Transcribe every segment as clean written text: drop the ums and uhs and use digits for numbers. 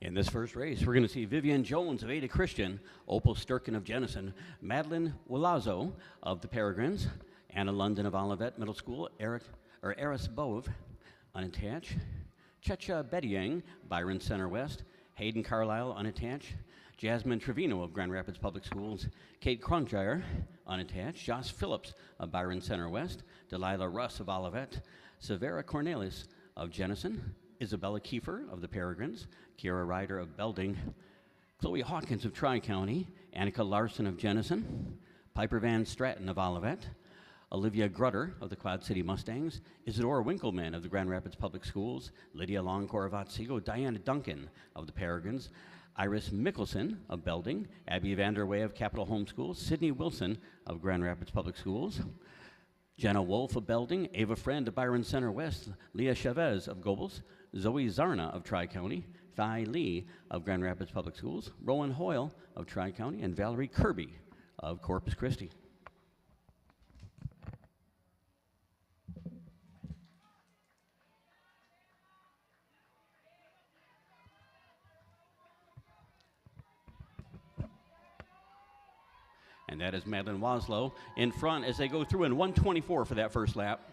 In this first race, we're going to see Vivian Jones of Ada Christian, Opal Sturkin of Jenison, Madeline Walazzo of the Peregrines, Anna London of Olivet Middle School, Eris Bove, unattached, Checha Bediang, Byron Center West, Hayden Carlisle, unattached, Jasmine Trevino of Grand Rapids Public Schools, Kate Cronshire, unattached, Joss Phillips of Byron Center West, Delilah Russ of Olivet, Severa Cornelis of Jenison, Isabella Kiefer of the Peregrines, Kiera Ryder of Belding, Chloe Hawkins of Tri-County, Annika Larson of Jenison, Piper Van Stratton of Olivet, Olivia Grutter of the Quad City Mustangs, Isadora Winkleman of the Grand Rapids Public Schools, Lydia Longcore of Otsego, Diana Duncan of the Peregrines, Iris Mickelson of Belding, Abby Vanderway of Capital Home Schools, Sydney Wilson of Grand Rapids Public Schools, Jenna Wolf of Belding, Ava Friend of Byron Center West, Leah Chavez of Gobles, Zoe Zarna of Tri-County, Thai Lee of Grand Rapids Public Schools, Rowan Hoyle of Tri-County, and Valerie Kirby of Corpus Christi. And that is Madeline Waslow in front as they go through in 1:24 for that first lap.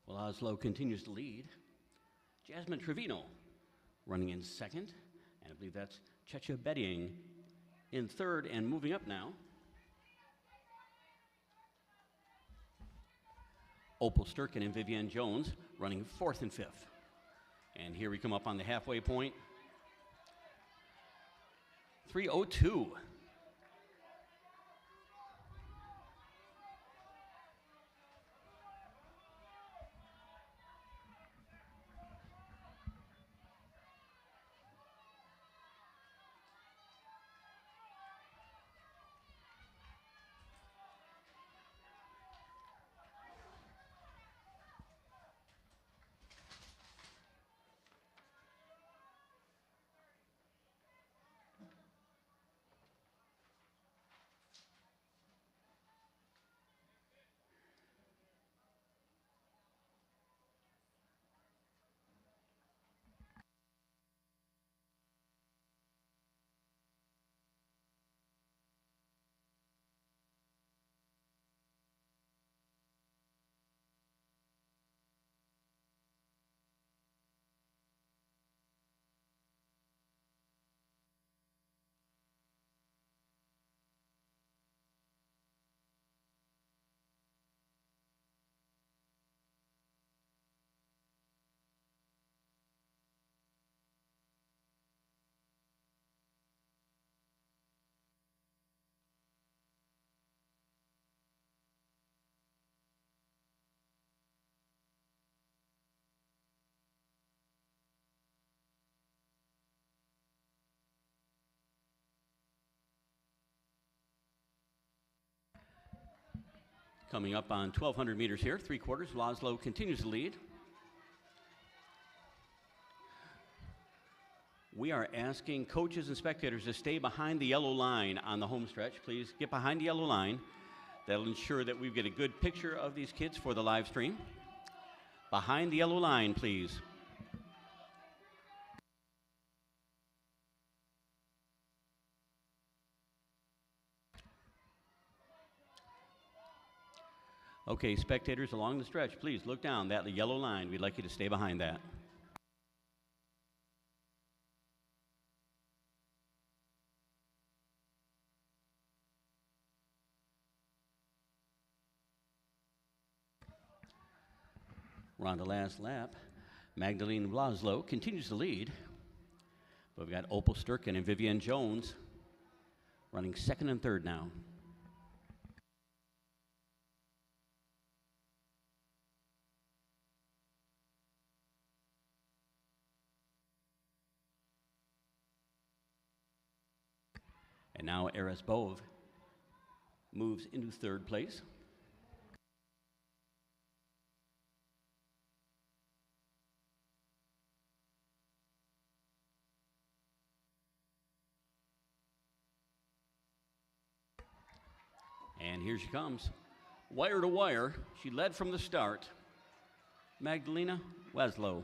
Well, Oslo continues to lead. Jasmine Trevino running in second, and I believe that's Checha Bediang in third, and moving up now, Opal Sturkin and Vivian Jones running fourth and fifth. And here we come up on the halfway point. 3:02. Coming up on 1,200 meters here, 3/4, Laszlo continues to lead. We are asking coaches and spectators to stay behind the yellow line on the home stretch. Please get behind the yellow line. That'll ensure that we get a good picture of these kids for the live stream. Behind the yellow line, please. Okay, spectators along the stretch, please look down that yellow line. We'd like you to stay behind that. We're on the last lap. Magdalene Vlaslo continues to lead. But we've got Opal Sturkin and Vivian Jones running second and third now. And now Eris Bove moves into third place. And here she comes, wire to wire. She led from the start. Magdalena Vlaslo.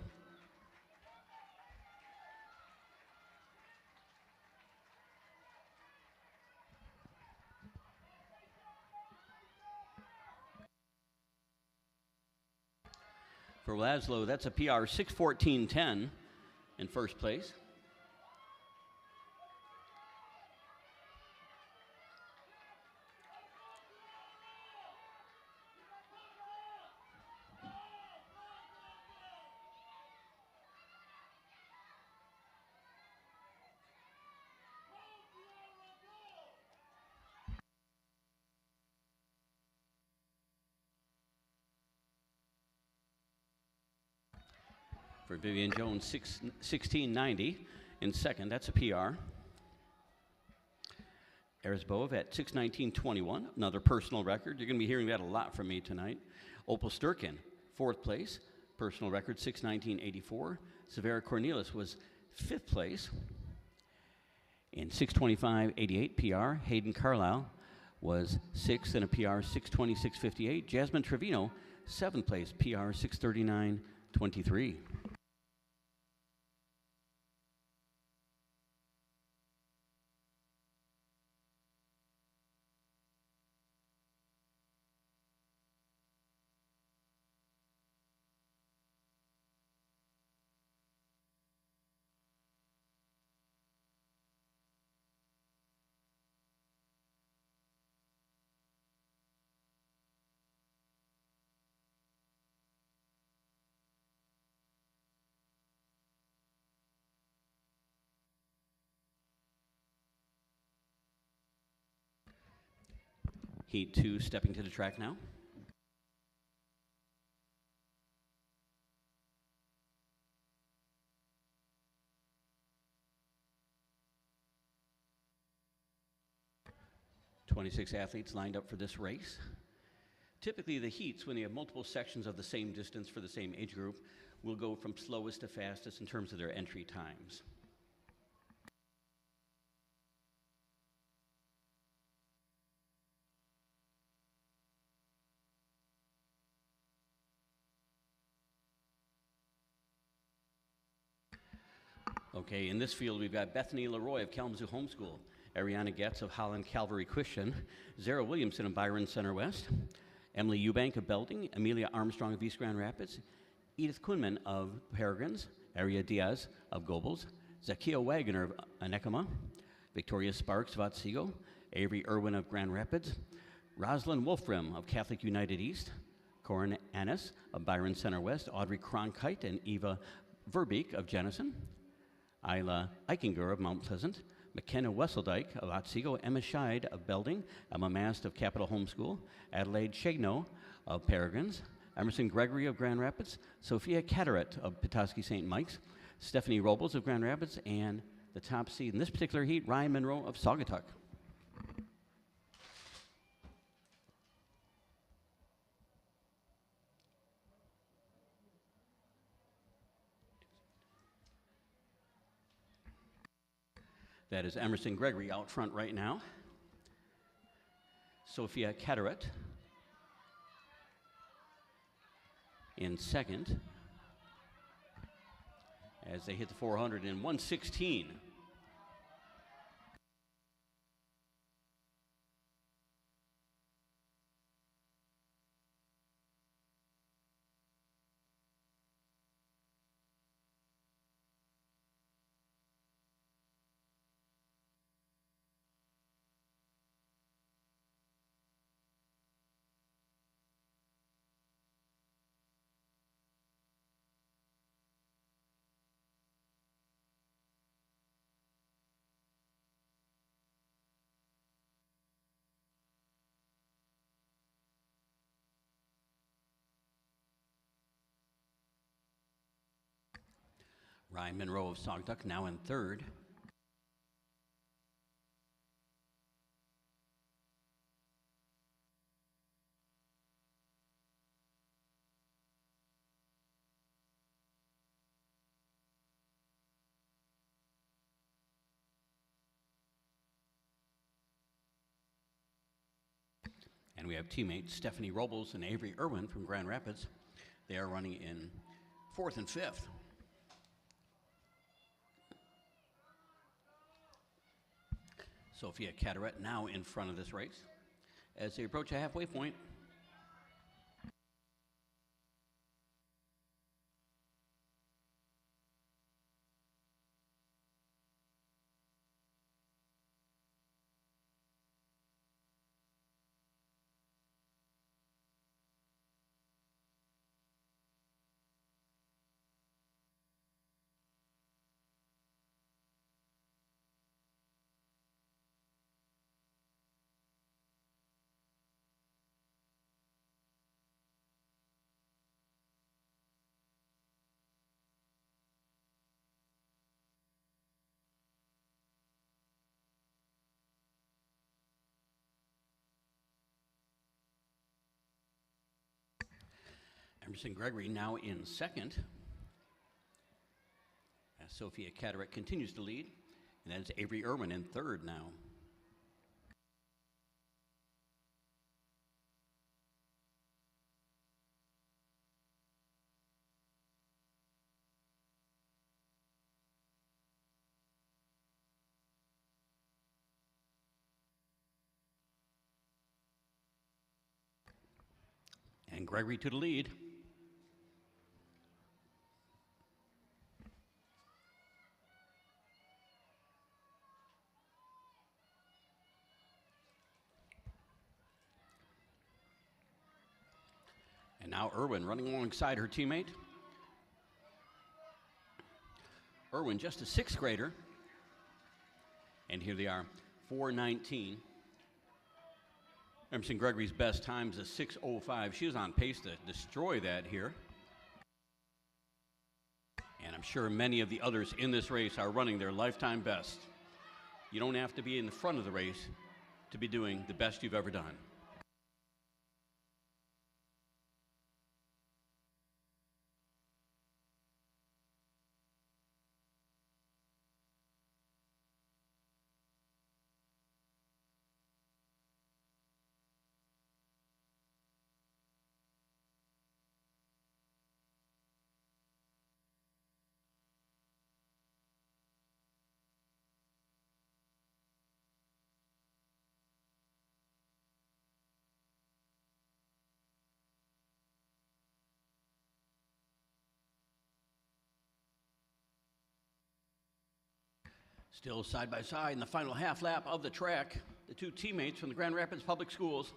For Vlaslo, that's a PR 6:14.10 in first place. For Vivian Jones, 16:90 in second. That's a PR. Eris Bove at 6:19.21, another personal record. You're going to be hearing that a lot from me tonight. Opal Sturkin, fourth place, personal record 6:19.84. Severa Cornelis was fifth place in 6:25.88 PR. Hayden Carlisle was sixth in a PR 6:26.58. Jasmine Trevino, seventh place, PR 6:39.23. Heat 2 stepping to the track now. "26 athletes lined up for this race. Typically, the heats, when you have multiple sections of the same distance for the same age group, will go from slowest to fastest in terms of their entry times. Okay, in this field, we've got Bethany Leroy of Kalamazoo Homeschool, Ariana Getz of Holland Calvary Christian, Zara Williamson of Byron Center West, Emily Eubank of Belding, Amelia Armstrong of East Grand Rapids, Edith Kunman of Peregrines, Aria Diaz of Gobles, Zakia Wagner of Anekama, Victoria Sparks of Otsego, Avery Irwin of Grand Rapids, Rosalind Wolfram of Catholic United East, Corin Annis of Byron Center West, Audrey Cronkite and Eva Verbeek of Jenison, Isla Eichinger of Mount Pleasant, McKenna Wesseldike of Otsego, Emma Scheid of Belding, Emma Mast of Capital Homeschool, Adelaide Chagno of Peregrines, Emerson Gregory of Grand Rapids, Sophia Cataract of Petoskey St. Mike's, Stephanie Robles of Grand Rapids, and the top seed in this particular heat, Ryan Monroe of Saugatuck. That is Emerson Gregory out front right now. Sophia Cataract in second as they hit the 400 in 1:16. Ryan Monroe of Saugatuck now in third. And we have teammates Stephanie Robles and Avery Irwin from Grand Rapids. They are running in fourth and fifth. Sophia Cataret now in front of this race as they approach a halfway point. Emerson Gregory now in second, as Sophia Cataret continues to lead, and that is Avery Irwin in third now. And Gregory to the lead. And now Irwin running alongside her teammate. Irwin, just a sixth grader. And here they are, 4:19. Emerson Gregory's best time is a 6:05. She was on pace to destroy that here. And I'm sure many of the others in this race are running their lifetime best. You don't have to be in the front of the race to be doing the best you've ever done. Still side by side in the final half lap of the track, the two teammates from the Grand Rapids Public Schools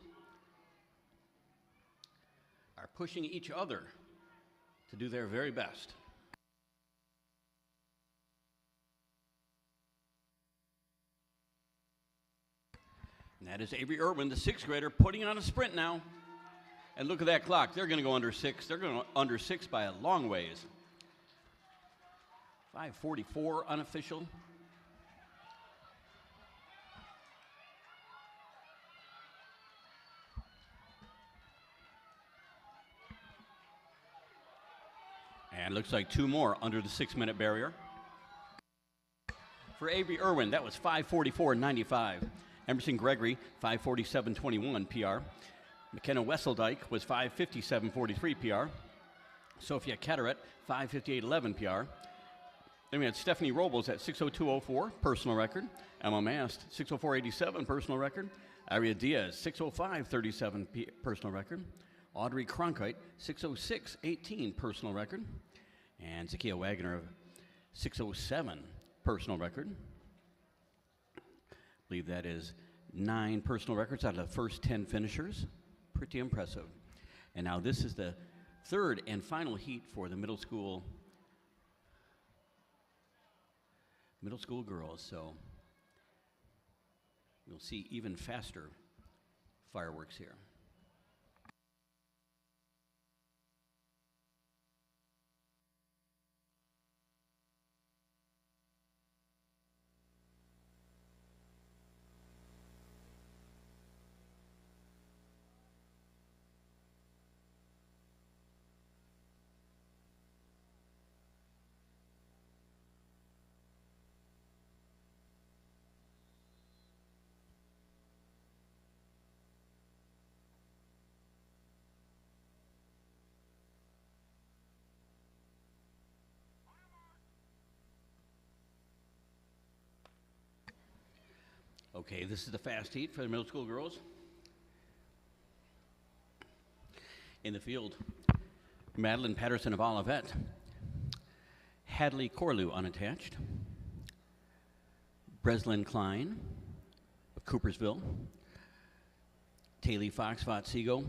are pushing each other to do their very best. And that is Avery Irwin, the sixth grader, putting on a sprint now. And look at that clock. They're going to go under six. They're going to go under six by a long ways. 5:44 unofficial. And looks like two more under the 6-minute barrier. For Avery Irwin, that was 5:44.95. Emerson Gregory, 5:47.21 PR. McKenna Wesseldike was 5:57.43 PR. Sophia Cataret, 5:58.11 PR. Then we had Stephanie Robles at 6:02.04 personal record. Emma Mast, 6:04.87 personal record. Aria Diaz, 6:05.37 personal record. Audrey Cronkite, 6:06.18 personal record. And Zakia Wagner of 6:07 personal record. I believe that is 9 personal records out of the first 10 finishers. Pretty impressive. And now this is the third and final heat for the middle school girls. So you'll see even faster fireworks here. Okay, this is the fast heat for the middle school girls. In the field, Madeline Patterson of Olivet, Hadley Corlew unattached, Breslin Klein of Coopersville, Taylor Fox of Otsego,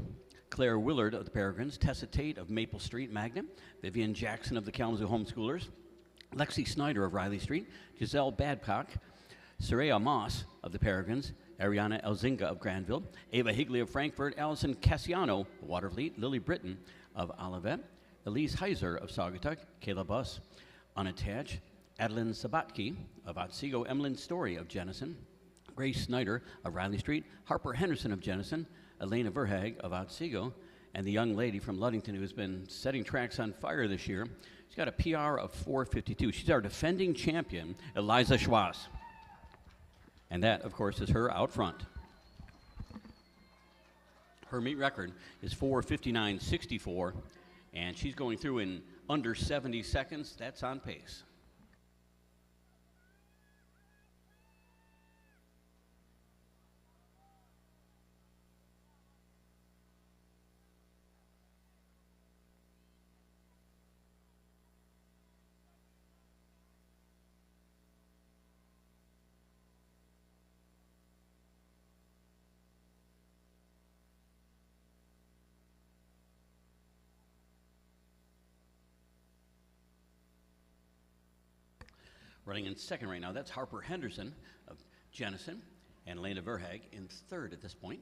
Claire Willard of the Peregrines, Tessa Tate of Maple Street Magna, Vivian Jackson of the Kalamazoo Homeschoolers, Lexi Snyder of Riley Street, Giselle Badcock, Saraya Moss of the Peregrines, Ariana Elzinga of Granville, Ava Higley of Frankfurt, Allison Cassiano of Watervliet, Lily Britton of Olivet, Elise Heiser of Saugatuck, Kayla Buss unattached, Adeline Sabatke of Otsego, Emlyn Story of Jenison, Grace Snyder of Riley Street, Harper Henderson of Jenison, Elena Verhag of Otsego, and the young lady from Ludington who has been setting tracks on fire this year. She's got a PR of 4:52. She's our defending champion, Eliza Schwass. And that, of course, is her out front. Her meet record is 4:59.64, and she's going through in under 70 seconds. That's on pace. Running in second right now, that's Harper Henderson of Jenison, and Elena Verhag in third at this point.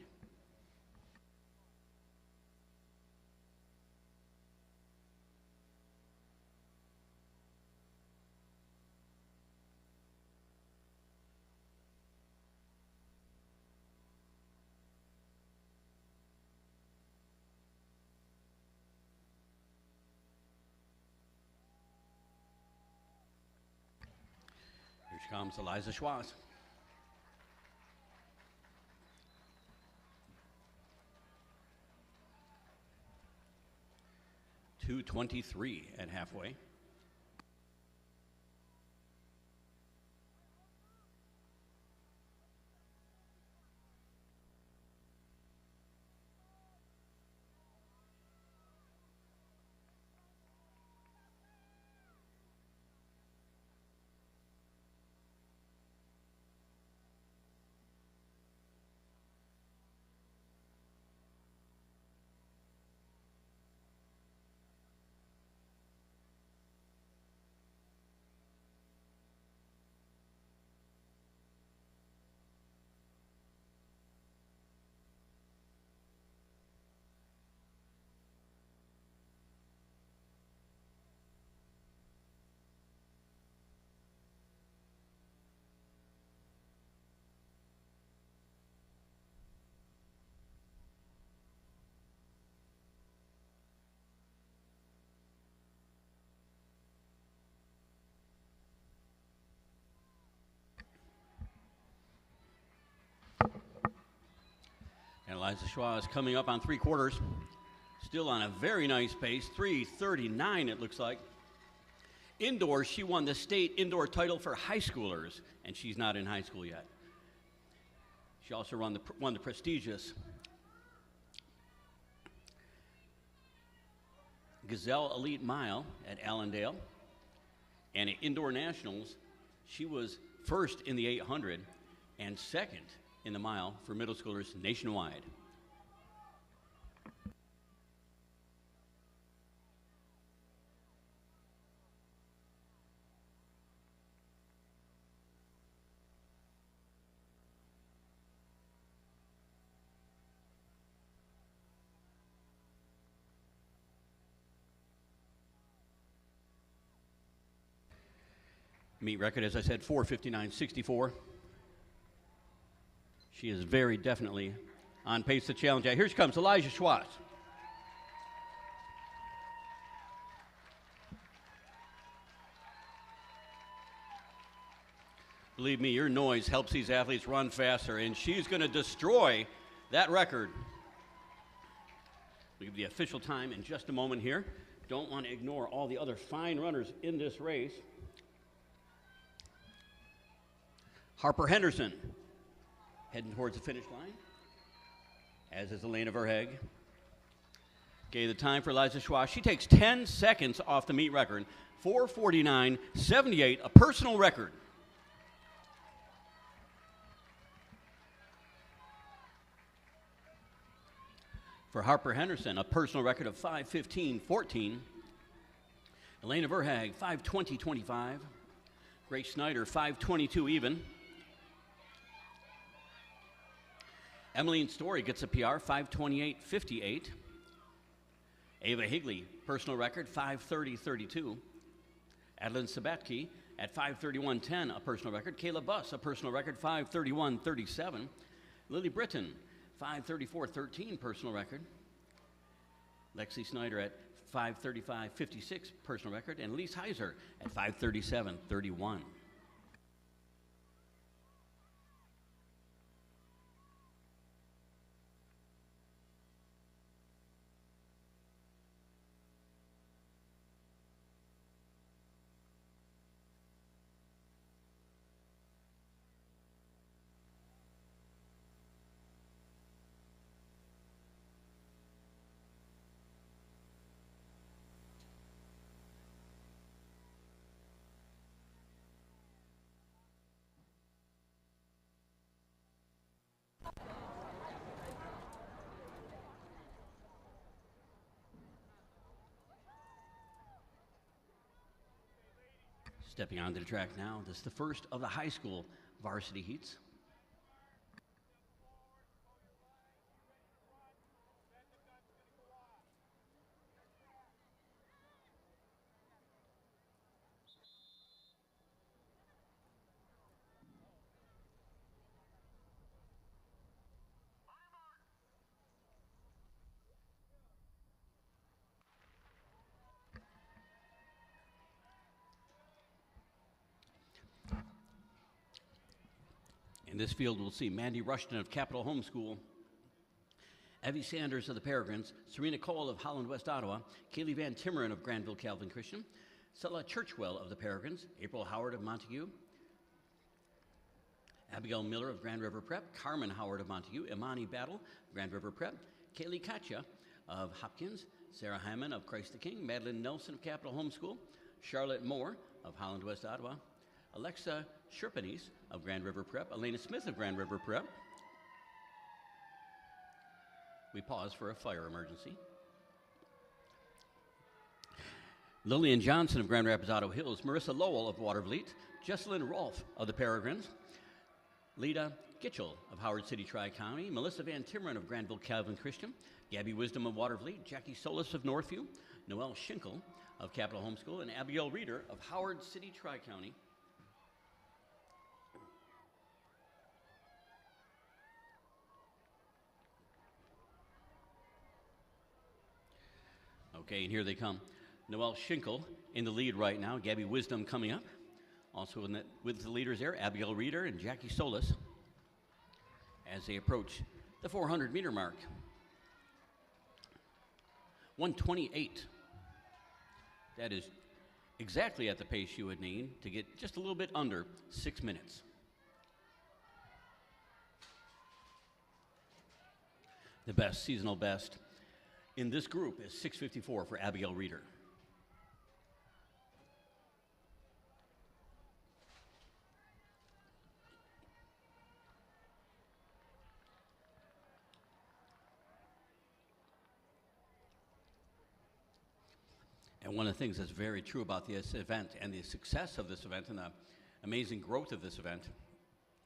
Here she comes, Eliza Schwass. .223 at halfway. And Eliza Schwass coming up on 3/4, still on a very nice pace, 3:39 it looks like. Indoors, she won the state indoor title for high schoolers, and she's not in high school yet. She also won the prestigious Gazelle Elite Mile at Allendale, and at Indoor Nationals, she was first in the 800 and second in the mile for middle schoolers nationwide. Meet record, as I said, 4:59.64. She is very definitely on pace to challenge that. Here she comes, Elijah Schwass. Believe me, your noise helps these athletes run faster, and she's going to destroy that record. We'll give the official time in just a moment here. Don't want to ignore all the other fine runners in this race. Harper Henderson heading towards the finish line, as is Elena Verheg. Okay, the time for Eliza Schwa. She takes 10 seconds off the meet record. 4:49.78, a personal record. For Harper Henderson, a personal record of 5:15.14. Elena Verhag, 5:20.25. Grace Snyder, 5:22 even. Emmeline Story gets a PR, 5:28.58. Ava Higley, personal record, 5:30.32. Adeline Sabatke at 5:31.10, a personal record. Kayla Buss, a personal record, 5:31.37. Lily Britton, 5:34.13, personal record. Lexi Snyder at 5:35.56, personal record. And Lise Heiser at 5:37.31. Stepping onto the track now, this is the first of the high school varsity heats. In this field, we'll see Mandy Rushton of Capitol Homeschool, Evie Sanders of the Peregrines, Serena Cole of Holland West Ottawa, Kaylee Van Timmeren of Granville Calvin Christian, Stella Churchwell of the Peregrines, April Howard of Montague, Abigail Miller of Grand River Prep, Carmen Howard of Montague, Imani Battle of Grand River Prep, Kaylee Katya of Hopkins, Sarah Hyman of Christ the King, Madeline Nelson of Capitol Homeschool, Charlotte Moore of Holland West Ottawa, Alexa Sherpanis of Grand River Prep, Elena Smith of Grand River Prep. We pause for a fire emergency. Lillian Johnson of Grand Rapids Otto Hills, Marissa Lowell of Watervliet, Jesselyn Rolfe of the Peregrines, Lita Gitchell of Howard City Tri-County, Melissa Van Timmeren of Granville Calvin Christian, Gabby Wisdom of Watervliet, Jackie Solis of Northview, Noelle Schinkel of Capitol Homeschool, and Abigail Reeder of Howard City Tri-County. Okay, and here they come. Noelle Schinkel in the lead right now. Gabby Wisdom coming up. Also with the leaders there, Abigail Reeder and Jackie Solis as they approach the 400-meter mark. 1:28. That is exactly at the pace you would need to get just a little bit under 6 minutes. The best, seasonal best in this group is 6:54 for Abigail Reeder. And one of the things that's very true about this event and the success of this event and the amazing growth of this event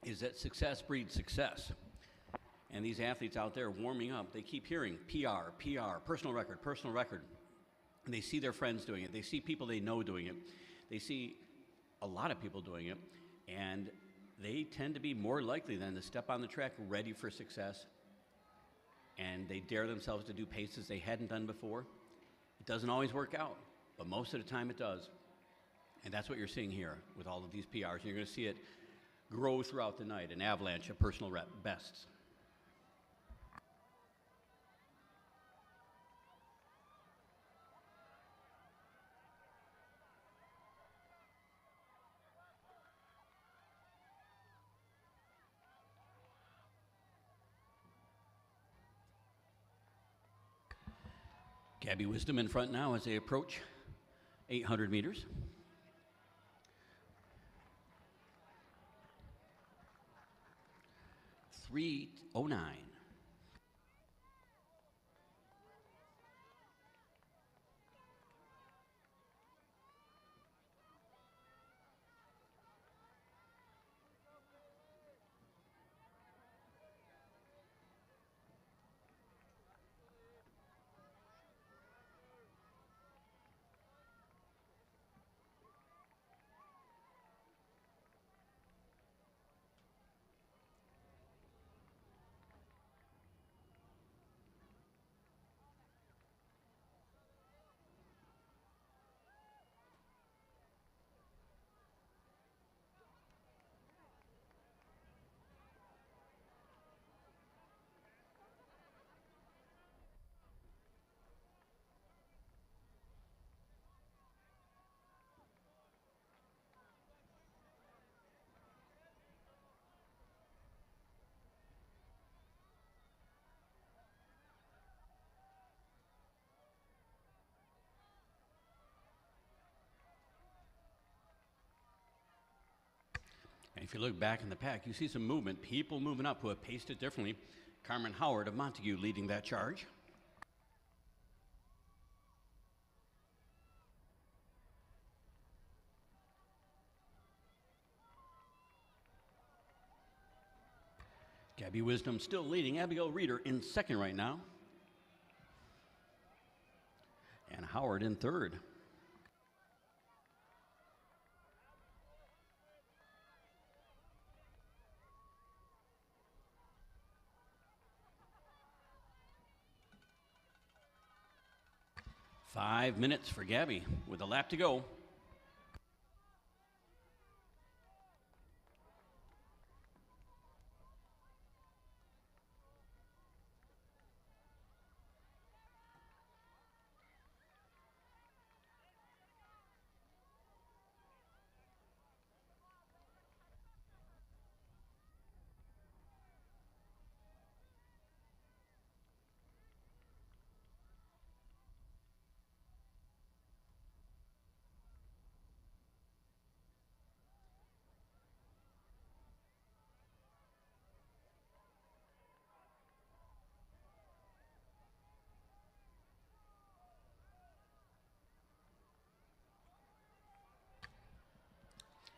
is that success breeds success. And these athletes out there warming up, they keep hearing PR, PR, personal record, personal record. And they see their friends doing it. They see people they know doing it. They see a lot of people doing it. And they tend to be more likely then to step on the track ready for success. And they dare themselves to do paces they hadn't done before. It doesn't always work out, but most of the time it does. And that's what you're seeing here with all of these PRs. And you're going to see it grow throughout the night, an avalanche of personal bests. Gabby Wisdom in front now as they approach 800 meters. .309. And if you look back in the pack, you see some movement, people moving up who have paced it differently. Carmen Howard of Montague leading that charge. Gabby Wisdom still leading. Abigail Reeder in second right now. And Howard in third. Five minutes for Gabby with a lap to go.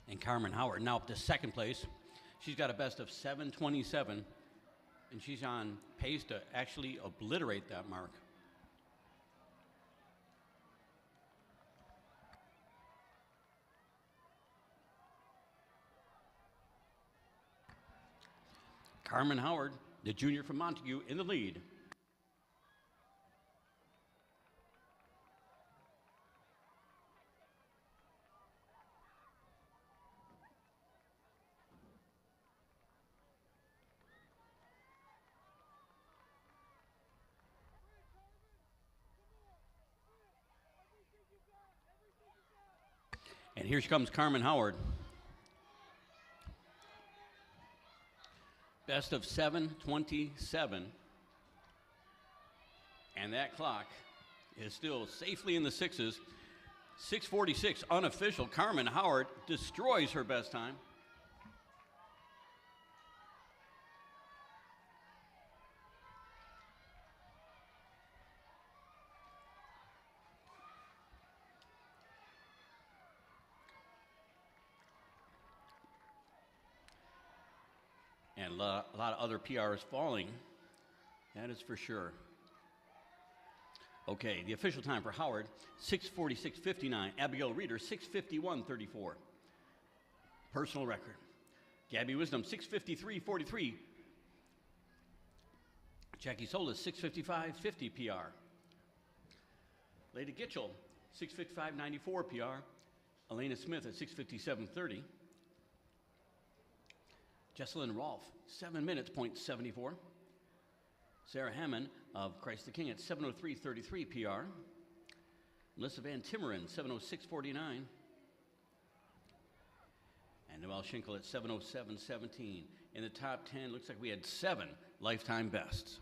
And Carmen Howard now up to second place. She's got a best of 7:27, and she's on pace to actually obliterate that mark. Carmen Howard, the junior from Montague, in the lead. And here she comes, Carmen Howard. Best of 7:27. And that clock is still safely in the sixes. 6:46 unofficial. Carmen Howard destroys her best time. And a lot of other PRs falling, that is for sure. Okay, the official time for Howard, 6:46.59. Abigail Reeder, 6:51.34. Personal record. Gabby Wisdom, 6:53.43. Jackie Solis, 6:55.50 PR. Leda Gitchell, 6:55.94 PR. Elena Smith at 6:57.30. Jesselyn Rolfe, 7 minutes, .74. Sarah Hammond of Christ the King at 7:03.33 PR. Melissa Van Timmeren, 7:06.49. And Noelle Schinkel at 7:07.17. In the top 10, looks like we had 7 lifetime bests.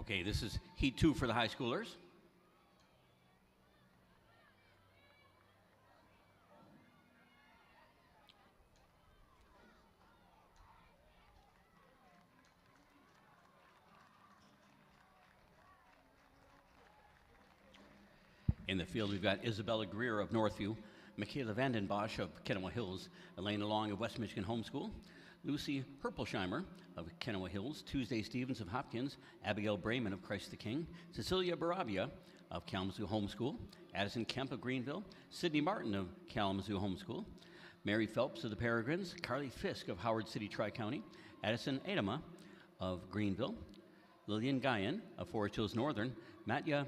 Okay, this is Heat 2 for the high schoolers. In the field, we've got Isabella Greer of Northview, Michaela Vanden Bosch of Kennewa Hills, Elena Long of West Michigan Homeschool, Lucy Herpelsheimer of Kennewa Hills, Tuesday Stevens of Hopkins, Abigail Brayman of Christ the King, Cecilia Barabia of Kalamazoo Homeschool, Addison Kemp of Greenville, Sydney Martin of Kalamazoo Homeschool, Mary Phelps of the Peregrines, Carly Fisk of Howard City Tri-County, Addison Adama of Greenville, Lillian Guyan of Forest Hills Northern, Matya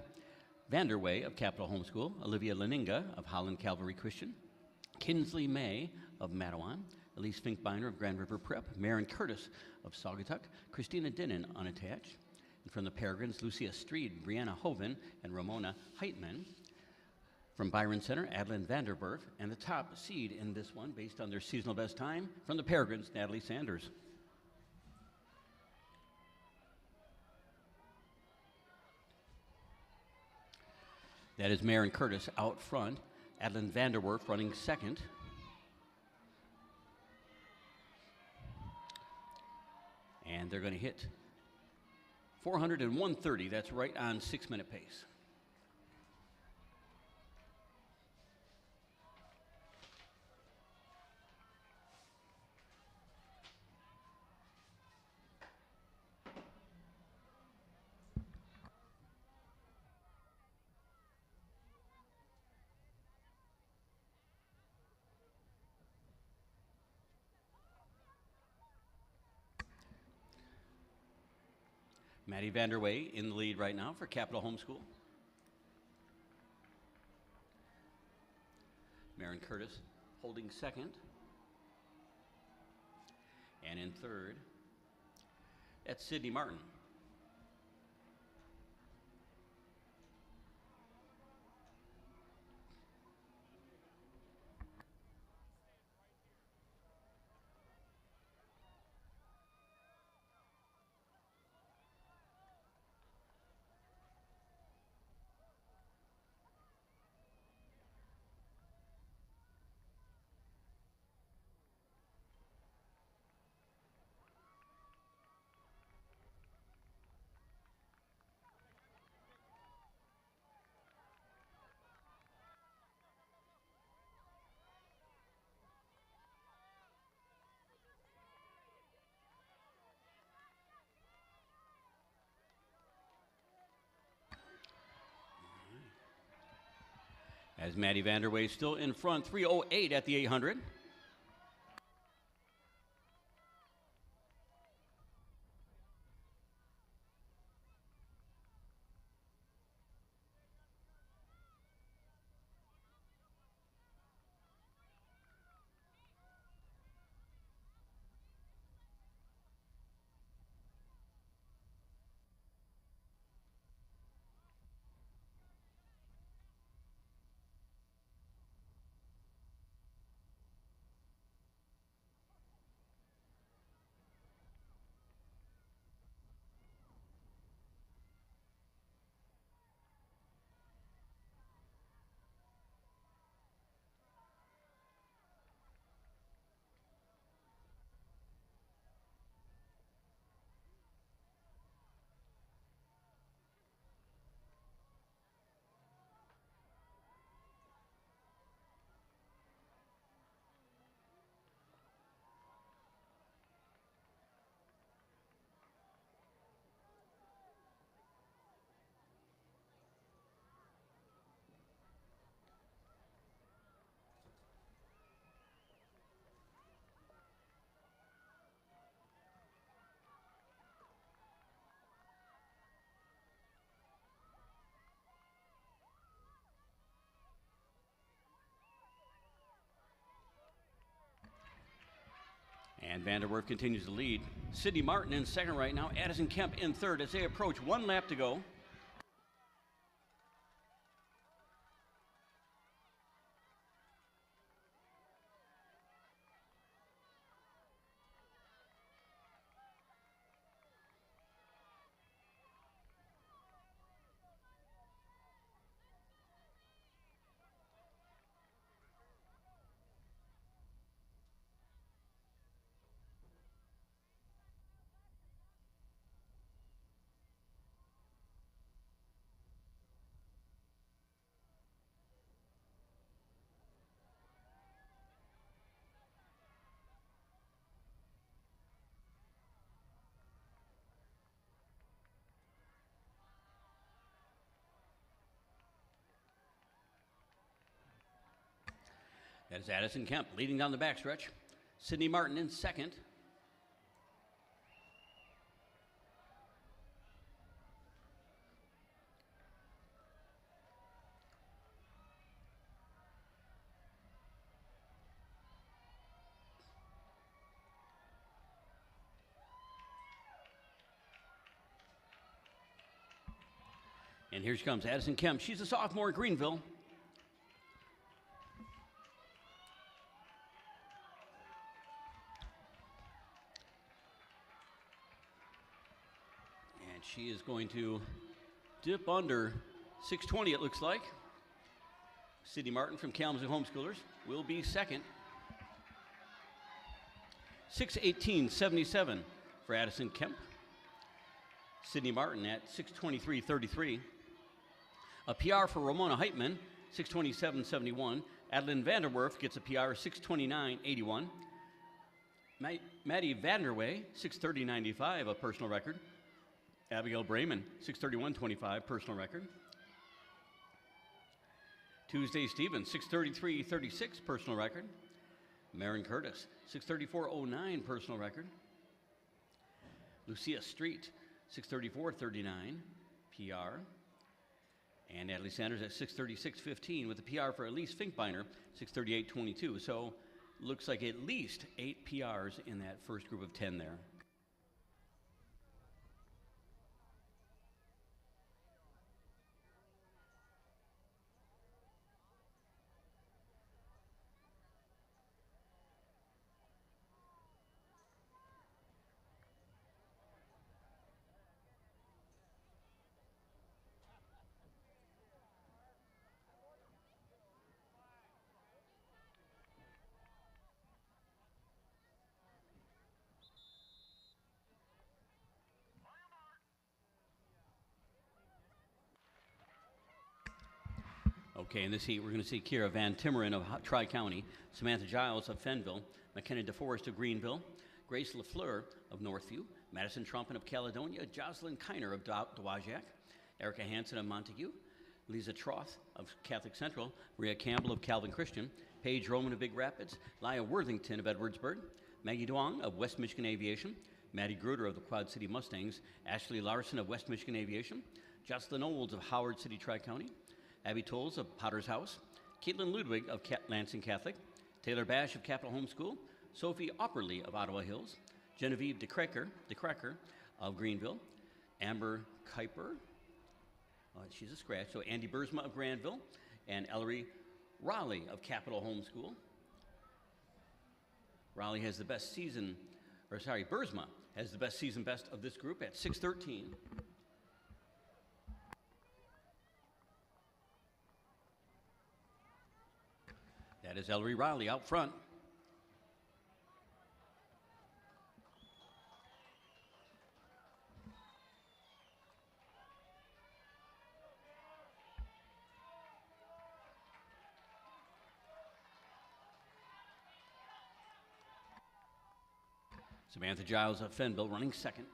Vanderway of Capital Homeschool, Olivia Leninga of Holland Calvary Christian, Kinsley May of Mattawan, Elise Finkbeiner of Grand River Prep, Maren Curtis of Saugatuck, Christina Dinnan unattached, and from the Peregrines, Lucia Streed, Brianna Hoven, and Ramona Heitman. From Byron Center, Adeline Vanderberg, and the top seed in this one, based on their seasonal best time, from the Peregrines, Natalie Sanders. That is Maren Curtis out front. Adeline Vanderwerf running second. And they're going to hit 400 and 130. That's right on 6-minute pace. Maddie Vanderway in the lead right now for Capital Homeschool. Maren Curtis holding second. And in third, that's Sydney Martin. As Maddie Vanderway still in front, 3:08 at the 800. And Vanderwerf continues to lead. Sydney Martin in second right now. Addison Kemp in third as they approach 1 lap to go. That is Addison Kemp leading down the backstretch. Sydney Martin in second. And here she comes, Addison Kemp. She's a sophomore at Greenville. And she is going to dip under 6:20, it looks like. Sydney Martin from Kalamazoo Homeschoolers will be second. 6:18.77 for Addison Kemp. Sydney Martin at 6:23.33. A PR for Ramona Heitman, 6:27.71. Adeline Vanderwerf gets a PR, 6:29.81. Maddie Vanderway, 6:30.95, a personal record. Abigail Brayman, 6:31.25, personal record. Tuesday Stevens, 6:33.36, personal record. Marin Curtis, 6:34.09, personal record. Lucia Street, 6:34.39, PR. And Natalie Sanders at 6:36.15 with the PR for Elise Finkbeiner, 6:38.22. So looks like at least 8 PRs in that first group of 10 there. Okay, in this heat, we're going to see Kira Van Timmeren of Tri-County, Samantha Giles of Fenville, McKenna DeForest of Greenville, Grace LaFleur of Northview, Madison Trumpin of Caledonia, Jocelyn Kiner of Dowagiac, Erica Hansen of Montague, Lisa Troth of Catholic Central, Maria Campbell of Calvin Christian, Paige Roman of Big Rapids, Laya Worthington of Edwardsburg, Maggie Duong of West Michigan Aviation, Maddie Gruder of the Quad City Mustangs, Ashley Larson of West Michigan Aviation, Jocelyn Olds of Howard City Tri-County, Abby Tolles of Potter's House, Caitlin Ludwig of Lansing Catholic, Taylor Bash of Capitol Homeschool, Sophie Opperly of Ottawa Hills, Genevieve DeCracker of Greenville, Amber Kuiper, she's a scratch, so Andy Bursma of Granville, and Ellery Raleigh of Capitol Homeschool. Raleigh has the best season, Bursma has the best season best of this group at 6:13. That is Ellery Riley out front. Samantha Giles of Fenville running second.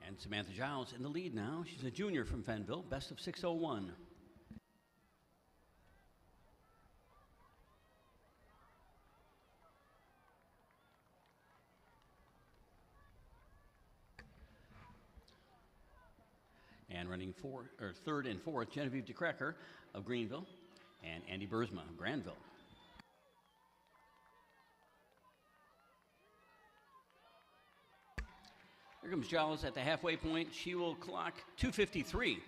And Samantha Giles in the lead now. She's a junior from Fenville, best of 6:01. And running third and fourth, Genevieve DeCracker of Greenville and Andy Bursma of Granville. Here comes Giles at the halfway point. She will clock 2:53.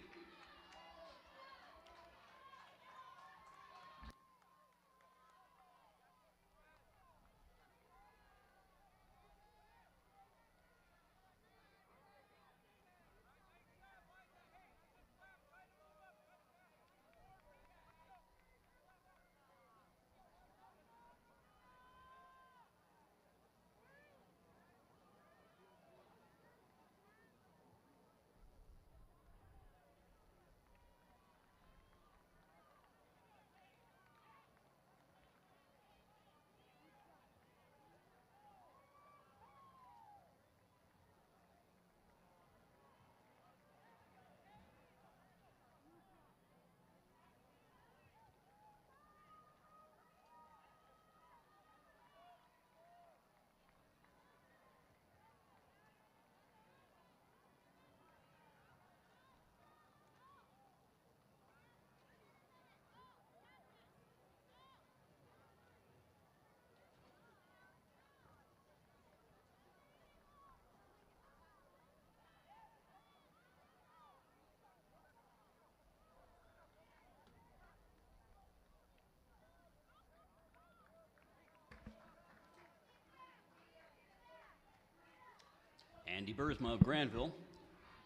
Andy Bursma of Granville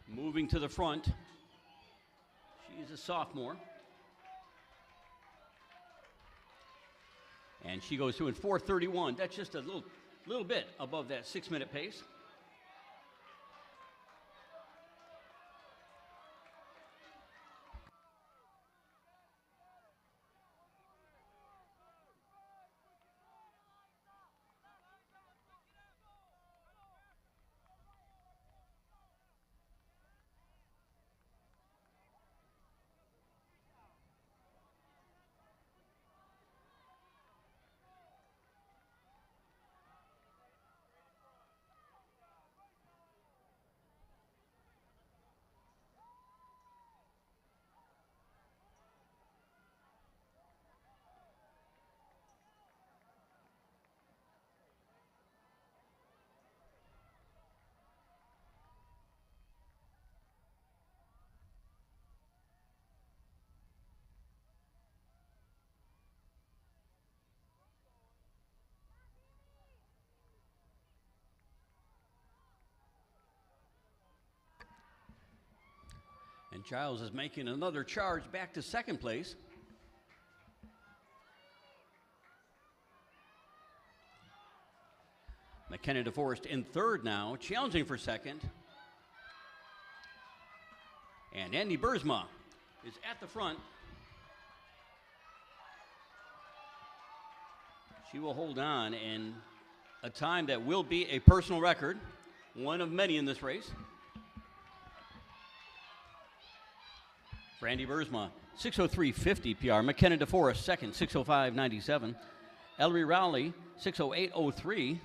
moving to the front. She's a sophomore. And she goes through in 4:31. That's just a little bit above that 6-minute pace. And Giles is making another charge back to second place. McKenna DeForest in third now, challenging for second. And Andy Bursma is at the front. She will hold on in a time that will be a personal record, one of many in this race. For Andy Bursma, 6:03.50 PR. McKenna DeForest, second, 6:05.97. Ellery Rowley, 6:08.03.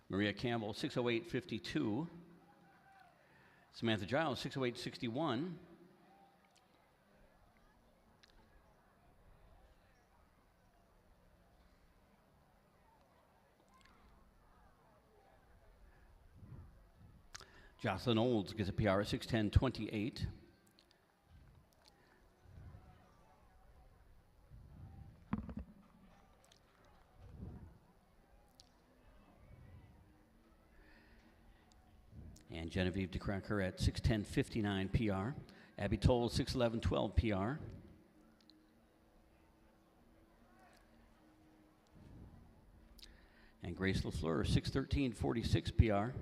Maria Campbell, 6:08.52. Samantha Giles, 6:08.61. Jocelyn Olds gets a PR, 6:10.28. And Genevieve DeCracker at 6:10.59 PR. Abby Toll, 6:11.12 PR. And Grace LaFleur, 6:13.46 PR.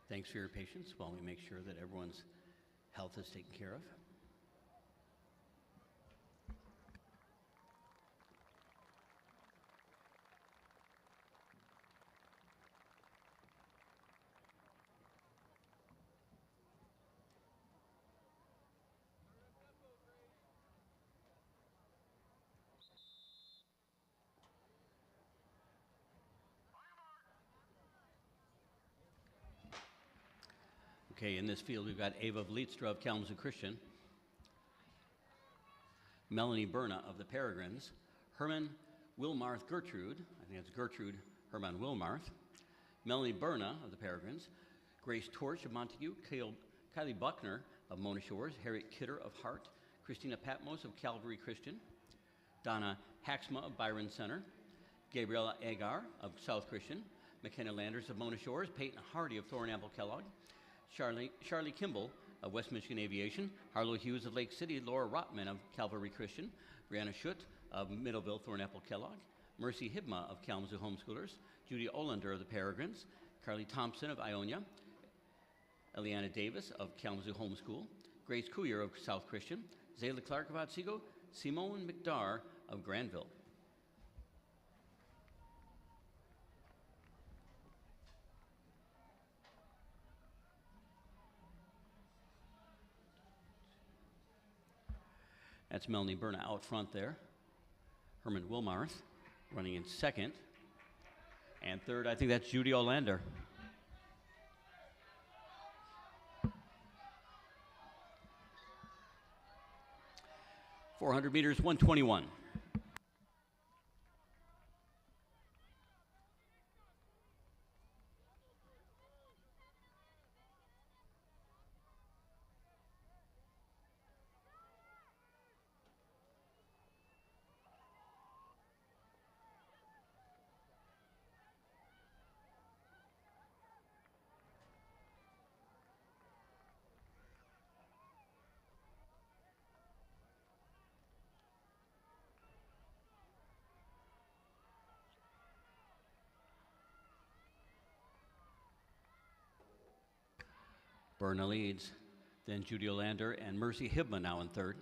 Thanks for your patience while we make sure that everyone's health is taken care of. Okay, in this field, we've got Ava Vlietstra of Kalamazoo Christian, Melanie Berna of the Peregrines, Herman Wilmarth Gertrude, I think that's Gertrude Herman Wilmarth, Melanie Berna of the Peregrines, Grace Torch of Montague, Kylie Buckner of Mona Shores, Harriet Kidder of Hart, Christina Patmos of Calvary Christian, Donna Haxma of Byron Center, Gabriella Agar of South Christian, McKenna Landers of Mona Shores, Peyton Hardy of Thornapple Kellogg, Charlie Kimball of West Michigan Aviation, Harlow Hughes of Lake City, Laura Rotman of Calvary Christian, Brianna Schutt of Middleville Thornapple Kellogg, Mercy Hibma of Kalamazoo Homeschoolers, Judy Olander of the Peregrines, Carly Thompson of Ionia, Eliana Davis of Kalamazoo Homeschool, Grace Couyer of South Christian, Zayla Clark of Otsego, Simone McDar of Granville. That's Melanie Berna out front there. Herman Wilmarth running in second. And third, I think that's Judy Olander. .400 meters, 1:21. Berna leads, then Judy Olander and Mercy Hibma now in third.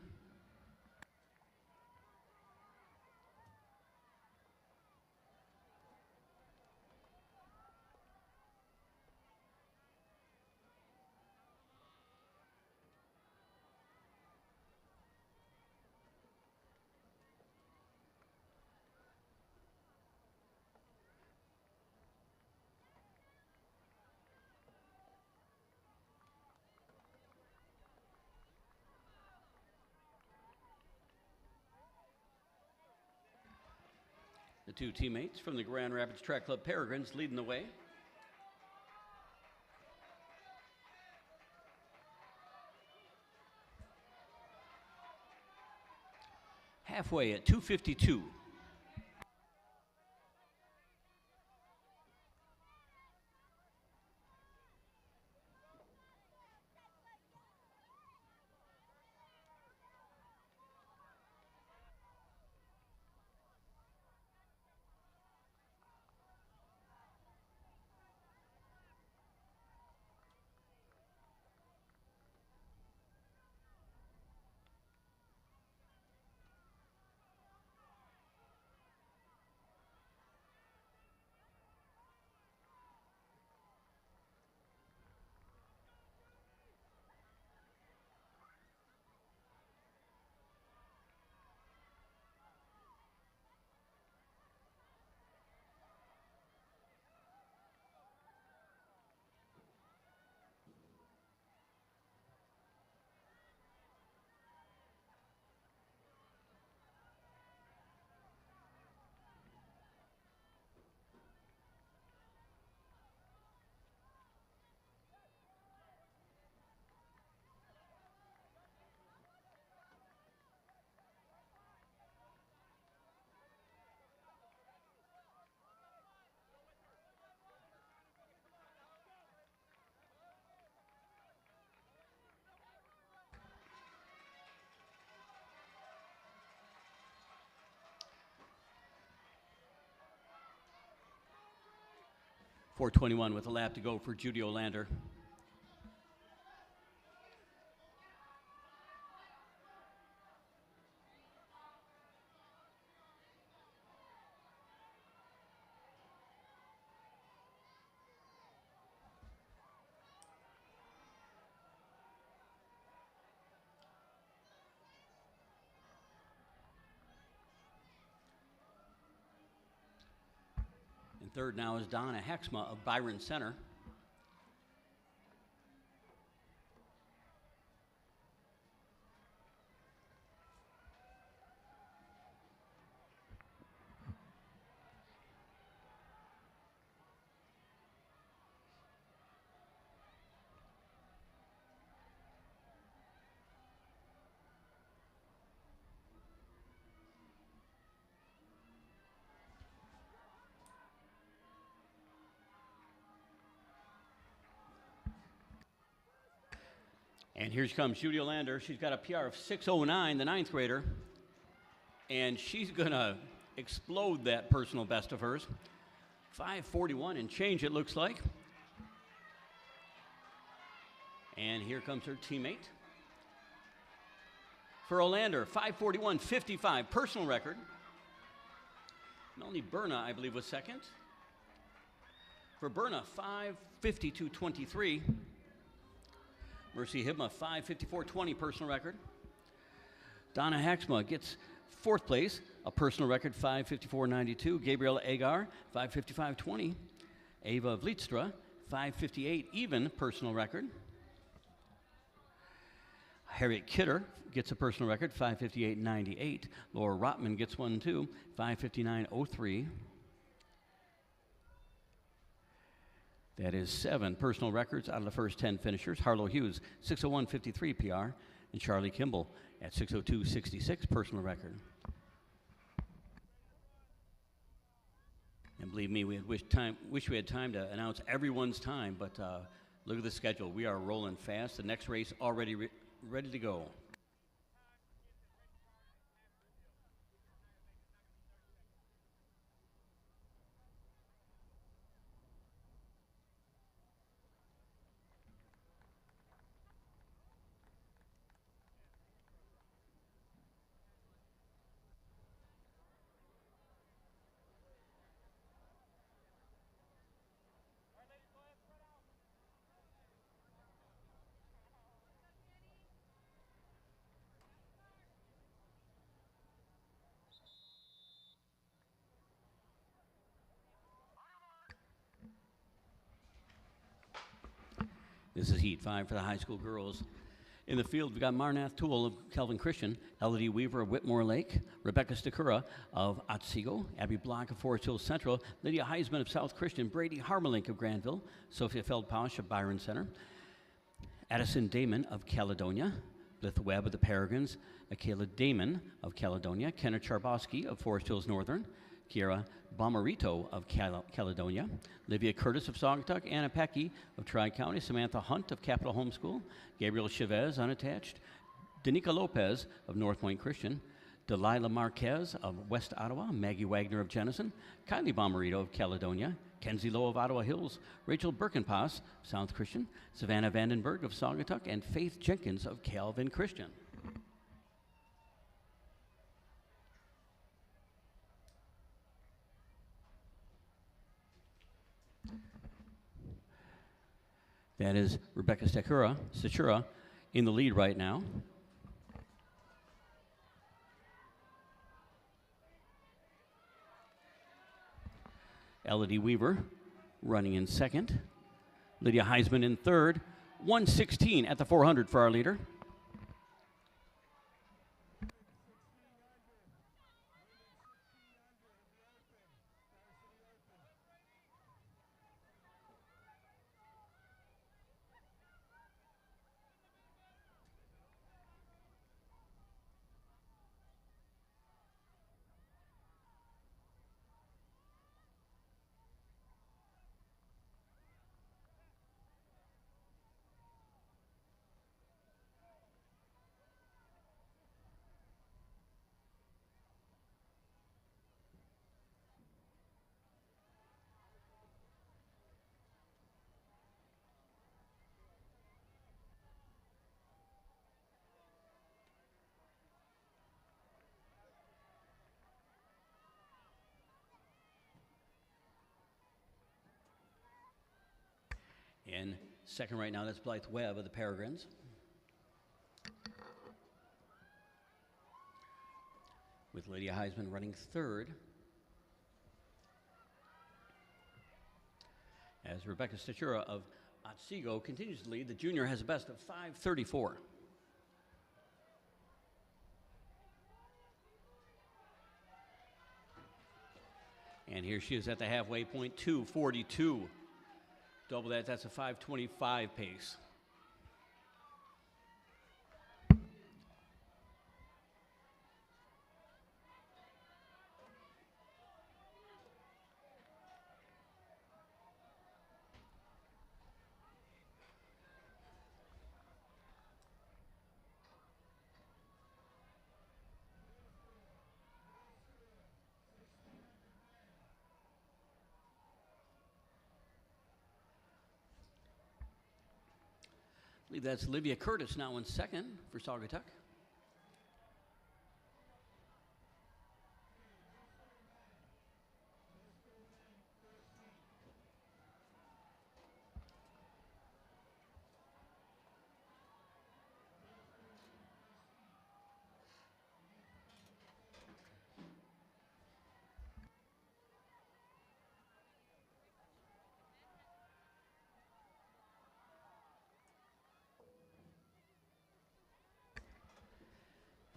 The two teammates from the Grand Rapids Track Club Peregrines leading the way. Halfway at 2:52. .421 with a lap to go for Judy Olander. Third now is Donna Hexma of Byron Center. And here comes Judy Olander. She's got a PR of 6:09, the ninth grader. And she's going to explode that personal best of hers. 5:41 and change, it looks like. And here comes her teammate. For Olander, 5:41.55, personal record. Melanie Berna, I believe, was second. For Berna, 5:52.23. Mercy Hibma, 5:54.20, personal record. Donna Hexma gets fourth place, a personal record, 5:54.92. Gabriela Agar, 5:55.20. Ava Vlitstra, 5:58, even personal record. Harriet Kidder gets a personal record, 5:58.98. Laura Rotman gets one too, 5:59.03. That is 7 personal records out of the first 10 finishers. Harlow Hughes, 6:01.53 PR, and Charlie Kimball at 6:02.66 personal record. And believe me, we had wish we had time to announce everyone's time, but look at the schedule. We are rolling fast. The next race already ready to go. This is Heat 5 for the high school girls. In the field, we've got Marnath Toole of Calvin Christian, Elodie Weaver of Whitmore Lake, Rebecca Stakura of Otsego, Abby Block of Forest Hills Central, Lydia Heisman of South Christian, Brady Harmelink of Granville, Sophia Feldpausch of Byron Center, Addison Damon of Caledonia, Blith Webb of the Peregrines, Akela Damon of Caledonia, Kenna Charbowski of Forest Hills Northern, Kiera Bomarito of Caledonia, Livia Curtis of Saugatuck, Anna Pecky of Tri-County, Samantha Hunt of Capitol Homeschool, Gabriel Chavez, unattached, Danica Lopez of North Point Christian, Delilah Marquez of West Ottawa, Maggie Wagner of Jenison, Kylie Bomarito of Caledonia, Kenzie Lowe of Ottawa Hills, Rachel Birkenpass of South Christian, Savannah Vandenberg of Saugatuck, and Faith Jenkins of Calvin Christian. That is Rebecca Stakura in the lead right now. Elodie Weaver running in second. Lydia Heisman in third. 1:16 at the 400 for our leader. In second right now, that's Blythe Webb of the Peregrines. With Lydia Heisman running third. as Rebecca Stachura of Otsego continues to lead. The junior has a best of 5:34. And here she is at the halfway point, 2:42. Double that, that's a 5:25 pace. I believe that's Olivia Curtis now in second for Saugatuck.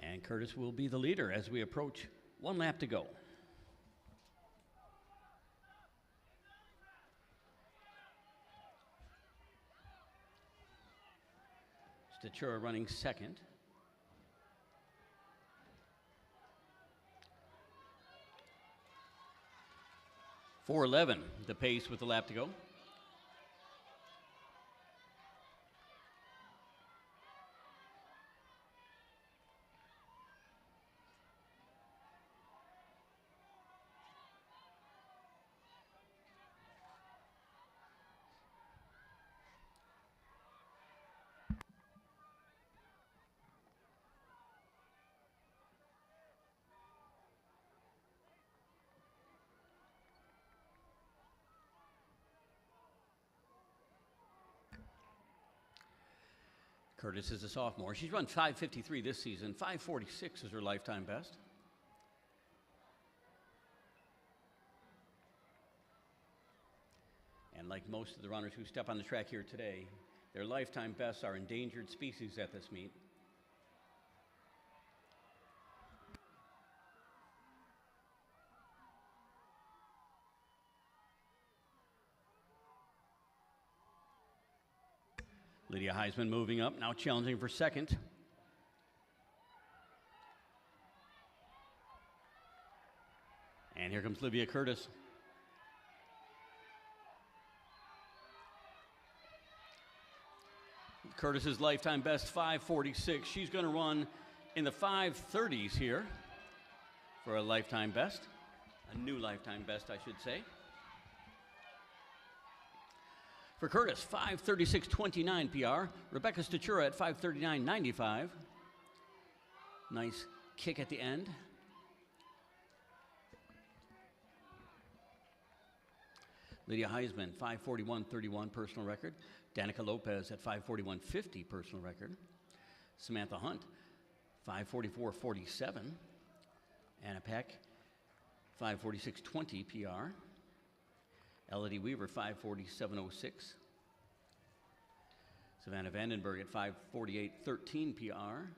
And Curtis will be the leader as we approach 1 lap to go. Stachura running second. .411, the pace with the lap to go. Curtis is a sophomore. She's run 5:53 this season. 5:46 is her lifetime best. And like most of the runners who step on the track here today, their lifetime bests are endangered species at this meet. Lydia Heisman moving up, now challenging for second. And here comes Olivia Curtis. Curtis's lifetime best, 5:46. She's going to run in the 5:30s here for a lifetime best, a new lifetime best, I should say. For Curtis, 5:36.29 PR. Rebecca Stachura at 5:39.95. Nice kick at the end. Lydia Heisman, 5:41.31 personal record. Danica Lopez at 5:41.50 personal record. Samantha Hunt, 5:44.47. Anna Peck, 5:46.20 PR. Elodie Weaver, 5:47.06. Savannah Vandenberg at 5:48.13 PR.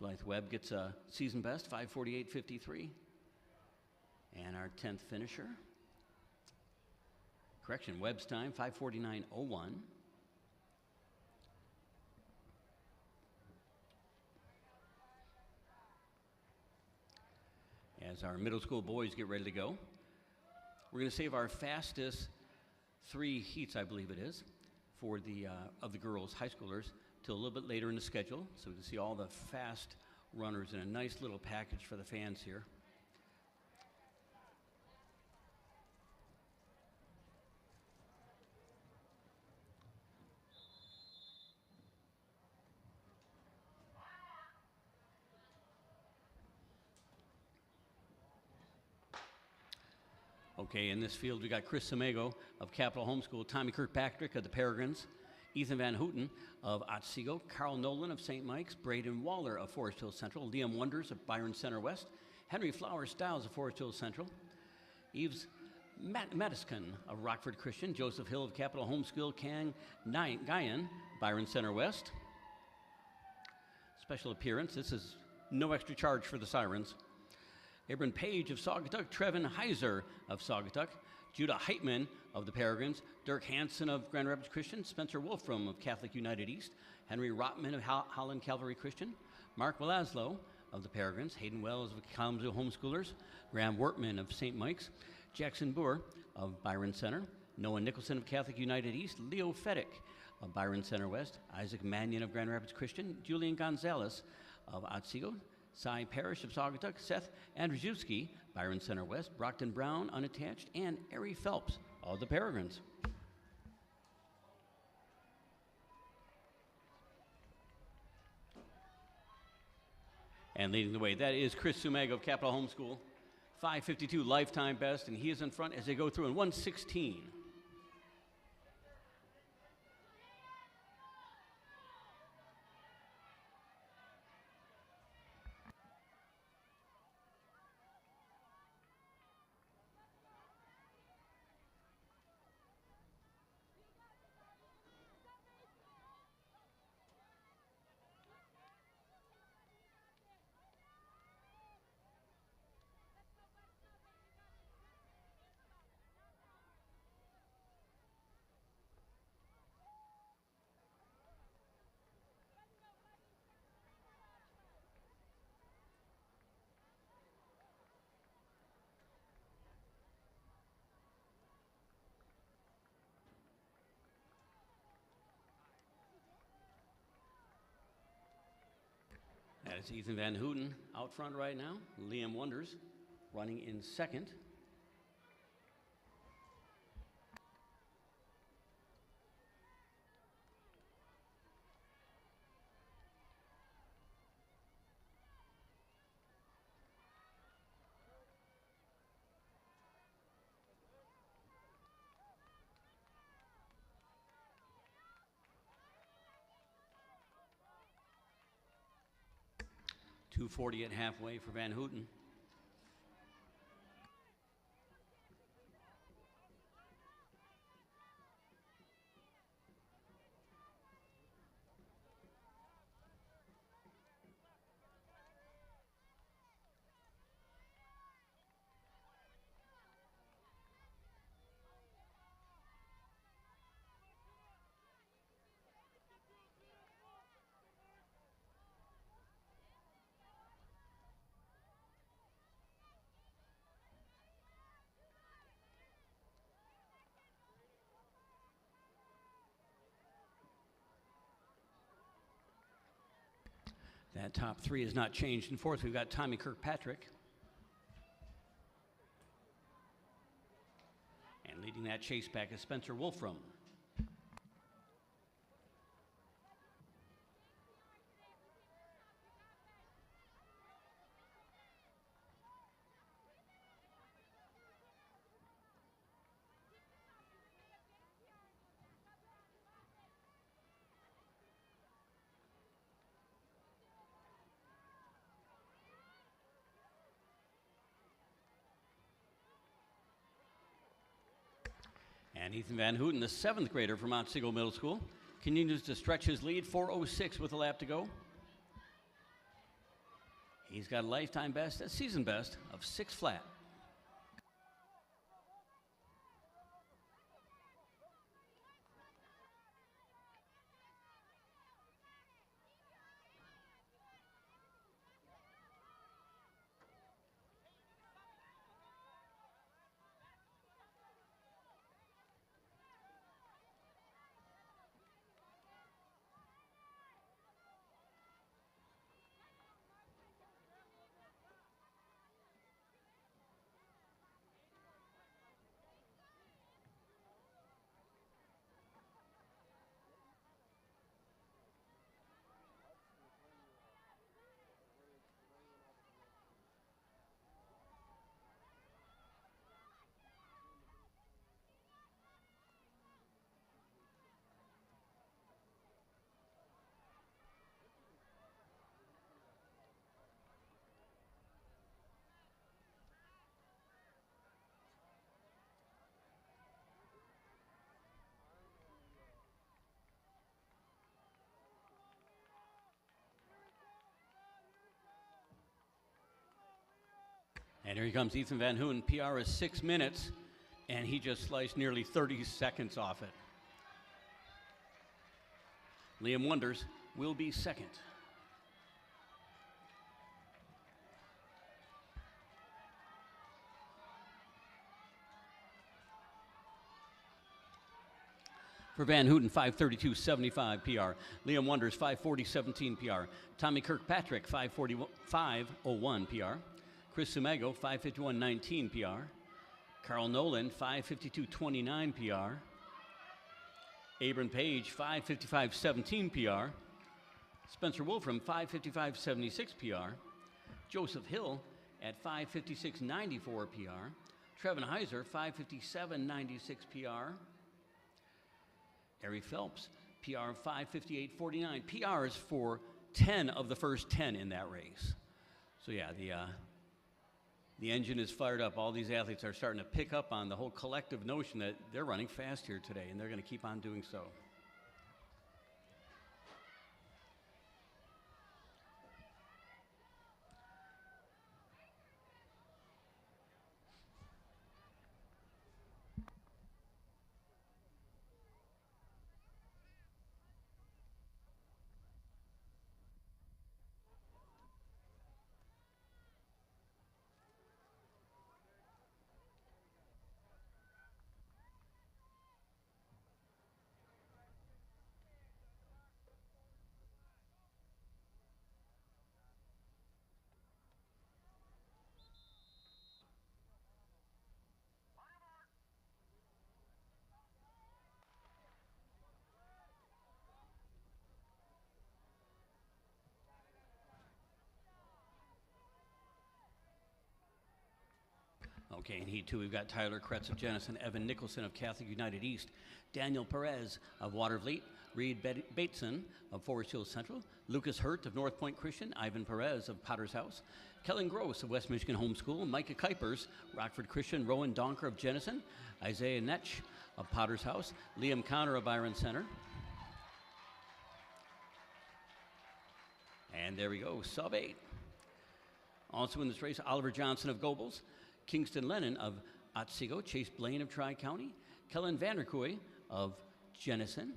Blythe Webb gets a season best, 5:48.53. And our 10th finisher. Correction, Webb's time, 5:49.01. As our middle school boys get ready to go, we're going to save our fastest 3 heats, I believe it is, for the of the girls, high schoolers, till a little bit later in the schedule, so we can see all the fast runners in a nice little package for the fans here. Okay, in this field, we got Chris Samego of Capital Homeschool, Tommy Kirkpatrick of the Peregrines, Ethan Van Houten of Otsego, Carl Nolan of St. Mike's, Braden Waller of Forest Hill Central, Liam Wonders of Byron Center West, Henry Flower Stiles of Forest Hill Central, Eves Mattiscon of Rockford Christian, Joseph Hill of Capital Homeschool, Kang Guyan, Byron Center West. Special appearance, this is no extra charge for the sirens. Abram Page of Saugatuck, Trevin Heiser of Saugatuck, Judah Heitman of the Peregrines, Dirk Hansen of Grand Rapids Christian, Spencer Wolfram of Catholic United East, Henry Rotman of Holland Calvary Christian, Mark Welazlo of the Peregrines, Hayden Wells of Kalamazoo Homeschoolers, Graham Wortman of St. Mike's, Jackson Boer of Byron Center, Noah Nicholson of Catholic United East, Leo Fedek of Byron Center West, Isaac Mannion of Grand Rapids Christian, Julian Gonzalez of Otsego, Cy Parrish of Saugatuck, Seth Andrzejewski, Byron Center West, Brockton Brown, unattached, and Ari Phelps of the Peregrines. And leading the way, that is Chris Sumag of Capital Homeschool, 5:52 lifetime best, and he is in front as they go through in 1:16. That is Ethan Van Houten out front right now. Liam Wonders running in second. .240 at halfway for Van Houten. That top three has not changed. In fourth, we've got Tommy Kirkpatrick. And leading that chase back is Spencer Wolfram. And Ethan Van Houten, the seventh grader from Otsego Middle School, continues to stretch his lead, 4:06 with a lap to go. He's got a lifetime best, a season best of 6 flat. And here he comes, Ethan Van Hoon. PR is 6 minutes, and he just sliced nearly 30 seconds off it. Liam Wonders will be second. For Van Houten, 5:32.75 PR. Liam Wonders, 5:40.17 PR. Tommy Kirkpatrick, 5:45.01 PR. Chris Sumago, 5:51.19 PR. Carl Nolan, 5:52.29 PR. Abram Page, 5:55.17 PR. Spencer Wolfram, 5:55.76 PR. Joseph Hill at 5:56.94 PR. Trevin Heiser, 5:57.96 PR. Ari Phelps, PR 5:58.49. PRs for 10 of the first 10 in that race. So yeah, the engine is fired up. All these athletes are starting to pick up on the whole collective notion that they're running fast here today, and they're going to keep on doing so. Okay, in Heat 2, we've got Tyler Kretz of Jenison, Evan Nicholson of Catholic United East, Daniel Perez of Watervliet, Reed Bateson of Forest Hills Central, Lucas Hurt of North Point Christian, Ivan Perez of Potter's House, Kellen Gross of West Michigan Homeschool, Micah Kuipers, Rockford Christian, Rowan Donker of Jenison, Isaiah Netsch of Potter's House, Liam Connor of Byron Center. And there we go, sub 8. Also in this race, Oliver Johnson of Gobles, Kingston Lennon of Otsego, Chase Blaine of Tri-County, Kellen Vanderkooy of Jenison,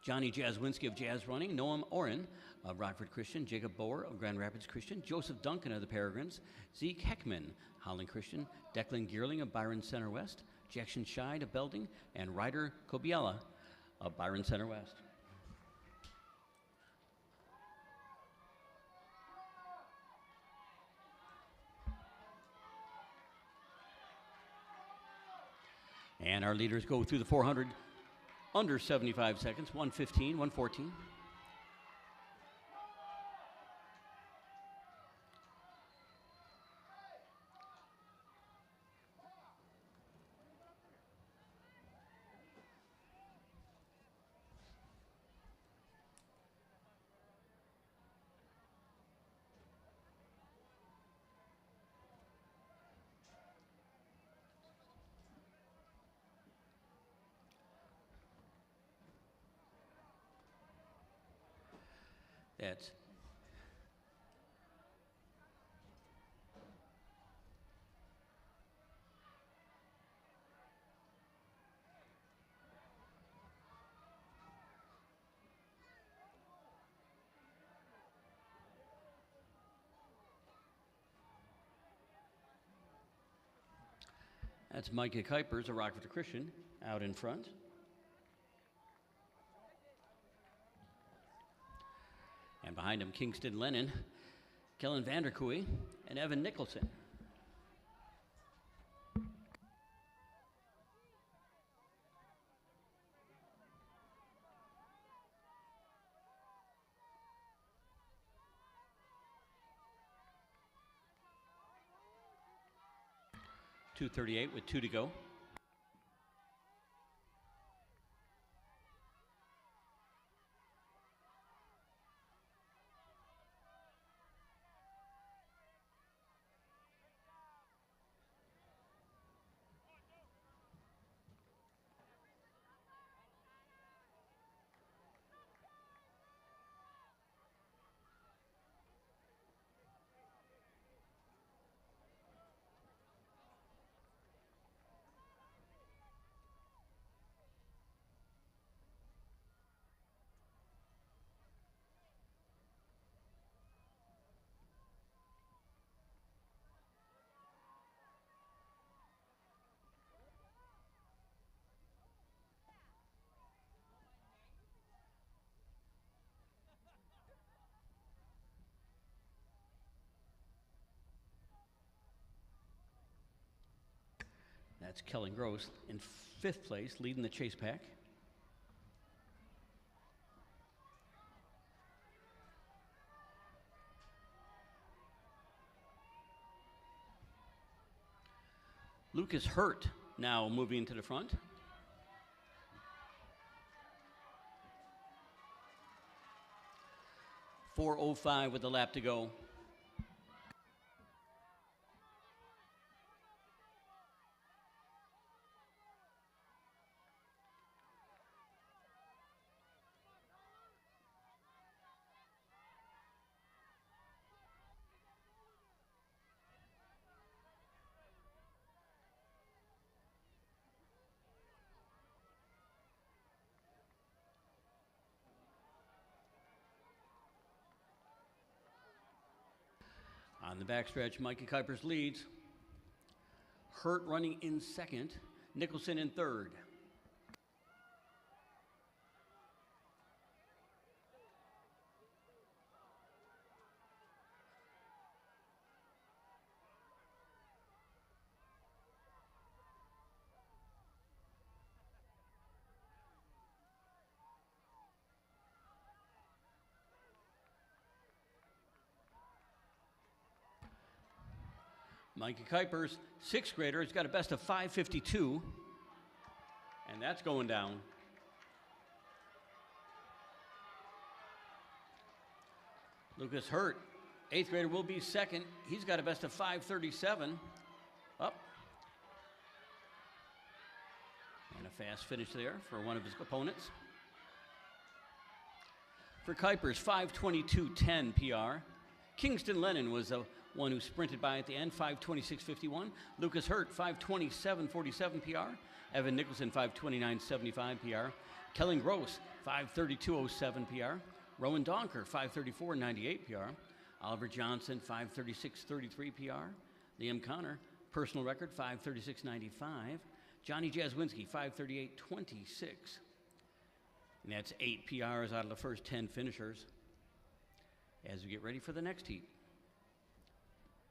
Johnny Jazwinski of Jazz Running, Noam Oren of Rockford Christian, Jacob Boer of Grand Rapids Christian, Joseph Duncan of the Peregrines, Zeke Heckman, Holland Christian, Declan Gearling of Byron Center West, Jackson Scheid of Belding, and Ryder Kobiela of Byron Center West. And our leaders go through the 400 under 75 seconds, 1:15, 1:14. That's Micah Kuipers of Rockford Christian out in front. And behind him, Kingston Lennon, Kellen Vanderkooy, and Evan Nicholson. .238 with 2 to go. That's Kellen Gross in fifth place, leading the chase pack. Lucas Hurt now moving to the front. .405 with a lap to go. On the backstretch, Mikey Kuipers leads. Hurt running in second, Nicholson in third. Mikey Kuipers, sixth grader, has got a best of 5:52, and that's going down. Lucas Hurt, eighth grader, will be second. He's got a best of 5:37. Up. And a fast finish there for one of his opponents. For Kuipers, 5:22.10 PR. Kingston Lennon was the one who sprinted by at the end, 5:26.51. Lucas Hurt, 5:27.47 PR. Evan Nicholson, 5:29.75 PR. Kellen Gross, 5:32.07 PR. Rowan Donker, 5:34.98 PR. Oliver Johnson, 5:36.33 PR. Liam Connor, personal record, 5:36.95. Johnny Jazwinski, 5:38.26. And that's 8 PRs out of the first 10 finishers. As we get ready for the next heat.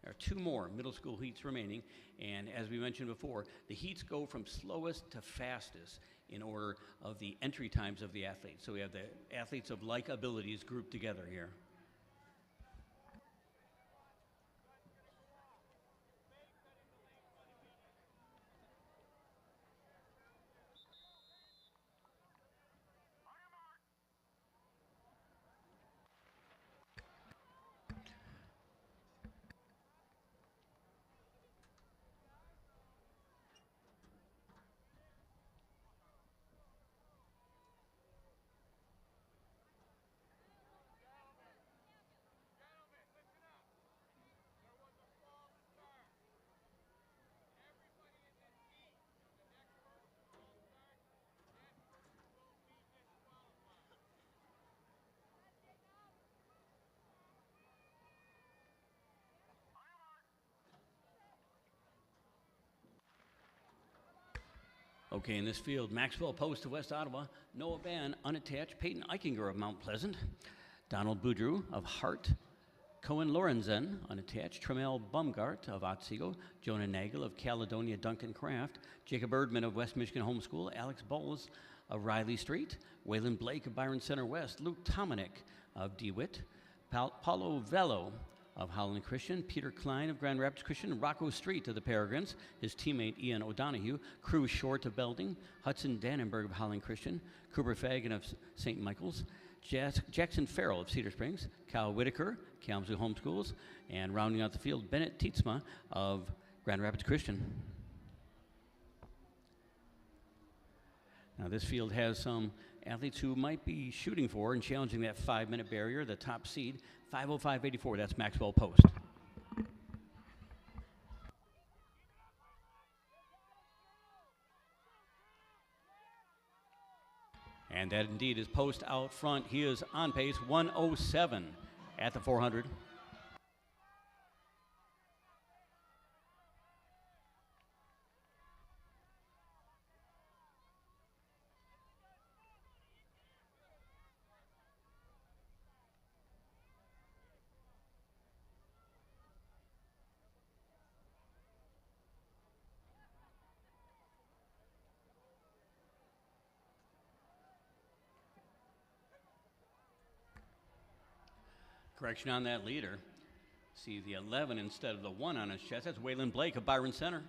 There are two more middle school heats remaining, and as we mentioned before, the heats go from slowest to fastest in order of the entry times of the athletes. So we have the athletes of like abilities grouped together here. Okay, in this field, Maxwell Post of West Ottawa, Noah Ban, unattached, Peyton Eichinger of Mount Pleasant, Donald Boudreau of Hart, Cohen Lorenzen, unattached, Tremel Bumgart of Otsego, Jonah Nagel of Caledonia Duncan Craft, Jacob Erdman of West Michigan Homeschool, Alex Bowles of Riley Street, Waylon Blake of Byron Center West, Luke Tomanek of DeWitt, Paulo Velo of Howland Christian, Peter Klein of Grand Rapids Christian, Rocco Street of the Peregrines, his teammate Ian O'Donoghue, Cruz Short of Belding, Hudson Dannenberg of Howland Christian, Cooper Fagan of St. Michael's, Jackson Farrell of Cedar Springs, Kyle Whitaker, Kalamazoo Homeschools, and rounding out the field, Bennett Tietzma of Grand Rapids Christian. Now this field has some athletes who might be shooting for and challenging that 5-minute barrier. The top seed, 5:05.84, that's Maxwell Post. And that indeed is Post out front. He is on pace, 1:07 at the 400. Correction on that leader. See the 11 instead of the 1 on his chest. That's Waylon Blake of Byron Center.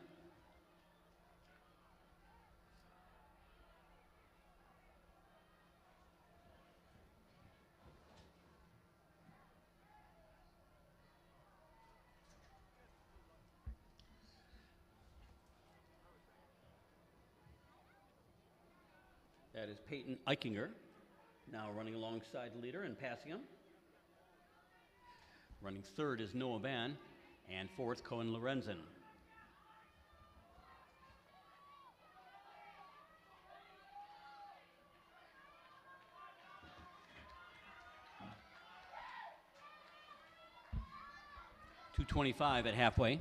That is Peyton Eichinger, now running alongside the leader and passing him. Running third is Noah Ban, and fourth, Cohen Lorenzen. .225 at halfway.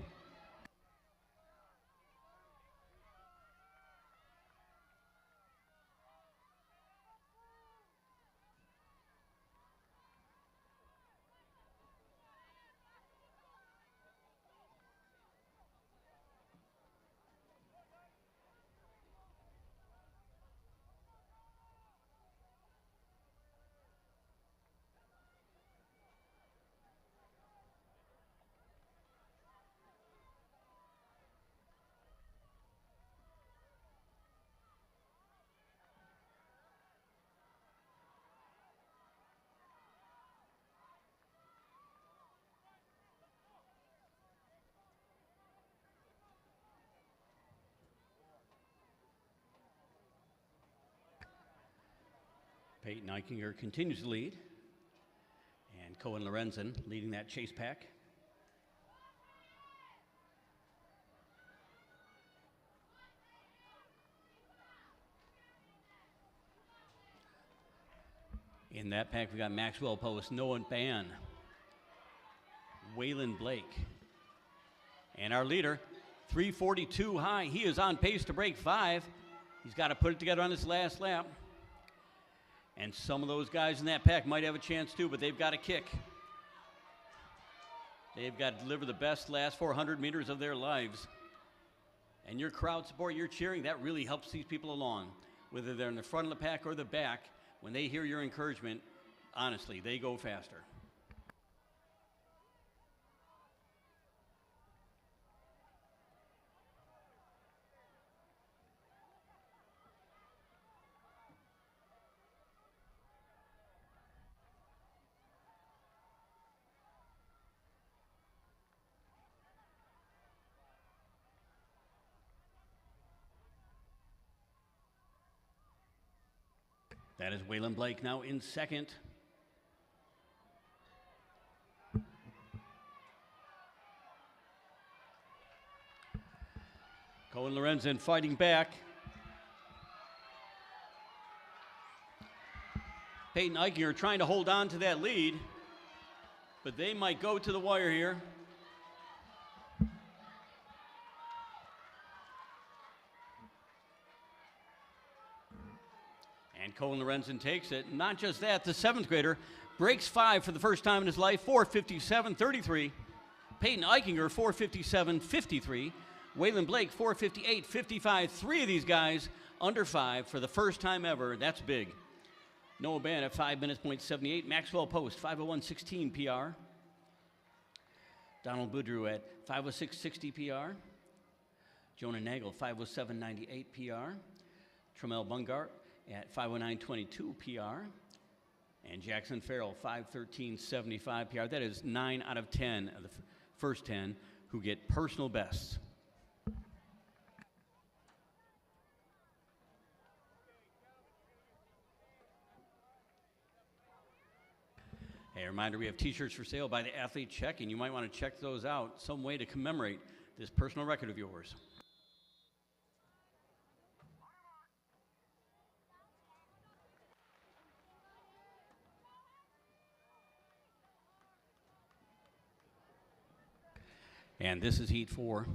Peyton Eichinger continues to lead, and Cohen Lorenzen leading that chase pack. In that pack, we got Maxwell Post, Noah Ban, Waylon Blake, and our leader, 342 high. He is on pace to break 5. He's got to put it together on this last lap. And some of those guys in that pack might have a chance too, but they've got to kick. They've got to deliver the best last 400 meters of their lives. And your crowd support, your cheering, that really helps these people along. Whether they're in the front of the pack or the back, when they hear your encouragement, honestly, they go faster. That is Waylon Blake now in second. Cohen Lorenzen fighting back. Peyton Eichinger trying to hold on to that lead, but they might go to the wire here. And Cohen Lorenzen takes it. Not just that, the 7th grader breaks 5 for the first time in his life, 4:57.33. Peyton Eichinger, 4:57.53. Waylon Blake, 4:58.55. 3 of these guys under 5 for the first time ever. That's big. Noah Ban at 5 minutes, .78. Maxwell Post, 5:01.16 PR. Donald Boudreau at 5:06.60 PR. Jonah Nagel, 5:07.98 PR. Tremel Bungart at 5:09.22 PR. And Jackson Farrell, 5:13.75 PR. That is 9 out of 10 of the first 10 who get personal bests. Hey, a reminder, we have t-shirts for sale by the Athlete Check, and you might want to check those out. Some way to commemorate this personal record of yours. And this is heat 4.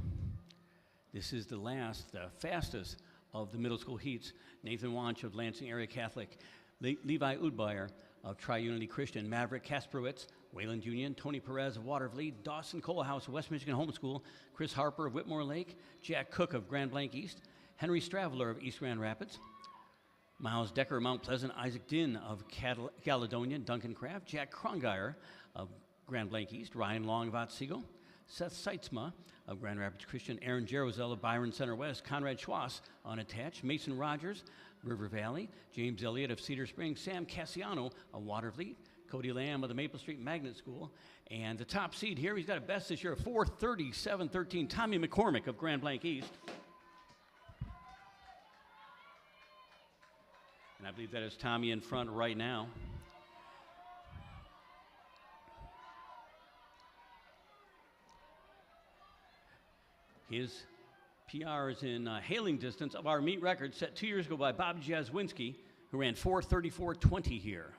This is the last, the fastest of the middle school heats. Nathan Wanch of Lansing Area Catholic, Levi Udbyer of Tri-Unity Christian, Maverick Kasprowitz, Wayland Union, Tony Perez of Watervliet, Dawson Colehouse of West Michigan Homeschool, Chris Harper of Whitmore Lake, Jack Cook of Grand Blanc East, Henry Straveler of East Grand Rapids, Miles Decker of Mount Pleasant, Isaac Din of Caledonia, Duncan Craft, Jack Krongeyer of Grand Blanc East, Ryan Long of Otsego, Seth Seitzma of Grand Rapids Christian, Aaron Jerozel of Byron Center West, Conrad Schwass unattached, Mason Rogers, River Valley, James Elliott of Cedar Springs, Sam Cassiano of Watervliet, Cody Lamb of the Maple Street Magnet School, and the top seed here, he's got a best this year of 4:37.13, Tommy McCormick of Grand Blanc East. And I believe that is Tommy in front right now. His PR is in hailing distance of our meet record set 2 years ago by Bob Jaswinski, who ran 4:34.20 here.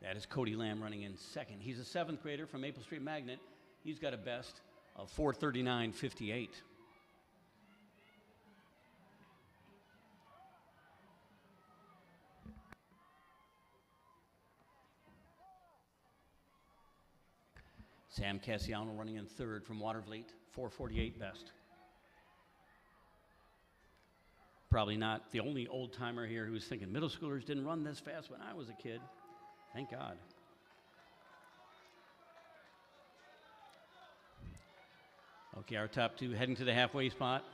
That is Cody Lamb running in second. He's a 7th grader from Maple Street Magnet. He's got a best of 4:39.58. Sam Cassiano running in third from Watervliet, 4:48 best. Probably not the only old timer here who's thinking middle schoolers didn't run this fast when I was a kid. Thank God. Okay, our top two heading to the halfway spot.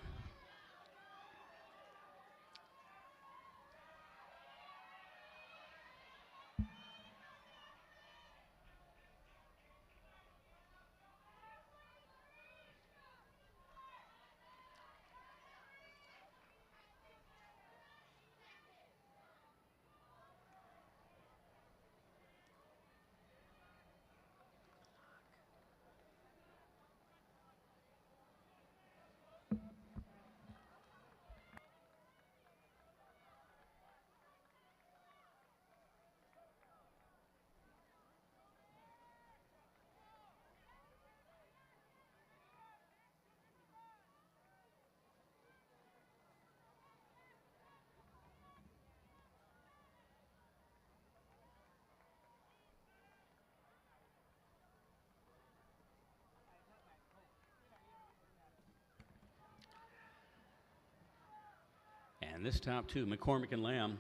And this top two, McCormick and Lamb,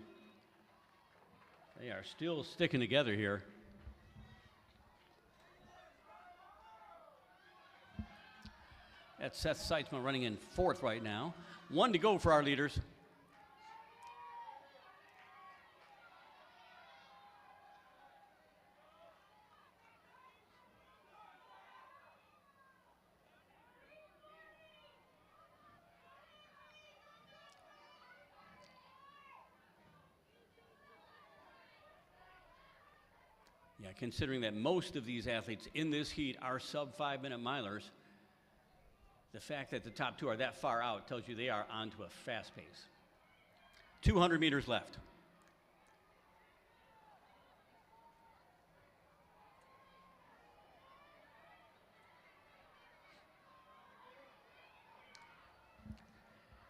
they are still sticking together here. That's Seth Seitzma running in fourth right now. 1 to go for our leaders. Yeah, considering that most of these athletes in this heat are sub 5-minute milers, the fact that the top two are that far out tells you they are onto a fast pace. 200 meters left.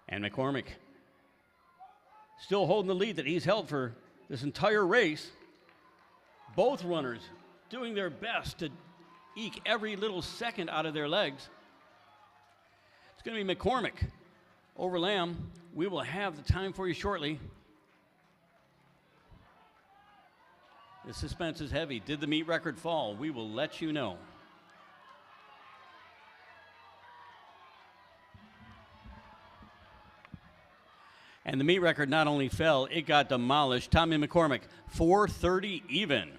And McCormick still holding the lead that he's held for this entire race. Both runners doing their best to eke every little second out of their legs. It's going to be McCormick over Lamb. We will have the time for you shortly. The suspense is heavy. Did the meet record fall? We will let you know. And the meet record not only fell, it got demolished. Tommy McCormick, 4:30 even.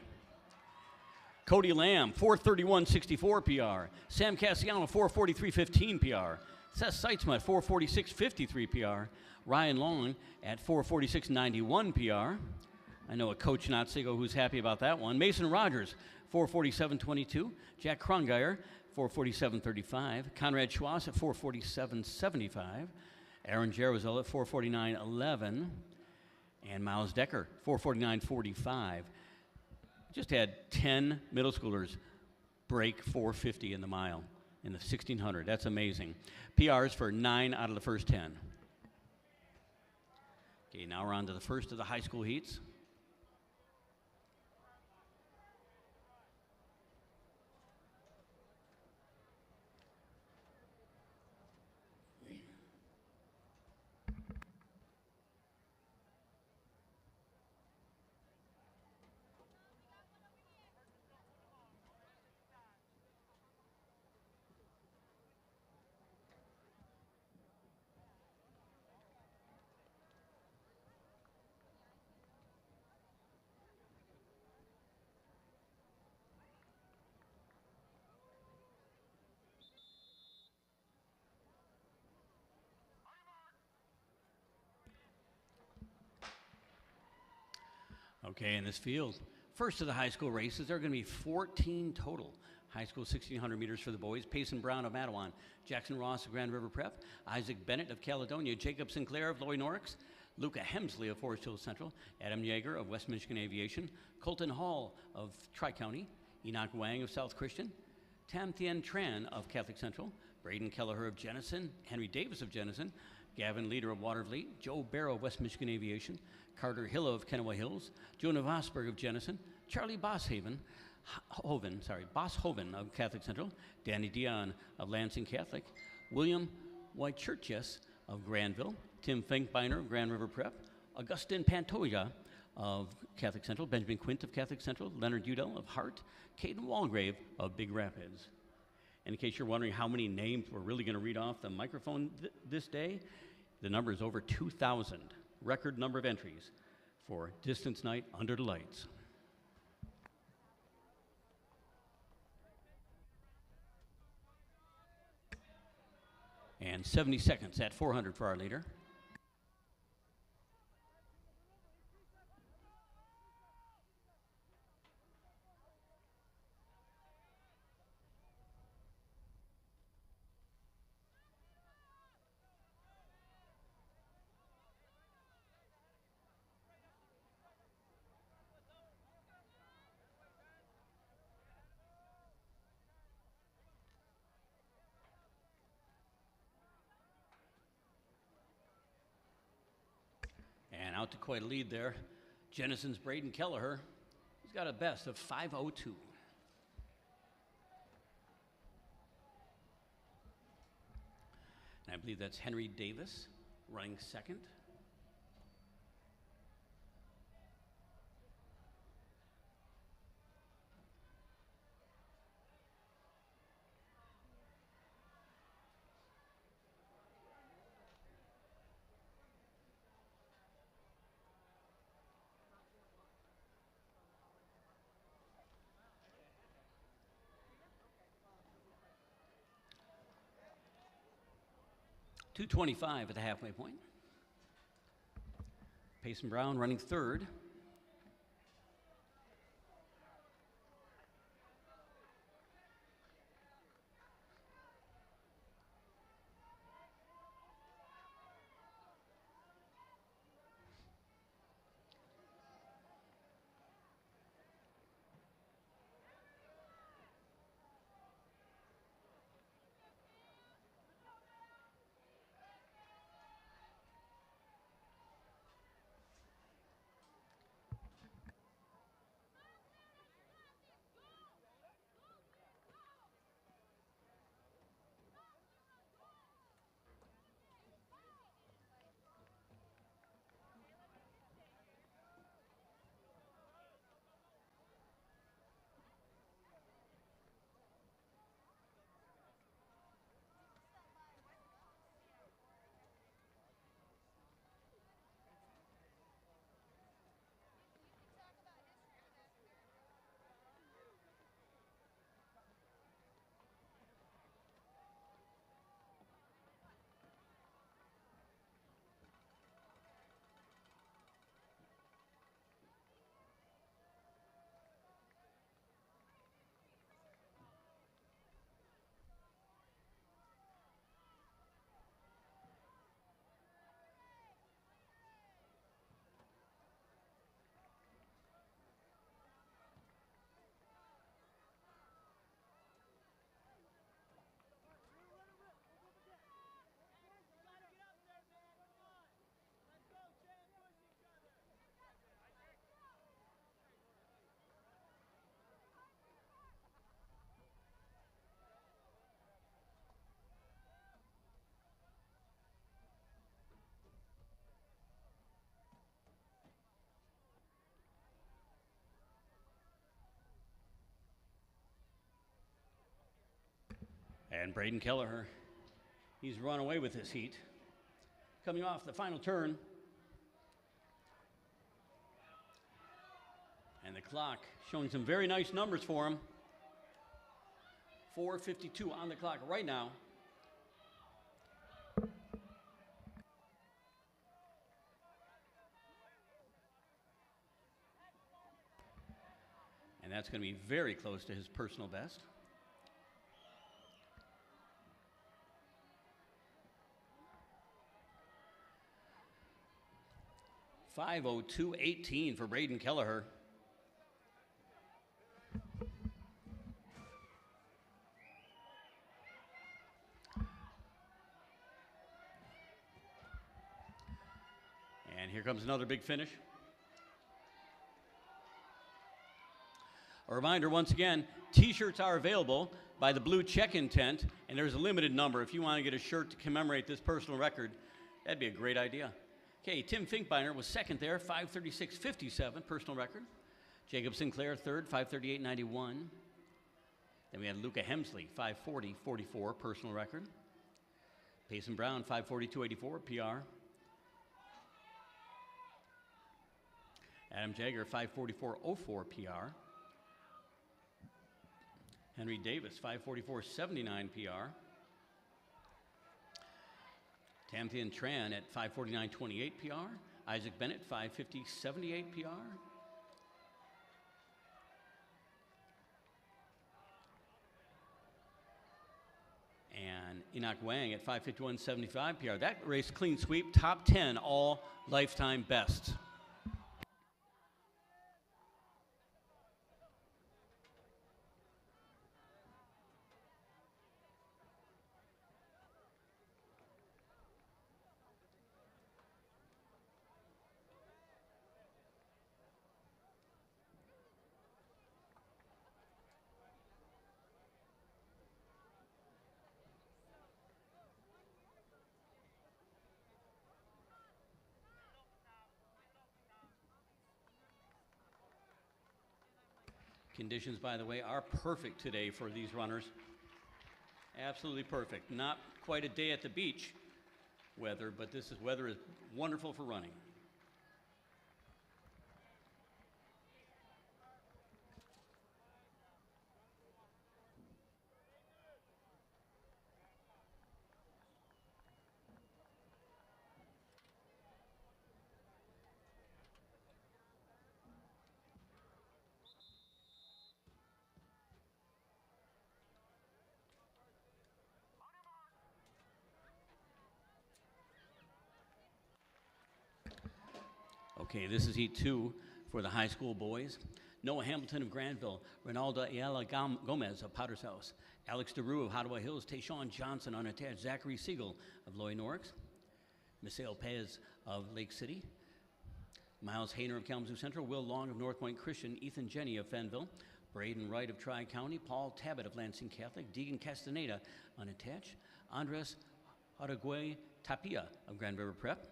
Cody Lamb, 4:31.64 PR. Sam Cassiano, 4:43.15 PR. Seth Seitzma, 4:46.53 PR. Ryan Long at 4:46.91 PR. I know a coach in Otsego who's happy about that one. Mason Rogers, 4:47.22. Jack Krongeyer, 4:47.35. Conrad Schwass at 4:47.75. Aaron Jerozel at 4:49.11. And Miles Decker, 4:49.45. Just had 10 middle schoolers break 4:50 in the mile in the 1600. That's amazing. PRs for 9 out of the first 10. Okay, now we're on to the first of the high school heats. Okay, in this field, first of the high school races, there are going to be 14 total. High school 1,600 meters for the boys. Payson Brown of Matawan, Jackson Ross of Grand River Prep, Isaac Bennett of Caledonia, Jacob Sinclair of Loy Norix, Luca Hemsley of Forest Hills Central, Adam Yeager of West Michigan Aviation, Colton Hall of Tri-County, Enoch Wang of South Christian, Tam Thien Tran of Catholic Central, Braden Kelleher of Jenison, Henry Davis of Jenison, Gavin Leader of Watervliet, Joe Barrow of West Michigan Aviation, Carter Hill of Kennewa Hills, Jonah Vosberg of Jenison, Charlie Bosshoven of Catholic Central, Danny Dion of Lansing Catholic, William Wycherches of Granville, Tim Finkbeiner of Grand River Prep, Augustin Pantoja of Catholic Central, Benjamin Quint of Catholic Central, Leonard Udell of Hart, Caden Walgrave of Big Rapids. And in case you're wondering how many names we're really going to read off the microphone this day, the number is over 2,000, record number of entries for Distance Night Under the Lights. And 70 seconds at 400 for our leader. And out to quite a lead there. Jenison's Braden Kelleher. He's got a best of 5:02. And I believe that's Henry Davis running second. .225 at the halfway point. Payson Brown running third. And Braden Kelleher, he's run away with this heat. Coming off the final turn. And the clock showing some very nice numbers for him. 4:52 on the clock right now. And that's going to be very close to his personal best. .502.18 for Braden Kelleher. And here comes another big finish. A reminder once again, t-shirts are available by the blue check-in tent, and there's a limited number. If you want to get a shirt to commemorate this personal record, that'd be a great idea. Okay, Tim Finkbeiner was second there, 5:36.57 personal record. Jacob Sinclair third, 5:38.91. Then we had Luca Hemsley, 5:40.44 personal record. Payson Brown, 5:42.84 PR. Adam Jagger, 5:44.04 PR. Henry Davis, 5:44.79 PR. Tamphian Tran at 5:49.28 PR. Isaac Bennett, 5:50.78 PR. And Enoch Wang at 5:51.75 PR. That race clean sweep, top 10 all lifetime bests. Conditions, by the way, are perfect today for these runners. Absolutely perfect. Not quite a day at the beach weather, but this weather is wonderful for running. Okay, this is heat 2 for the high school boys. Noah Hamilton of Granville, Ronaldo Ayala Gomez of Potter's House, Alex DeRue of Hottaway Hills, Tayshawn Johnson unattached, Zachary Siegel of Loy Norix, Misael Pez of Lake City, Miles Hayner of Kalamazoo Central, Will Long of North Point Christian, Ethan Jenny of Fenville, Braden Wright of Tri-County, Paul Tabbitt of Lansing Catholic, Deegan Castaneda unattached, Andres Araguay Tapia of Grand River Prep,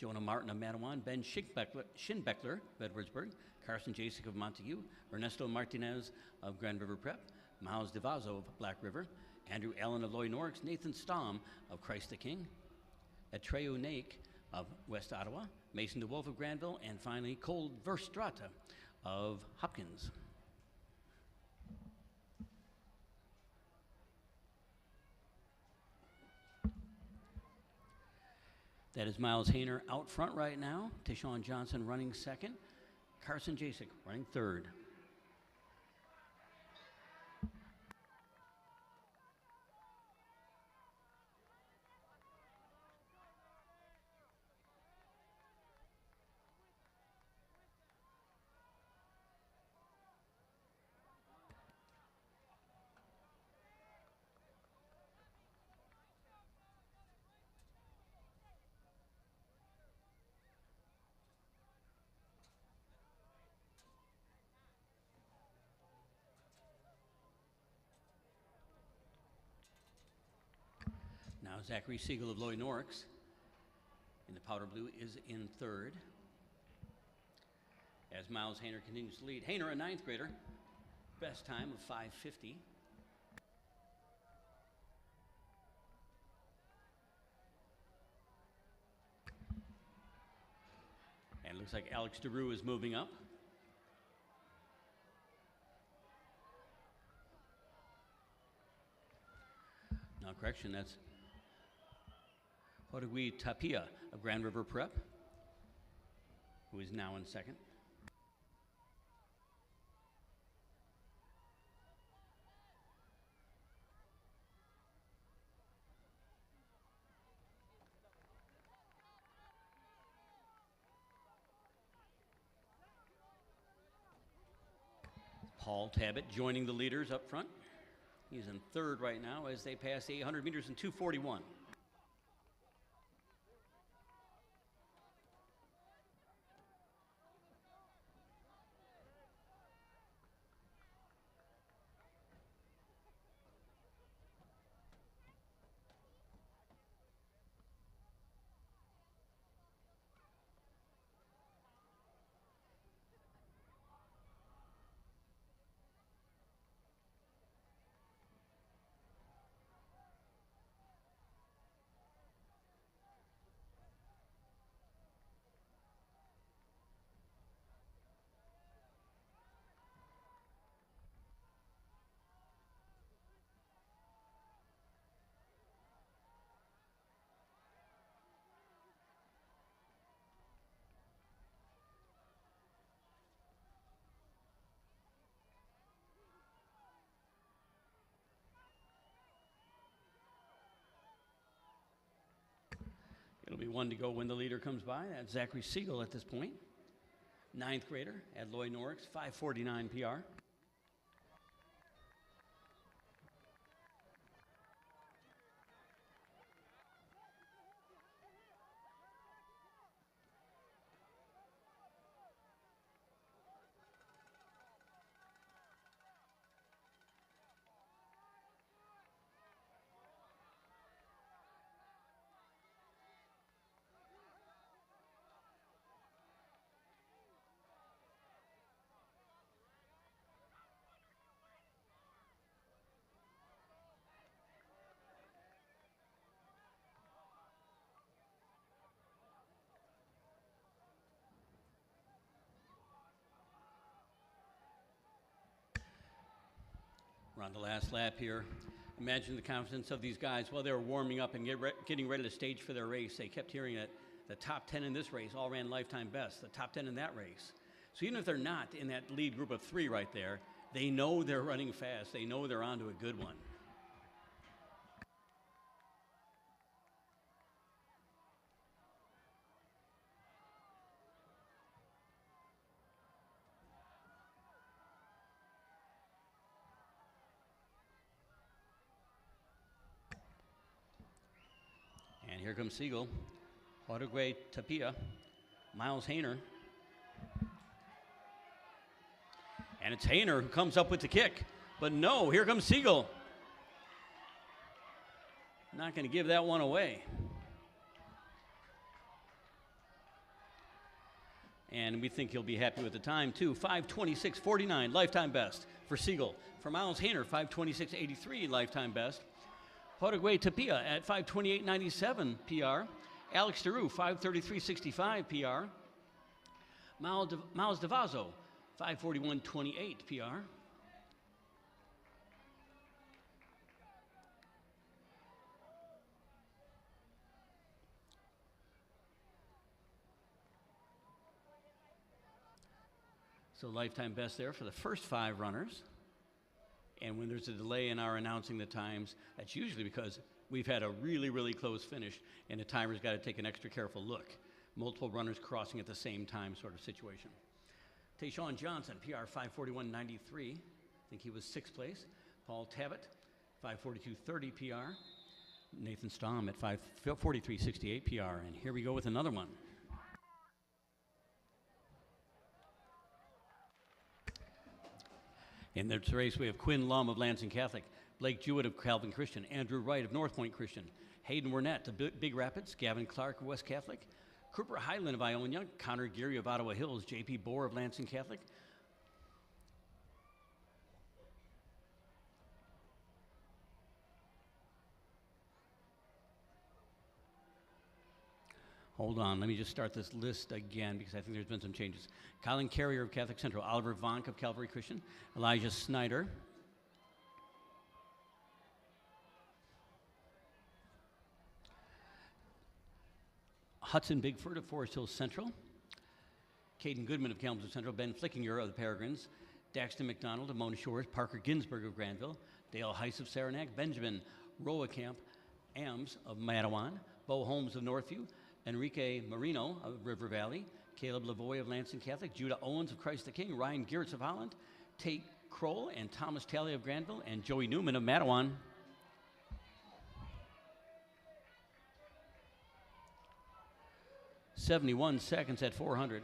Jonah Martin of Matawan, Ben Schinbeckler of Edwardsburg, Carson Jasek of Montague, Ernesto Martinez of Grand River Prep, Miles DeVazzo of Black River, Andrew Allen of Loy Norix, Nathan Stamm of Christ the King, Atreo Nake of West Ottawa, Mason DeWolf of Granville, and finally Cole Verstrata of Hopkins. That is Miles Hayner out front right now. Tayshawn Johnson running second. Carson Jasek running third. Now Zachary Siegel of Loy Norix in the powder blue is in third. As Miles Hayner continues to lead. Hayner, a ninth grader, best time of 5:50. And it looks like Alex DeRue is moving up. Now correction, that's Hodegui Tapia of Grand River Prep, who is now in second. Paul Tabbitt joining the leaders up front. He's in third right now as they pass the 800 meters in 2:41. It'll be one to go when the leader comes by. That's Zachary Siegel at this point. Ninth grader at Lloyd Norris, 5:49 PR. We're on the last lap here. Imagine the confidence of these guys while they were warming up and getting ready to stage for their race. They kept hearing that the top 10 in this race all ran lifetime best, the top 10 in that race. So even if they're not in that lead group of 3 right there, they know they're running fast. They know they're onto a good one. And here comes Siegel, Jorge Tapia, Miles Hayner. And it's Hayner who comes up with the kick. But no, here comes Siegel. Not going to give that one away. And we think he'll be happy with the time, too. 5:26.49, lifetime best for Siegel. For Miles Hayner, 5:26.83, lifetime best. Jorge Tapia at 5:28.97 PR. Alex DeRue, 5:33.65 PR. Miles DeVazzo, 5:41.28 PR. So lifetime best there for the first 5 runners. And when there's a delay in our announcing the times, that's usually because we've had a really, really close finish and the timer's got to take an extra careful look. Multiple runners crossing at the same time sort of situation. Tayshawn Johnson, PR 5:41.93. I think he was 6th place. Paul Tabbitt, 5:42.30 PR. Nathan Stamm at 5:43.68 PR. And here we go with another one. In this race, we have Quinn Lum of Lansing Catholic, Blake Jewett of Calvin Christian, Andrew Wright of North Point Christian, Hayden Wernett of Big Rapids, Gavin Clark of West Catholic, Cooper Highland of Ionia, Connor Geary of Ottawa Hills, J.P. Bohr of Lansing Catholic. Hold on, let me just start this list again because I think there's been some changes. Colin Carrier of Catholic Central, Oliver Vonk of Calvary Christian, Elijah Snyder, Hudson Bigford of Forest Hills Central, Caden Goodman of Kalamazoo Central, Ben Flickinger of the Peregrines, Daxton McDonald of Mona Shores, Parker Ginsberg of Granville, Dale Heiss of Saranac, Benjamin Roacamp Ams of Matawan, Bo Holmes of Northview, Enrique Marino of River Valley, Caleb Lavoie of Lansing Catholic, Judah Owens of Christ the King, Ryan Geertz of Holland, Tate Kroll and Thomas Talley of Granville and Joey Newman of Matawan. .71 seconds at 400.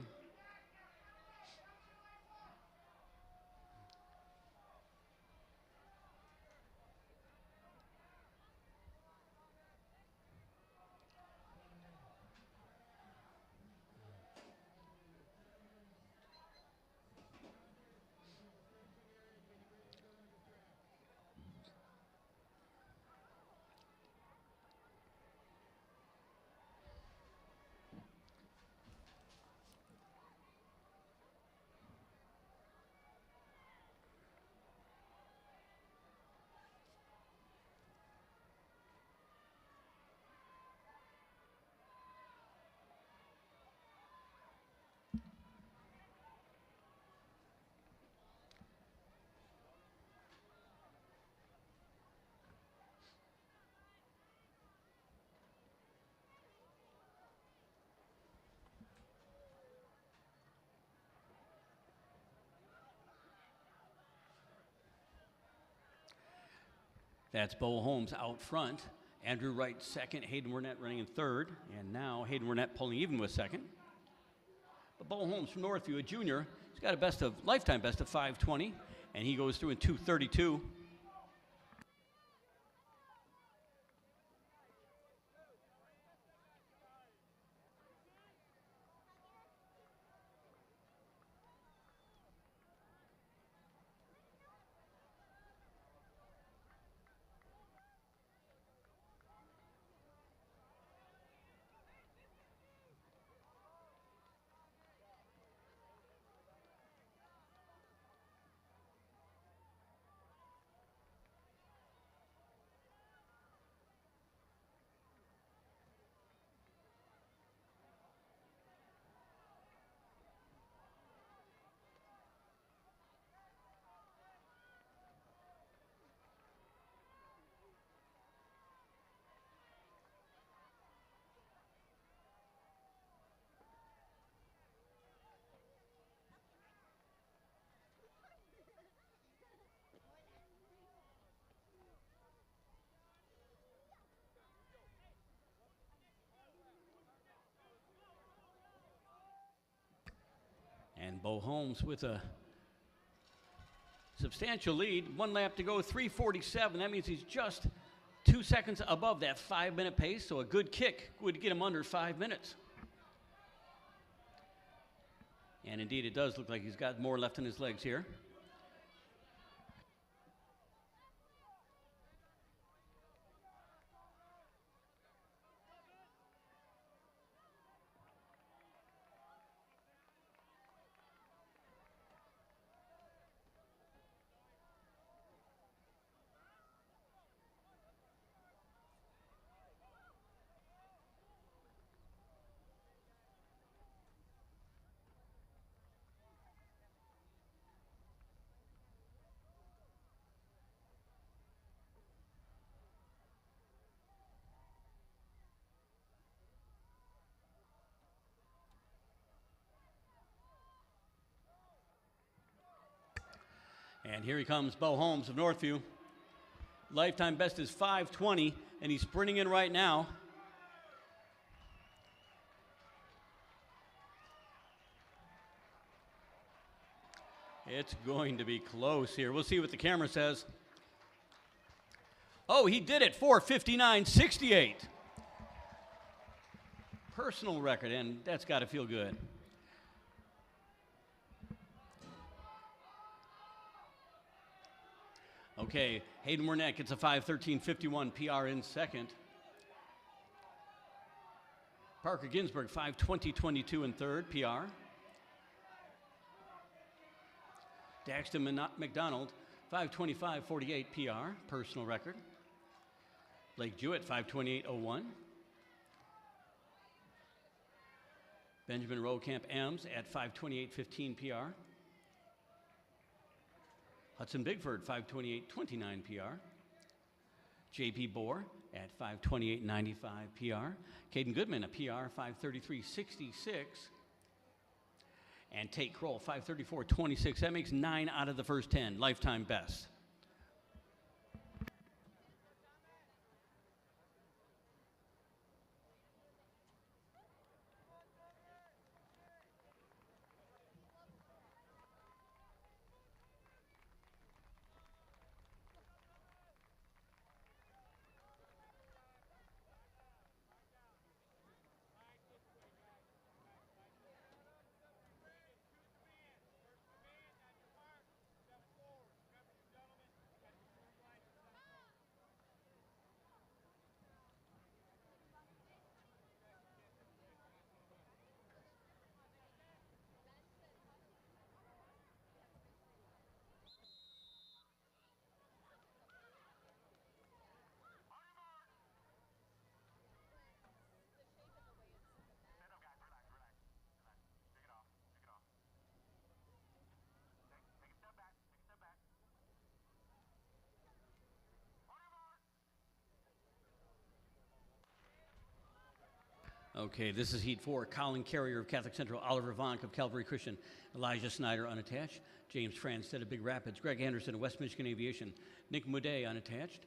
That's Bo Holmes out front. Andrew Wright second, Hayden Burnett running in third, and now Hayden Burnett pulling even with second. But Bo Holmes from Northview, a junior, he's got a lifetime best of 5:20, and he goes through in 2:32. And Bo Holmes with a substantial lead. 1 lap to go, 3:47. That means he's just 2 seconds above that 5-minute pace, so a good kick would get him under 5 minutes. And indeed, it does look like he's got more left in his legs here. And here he comes, Bo Holmes of Northview. Lifetime best is 5:20, and he's sprinting in right now. It's going to be close here. We'll see what the camera says. Oh, he did it, 4:59.68. Personal record, and that's got to feel good. Okay, Hayden Burnett gets a 5:13.51 PR in second. Parker Ginsburg, 5:20.22 in third, PR. Daxton McDonald, 5:25.48 PR, personal record. Blake Jewett, 5:28.01. Benjamin Rowekamp Ems at 5:28.15 PR. Hudson Bigford, 5:28.29 PR. J.P. Bohr at 5:28.95 PR. Caden Goodman, a PR, 5:33.66. And Tate Kroll, 5:34.26. That makes 9 out of the first 10, lifetime best. Okay, this is Heat 4. Colin Carrier of Catholic Central, Oliver Vonk of Calvary Christian, Elijah Snyder unattached, James Franstead of Big Rapids, Greg Anderson of West Michigan Aviation, Nick Moudet unattached,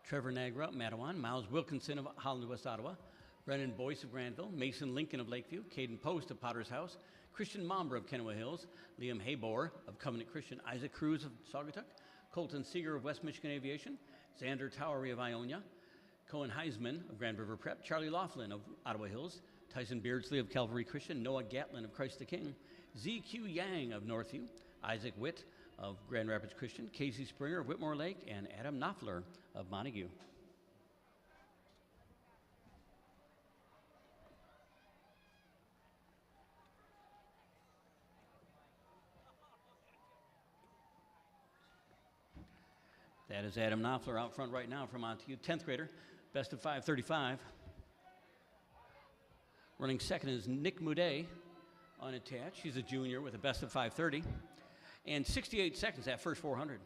Trevor Nagra, Matawan, Miles Wilkinson of Holland West Ottawa, Brennan Boyce of Granville, Mason Lincoln of Lakeview, Caden Post of Potter's House, Christian Momber of Kennewa Hills, Liam Haybor of Covenant Christian, Isaac Cruz of Saugatuck, Colton Seeger of West Michigan Aviation, Xander Towery of Ionia, Cohen Heisman of Grand River Prep, Charlie Laughlin of Ottawa Hills, Tyson Beardsley of Calvary Christian, Noah Gatlin of Christ the King, ZQ Yang of Northview, Isaac Witt of Grand Rapids Christian, Casey Springer of Whitmore Lake, and Adam Knopfler of Montague. That is Adam Knopfler out front right now from Montague, 10th grader, best of 5:35. Running second is Nick Moudet, unattached. He's a junior with a best of 5:30. And 68 seconds that first 400.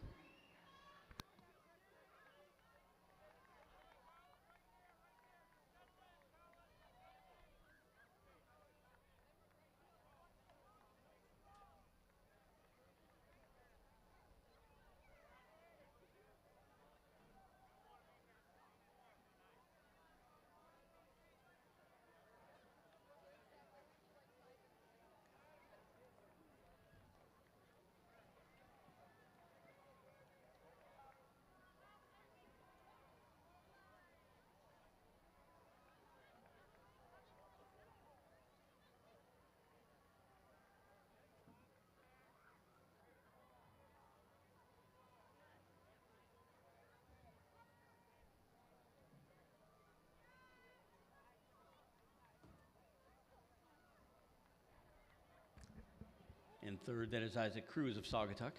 In third, that is Isaac Cruz of Saugatuck.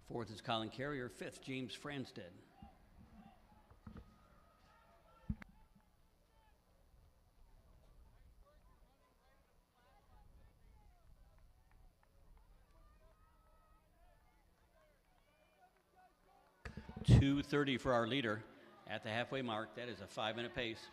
Fourth is Colin Carrier. Fifth, James Franstead. .230 for our leader at the halfway mark. That is a 5-minute pace.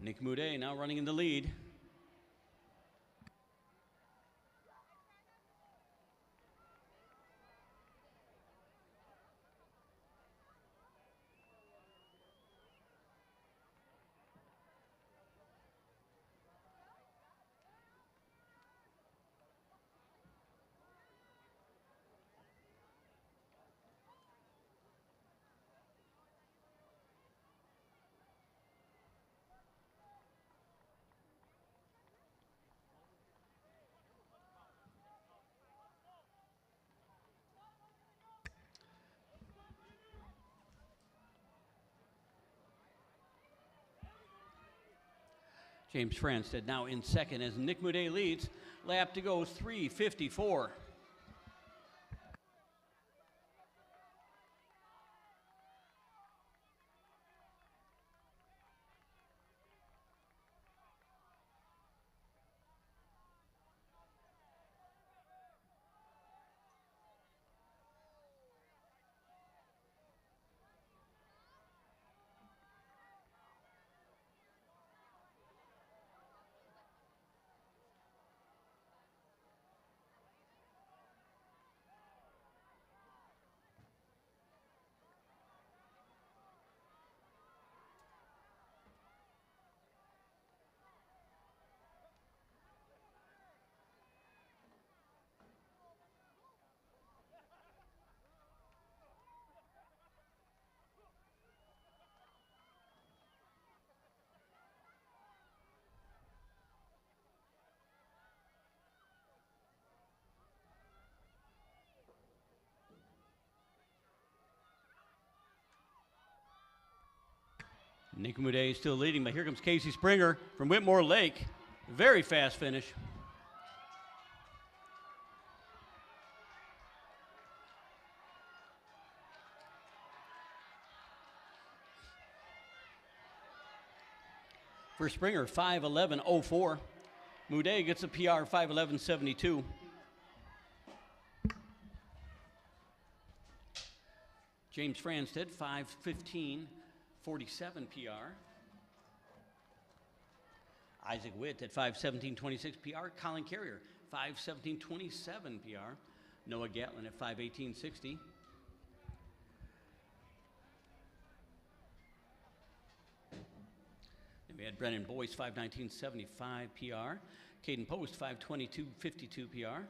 Nick Moudet now running in the lead. James Franstead now in second as Nick Moudet leads. Lap to go, 3:54. Nick Moudet is still leading, but here comes Casey Springer from Whitmore Lake. Very fast finish. For Springer, 5:11.04. Moudet gets a PR, 5:11.72. James Franstead, 5:15.47 PR. Isaac Witt at 5:17.26 PR. Colin Carrier, 5:17.27 PR. Noah Gatlin at 5:18.60. Then we had Brennan Boyce, 5:19.75 PR. Caden Post, 5:22.52 PR.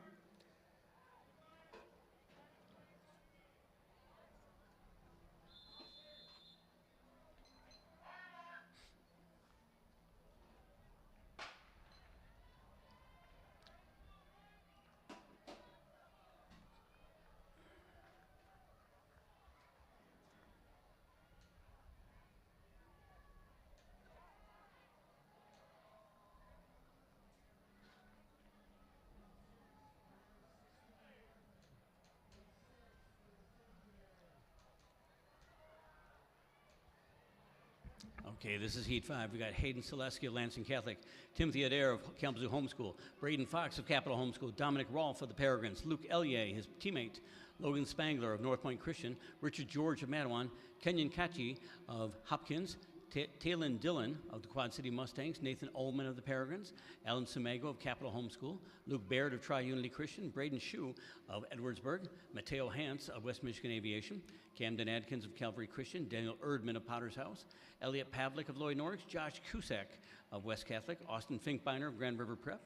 Okay, this is Heat 5. We got Hayden Selesky of Lansing Catholic, Timothy Adair of Kalamazoo Homeschool, Braden Fox of Capital Homeschool, Dominic Rolfe of the Peregrines, Luke Ellier, his teammate, Logan Spangler of North Point Christian, Richard George of Madawan, Kenyon Kachi of Hopkins, Talon Dillon of the Quad City Mustangs, Nathan Ullman of the Peregrines, Alan Sumego of Capital Homeschool, Luke Baird of Tri-Unity Christian, Braden Shue of Edwardsburg, Mateo Hance of West Michigan Aviation, Camden Adkins of Calvary Christian, Daniel Erdman of Potter's House, Elliot Pavlik of Lloyd Norwich, Josh Cusack of West Catholic, Austin Finkbeiner of Grand River Prep,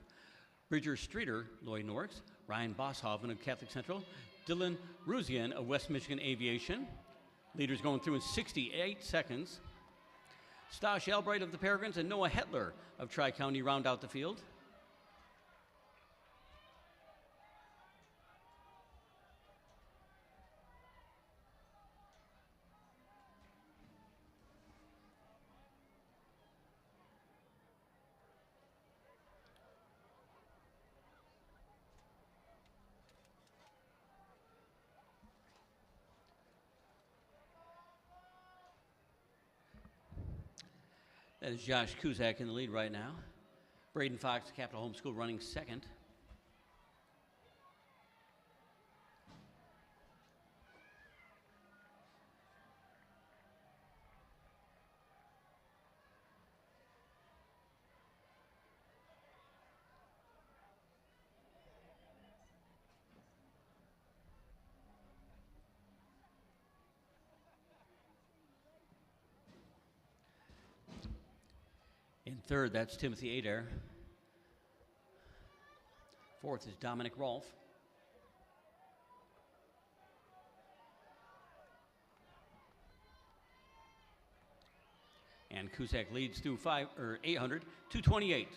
Bridger Streeter, Lloyd Norwich, Ryan Bosshoven of Catholic Central, Dylan Ruzian of West Michigan Aviation. Leaders going through in 68 seconds. Stosh Albright of the Peregrines and Noah Hetler of Tri-County round out the field. That is Josh Cusack in the lead right now. Braden Fox, Capital Homeschool, running second. In third, that's Timothy Adair. Fourth is Dominic Rolfe. And Cusack leads through 800, 228.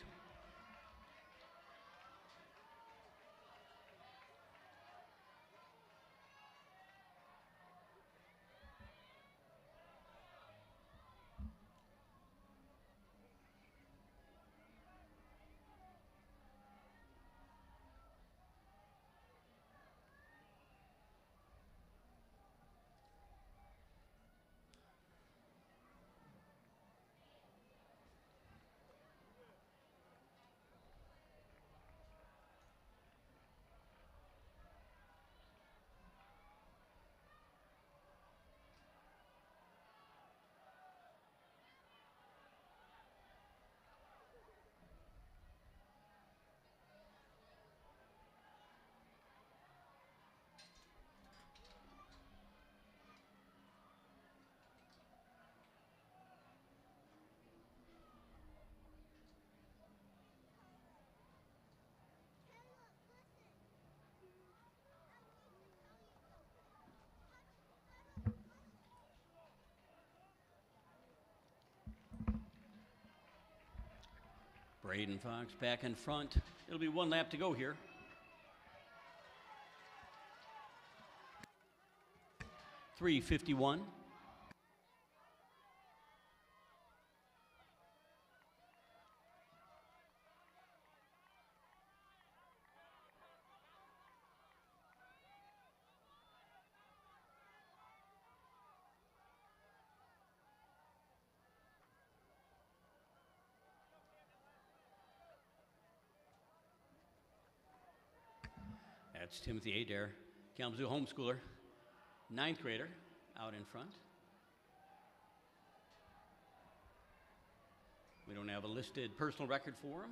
Braden Fox back in front. It'll be one lap to go here. .351. That's Timothy Adair, Kalamazoo homeschooler, 9th grader, out in front. We don't have a listed personal record for him.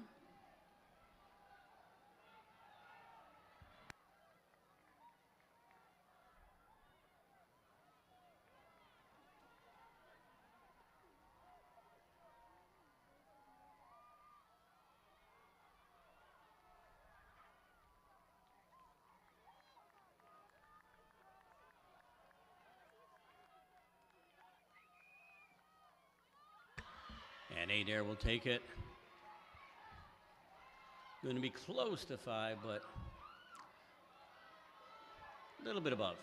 And Adair will take it. Going to be close to 5, but a little bit above.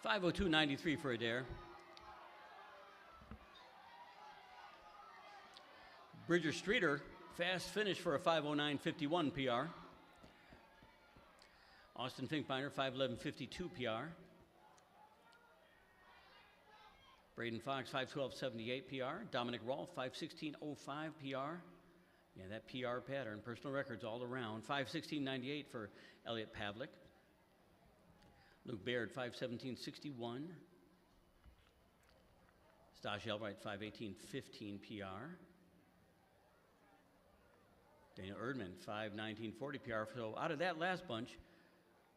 5:02.93 for Adair. Bridger Streeter, fast finish for a 5:09.51 PR. Austin Finkbeiner, 5:11.52 PR. Braden Fox, 5:12.78 PR. Dominic Rolfe, 5:16.05 PR. Yeah, that PR pattern, personal records all around. 5:16.98 for Elliot Pavlik. Luke Baird, 5:17.61. Staj Elbright, 5:18.15 PR. Daniel Erdman, 5:19.40 PR. So out of that last bunch,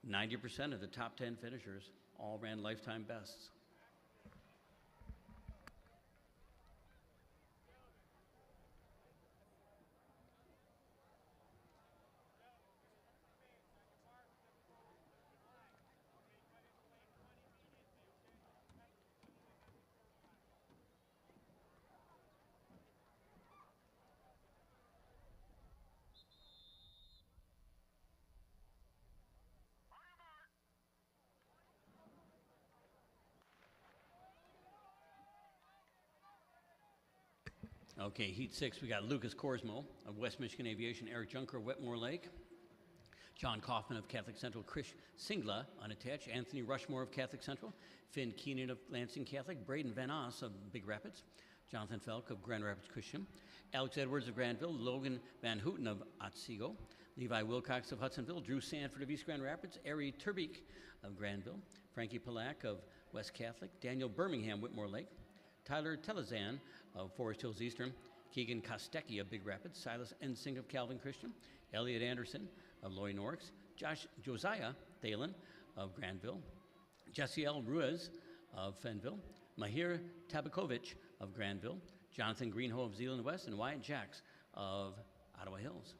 90% of the top 10 finishers all ran lifetime bests. Okay, Heat 6, we got Lucas Korsmo of West Michigan Aviation, Eric Junker, Wetmore Lake, John Kaufman of Catholic Central, Chris Singla, unattached, Anthony Rushmore of Catholic Central, Finn Keenan of Lansing Catholic, Braden Van Oss of Big Rapids, Jonathan Felk of Grand Rapids Christian, Alex Edwards of Granville, Logan Van Houten of Otsego, Levi Wilcox of Hudsonville, Drew Sanford of East Grand Rapids, Ari Turbeek of Granville, Frankie Palak of West Catholic, Daniel Birmingham, Whitmore Lake, Tyler Telezan of Forest Hills Eastern, Keegan Kostecki of Big Rapids, Silas Ensing of Calvin Christian, Elliot Anderson of Loy Norix, Josiah Thalen of Granville, Jesse L. Ruiz of Fenville, Mahir Tabakovic of Granville, Jonathan Greenhoe of Zeeland West, and Wyatt Jacks of Ottawa Hills.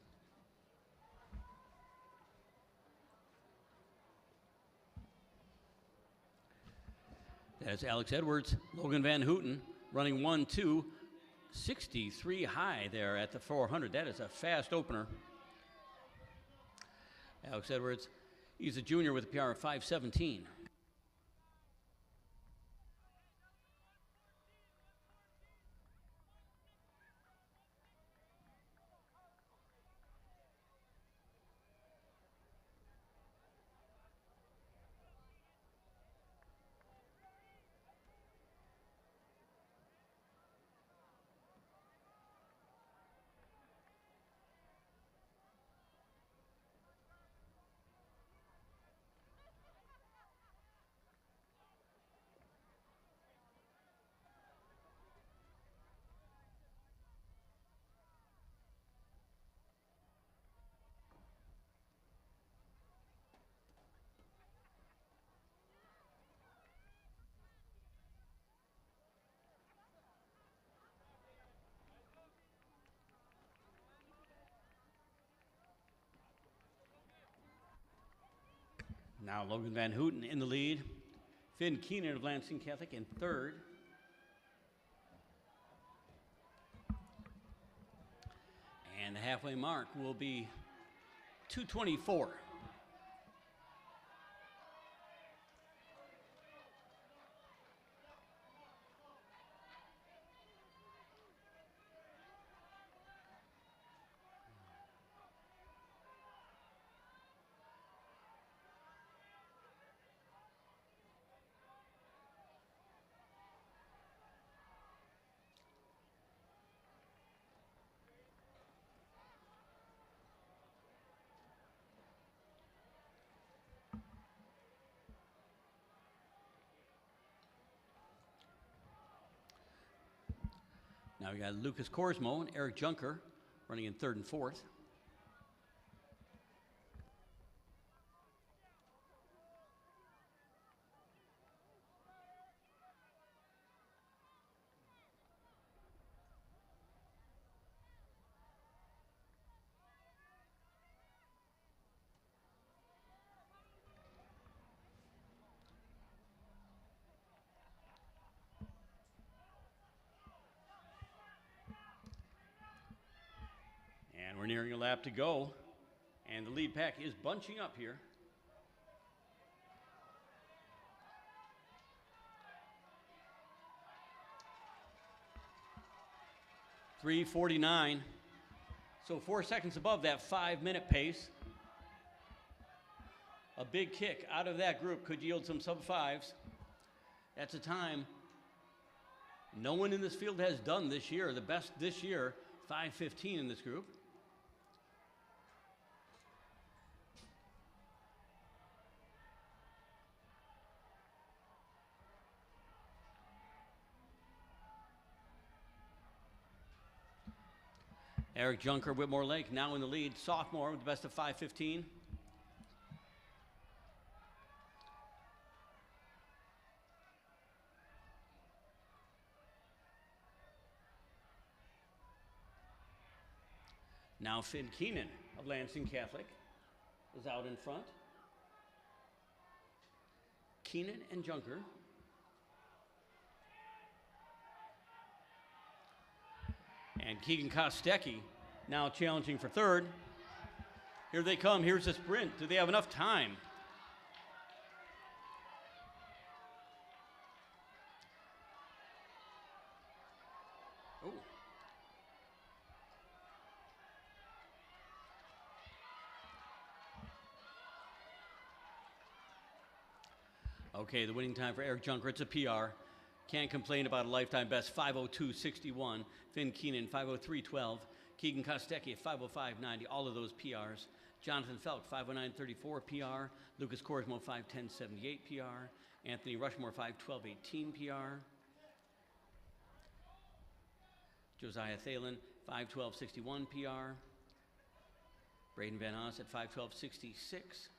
That's Alex Edwards, Logan Van Houten, running 1:2.63 high there at the 400. That is a fast opener. Alex Edwards, he's a junior with a PR of 5:17. Now Logan Van Houten in the lead. Finn Keenan of Lansing Catholic in third. And the halfway mark will be 2:24. Now we got Lucas Korsmo and Eric Junker running in third and fourth. And we're nearing a lap to go, and the lead pack is bunching up here. .349, so 4 seconds above that 5-minute pace. A big kick out of that group could yield some sub-5s. That's a time no one in this field has done this year. The best this year, 5:15 in this group. Eric Junker, Whitmore Lake, now in the lead. Sophomore with the best of 5:15. Now Finn Keenan of Lansing Catholic is out in front. Keenan and Junker. And Keegan Kostecki now challenging for third. Here they come. Here's the sprint. Do they have enough time? Oh. Okay, the winning time for Eric Junker, it's a PR. Can't complain about a lifetime best, 5:02.61. Finn Keenan, 5:03.12. Keegan Kostecki, 5:05.90. All of those PRs. Jonathan Felk, 5:09.34 PR. Lucas Korsmo, 5:10.78 PR. Anthony Rushmore, 5:12.18 PR. Josiah Thalen, 5:12.61 PR. Braden Van Haas at 5:12.66.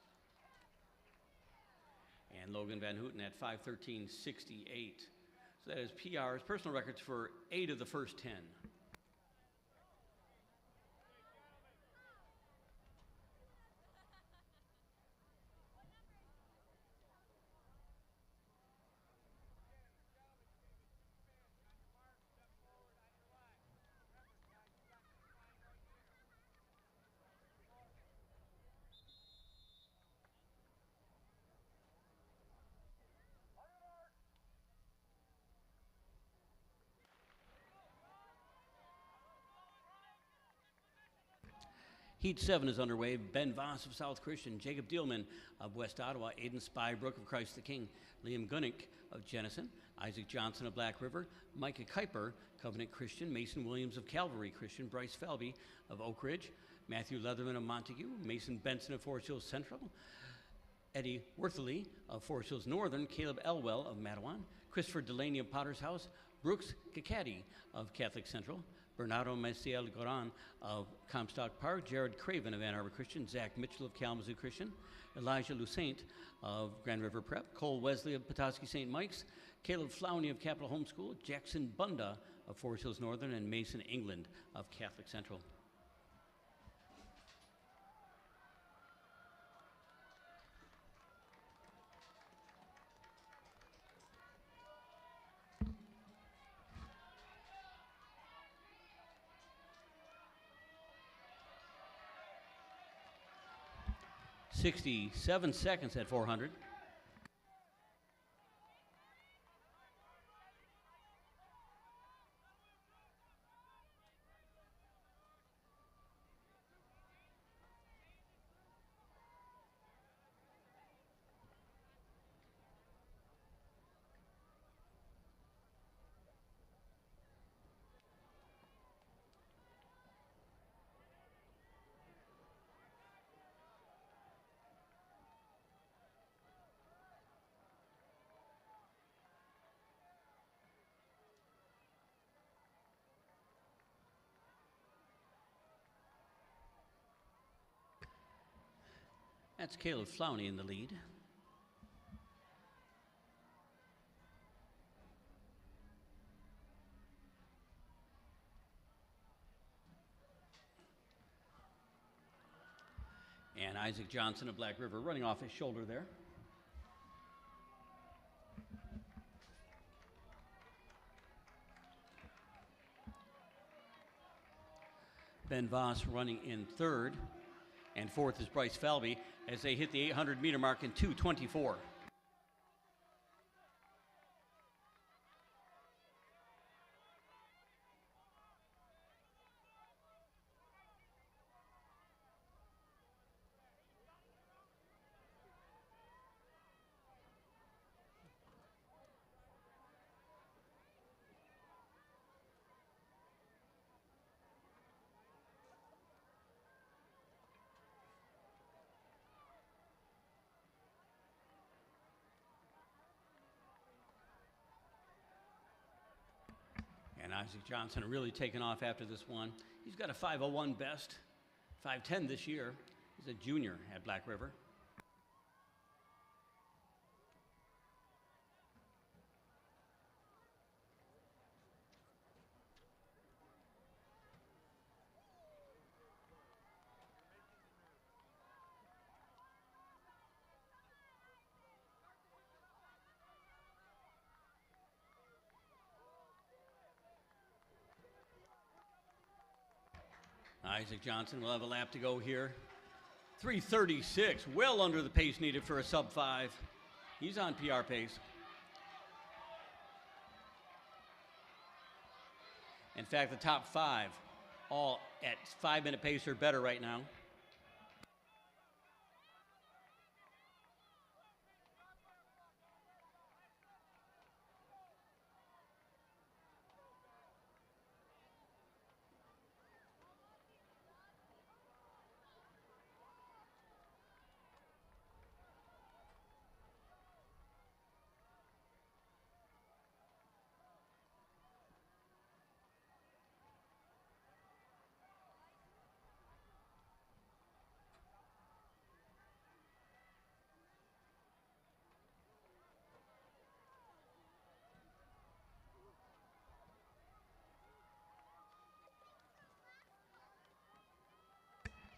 And Logan Van Houten at 5:13.68. So that is PRs, personal records for 8 of the first 10. Heat 7 is underway. Ben Voss of South Christian, Jacob Dielman of West Ottawa, Aiden Spybrook of Christ the King, Liam Gunnick of Jenison, Isaac Johnson of Black River, Micah Kuiper, Covenant Christian, Mason Williams of Calvary Christian, Bryce Falvey of Oak Ridge, Matthew Leatherman of Montague, Mason Benson of Forest Hills Central, Eddie Worthley of Forest Hills Northern, Caleb Elwell of Matawan, Christopher Delaney of Potter's House, Brooks Kakadi of Catholic Central, Bernardo Maciel Goran of Comstock Park, Jared Craven of Ann Arbor Christian, Zach Mitchell of Kalamazoo Christian, Elijah Lucent of Grand River Prep, Cole Wesley of Petoskey St. Mike's, Caleb Flowney of Capitol Homeschool, Jackson Bunda of Forest Hills Northern, and Mason England of Catholic Central. 67 seconds at 400. That's Caleb Flowney in the lead. And Isaac Johnson of Black River running off his shoulder there. Ben Voss running in third. And fourth is Bryce Falvey as they hit the 800-meter mark in 2:24. And Isaac Johnson really taken off after this one. He's got a 5:01 best, 5:10 this year. He's a junior at Black River. Isaac Johnson will have a lap to go here. 3:36, well under the pace needed for a sub-5. He's on PR pace. In fact, the top 5 all at 5-minute pace or better right now.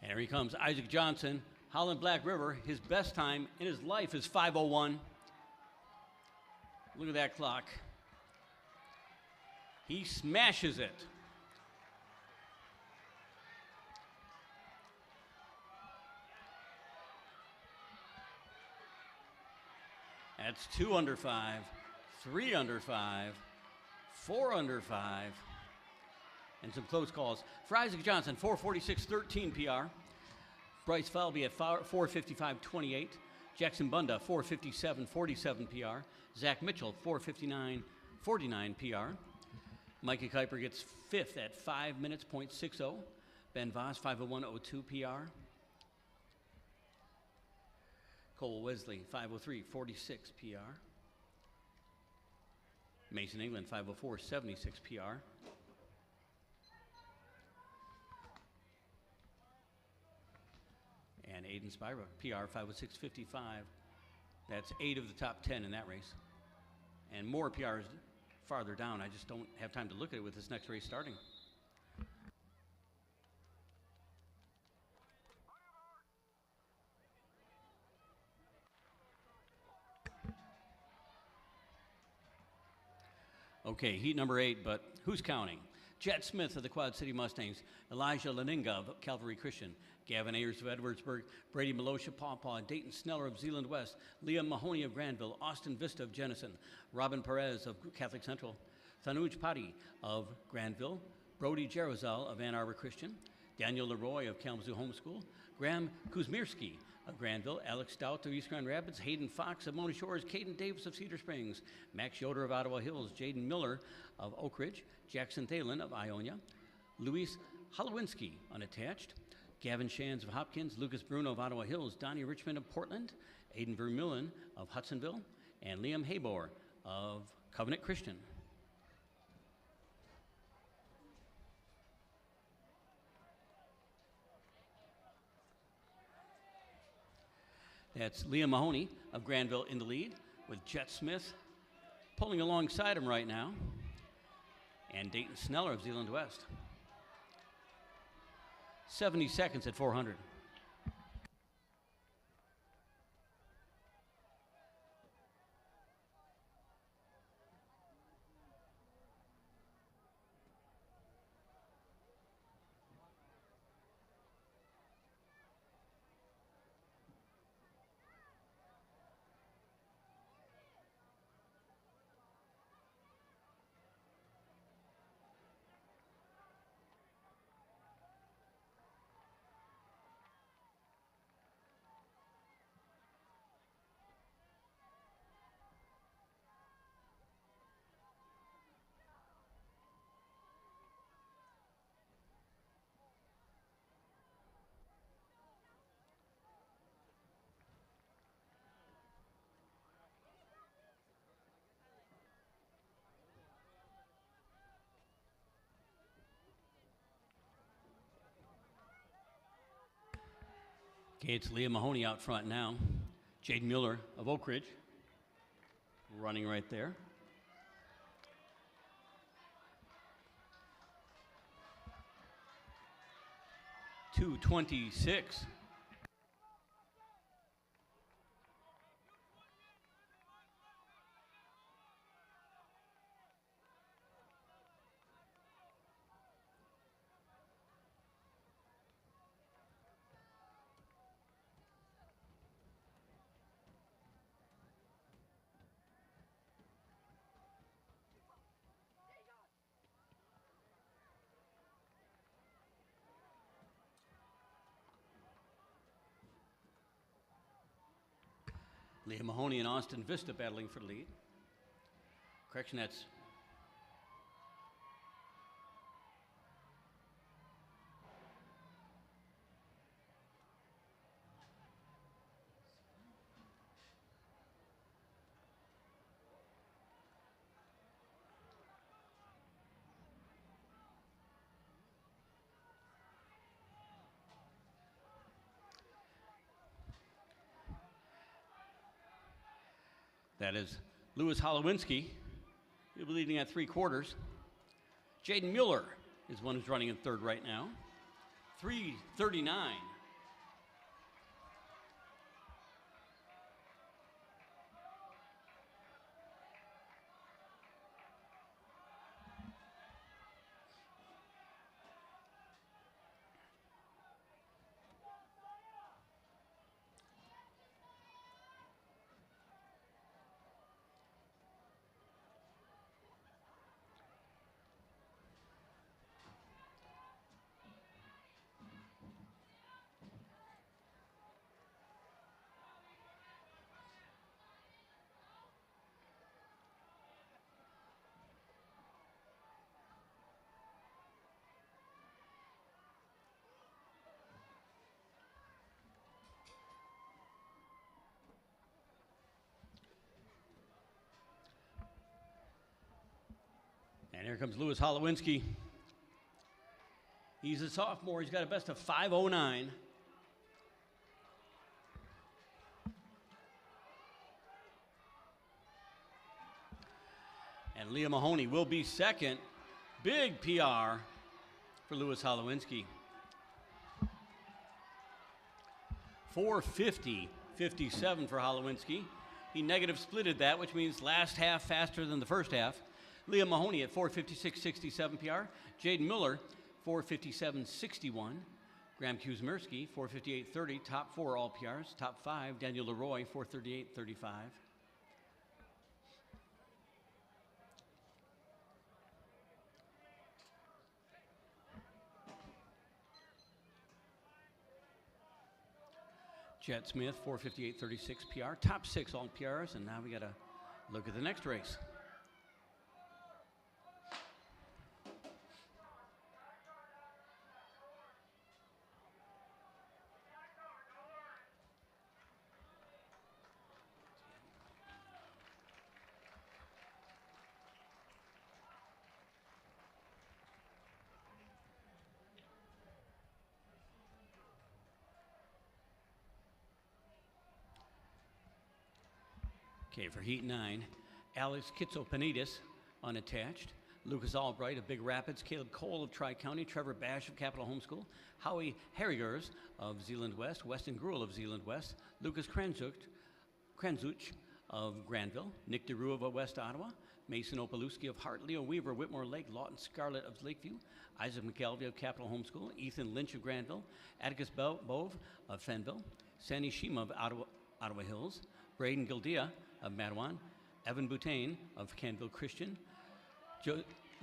And here he comes, Isaac Johnson, Holland Black River. His best time in his life is 5:01. Look at that clock. He smashes it. That's 2 under 5, 3 under 5, 4 under 5. And some close calls. For Isaac Johnson, 4:46.13 PR. Bryce Falvey at 4:55.28. Jackson Bunda, 4:57.47 PR. Zach Mitchell, 4:59.49 PR. Mikey Kuiper gets 5th at 5 minutes, .60. Ben Voss, 5:01.02 PR. Cole Wesley, 5:03.46 PR. Mason England, 5:04.76 PR. And Aiden Spira, PR 5:06.55. That's 8 of the top 10 in that race. And more PRs farther down. I just don't have time to look at it with this next race starting. Okay, heat number 8, but who's counting? Jet Smith of the Quad City Mustangs, Elijah Leninga of Calvary Christian, Gavin Ayers of Edwardsburg, Brady Melosha Pawpaw, Dayton Sneller of Zeeland West, Liam Mahoney of Granville, Austin Vista of Jenison, Robin Perez of Catholic Central, Thanuj Patti of Granville, Brody Jerozal of Ann Arbor Christian, Daniel Leroy of Kalamazoo Homeschool, Graham Kuzmierski of Granville, Alex Stout of East Grand Rapids, Hayden Fox of Mona Shores, Caden Davis of Cedar Springs, Max Yoder of Ottawa Hills, Jaden Miller of Oak Ridge, Jackson Thalen of Ionia, Luis Holowinski, unattached, Gavin Shands of Hopkins, Lucas Bruno of Ottawa Hills, Donnie Richmond of Portland, Aiden Vermeulen of Hudsonville, and Liam Habor of Covenant Christian. That's Liam Mahoney of Granville in the lead, with Jet Smith pulling alongside him right now, and Dayton Sneller of Zeeland West. 70 seconds at 400. Okay, it's Liam Mahoney out front now. Jaden Mueller of Oak Ridge running right there. .226. Liam Mahoney and Austin Vista battling for the lead. Correction, that's that is Louis Holowinski. He'll be leading at 3/4. Jaden Mueller is one who's running in third right now. 3:39. And here comes Louis Holowinski. He's a sophomore. He's got a best of 5:09. And Liam Mahoney will be second. Big PR for Louis Holowinski. 4:50.57 for Holowinski. He negative splitted that, which means last half faster than the first half. Leah Mahoney at 4:56.67 PR. Jaden Miller, 4:57.61. Graham Kuzmersky, 4:58.30. Top 4 all PRs. Top 5, Daniel Leroy, 4:38.35. Jet Smith, 4:58.36 PR. Top 6 all PRs, and now we got to look at the next race. Okay, for Heat 9, Alex Kitsopanidis, unattached. Lucas Albright of Big Rapids, Caleb Cole of Tri-County, Trevor Bash of Capital Homeschool, Howie Harrigers of Zeeland West, Weston Gruel of Zeeland West, Lucas Kranzuch of Granville, Nick DeRue of West Ottawa, Mason Opalewski of Hart, Leo Weaver, Whitmore Lake, Lawton Scarlett of Lakeview, Isaac McKelvey of Capital Homeschool, Ethan Lynch of Granville, Atticus Bove of Fenville, Sandy Shima of Ottawa Hills, Braden Gildea of Matawan, Evan Boutain of Canville Christian,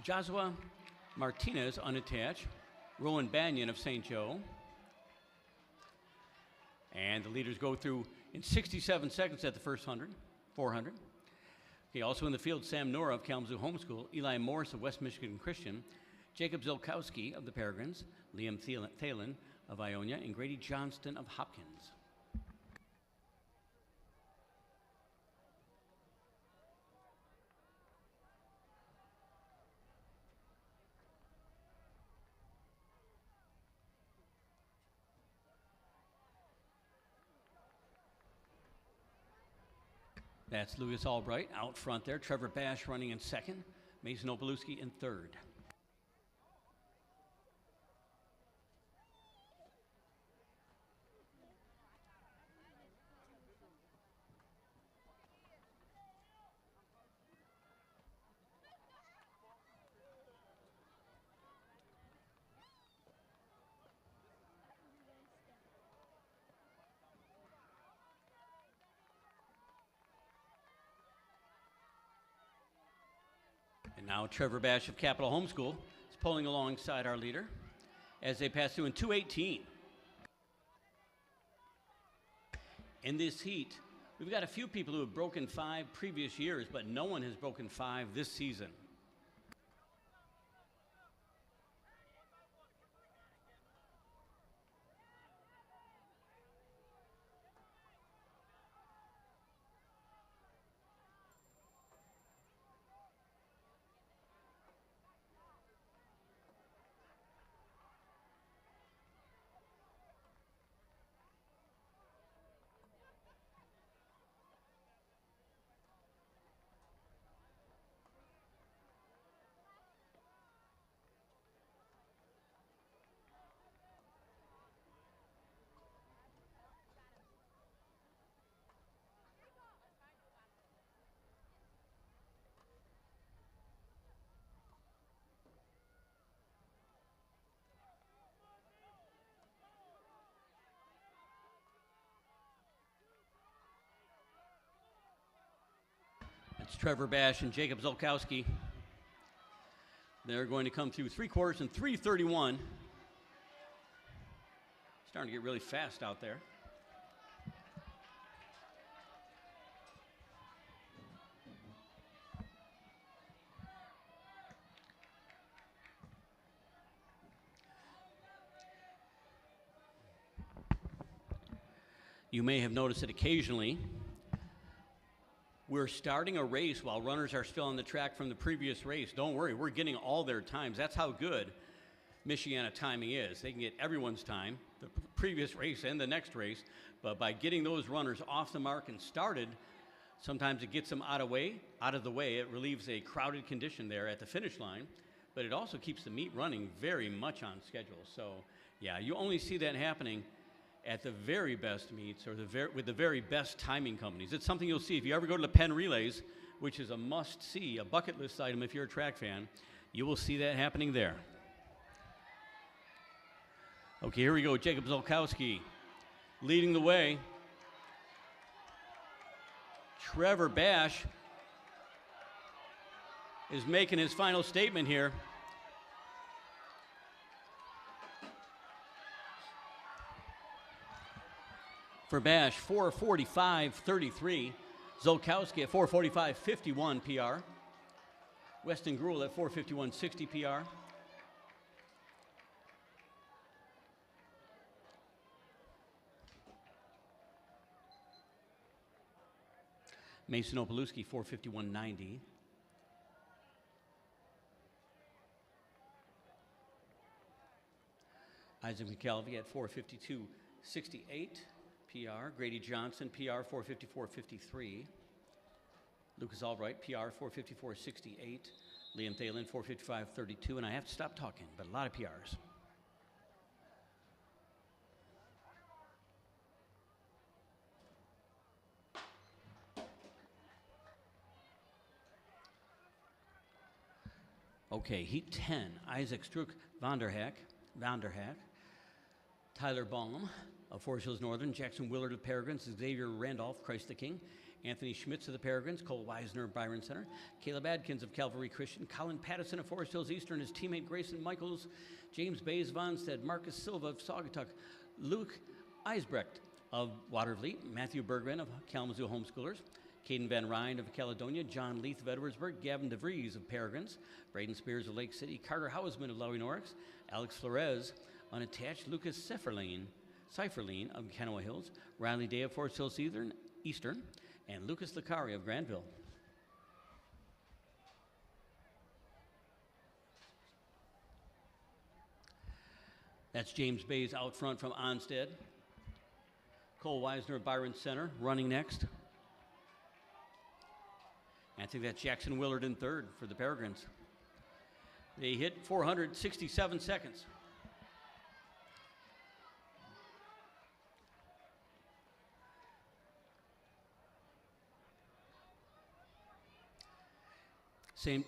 Joshua Martinez, unattached, Rowan Banyan of St. Joe. And the leaders go through in 67 seconds at the first 400. Okay, also in the field, Sam Nora of Kalamazoo Homeschool, Eli Morris of West Michigan Christian, Jacob Zilkowski of the Peregrines, Liam Thalen of Ionia, and Grady Johnston of Hopkins. That's Lucas Albright out front there. Trevor Bash running in second. Mason Opalewski in third. And now Trevor Bash of Capital Homeschool is pulling alongside our leader as they pass through in 2:18. In this heat, we've got a few people who have broken 5 previous years, but no one has broken 5 this season. It's Trevor Bash and Jacob Zolkowski. They're going to come through 3/4 in 3:31. Starting to get really fast out there. You may have noticed that occasionally we're starting a race while runners are still on the track from the previous race. Don't worry, we're getting all their times. That's how good Michiana timing is. They can get everyone's time, the previous race and the next race, but by getting those runners off the mark and started, sometimes it gets them out of the way. It relieves a crowded condition there at the finish line, but it also keeps the meet running very much on schedule. So, yeah, you only see that happening at the very best meets or with the very best timing companies. It's something you'll see if you ever go to the Penn Relays, which is a must-see, a bucket list item if you're a track fan. You will see that happening there. Okay, here we go. Jacob Zolkowski leading the way. Trevor Bash is making his final statement here. For Bash, 4:45.33. Zolkowski at 4:45.51 PR. Weston Gruel at 4:51.60 PR. Mason Opalewski, 4:51.90. Isaac McKelvey at 4:52.68 PR. Grady Johnson, PR, 4:54.53. Lucas Albright, PR, 4:54.68. Liam Thalen, 4:55.32. And I have to stop talking, but a lot of PRs. Okay, Heat 10, Isaac Struck, Vanderhack, Tyler Baum of Forest Hills Northern, Jackson Willard of Peregrines, Xavier Randolph, Christ the King, Anthony Schmitz of the Peregrines, Cole Weisner of Byron Center, Caleb Adkins of Calvary Christian, Colin Pattison of Forest Hills Eastern, his teammate Grayson Michaels, James Bays Vonstead, Marcus Silva of Saugatuck, Luke Eisbrecht of Watervliet, Matthew Bergman of Kalamazoo Homeschoolers, Caden Van Ryn of Caledonia, John Leith of Edwardsburg, Gavin DeVries of Peregrines, Braden Spears of Lake City, Carter Hausman of Lowry Norix, Alex Flores, unattached, Lucas Seiferlein of Kenowa Hills, Riley Day of Forest Hills Eastern, and Lucas Licari of Granville. That's James Bays out front from Onstead. Cole Weisner of Byron Center running next. I think that's Jackson Willard in third for the Peregrines. They hit 467 seconds. Same.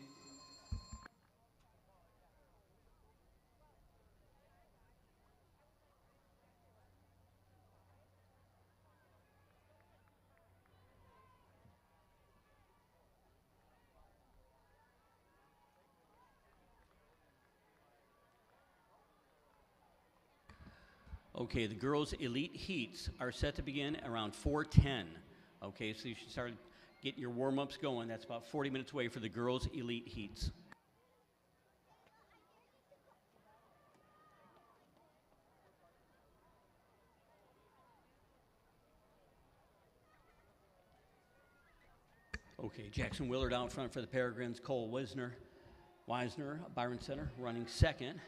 Okay, the girls' elite heats are set to begin around 4:10. Okay, so you should start getting your warm-ups going. That's about 40 minutes away for the girls' elite heats. Okay, Jackson Willard out front for the Peregrines. Cole Weisner, Byron Center, running second.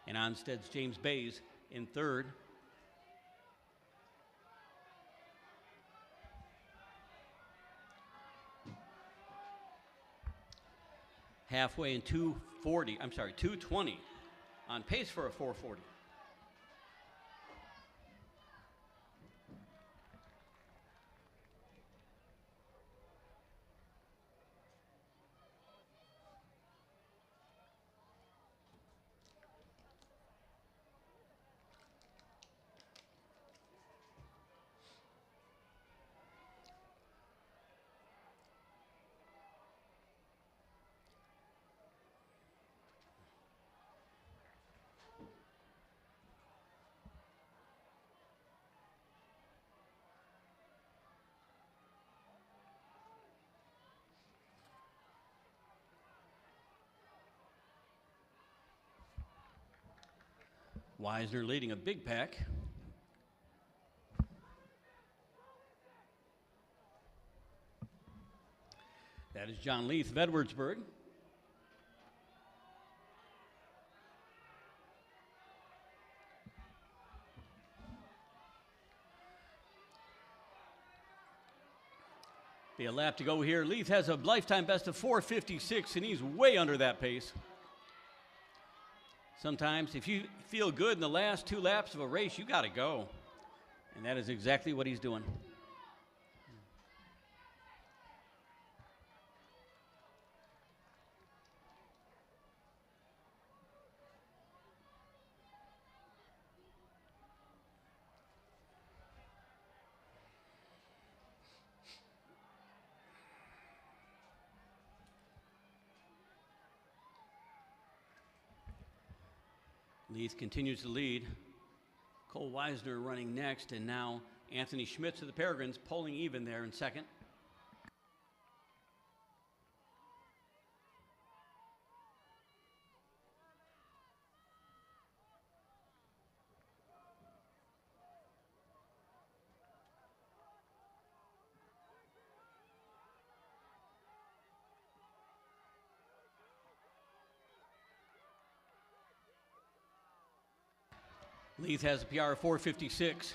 And Onstead's James Bays in third. Halfway in 2:20. On pace for a 4:40. Weisner leading a big pack. That is John Leith of Edwardsburg. Be a lap to go here. Leith has a lifetime best of 4:56, and he's way under that pace. Sometimes if you feel good in the last 2 laps of a race, you got to go. And that is exactly what he's doing. Leith continues to lead. Cole Weisner running next, and now Anthony Schmitz of the Peregrines pulling even there in second. Leith has a PR of 4:56,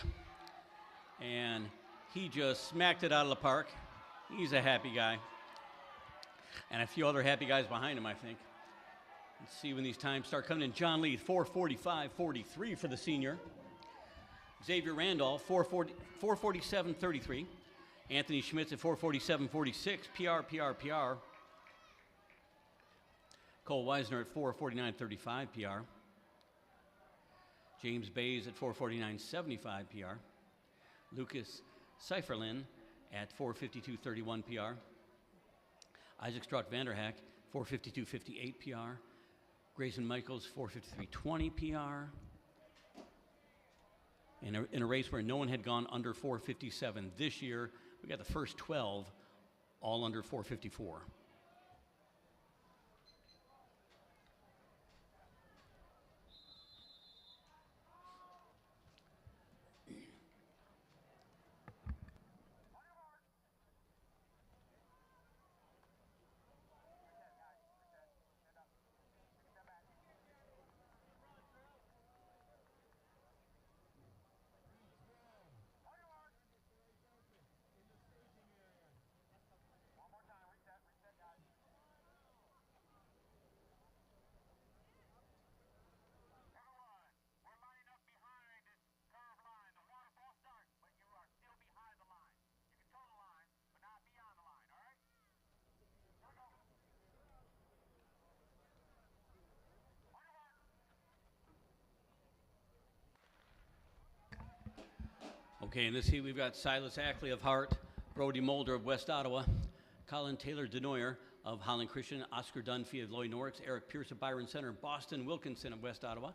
and he just smacked it out of the park. He's a happy guy. And a few other happy guys behind him, I think. Let's see when these times start coming in. John Leith, 4:45.43 for the senior. Xavier Randolph, 4:47.33. Anthony Schmitz at 4:47.46, PR. Cole Weisner at 4:49.35, PR. James Bays at 4:49.75 PR. Lucas Seiferlin at 4:52.31 PR. Isaac Struck Vanderhack, 4:52.58 PR. Grayson Michaels, 4:53.20 PR. In a race where no one had gone under 4:57 this year, we got the first 12 all under 4:54. Okay, in this heat, we've got Silas Ackley of Hart, Brody Mulder of West Ottawa, Colin Taylor Denoyer of Holland Christian, Oscar Dunphy of Loy Norix, Eric Pierce of Byron Center, Boston Wilkinson of West Ottawa,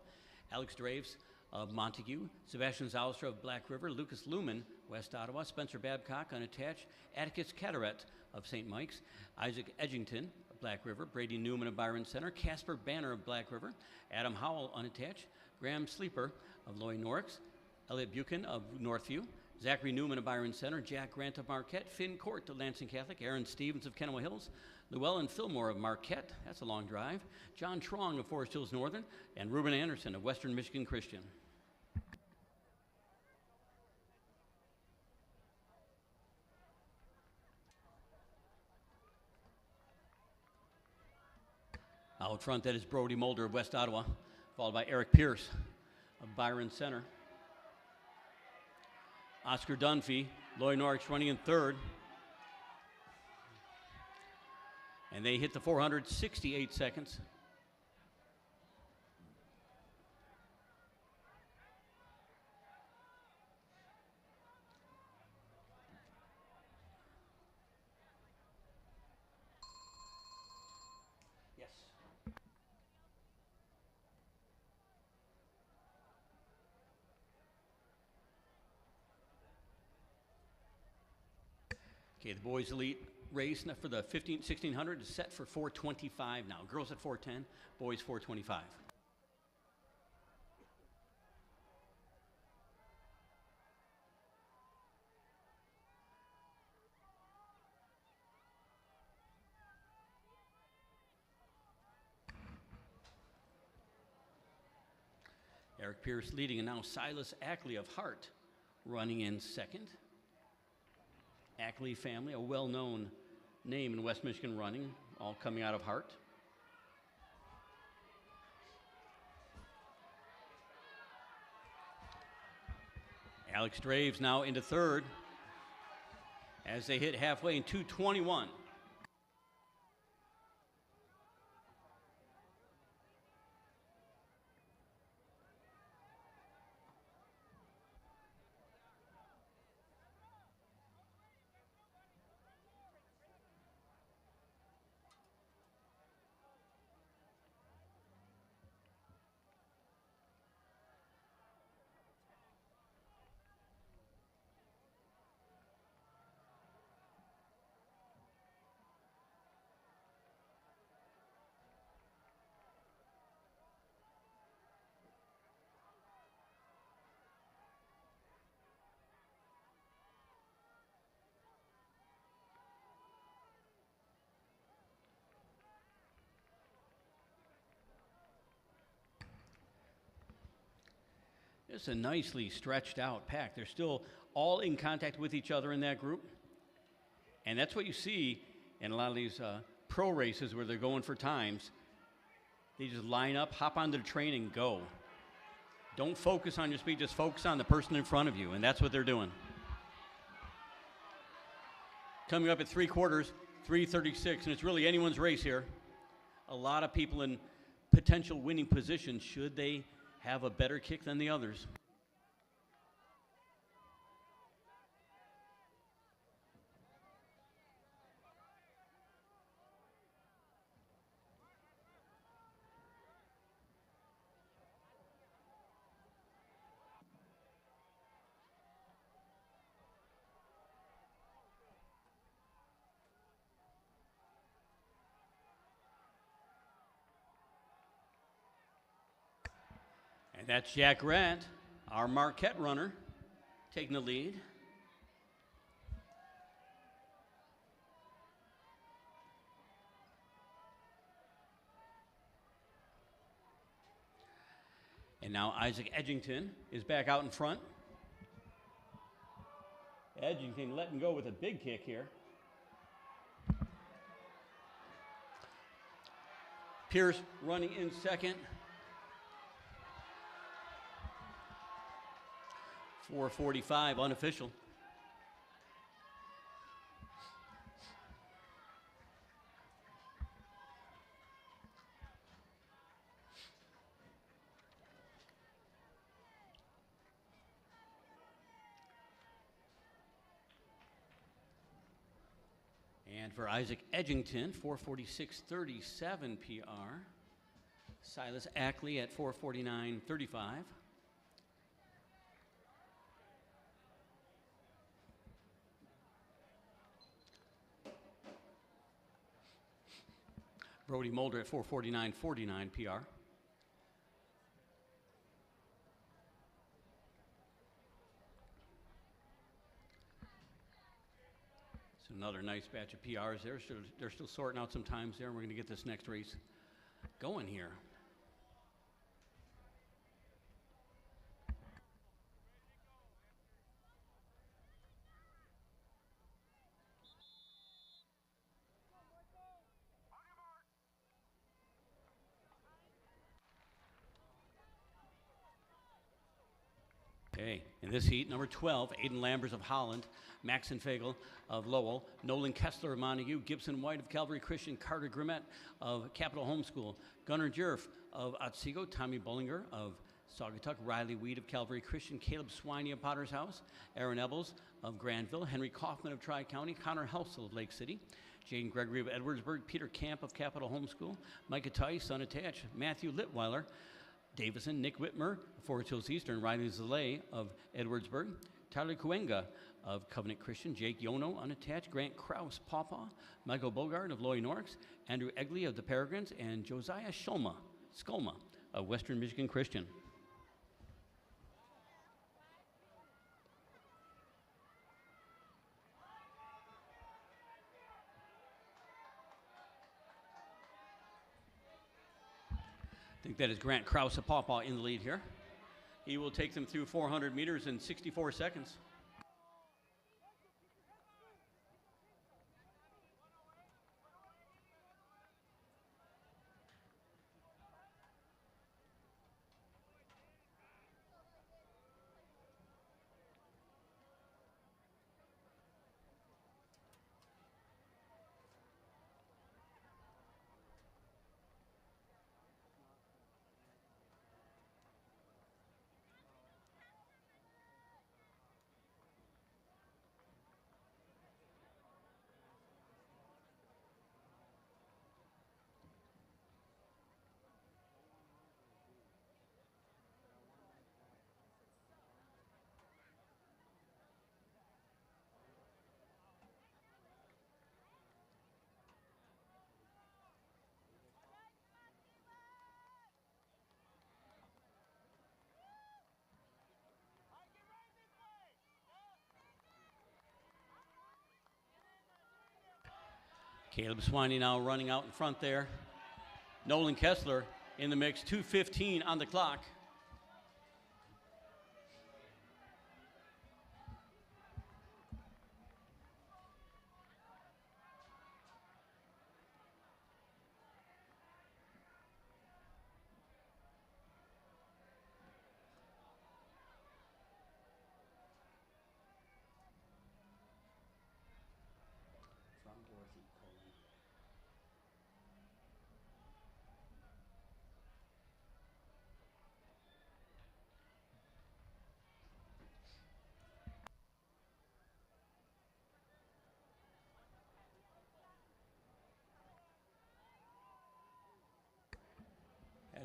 Alex Draves of Montague, Sebastian Zalstra of Black River, Lucas Lumen, West Ottawa, Spencer Babcock, unattached, Atticus Caderet of St. Mike's, Isaac Edgington of Black River, Brady Newman of Byron Center, Casper Banner of Black River, Adam Howell, unattached, Graham Sleeper of Loy Norix, Elliot Buchan of Northview, Zachary Newman of Byron Center, Jack Grant of Marquette, Finn Court of Lansing Catholic, Aaron Stevens of Kennewa Hills, Llewellyn Fillmore of Marquette, that's a long drive, John Trong of Forest Hills Northern, and Ruben Anderson of Western Michigan Christian. Out front, that is Brody Mulder of West Ottawa, followed by Eric Pierce of Byron Center. Oscar Dunphy, Loy Norwich running in third. And they hit the 468 seconds. Yes. Okay, the boys elite race for the 1600 is set for 4:25 now. Girls at 4:10, boys 4:25. Eric Pierce leading, and now Silas Ackley of Hart running in second. Ackley family, a well-known name in West Michigan running, all coming out of Hart. Alex Draves now into third as they hit halfway in 2:21. It's a nicely stretched out pack. They're still all in contact with each other in that group. And that's what you see in a lot of these pro races where they're going for times. They just line up, hop onto the train, and go. Don't focus on your speed, just focus on the person in front of you, and that's what they're doing. Coming up at 3/4, 3:36, and it's really anyone's race here. A lot of people in potential winning positions should they have a better kick than the others. And that's Jack Grant, our Marquette runner, taking the lead. And now Isaac Edgington is back out in front. Edgington letting go with a big kick here. Pierce running in second. 4:45 unofficial. And for Isaac Edgington, 4:46.37 PR. Silas Ackley at 4:49.35. Brody Mulder at 4:49.49 PR. So another nice batch of PRs there. So they're still sorting out some times there. We're going to get this next race going here. Okay, in this heat, number 12, Aiden Lambers of Holland, Maxon Fagel of Lowell, Nolan Kessler of Montague, Gibson White of Calvary Christian, Carter Grimmett of Capitol Homeschool, Gunnar Jerf of Otsego, Tommy Bullinger of Saugatuck, Riley Weed of Calvary Christian, Caleb Swiney of Potter's House, Aaron Ebels of Granville, Henry Kaufman of Tri-County, Connor Helsel of Lake City, Jane Gregory of Edwardsburg, Peter Camp of Capitol Homeschool, Micah Tice, unattached, Matthew Litweiler, Davison, Nick Whitmer, Forest Hills Eastern, Riley Zalay of Edwardsburg, Tyler Kuenga of Covenant Christian, Jake Yono, unattached, Grant Krause, Pawpaw, Michael Bogart of Loy Norks, Andrew Egley of the Peregrines, and Josiah Skolma of Western Michigan Christian. I think that is Grant Krause of Pawpaw in the lead here. He will take them through 400 meters in 64 seconds. Caleb Swiney now running out in front there. Nolan Kessler in the mix, 2:15 on the clock.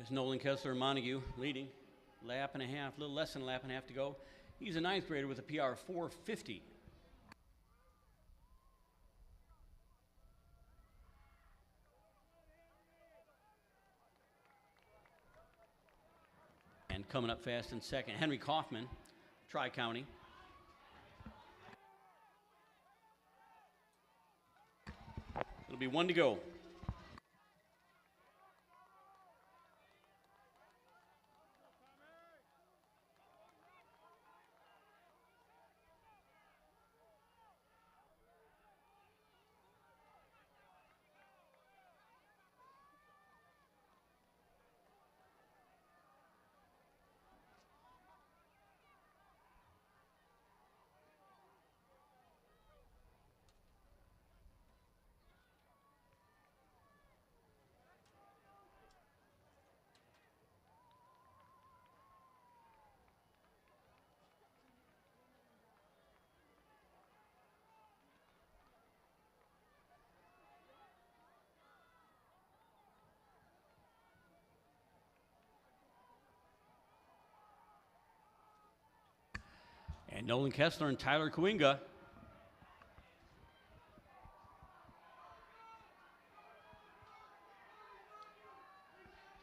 As Nolan Kessler Montague leading, lap and a half, a little less than a lap and a half to go. He's a ninth grader with a PR 450. And coming up fast in second, Henry Kaufman, Tri-County. It'll be 1 to go. And Nolan Kessler and Tyler Coinga.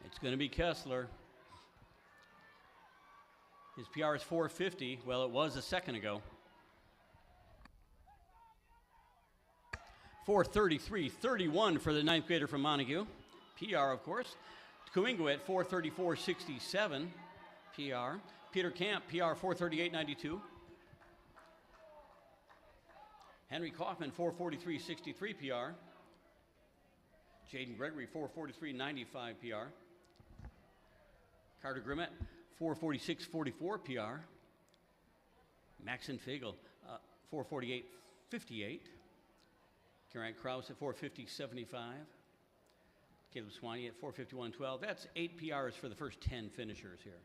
It's going to be Kessler. His PR is 450. Well, it was a second ago. 4:33.31 for the ninth grader from Montague. PR, of course. Coinga at 4:34.67. PR. Peter Camp, PR 4:38.92. Henry Kaufman, 4:43.63 PR. Jaden Gregory, 4:43.95 PR. Carter Grimmett, 4:46.44 PR. Maxon Fagel, 4:48.58. Karen Krause at 4:50.75. Caleb Swiney at 4:51.12. That's 8 PRs for the first 10 finishers here.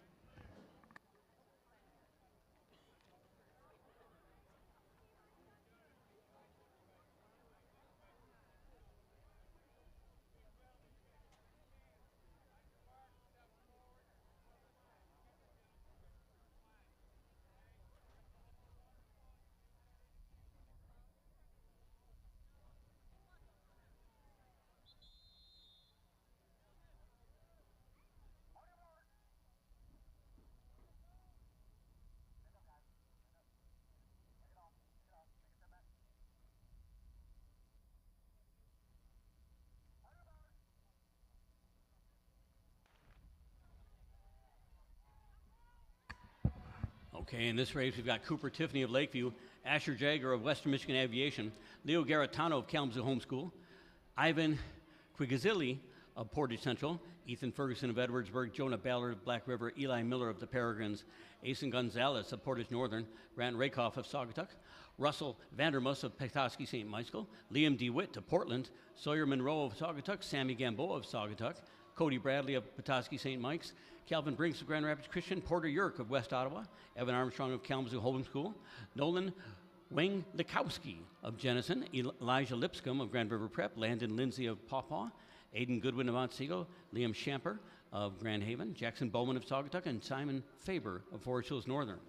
Okay, in this race, we've got Cooper Tiffany of Lakeview, Asher Jagger of Western Michigan Aviation, Leo Garatano of Kalamazoo Homeschool, Ivan Quigazilli of Portage Central, Ethan Ferguson of Edwardsburg, Jonah Ballard of Black River, Eli Miller of the Peregrines, Asen Gonzalez of Portage Northern, Rand Rakoff of Saugatuck, Russell Vandermus of Petoskey St. Michael, Liam DeWitt of Portland, Sawyer Monroe of Saugatuck, Sammy Gamboa of Saugatuck, Cody Bradley of Petoskey St. Mike's, Calvin Brinks of Grand Rapids Christian, Porter Yerk of West Ottawa, Evan Armstrong of Kalamazoo Homeschool, Nolan Wang Likowski of Jenison, Elijah Lipscomb of Grand River Prep, Landon Lindsay of Pawpaw, Aiden Goodwin of Otsego, Liam Schamper of Grand Haven, Jackson Bowman of Saugatuck, and Simon Faber of Forest Hills Northern.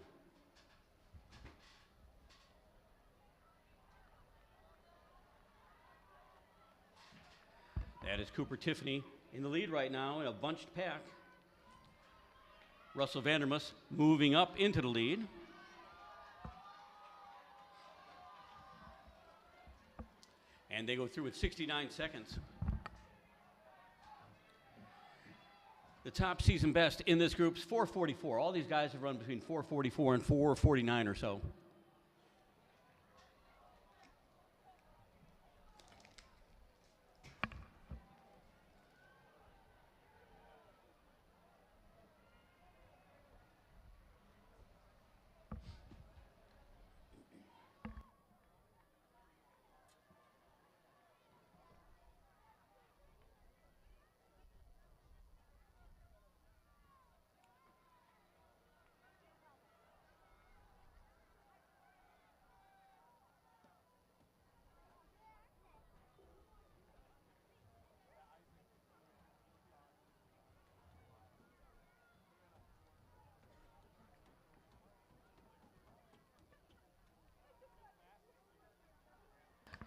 That is Cooper Tiffany in the lead right now in a bunched pack. Russell Vandermus moving up into the lead. And they go through with 69 seconds. The top season best in this group is 4:44. All these guys have run between 4:44 and 4:49 or so.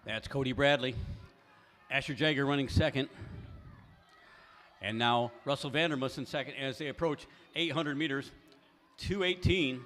That's Cody Bradley. Asher Jager running second. And now Russell Vandermus in second as they approach 800 meters, 2:18.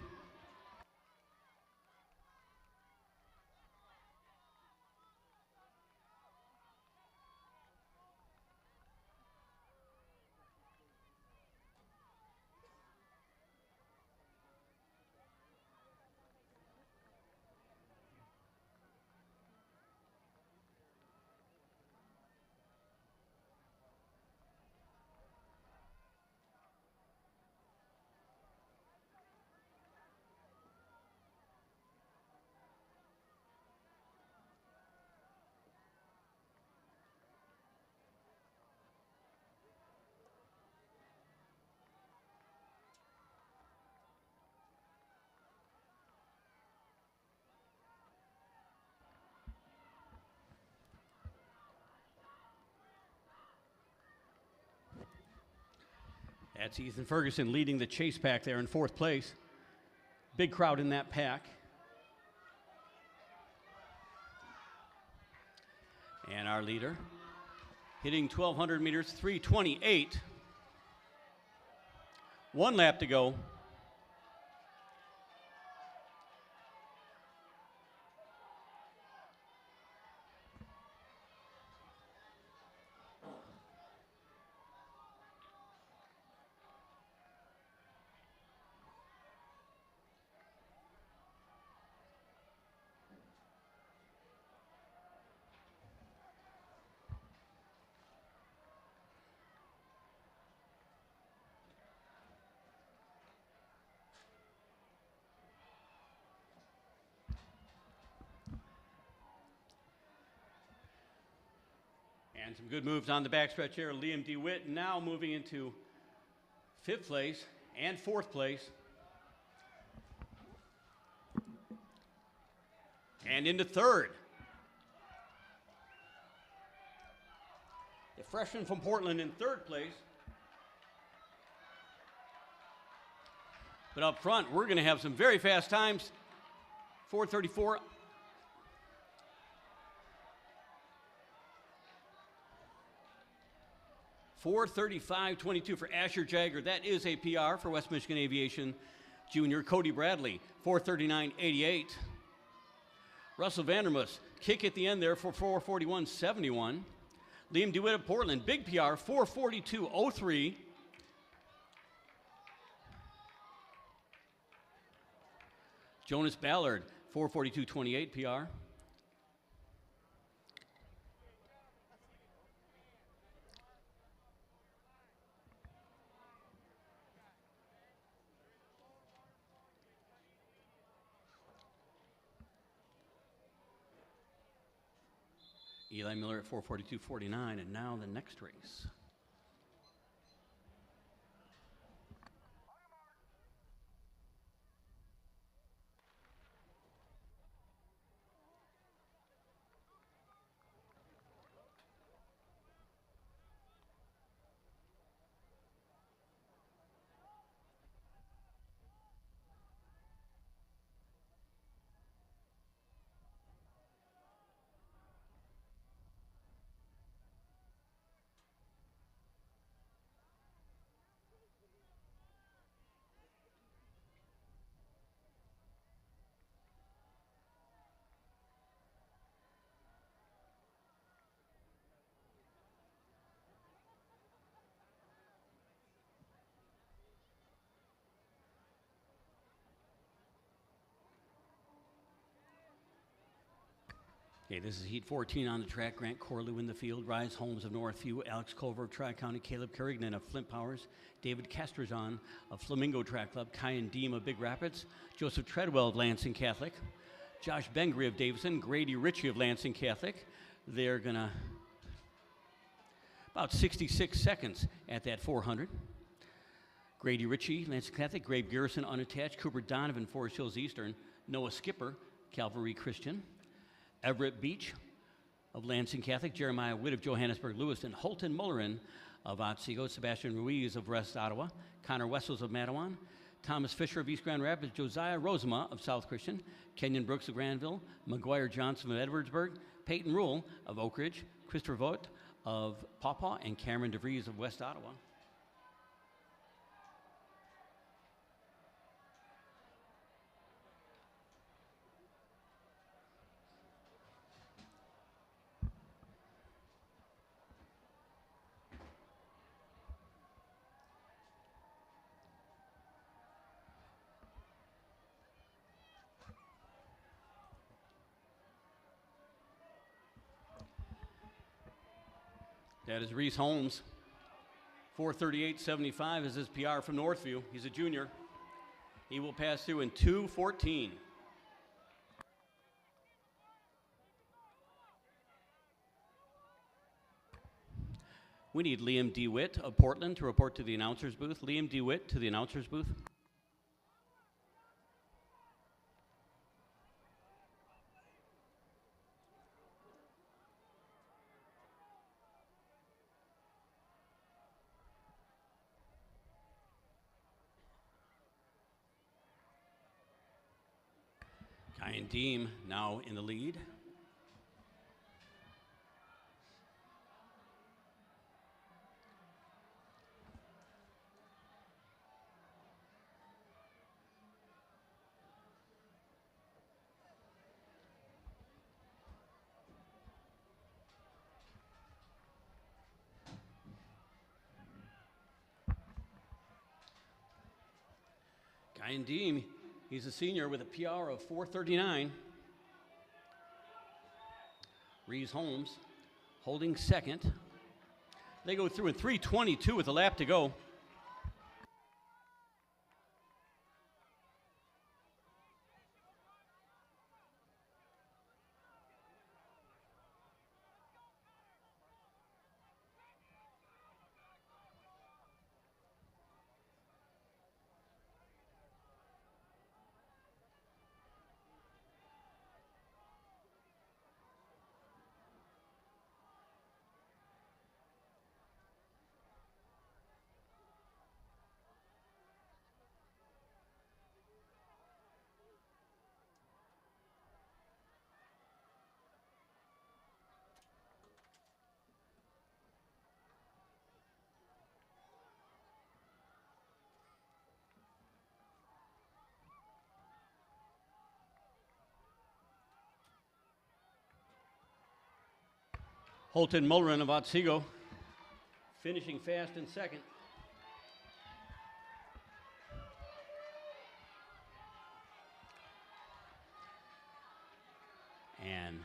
That's Ethan Ferguson leading the chase pack there in fourth place. Big crowd in that pack. And our leader hitting 1,200 meters, 3:28. 1 lap to go. And some good moves on the backstretch here. Liam DeWitt now moving into fifth place and fourth place. And into third. The freshman from Portland in third place. But up front, we're going to have some very fast times. 4:34. 4:35.22 for Asher Jager. That is a PR for West Michigan Aviation Junior. Cody Bradley, 4:39.88. Russell Vandermus, kick at the end there for 4:41.71. Liam DeWitt of Portland, big PR, 4:42.03. Jonas Ballard, 4:42.28 PR. Eli Miller at 4:42.49, and now the next race. Okay, this is Heat 14 on the track. Grant Corlew in the field. Rise Holmes of Northview. Alex Culver of Tri-County. Caleb Carignan of Flint Powers. David Castrazon of Flamingo Track Club. Kyan Deem of Big Rapids. Joseph Treadwell of Lansing Catholic. Josh Bengry of Davison. Grady Ritchie of Lansing Catholic. They're going to about 66 seconds at that 400. Grady Ritchie, Lansing Catholic. Grabe Garrison, unattached. Cooper Donovan, Forest Hills Eastern. Noah Skipper, Calvary Christian. Everett Beach of Lansing Catholic, Jeremiah Witt of Johannesburg Lewiston, Holton Mullerin of Otsego, Sebastian Ruiz of West Ottawa, Connor Wessels of Matawan, Thomas Fisher of East Grand Rapids, Josiah Rosema of South Christian, Kenyon Brooks of Granville, McGuire Johnson of Edwardsburg, Peyton Rule of Oak Ridge, Christopher Vogt of Pawpaw, and Cameron DeVries of West Ottawa. That is Reese Holmes. 4:38.75 is his PR from Northview. He's a junior. He will pass through in 2:14. We need Liam DeWitt of Portland to report to the announcer's booth. Liam DeWitt to the announcer's booth. Kyan Deem now in the lead. Kyan Deem, he's a senior with a PR of 4:39. Reese Holmes holding second. They go through in 3:22 with a lap to go. Holton Mullerin of Otsego finishing fast in second. And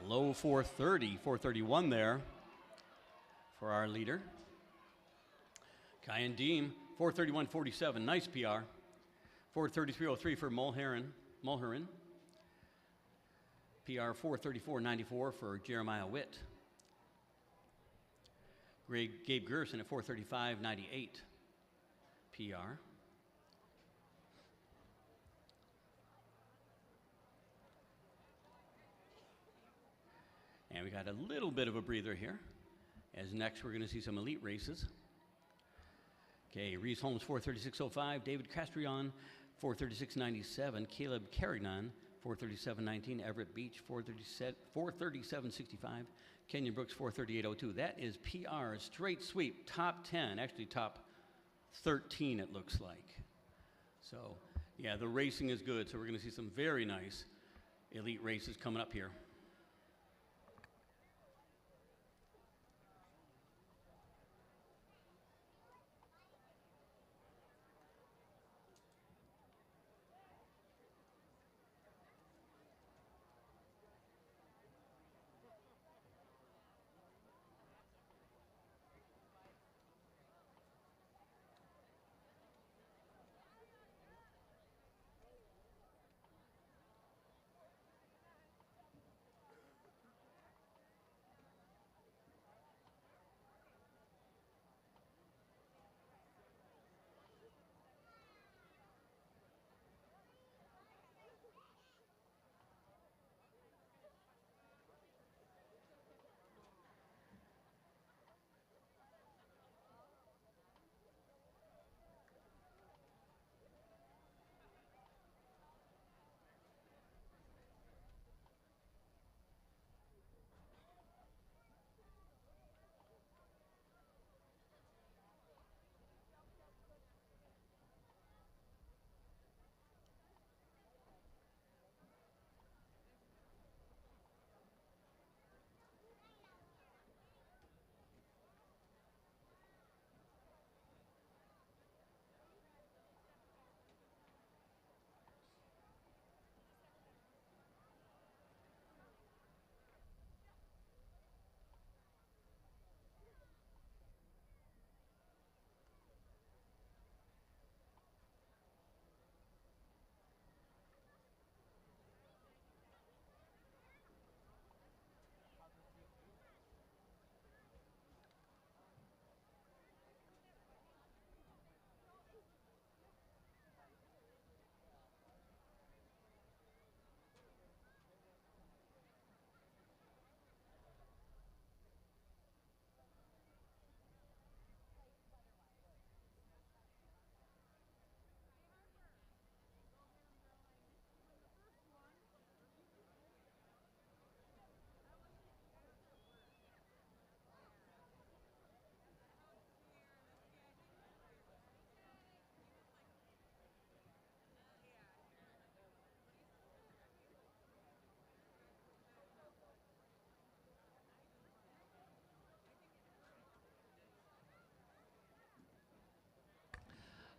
low 4:31 there for our leader. Kyan Deem, 4:31.47, nice PR. 4:33.03 for Mulherin. PR 4:34.94 for Jeremiah Witt. Gabe Gerson at 4:35.98 PR. And we got a little bit of a breather here, as next we're going to see some elite races. Okay, Reese Holmes 4:36.05, David Castrion 4:36.97, Caleb Carignan 4:37.19, Everett Beach 4:37.65, Kenyon Brooks 4:38.02. That is PR, straight sweep, top 10, actually top 13 it looks like. So yeah, the racing is good, so we're going to see some very nice elite races coming up here.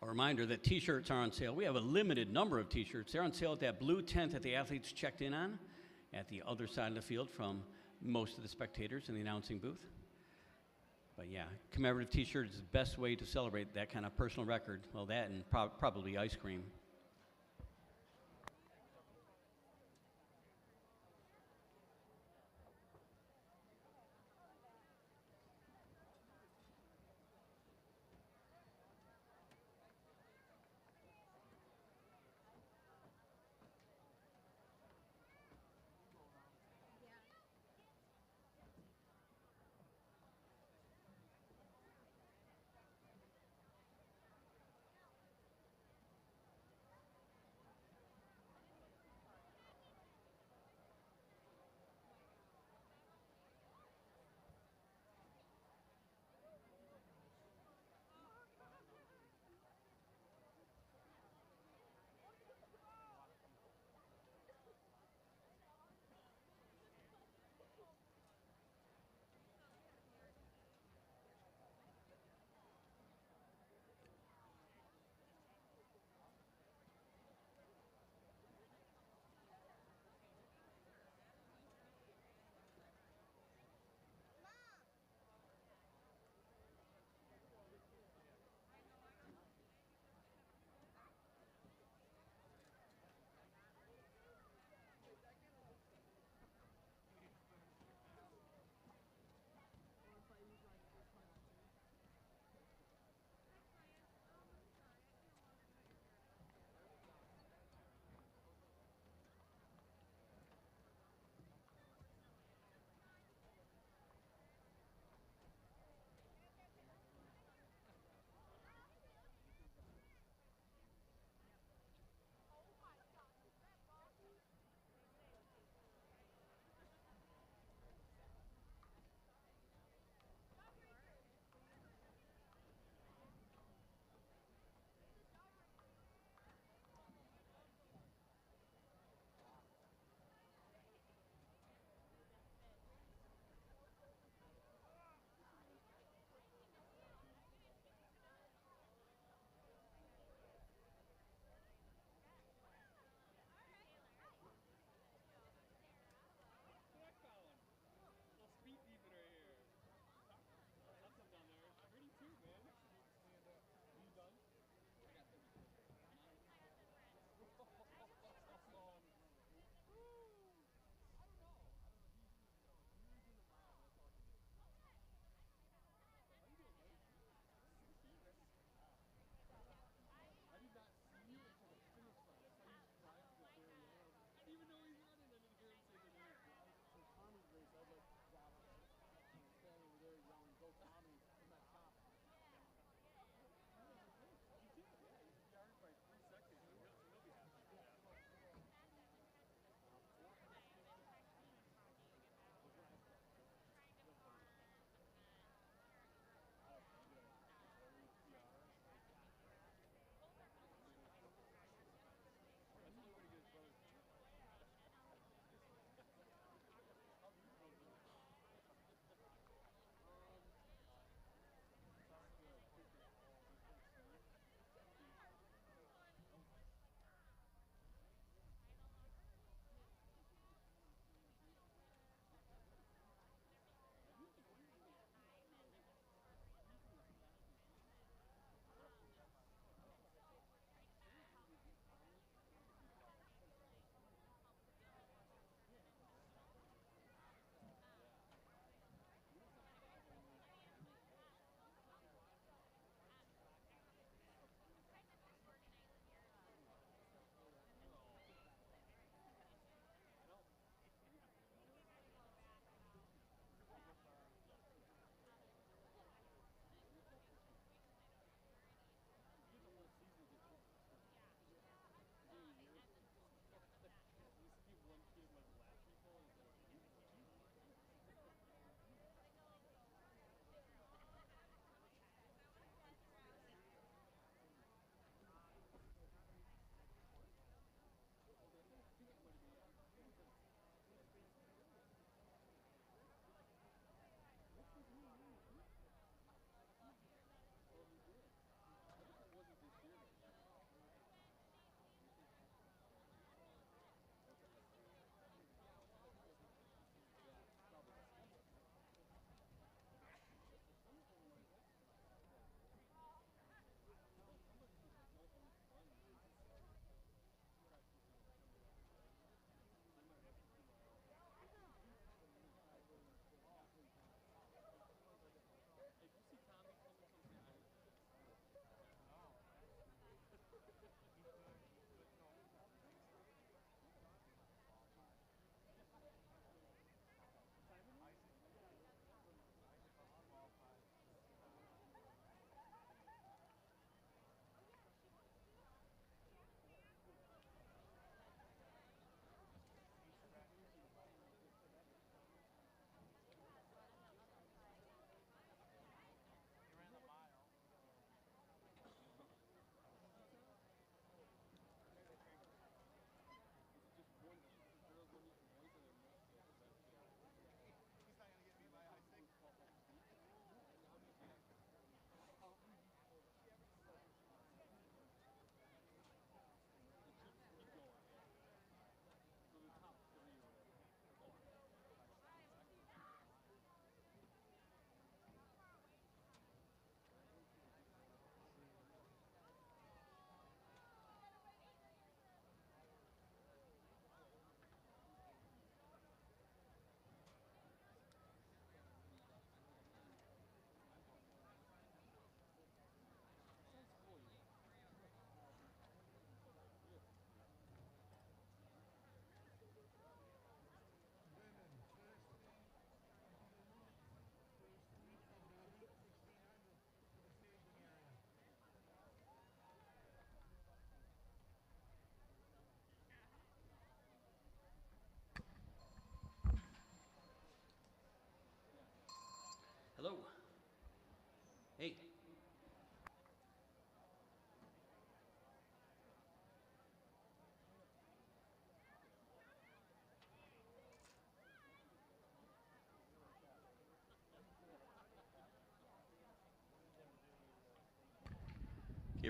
A reminder that t-shirts are on sale. We have a limited number of t-shirts. They're on sale at that blue tent that the athletes checked in on at the other side of the field from most of the spectators in the announcing booth. But yeah, commemorative t-shirt is the best way to celebrate that kind of personal record. Well, that and probably ice cream.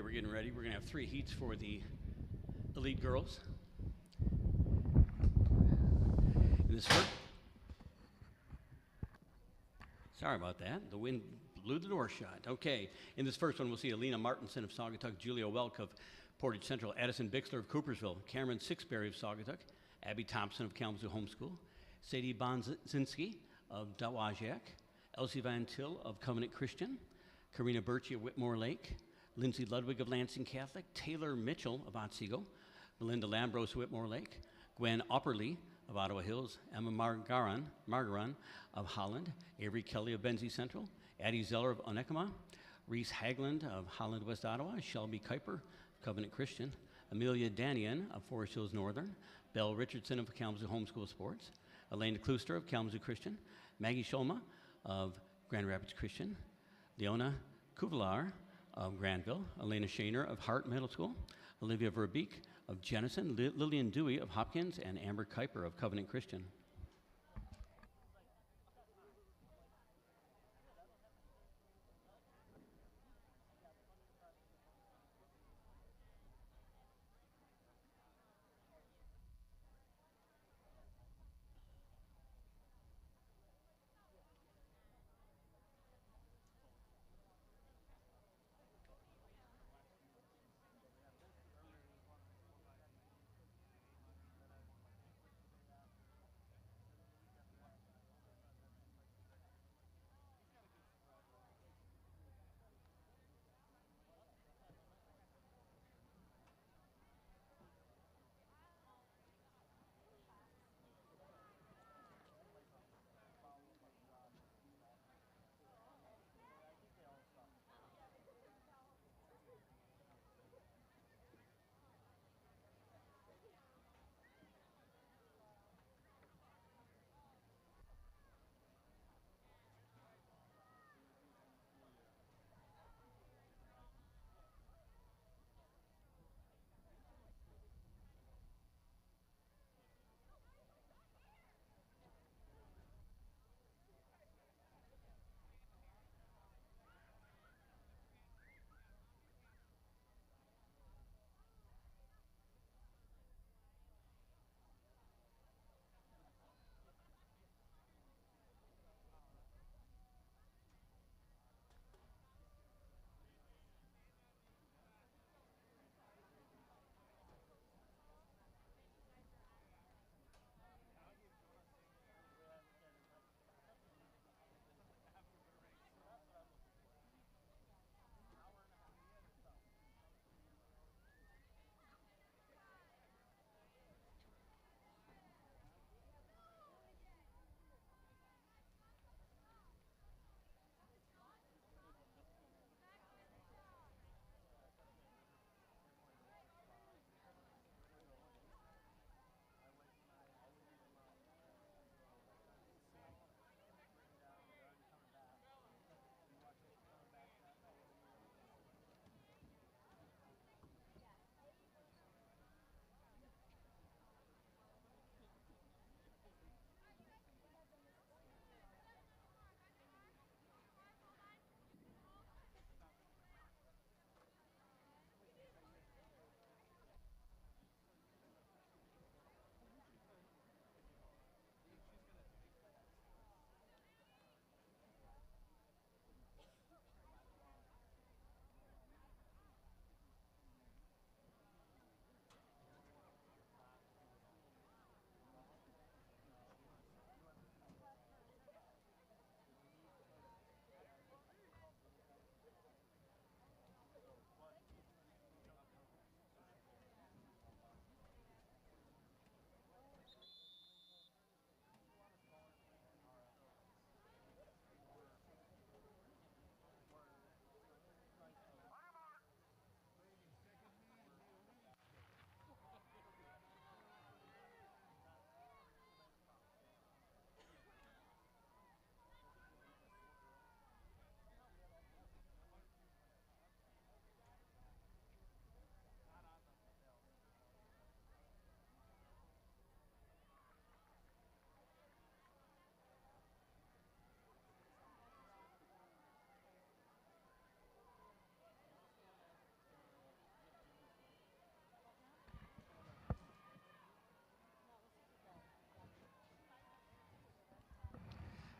Okay, we're getting ready. We're going to have 3 heats for the elite girls. In this first, sorry about that. The wind blew the door shut. Okay, in this first one, we'll see Alina Martinson of Saugatuck, Julia Welk of Portage Central, Addison Bixler of Coopersville, Cameron Sixberry of Saugatuck, Abby Thompson of Kalamazoo Homeschool, Sadie Bonzinski of Dowagiac, Elsie Van Til of Covenant Christian, Karina Birchie of Whitmore Lake, Lindsay Ludwig of Lansing Catholic, Taylor Mitchell of Otsego, Melinda Lambros of Whitmore Lake, Gwen Opperly of Ottawa Hills, Emma Margaron of Holland, Avery Kelly of Benzie Central, Addie Zeller of Onekama, Reese Hagland of Holland West Ottawa, Shelby Kuiper, Covenant Christian, Amelia Danian of Forest Hills Northern, Belle Richardson of Kalamazoo Homeschool Sports, Elaine Klooster of Kalamazoo Christian, Maggie Scholma of Grand Rapids Christian, Leona Kuvalar of Granville, Elena Shaner of Hart Middle School, Olivia Verbeek of Jenison, Lillian Dewey of Hopkins, and Amber Kuiper of Covenant Christian.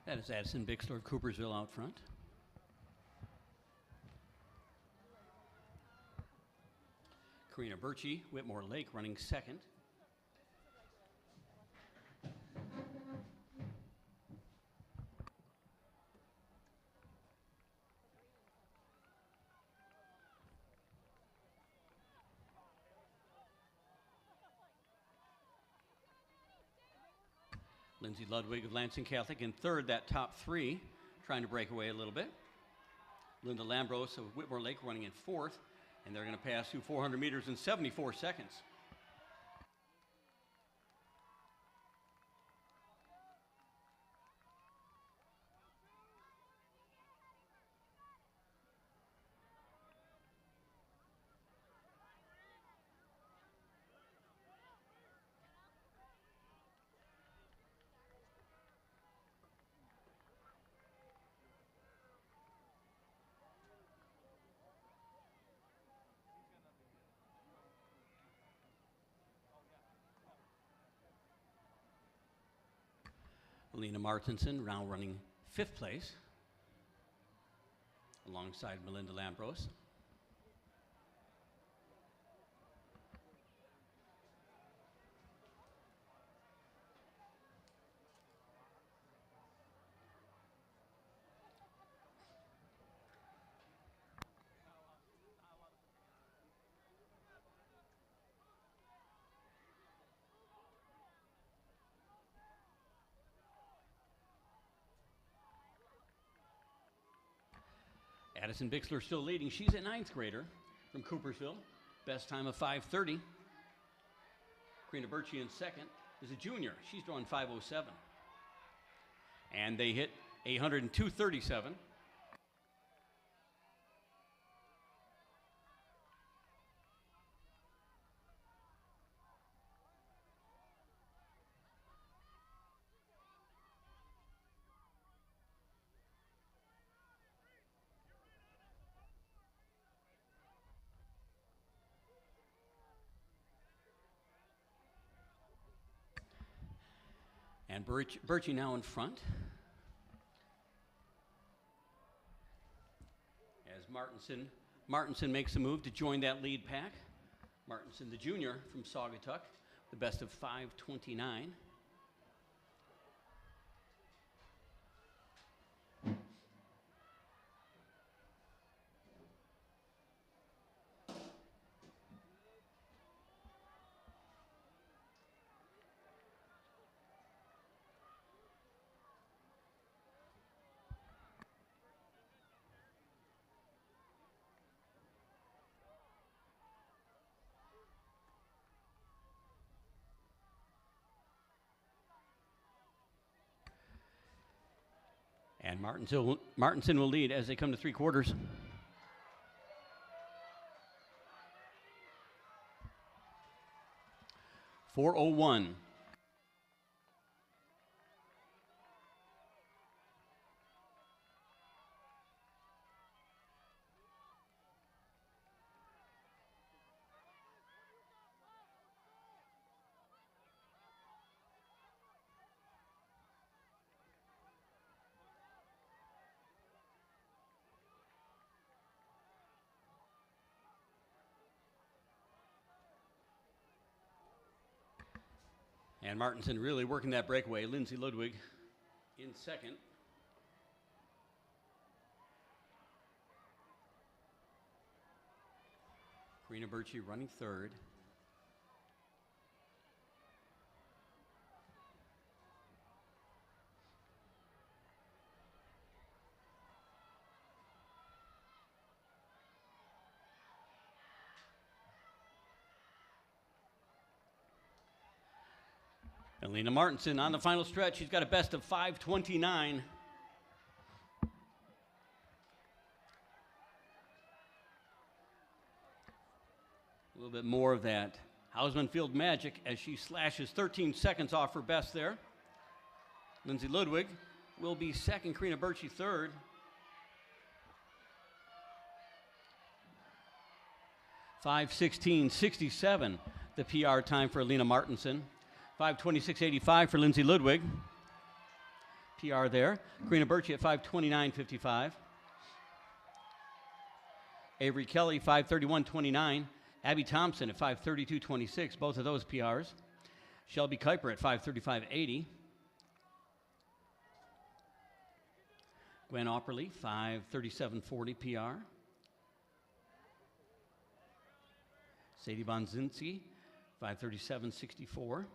That is Addison Bixler of Coopersville out front. Karina Birchie, Whitmore Lake running second. Lindsay Ludwig of Lansing Catholic in third, that top three, trying to break away a little bit. Linda Lambros of Whitmore Lake running in fourth, and they're going to pass through 400 meters in 74 seconds. Alina Martinson now running fifth place alongside Melinda Lambros. Addison Bixler still leading. She's a ninth grader from Coopersville. Best time of 5:30. Karina Birchie in second is a junior. She's drawn 5:07. And they hit 102.37. And Birchie now in front. As Martinson makes a move to join that lead pack. Martinson, the junior from Saugatuck, the best of 5:29. And Martinson will lead as they come to three quarters. .401. And Martinson really working that breakaway. Lindsay Ludwig in second. Karina Birchie running third. Alina Martinson on the final stretch. She's got a best of 5:29. A little bit more of that Hausman Field magic as she slashes 13 seconds off her best there. Lindsay Ludwig will be second, Karina Birchie third. .5:16.67, the PR time for Alina Martinson. 5:26.85 for Lindsay Ludwig. PR there. Karina Birchie at 5:29.55. Avery Kelly, 5:31.29. Abby Thompson at 5:32.26. Both of those PRs. Shelby Kuiper at 5:35.80. Gwen Opperly, 5:37.40 PR. Sadie Bonzinski, 5:37.64.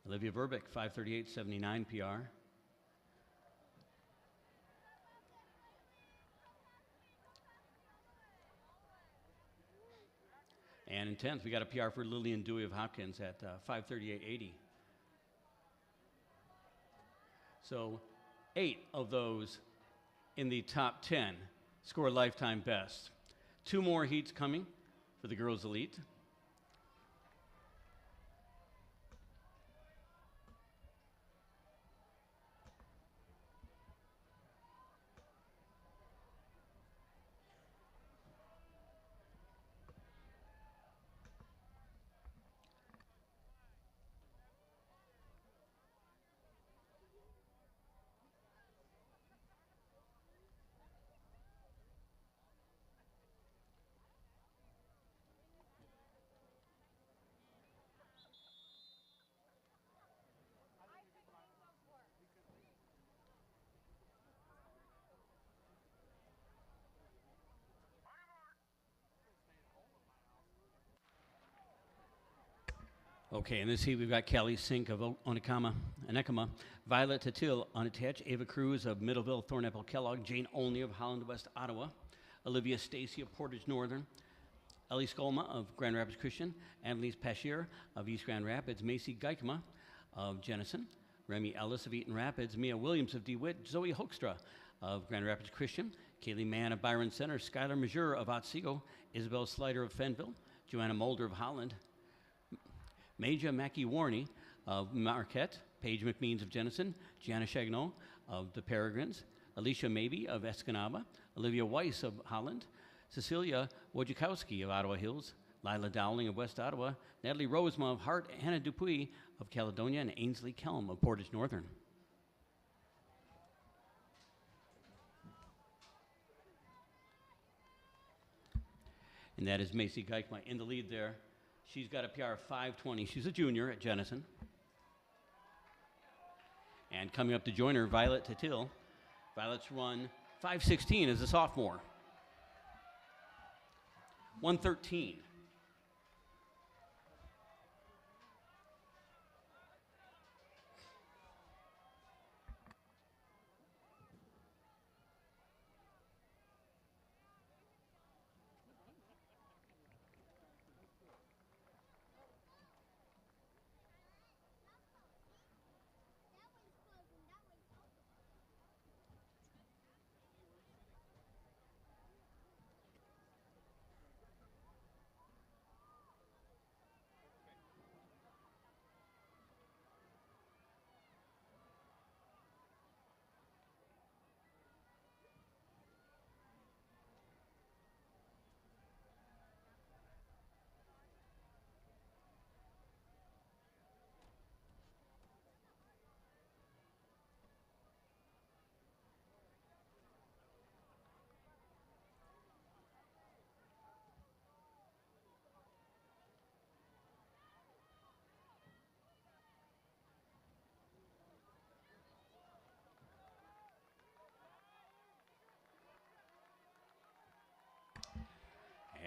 Olivia Verbeck, 5:38.79 PR. And in 10th, we got a PR for Lillian Dewey of Hopkins at 5:38.80. So 8 of those in the top 10 score lifetime best. 2 more heats coming for the girls elite. Okay, in this heat, we've got Kelly Sink of Onekama, Violet Tatil unattached, Ava Cruz of Middleville, Thornapple Kellogg, Jane Olney of Holland West Ottawa, Olivia Stacy of Portage Northern, Ellie Skolma of Grand Rapids Christian, Annalise Pashier of East Grand Rapids, Macy Geikma of Jenison, Remy Ellis of Eaton Rapids, Mia Williams of DeWitt, Zoe Hoekstra of Grand Rapids Christian, Kaylee Mann of Byron Center, Skylar Majeur of Otsego, Isabel Slider of Fenville, Joanna Mulder of Holland, Maja Mackey Warney of Marquette, Paige McMeans of Jenison, Gianna Chagnon of the Peregrines, Alicia Mabey of Escanaba, Olivia Weiss of Holland, Cecilia Wojciechowski of Ottawa Hills, Lila Dowling of West Ottawa, Natalie Rosema of Hart, Hannah Dupuy of Caledonia, and Ainsley Kelm of Portage Northern. And that is Macy Geikma in the lead there. She's got a PR of 5:20. She's a junior at Jenison. And coming up to join her, Violet Tatil. Violet's run 5:16 as a sophomore. 1:13.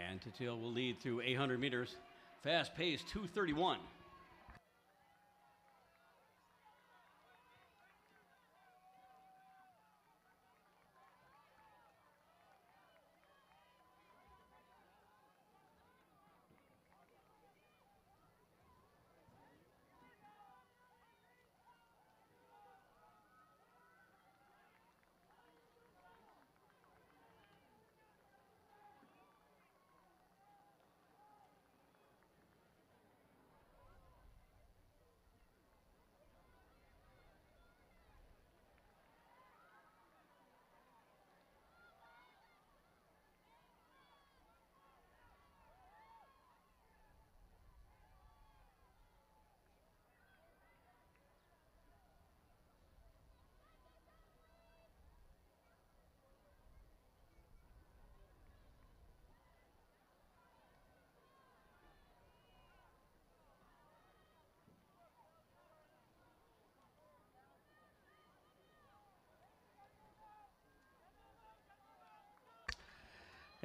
And Tatil will lead through 800 meters. Fast pace, 2:31.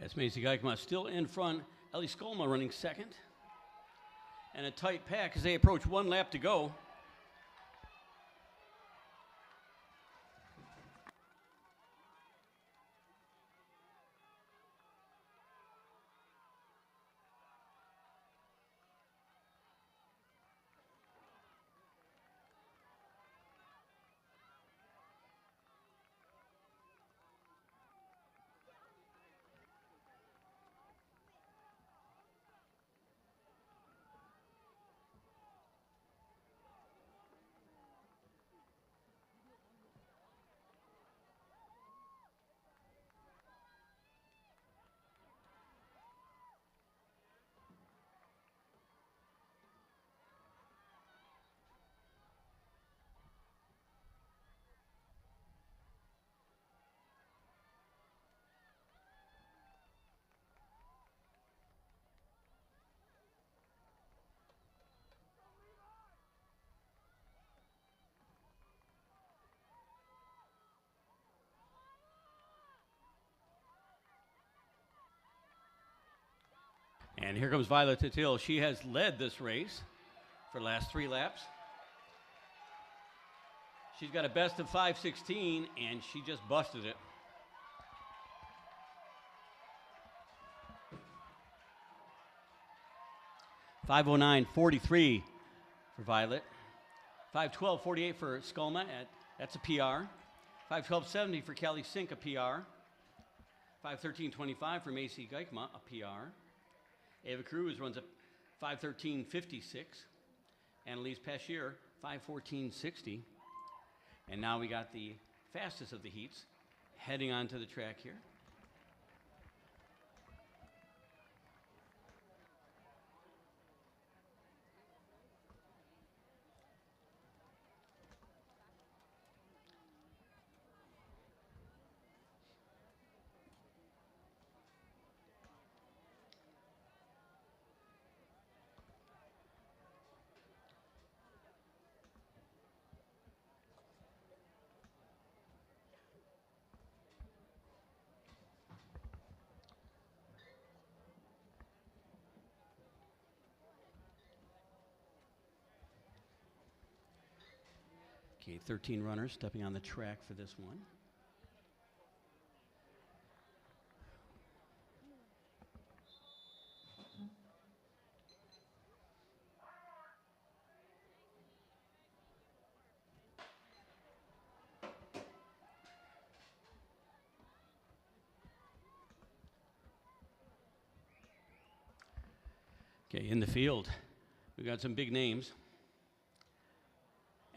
That's Macy Geikma still in front. Ellie Skolma running second. And a tight pack as they approach 1 lap to go. And here comes Violet Tatil. She has led this race for the last 3 laps. She's got a best of 5:16, and she just busted it. (5:09.43) for Violet. 5:12.48 for Skolma. That's a PR. 5:12.70 for Kelly Sink, a PR. 5:13.25 for Macy Geikma, a PR. Ava Cruz runs a 5:13.56. Annalise Pashier, 5:14.60. And now we got the fastest of the heats heading onto the track here. Okay, 13 runners stepping on the track for this one. Okay, in the field, we've got some big names.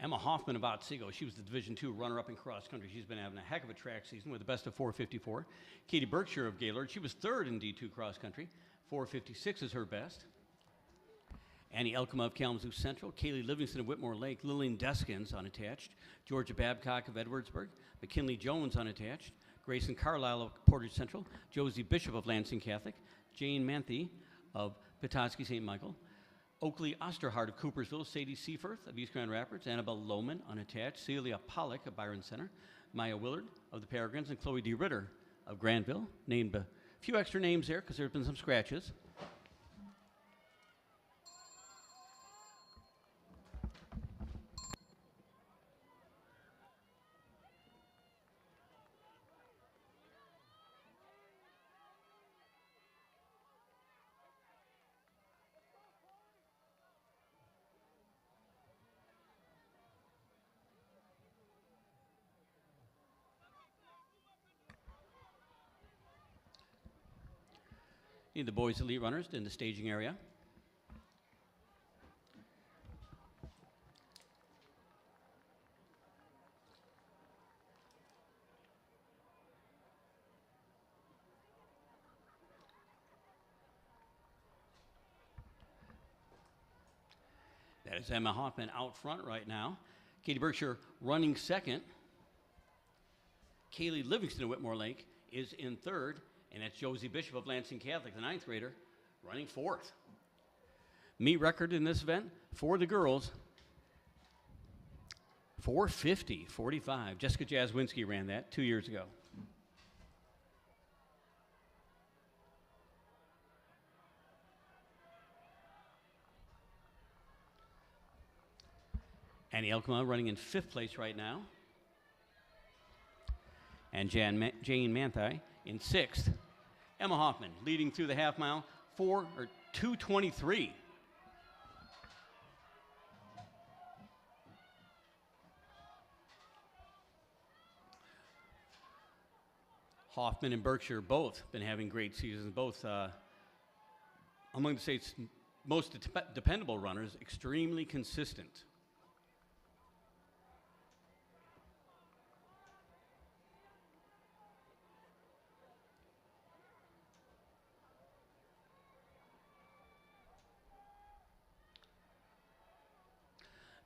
Emma Hoffman of Otsego. She was the Division II runner-up in cross country. She's been having a heck of a track season with a best of 4:54. Katie Berkshire of Gaylord. She was third in D2 cross country. 4:56 is her best. Annie Elkema of Kalamazoo Central. Kaylee Livingston of Whitmore Lake. Lillian Deskins unattached. Georgia Babcock of Edwardsburg. McKinley Jones unattached. Grayson Carlisle of Portage Central. Josie Bishop of Lansing Catholic. Jane Manthe of Petoskey St. Michael. Oakley Osterhart of Coopersville, Sadie Seaforth of East Grand Rapids, Annabelle Lohman, unattached, Celia Pollock of Byron Center, Maya Willard of the Peregrines, and Chloe D. Ritter of Granville. Named a few extra names there because there have been some scratches. Need the boys' elite runners in the staging area. That is Emma Hoffman out front right now. Katie Berkshire running second. Kaylee Livingston of Whitmore Lake is in third. And that's Josie Bishop of Lansing Catholic, the 9th grader, running fourth. Meet record in this event for the girls, 4:50.45. Jessica Jaswinski ran that 2 years ago. Annie Elkema running in 5th place right now. And Jane Manthei in 6th. Emma Hoffman leading through the half mile, 2:23. Hoffman and Berkshire both been having great seasons, both among the state's most dependable runners, extremely consistent.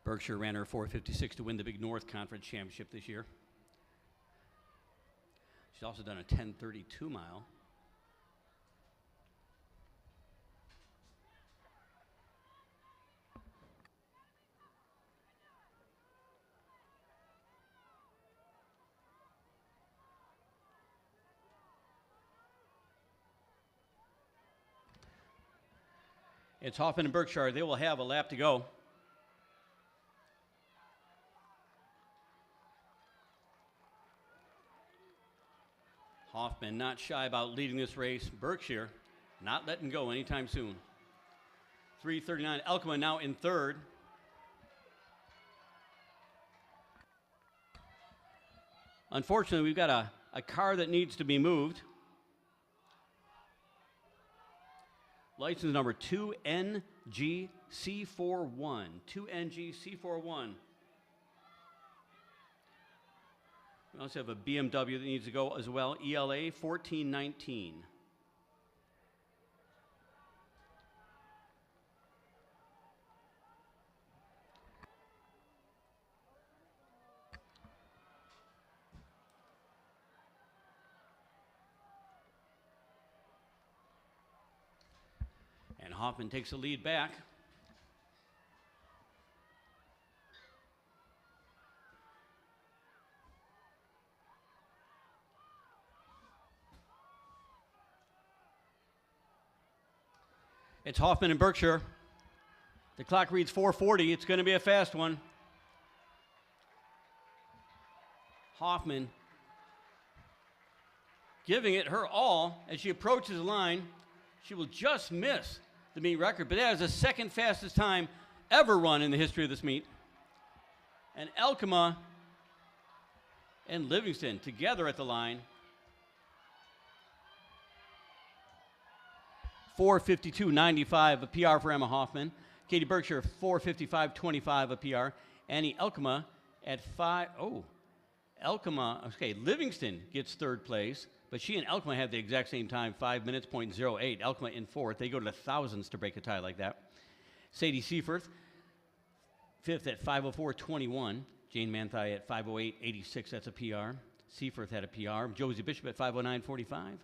Berkshire ran her 4:56 to win the Big North Conference Championship this year. She's also done a 10:32 mile. It's Hoffman and Berkshire. They will have a lap to go. Hoffman not shy about leading this race. Berkshire not letting go anytime soon. 3:39. Elkema now in 3rd. Unfortunately, we've got a car that needs to be moved. License number 2NGC41. 2NGC41. We also have a BMW that needs to go as well, ELA 1419. And Hoffman takes the lead back. It's Hoffman and Berkshire. The clock reads 4:40. It's going to be a fast one. Hoffman giving it her all as she approaches the line. She will just miss the meet record, but that is the second fastest time ever run in the history of this meet. And Elkema and Livingston together at the line. 4:52.95, a PR for Emma Hoffman. Katie Berkshire, 4:55.25, a PR. Annie Elkema at 5. Oh, Elkema, okay, Livingston gets 3rd place, but she and Elkema have the exact same time, 5 minutes, .08. Elkema in 4th. They go to the thousands to break a tie like that. Sadie Seaforth, 5th at 5:04.21. Jane Manthei at 5:08.86, that's a PR. Seaforth had a PR. Josie Bishop at 5:09.45.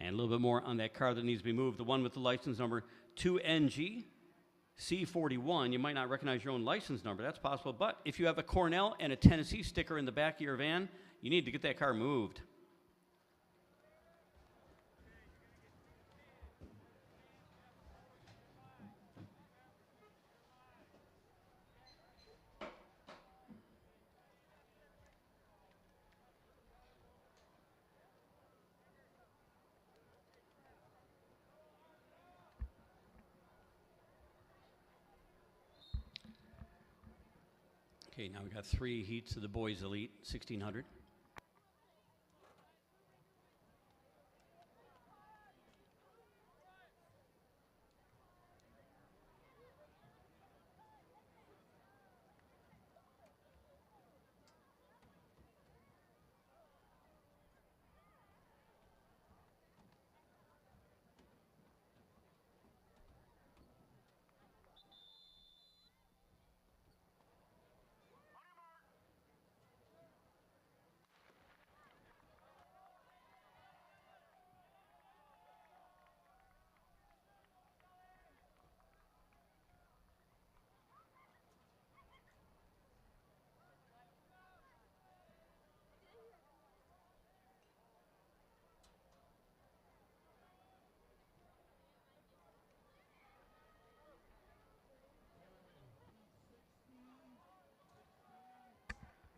And a little bit more on that car that needs to be moved. The one with the license number 2NG-C41. You might not recognize your own license number. That's possible. But if you have a Cornell and a Tennessee sticker in the back of your van, you need to get that car moved. Okay, now we've got 3 heats of the boys elite, 1600.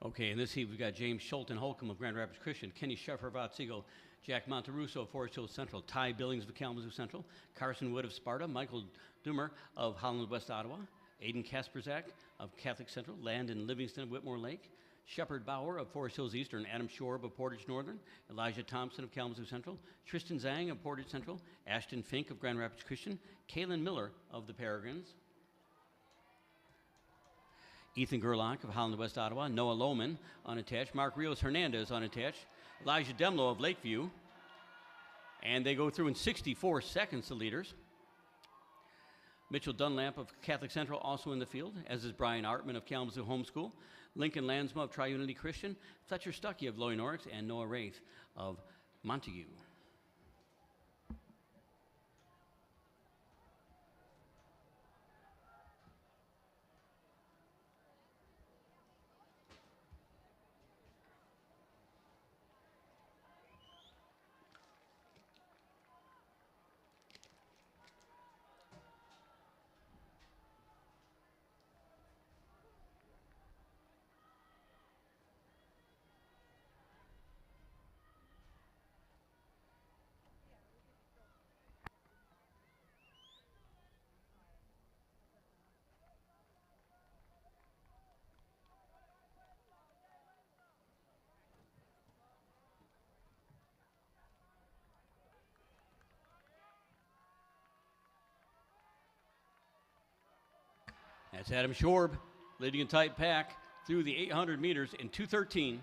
Okay, in this heat, we've got James Schulten Holcomb of Grand Rapids Christian, Kenny Sheffer of Otsego, Jack Monterusso of Forest Hills Central, Ty Billings of Kalamazoo Central, Carson Wood of Sparta, Michael Doomer of Holland West Ottawa, Aiden Kasperzak of Catholic Central, Landon Livingston of Whitmore Lake, Shepard Bauer of Forest Hills Eastern, Adam Shorb of Portage Northern, Elijah Thompson of Kalamazoo Central, Tristan Zhang of Portage Central, Ashton Fink of Grand Rapids Christian, Kaylin Miller of the Peregrines, Ethan Gerlach of Holland West Ottawa, Noah Lohman unattached, Mark Rios Hernandez unattached, Elijah Demlo of Lakeview, and they go through in 64 seconds, the leaders. Mitchell Dunlap of Catholic Central also in the field, as is Brian Artman of Kalamazoo Homeschool, Lincoln Lansma of Triunity Christian, Fletcher Stuckey of Loy Norix, and Noah Wraith of Montague. That's Adam Shorb leading a tight pack through the 800 meters in 2:13.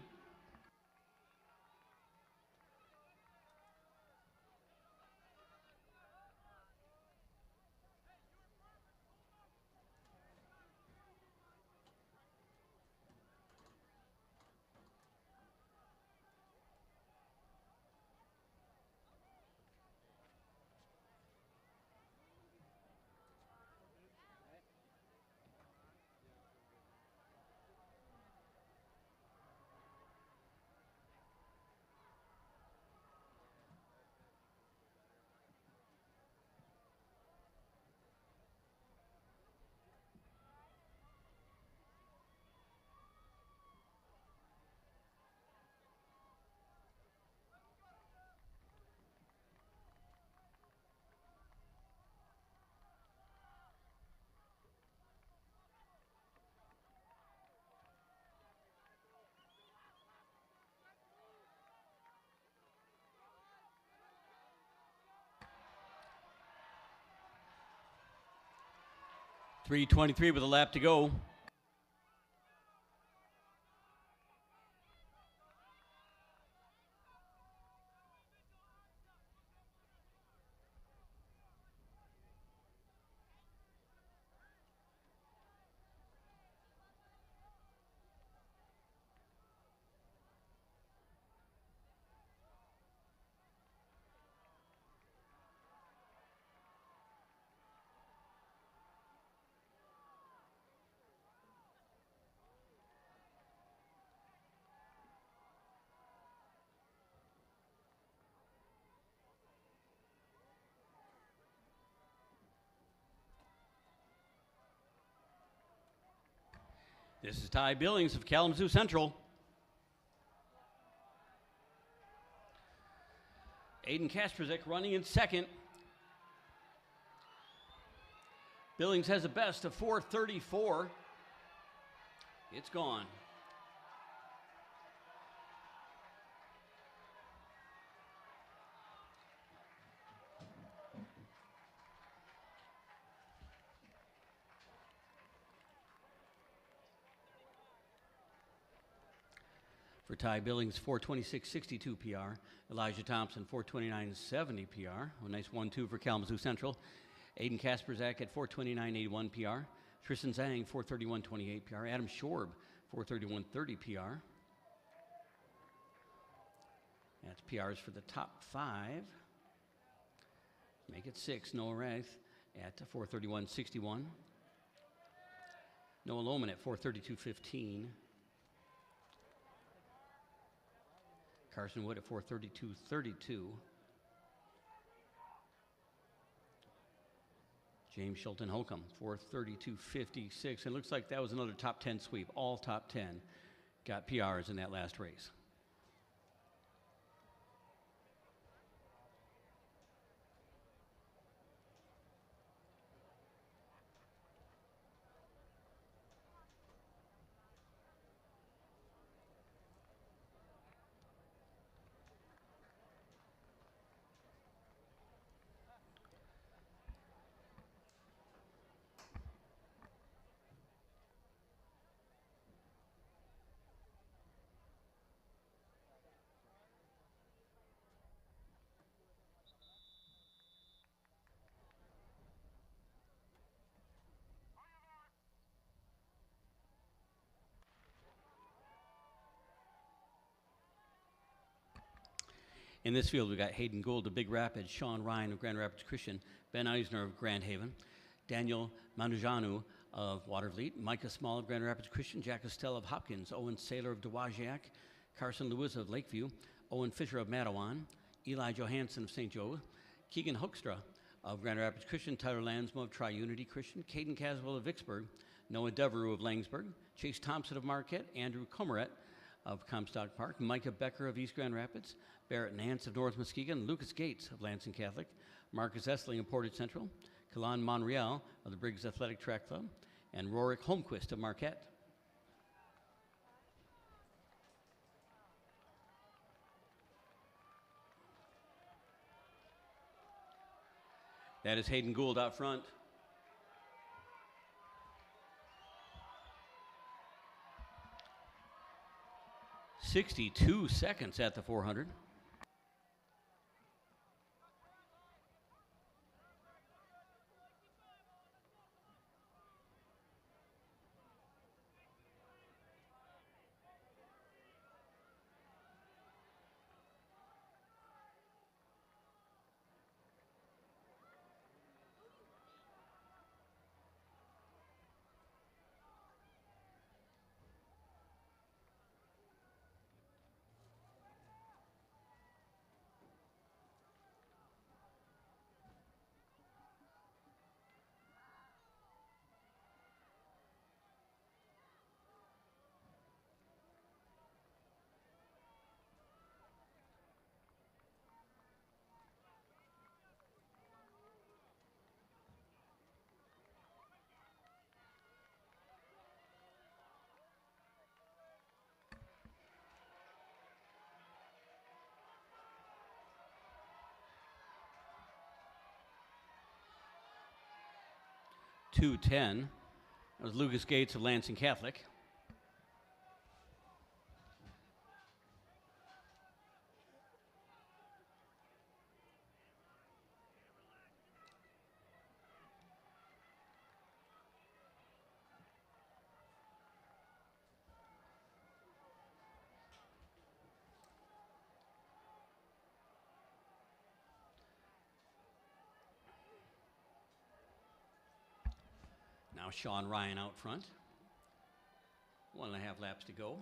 .323 with a lap to go. This is Ty Billings of Kalamazoo Central. Aiden Kasperzik running in second. Billings has a best of 4:34. It's gone. For Ty Billings, 4:26.62 PR. Elijah Thompson, 4:29.70 PR. A nice 1-2 for Kalamazoo Central. Aiden Kasperzak at 4:29.81 PR. Tristan Zhang, 4:31.28 PR. Adam Shorb, 4:31.30 PR. That's PRs for the top 5. Make it 6. Noah Wraith at 4:31.61. Noah Lohman at 4:32.15. Carson Wood at 4:32.32. James Schulten Holcomb, 4:32.56. It looks like that was another top 10 sweep, all top 10. got PRs in that last race. In this field, we got Hayden Gould of Big Rapids, Sean Ryan of Grand Rapids Christian, Ben Eisner of Grand Haven, Daniel Manujanu of Watervliet, Micah Small of Grand Rapids Christian, Jack Estelle of Hopkins, Owen Saylor of Dowagiac, Carson Lewis of Lakeview, Owen Fisher of Matawan, Eli Johansson of St. Joe, Keegan Hoekstra of Grand Rapids Christian, Tyler Lansmo of Tri-Unity Christian, Caden Caswell of Vicksburg, Noah Devereaux of Langsburg, Chase Thompson of Marquette, Andrew Comaret of Comstock Park, Micah Becker of East Grand Rapids, Barrett Nance of North Muskegon, Lucas Gates of Lansing Catholic, Marcus Essling of Portage Central, Kalan Monreal of the Briggs Athletic Track Club, and Rorik Holmquist of Marquette. That is Hayden Gould out front. .62 seconds at the 400. .210. That was Lucas Gates of Lansing Catholic. Now Sean Ryan out front. 1.5 laps to go.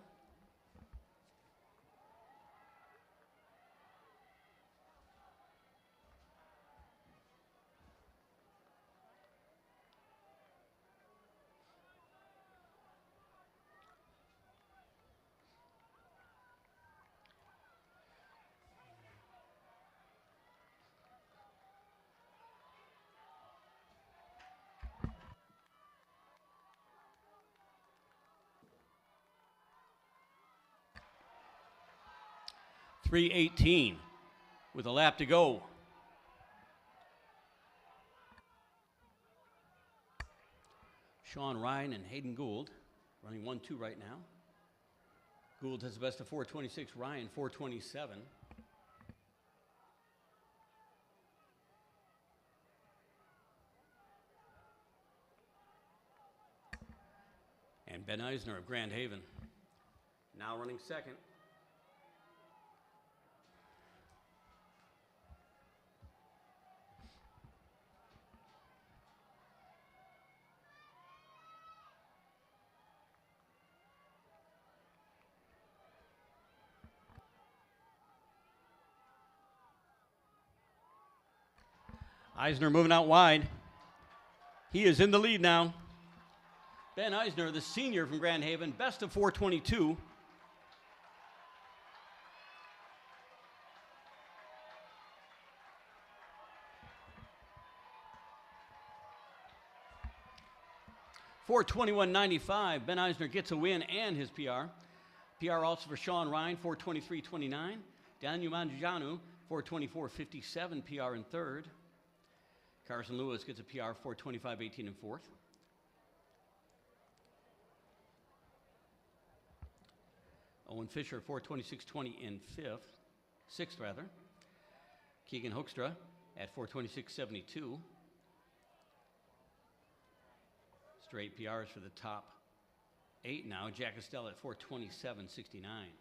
.318 with a lap to go. Sean Ryan and Hayden Gould running 1-2 right now. Gould has the best of 4:26, Ryan 4:27. And Ben Eisner of Grand Haven now running second. Eisner moving out wide. He is in the lead now. Ben Eisner, the senior from Grand Haven, best of 4:22. 4:21.95. Ben Eisner gets a win and his PR. PR also for Sean Ryan, 4:23.29. Daniel Manjanu, 4:24.57 PR in third. Carson Lewis gets a PR, 4:25.18 in fourth. Owen Fisher, 4:26.20 in sixth rather. Keegan Hoekstra at 4:26.72. Straight PRs for the top 8 now. Jack Estelle at 4:27.69.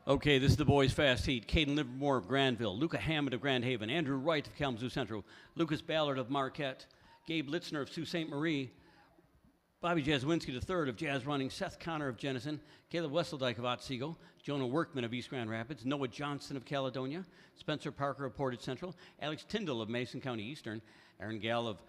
Okay, this is the boys' fast heat. Caden Livermore of Granville, Luca Hammond of Grand Haven, Andrew Wright of Kalamazoo Central, Lucas Ballard of Marquette, Gabe Litzner of Sault Ste. Marie, Bobby Jazwinski III of Jazz Running, Seth Connor of Jenison, Caleb Wesseldike of Otsego, Jonah Workman of East Grand Rapids, Noah Johnston of Caledonia, Spencer Parker of Portage Central, Alex Tyndall of Mason County Eastern, Aaron Gall of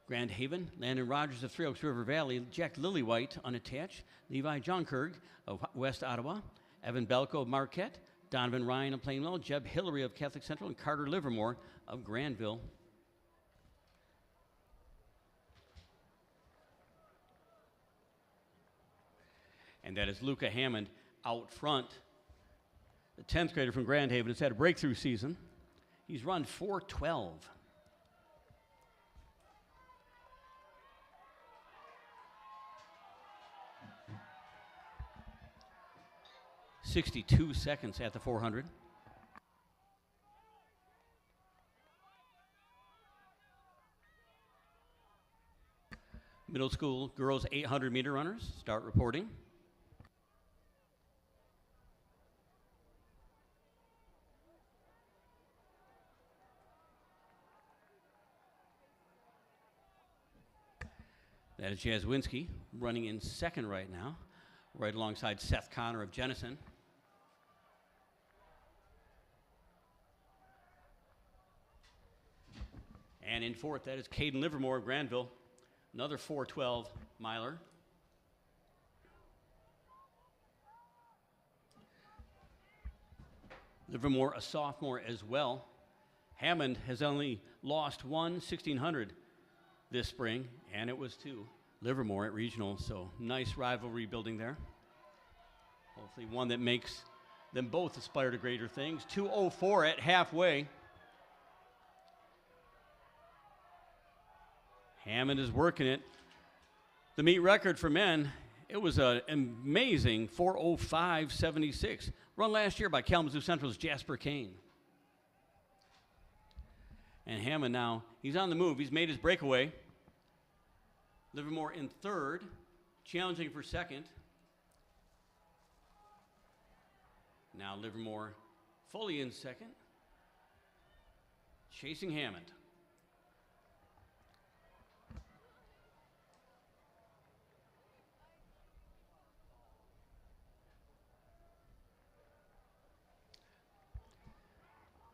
Grand Haven, Landon Rogers of Three Oaks River Valley, Jack Lillywhite unattached, Levi Johnkerg of West Ottawa, Evan Belko of Marquette, Donovan Ryan of Plainwell, Jeb Hillary of Catholic Central, and Carter Livermore of Granville. And that is Luca Hammond out front. The 10th grader from Grand Haven has had a breakthrough season. He's run 4:12. .62 seconds at the 400. Middle school girls 800-meter runners start reporting. That is Jazwinski running in second right now, right alongside Seth Connor of Jenison. And in fourth, that is Caden Livermore of Granville, another 4:12 miler. Livermore, a sophomore as well. Hammond has only lost one 1600 this spring, and it was to Livermore at regional, so nice rivalry building there. Hopefully one that makes them both aspire to greater things. 2:04 at halfway. Hammond is working it. The meet record for men, it was an amazing 4:05.76, run last year by Kalamazoo Central's Jasper Kane. And Hammond now, he's on the move. He's made his breakaway. Livermore in third, challenging for second. Now Livermore fully in second, chasing Hammond.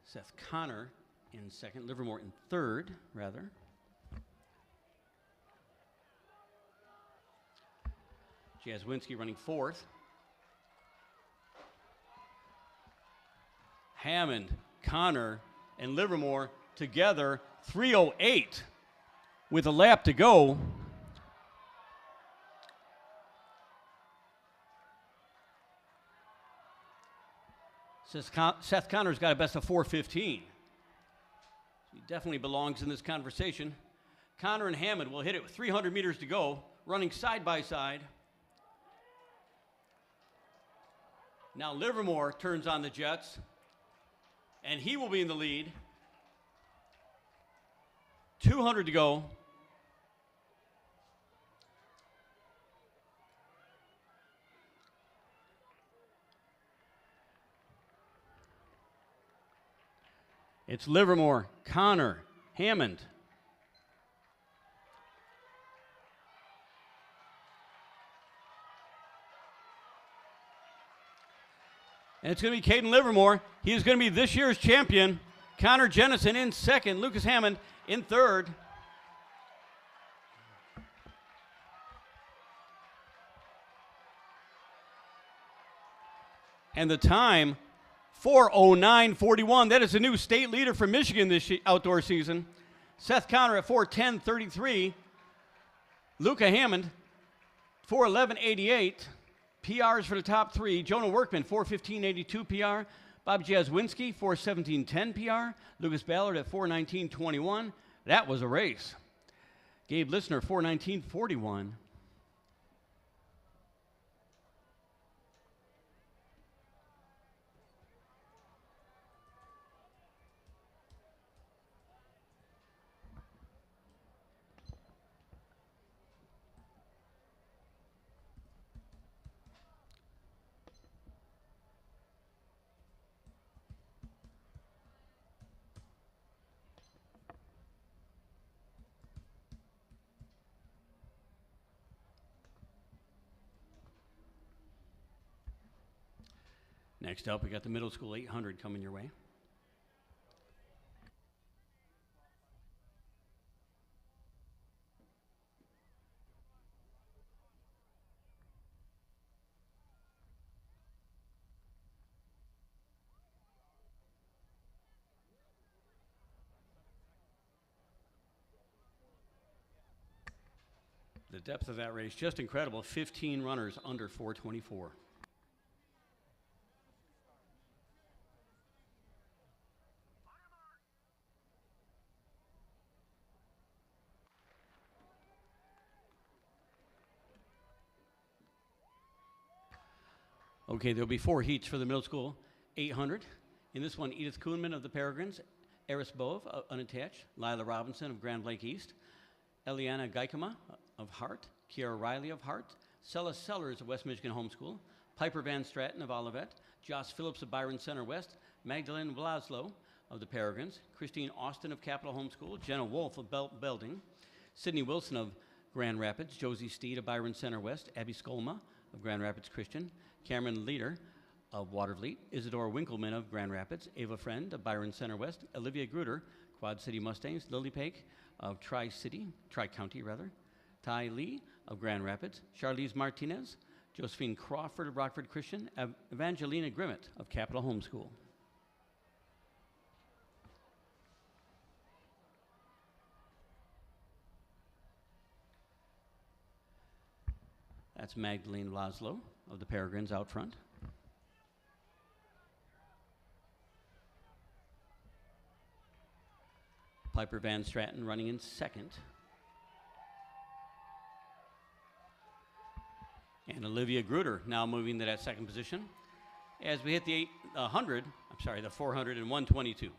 Seth Connor in second, Livermore in third, rather. Jazwinski running fourth. Hammond, Connor, and Livermore together, 3:08 with a lap to go. Seth Connor's got a best of 4:15. He definitely belongs in this conversation. Connor and Hammond will hit it with 300 meters to go, running side by side. Now Livermore turns on the jets, and he will be in the lead. 200 to go. It's Livermore, Connor, Hammond. And it's going to be Caden Livermore. He is going to be this year's champion. Connor Jennison in second. Lucas Hammond in third. And the time, 4:09:41. That is a new state leader for Michigan this outdoor season. Seth Connor at 4:10:33. Luca Hammond, 4:11:88. PRs for the top three. Jonah Workman, 4:15:82 PR. Bob Jazwinski, 4:17:10 PR. Lucas Ballard at 4:19:21. That was a race. Gabe Listener, 4:19:41. Next up, we got the middle school 800 coming your way. The depth of that race, just incredible. 15 runners under 4:24. Okay, there'll be 4 heats for the middle school 800. In this one, Edith Kuhnman of the Peregrines, Eris Bove, unattached, Lila Robinson of Grand Lake East, Eliana Geikema of Hart, Kiara Riley of Hart, Cella Sellers of West Michigan Homeschool, Piper Van Straten of Olivet, Joss Phillips of Byron Center West, Magdalene Blaslow of the Peregrines, Christine Austin of Capital Homeschool, Jenna Wolf of Belding, Sydney Wilson of Grand Rapids, Josie Steed of Byron Center West, Abby Skolma of Grand Rapids Christian, Cameron Leader of Watervliet, Isadora Winkleman of Grand Rapids, Ava Friend of Byron Center West, Olivia Gruder, Quad City Mustangs, Lily Pake of Tri-County, Ty Lee of Grand Rapids, Charlize Martinez, Josephine Crawford of Rockford Christian, Evangelina Grimmett of Capital Homeschool. That's Magdalene Laszlo of the Peregrines out front. Piper Van Straten running in second. And Olivia Gruder now moving to that second position as we hit the 400 and 122.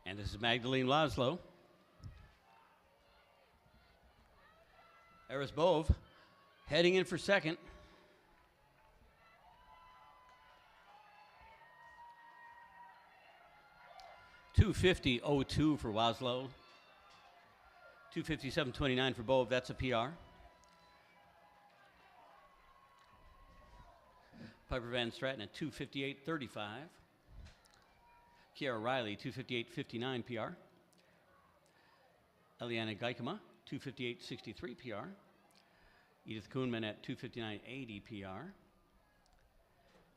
And this is Magdalene Laszlo. Eris Bove heading in for second. .250.02 for Laszlo. 257.29 for Bove. That's a PR. Piper Van Straten at 258.35. Kiara Riley, 258.59 PR. Eliana Gaikama, 258.63 PR. Edith Kuhnman at 259.80 PR.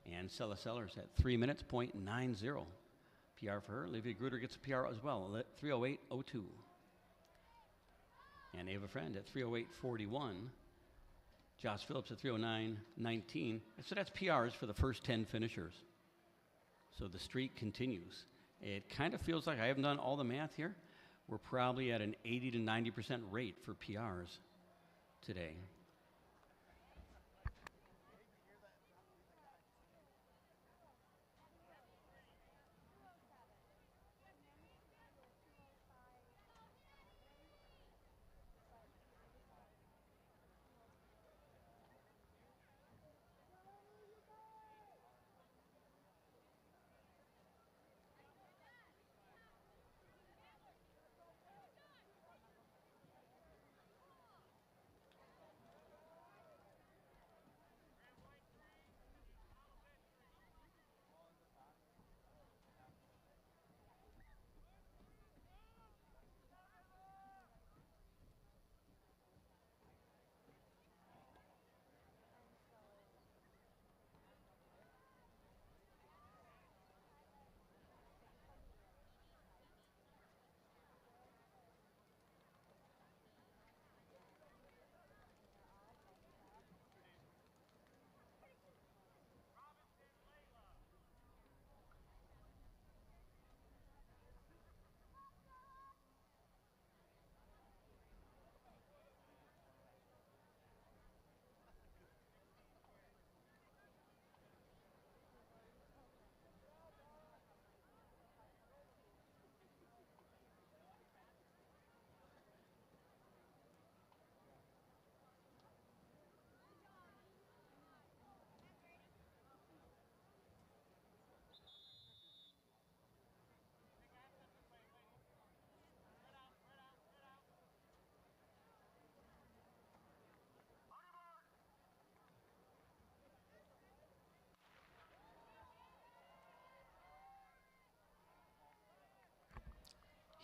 And Sella Sellers at 3 minutes, .90 PR for her. Olivia Gruder gets a PR as well, 308.02. And Ava Friend at 308.41. Josh Phillips at 309.19. So that's PRs for the first 10 finishers. So the streak continues. It kind of feels like, I haven't done all the math here, we're probably at an 80 to 90% rate for PRs today.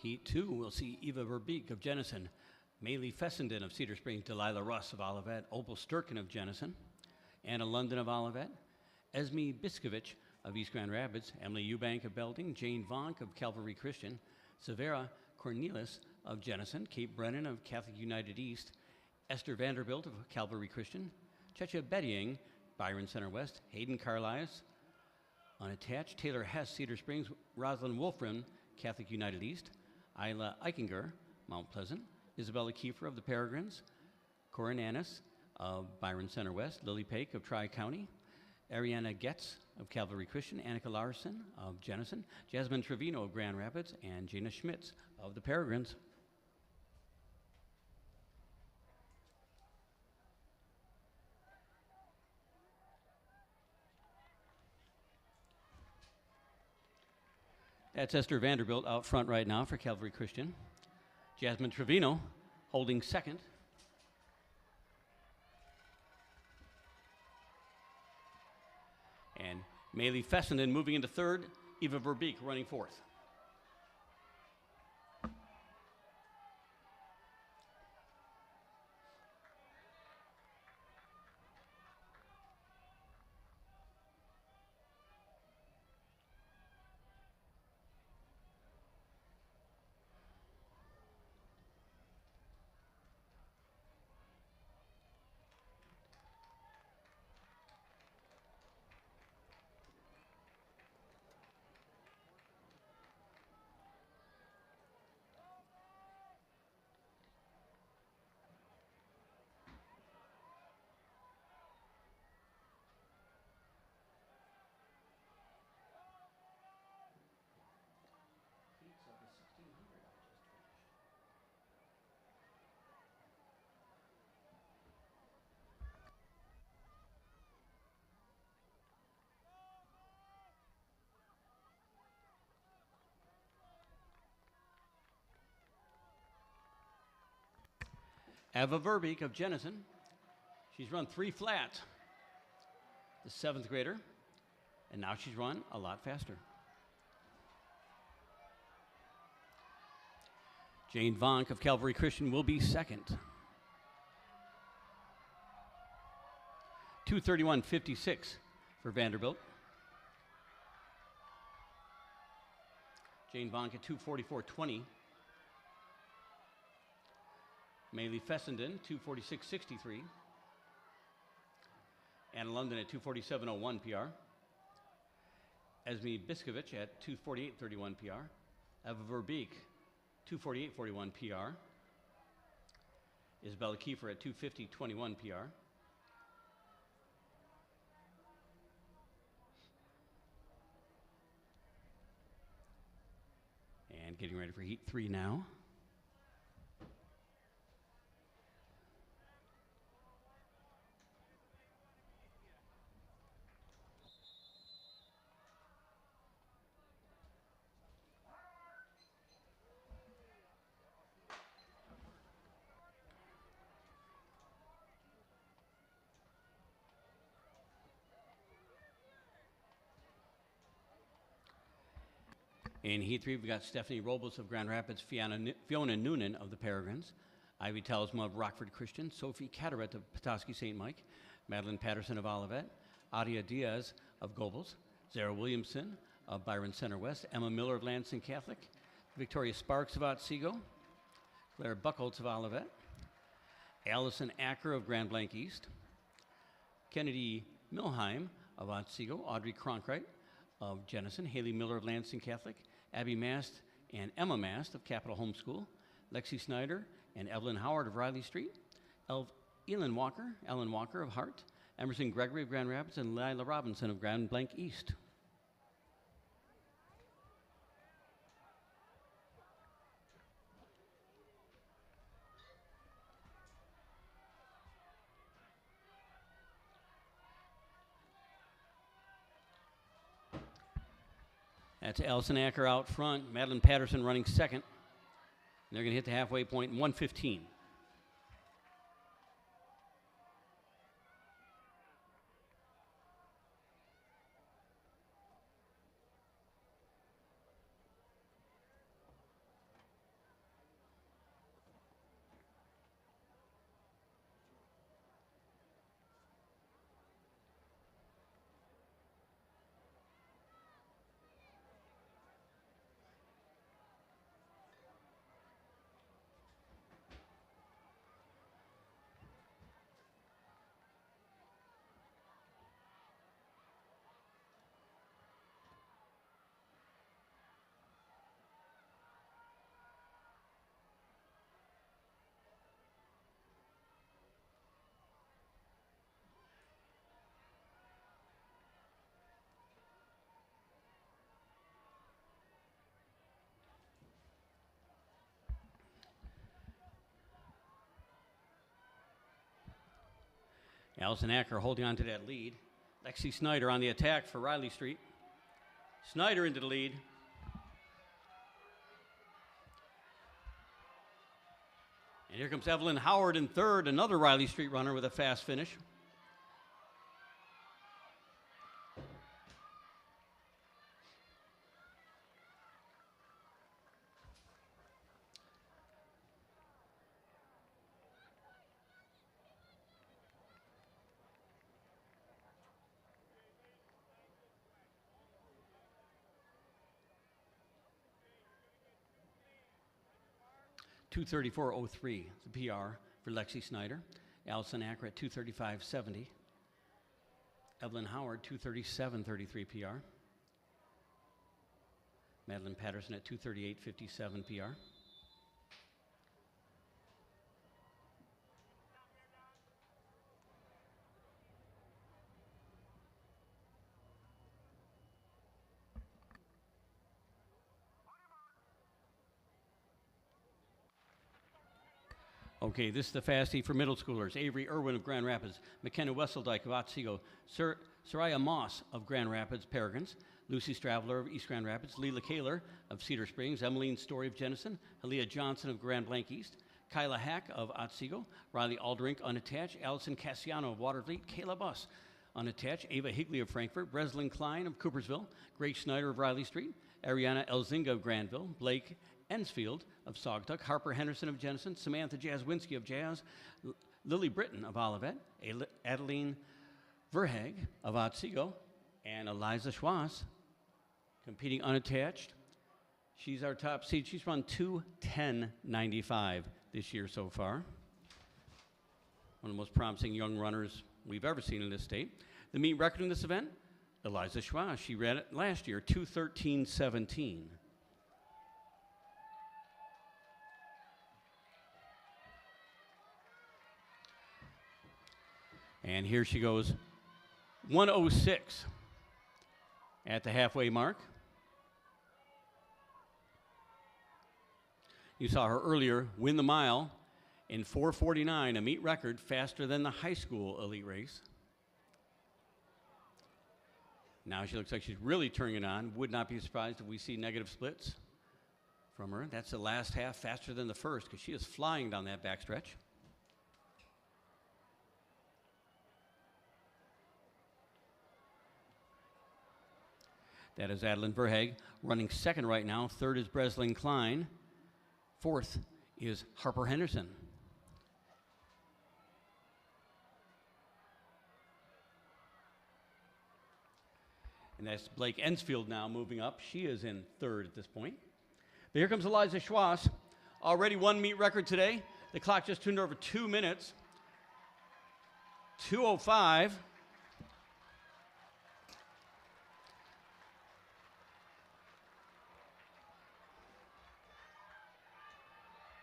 Heat 2, we'll see Eva Verbeek of Jenison, Maylee Fessenden of Cedar Springs, Delilah Russ of Olivet, Opal Sturkin of Jenison, Anna London of Olivet, Esme Biskovich of East Grand Rapids, Emily Eubank of Belding, Jane Vonk of Calvary Christian, Severa Cornelis of Jenison, Kate Brennan of Catholic United East, Esther Vanderbilt of Calvary Christian, Checha Bettying, Byron Center West, Hayden Carlisle, unattached, Taylor Hess, Cedar Springs, Rosalind Wolfram, Catholic United East, Isla Eichinger, Mount Pleasant, Isabella Kiefer of the Peregrines, Corinne Annis of Byron Center West, Lily Pake of Tri-County, Ariana Getz of Calvary Christian, Annika Larson of Jenison, Jasmine Trevino of Grand Rapids, and Jana Schmitz of the Peregrines. That's Esther Vanderbilt out front right now for Calvary Christian. Jasmine Trevino holding second. And Maylee Fessenden moving into third. Eva Verbeek running fourth. Ava Verbeek of Jenison. She's run 3 flat, the 7th grader, and now she's run a lot faster. Jane Vonk of Calvary Christian will be second. 2:31.56 for Vanderbilt. Jane Vonk at 2:44.20. Maylee Fessenden, 2:46.63. Anna London at 2:47.01 PR. Esme Biskovich at 2:48.31 PR. Eva Verbeek, 2:48.41 PR. Isabella Kiefer at 2:50.21 PR. And getting ready for heat 3 now. In Heat 3, we've got Stephanie Robles of Grand Rapids, Fiona Noonan of the Peregrines, Ivy Talisman of Rockford Christian, Sophie Cataract of Petoskey St. Mike, Madeline Patterson of Olivet, Adia Diaz of Gobles, Zara Williamson of Byron Center West, Emma Miller of Lansing Catholic, Victoria Sparks of Otsego, Claire Buckholtz of Olivet, Allison Acker of Grand Blanc East, Kennedy Milheim of Otsego, Audrey Cronkright of Jenison, Haley Miller of Lansing Catholic, Abby Mast and Emma Mast of Capital Homeschool, Lexi Snyder and Evelyn Howard of Riley Street, Ellen Walker of Hart, Emerson Gregory of Grand Rapids, and Lila Robinson of Grand Blanc East. That's Allison Acker out front, Madeline Patterson running second. They're going to hit the halfway point in 1:15. Allison Acker holding on to that lead. Lexi Snyder on the attack for Riley Street. Snyder into the lead. And here comes Evelyn Howard in third, another Riley Street runner with a fast finish. .234.03, the PR for Lexi Snyder. Allison Acker at 235.70. Evelyn Howard, 237.33 PR. Madeline Patterson at 238.57 PR. Okay, this is the fast heat for middle schoolers. Avery Irwin of Grand Rapids, McKenna Wesseldike of Otsego, Soraya Moss of Grand Rapids Peregrines, Lucy Stravler of East Grand Rapids, Leela Kaler of Cedar Springs, Emmeline Story of Jennison, Halia Johnson of Grand Blanc East, Kyla Hack of Otsego, Riley Aldrink unattached, Allison Cassiano of Watervliet, Kayla Buss unattached, Ava Higley of Frankfurt, Breslin Klein of Coopersville, Grace Schneider of Riley Street, Ariana Elzinga of Granville, Blake Ensfield of Saugatuck, Harper Henderson of Jenison, Samantha Jazwinski of Jazz, Lily Britton of Olivet, Adeline Verhage of Otsego, and Eliza Schwass competing unattached. She's our top seed. She's run 2:10.95 this year so far. One of the most promising young runners we've ever seen in this state. The meet record in this event, Eliza Schwass. She ran it last year, 2:13.17. And here she goes, 1:06 at the halfway mark. You saw her earlier win the mile in 4:49, a meet record, faster than the high school elite race. Now she looks like she's really turning it on. Would not be surprised if we see negative splits from her. That's the last half, faster than the first, because she is flying down that backstretch. That is Adeline Verhage running second right now. Third is Breslin Klein. Fourth is Harper Henderson. And that's Blake Ensfield now moving up. She is in third at this point. But here comes Eliza Schwass. Already one meet record today. The clock just turned over 2 minutes. 2:05.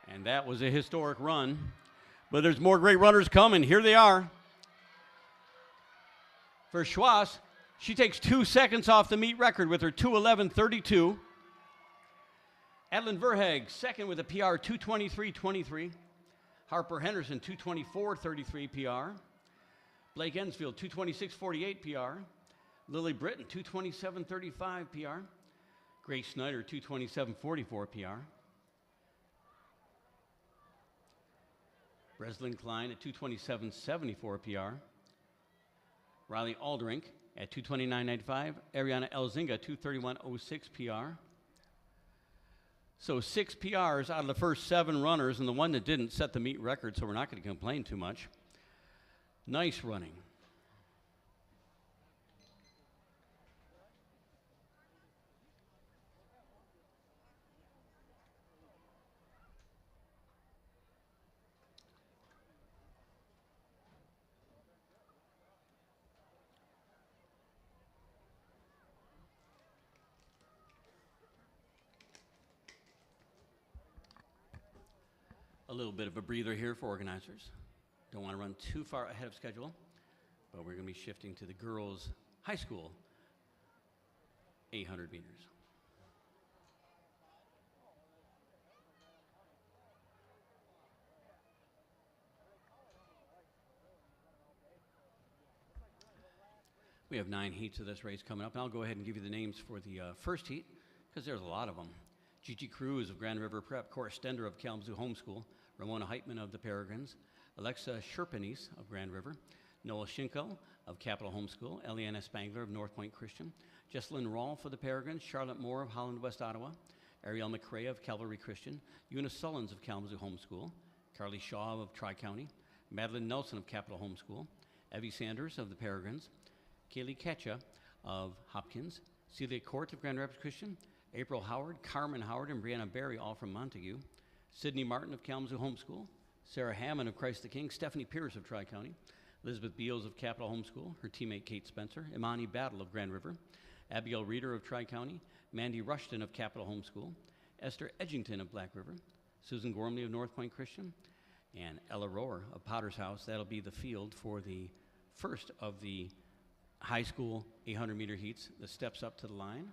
And that was a historic run. But there's more great runners coming. Here they are. For Schwass, she takes 2 seconds off the meet record with her 2:11.32. Adeline Verhage, second with a PR, 2:23.23. Harper Henderson, 2:24.33 PR. Blake Ensfield, 2:26.48 PR. Lily Britton, 2:27.35 PR. Grace Schneider, 2:27.44 PR. Breslin Klein at 2:27.74 PR. Riley Aldrink at 2:29.95. Ariana Elzinga, 2:31.06 PR. So 6 PRs out of the first 7 runners, and the one that didn't set the meet record, so we're not going to complain too much. Nice running. A little bit of a breather here for organizers. Don't want to run too far ahead of schedule, but we're going to be shifting to the girls' high school 800 meters. We have 9 heats of this race coming up, and I'll go ahead and give you the names for the first heat, because there's a lot of them. Gigi Cruz of Grand River Prep, Cora Stender of Kalamazoo Homeschool, Ramona Heitman of the Peregrines, Alexa Sherpanis of Grand River, Noah Schinkel of Capital Homeschool, Eliana Spangler of North Point Christian, Jesselyn Rolfe of the Peregrines, Charlotte Moore of Holland West Ottawa, Ariel McCrae of Calvary Christian, Eunice Sullins of Kalamazoo Homeschool, Carly Shaw of Tri-County, Madeline Nelson of Capital Homeschool, Evie Sanders of the Peregrines, Kaylee Ketcha of Hopkins, Celia Court of Grand Rapids Christian, April Howard, Carmen Howard, and Brianna Berry, all from Montague, Sydney Martin of Kalamazoo Homeschool, Sarah Hammond of Christ the King, Stephanie Pierce of Tri-County, Elizabeth Beals of Capital Homeschool, her teammate Kate Spencer, Imani Battle of Grand River, Abigail Reeder of Tri-County, Mandy Rushton of Capital Homeschool, Esther Edgington of Black River, Susan Gormley of North Point Christian, and Ella Rohr of Potter's House. That'll be the field for the first of the high school 800-meter heats, the steps up to the line.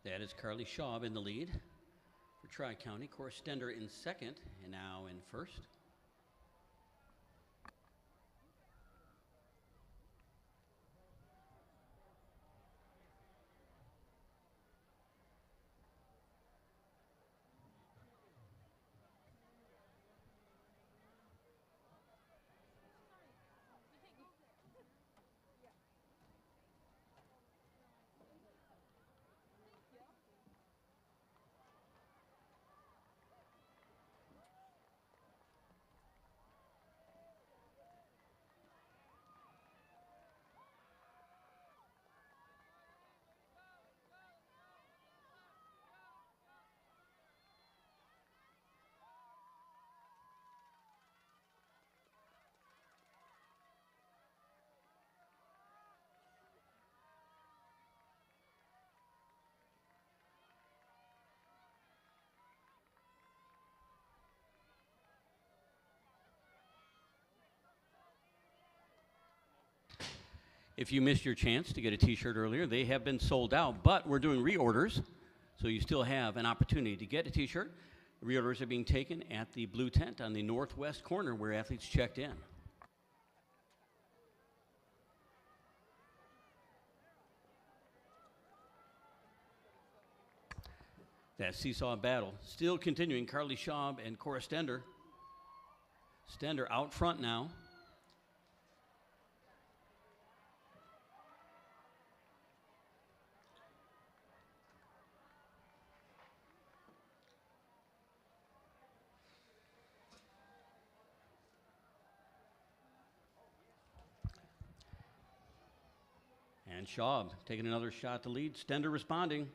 That is Carly Schaub in the lead for Tri-County. Cora Stender in second, and now in first. If you missed your chance to get a t-shirt earlier, they have been sold out, but we're doing reorders, so you still have an opportunity to get a t-shirt. Reorders are being taken at the blue tent on the northwest corner where athletes checked in. That seesaw battle still continuing. Carly Schaub and Cora Stender. Stender out front now. And Schaub taking another shot to lead. Stender responding.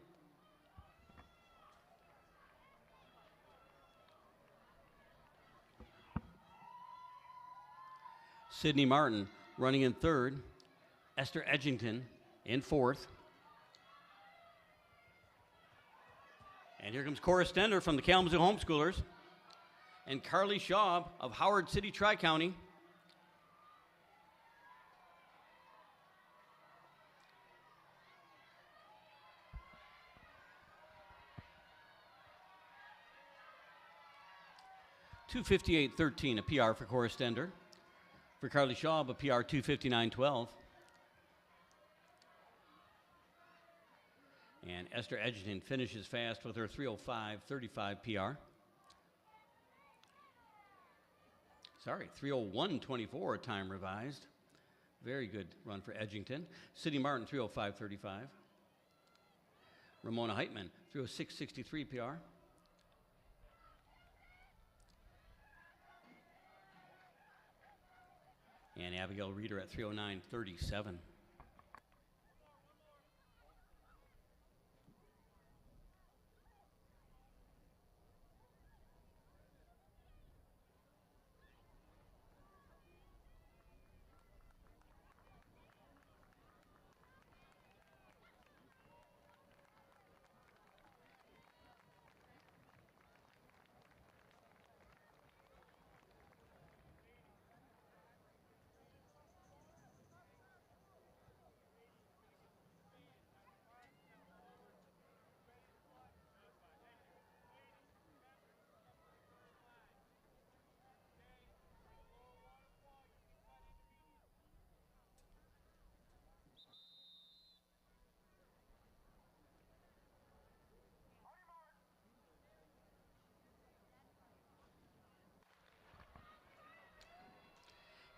Sydney Martin running in third. Esther Edgington in fourth. And here comes Cora Stender from the Kalamazoo Homeschoolers. And Carly Schaub of Howard City Tri-County. .258.13, a PR for Cora Stender. For Carly Schaub, a PR 259.12. And Esther Edgington finishes fast with her 305.35 PR. Sorry, 301.24 time revised. Very good run for Edgington. Sydney Martin, 305.35. Ramona Heitman, 306.63 PR. And Abigail Reeder at 309.37.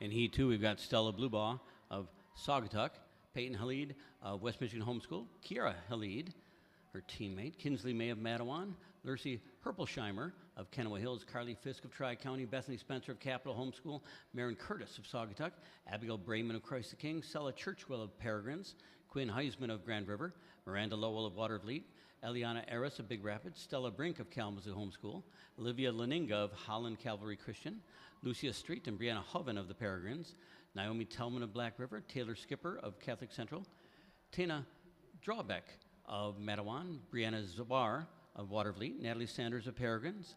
In Heat 2, we've got Stella Blubaugh of Saugatuck, Peyton Halid of West Michigan Homeschool, Kiara Halid, her teammate, Kinsley May of Mattawan, Lucy Herpelsheimer of Kennewa Hills, Carly Fisk of Tri-County, Bethany Spencer of Capital Homeschool, Marin Curtis of Saugatuck, Abigail Brayman of Christ the King, Stella Churchwell of Peregrines, Quinn Heisman of Grand River, Miranda Lowell of Watervliet, Eliana Eris of Big Rapids, Stella Brink of Kalamazoo Homeschool, Olivia Leninga of Holland Calvary Christian, Lucia Street and Brianna Hoven of the Peregrines, Naomi Tellman of Black River, Taylor Skipper of Catholic Central, Tina Drawbeck of Mattawan, Brianna Zabar of Watervliet, Natalie Sanders of Peregrines,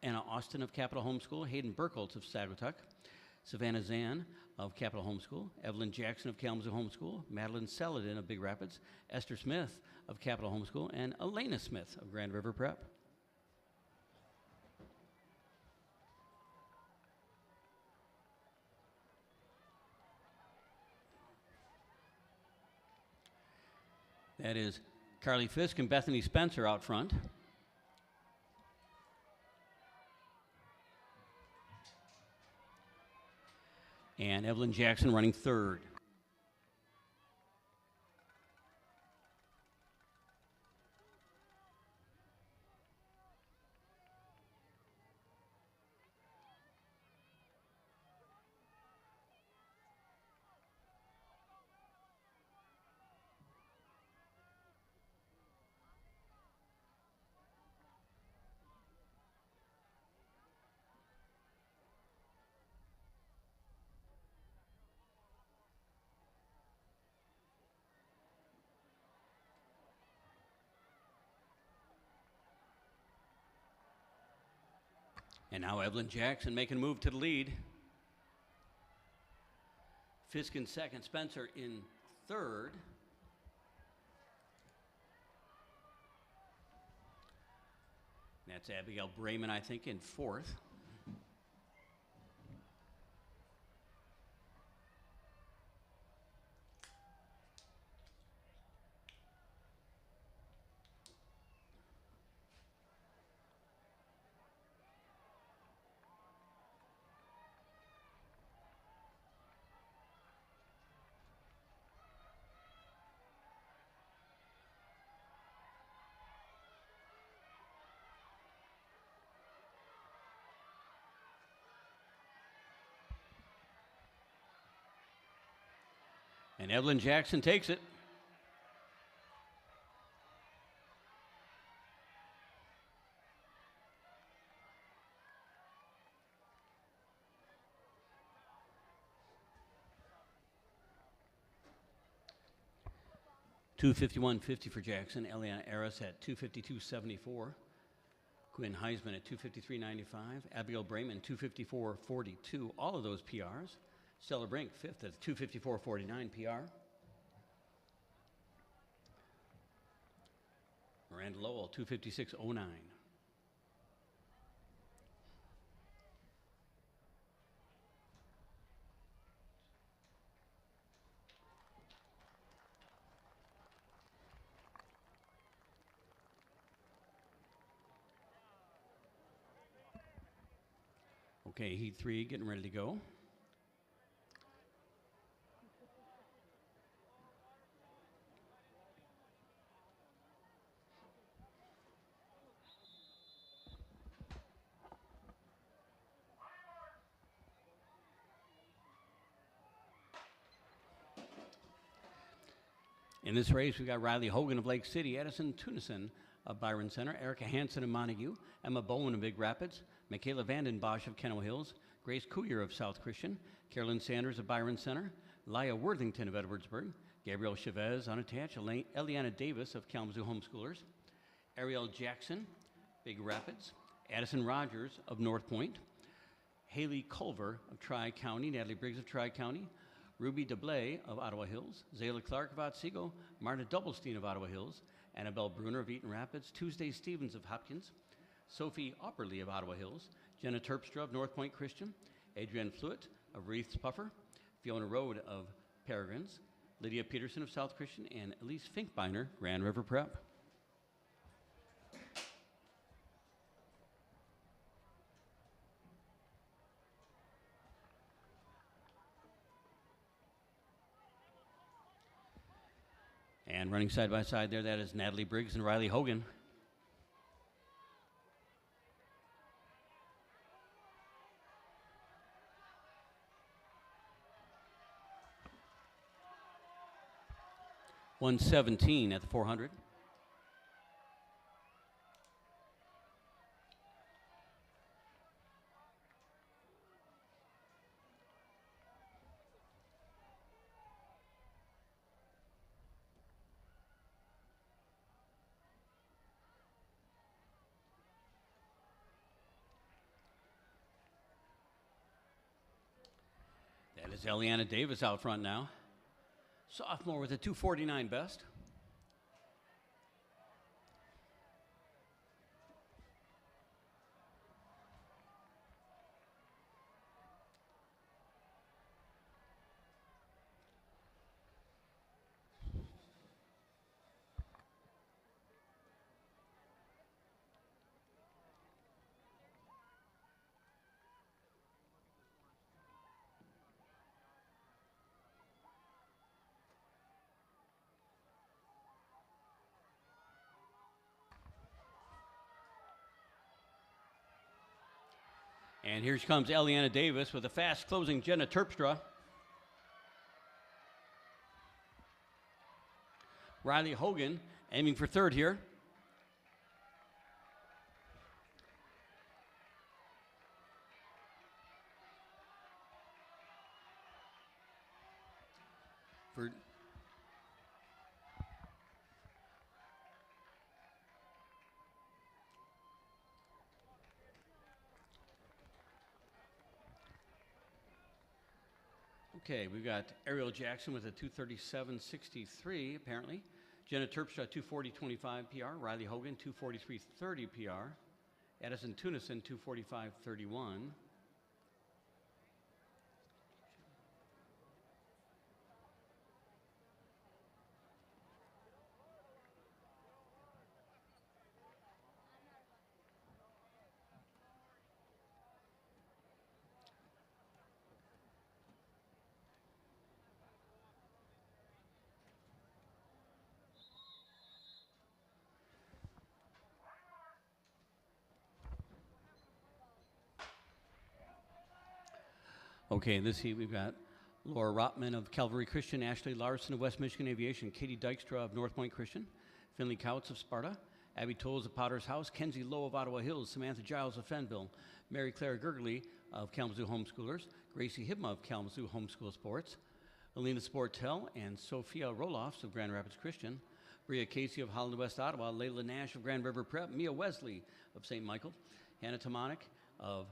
Anna Austin of Capital Homeschool, Hayden Burkholtz of Saugatuck, Savannah Zan of Capital Homeschool, Evelyn Jackson of Kalamazoo Homeschool, Madeline Celadin of Big Rapids, Esther Smith of Capital Homeschool, and Elena Smith of Grand River Prep. That is Carly Fisk and Bethany Spencer out front. And Evelyn Jackson running third. And now Evelyn Jackson making a move to the lead. Fisk in second, Spencer in third. That's Abigail Brayman, I think, in fourth. And Evelyn Jackson takes it. $251.50 for Jackson. Eliana Aris at $252.74. Quinn Heisman at $253.95. Abigail Brayman, $254.42. All of those PRs. Stella Brink, fifth at $254.49 PR. Miranda Lowell, $256.09. Okay, heat 3 getting ready to go. In this race, we've got Riley Hogan of Lake City, Edison Tunison of Byron Center, Erica Hansen of Montague, Emma Bowen of Big Rapids, Michaela Vanden Bosch of Kenowa Hills, Grace Couillard of South Christian, Carolyn Sanders of Byron Center, Laya Worthington of Edwardsburg, Gabrielle Chavez unattached, Eliana Davis of Kalamazoo Homeschoolers, Ariel Jackson, Big Rapids, Addison Rogers of North Point, Haley Culver of Tri-County, Natalie Briggs of Tri-County, Ruby DeBlay of Ottawa Hills, Zayla Clark of Otsego, Marta Doublestein of Ottawa Hills, Annabelle Bruner of Eaton Rapids, Tuesday Stevens of Hopkins, Sophie Opperly of Ottawa Hills, Jenna Terpstra of North Point Christian, Adrienne Fluitt of Reiths Puffer, Fiona Rode of Peregrines, Lydia Peterson of South Christian, and Elise Finkbeiner, Grand River Prep. And running side by side there, that is Natalie Briggs and Riley Hogan. $117 at the 400. It's Eliana Davis out front now. Sophomore with a 2:49 best. And here comes Eliana Davis with a fast closing Jenna Terpstra. Riley Hogan aiming for third here. Okay, we've got Ariel Jackson with a 2:37.63 apparently. Jenna Terpstra 2:40.25 PR. Riley Hogan 2:43.30 PR. Addison Tunison 2:45.31. Okay, in this heat we've got Laura Rotman of Calvary Christian, Ashley Larson of West Michigan Aviation, Katie Dykstra of North Point Christian, Finley Couts of Sparta, Abby Tolles of Potter's House, Kenzie Lowe of Ottawa Hills, Samantha Giles of Fenville, Mary Claire Gergely of Kalamazoo Homeschoolers, Gracie Hibma of Kalamazoo Homeschool Sports, Alina Sportel and Sophia Roloffs of Grand Rapids Christian, Bria Casey of Holland West Ottawa, Layla Nash of Grand River Prep, Mia Wesley of St. Michael, Hannah Tomanik of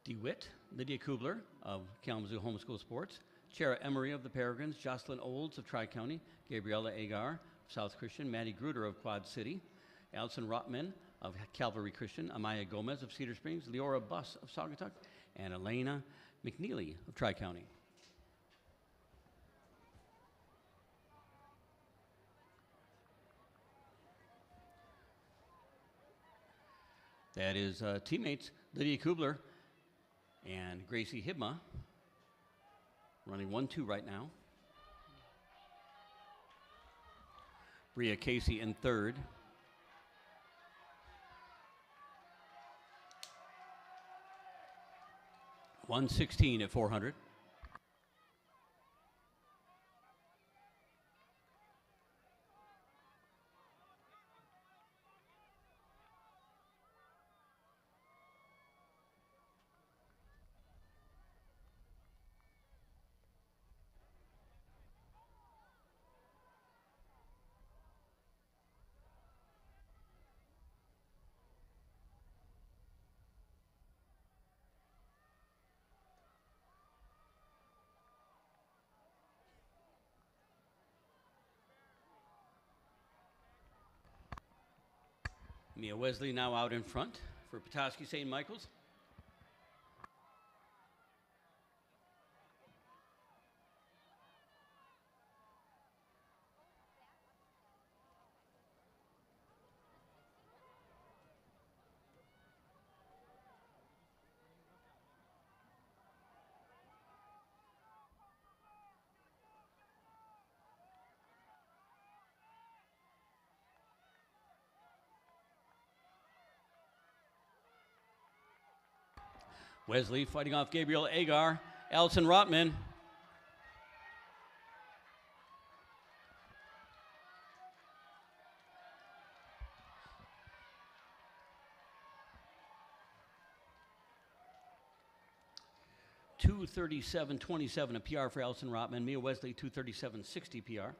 DeWitt, Lydia Kubler of Kalamazoo Homeschool Sports, Chera Emery of the Peregrines, Jocelyn Olds of Tri-County, Gabriella Agar of South Christian, Maddie Gruder of Quad City, Allison Rotman of Calvary Christian, Amaya Gomez of Cedar Springs, Leora Buss of Saugatuck, and Elena McNeely of Tri-County. That is teammates Lydia Kubler and Gracie Hibma running 1-2 right now. Bria Casey in third. .116 at 400. Mia Wesley now out in front for Petoskey St. Michael's. Wesley fighting off Gabriel Agar, Allison Rotman. .237.27 a PR for Allison Rotman. Mia Wesley 2:37.60 PR.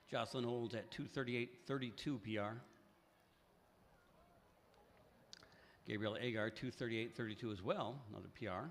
Jocelyn Olds at 2:38.32 PR. Gabriel Agar, 2:38.32 as well, another PR.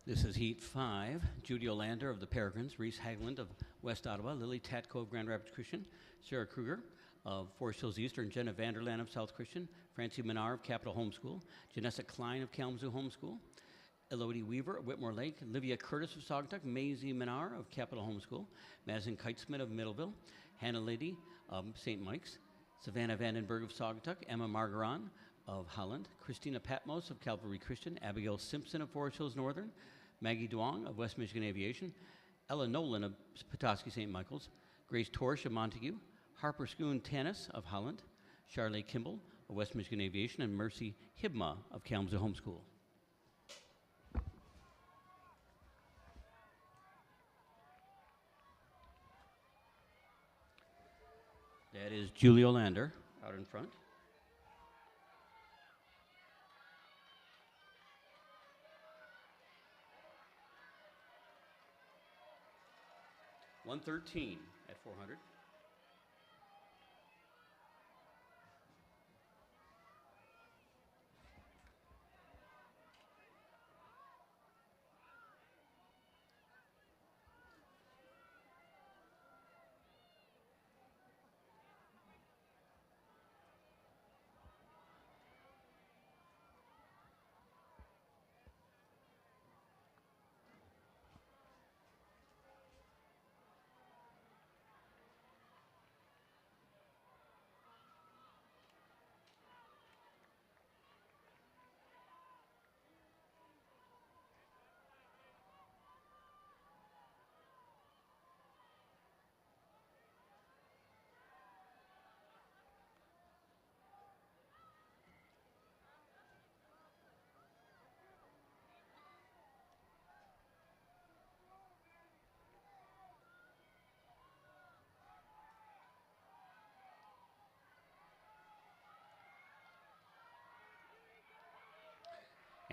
This is Heat 5. Judy Olander of the Peregrines, Reese Hagland of West Ottawa, Lily Tatko of Grand Rapids Christian, Sarah Kruger of Forest Hills Eastern, Jenna Vanderland of South Christian, Francie Minar of Capital Homeschool, Janessa Klein of Kalamazoo Homeschool, Elodie Weaver of Whitmore Lake, Livia Curtis of Saugatuck, Maisie Minar of Capital Homeschool, Madison Kitesmith of Middleville, Hannah Liddy of St. Mike's, Savannah Vandenberg of Saugatuck, Emma Margaron of Holland, Christina Patmos of Calvary Christian, Abigail Simpson of Forest Hills Northern, Maggie Duong of West Michigan Aviation, Ella Nolan of Petoskey St. Michael's, Grace Torsch of Montague, Harper Schoon Tanis of Holland, Charlotte Kimball of West Michigan Aviation, and Mercy Hibma of Kalamazoo Homeschool. That is Julie Olander out in front. $113 at 400.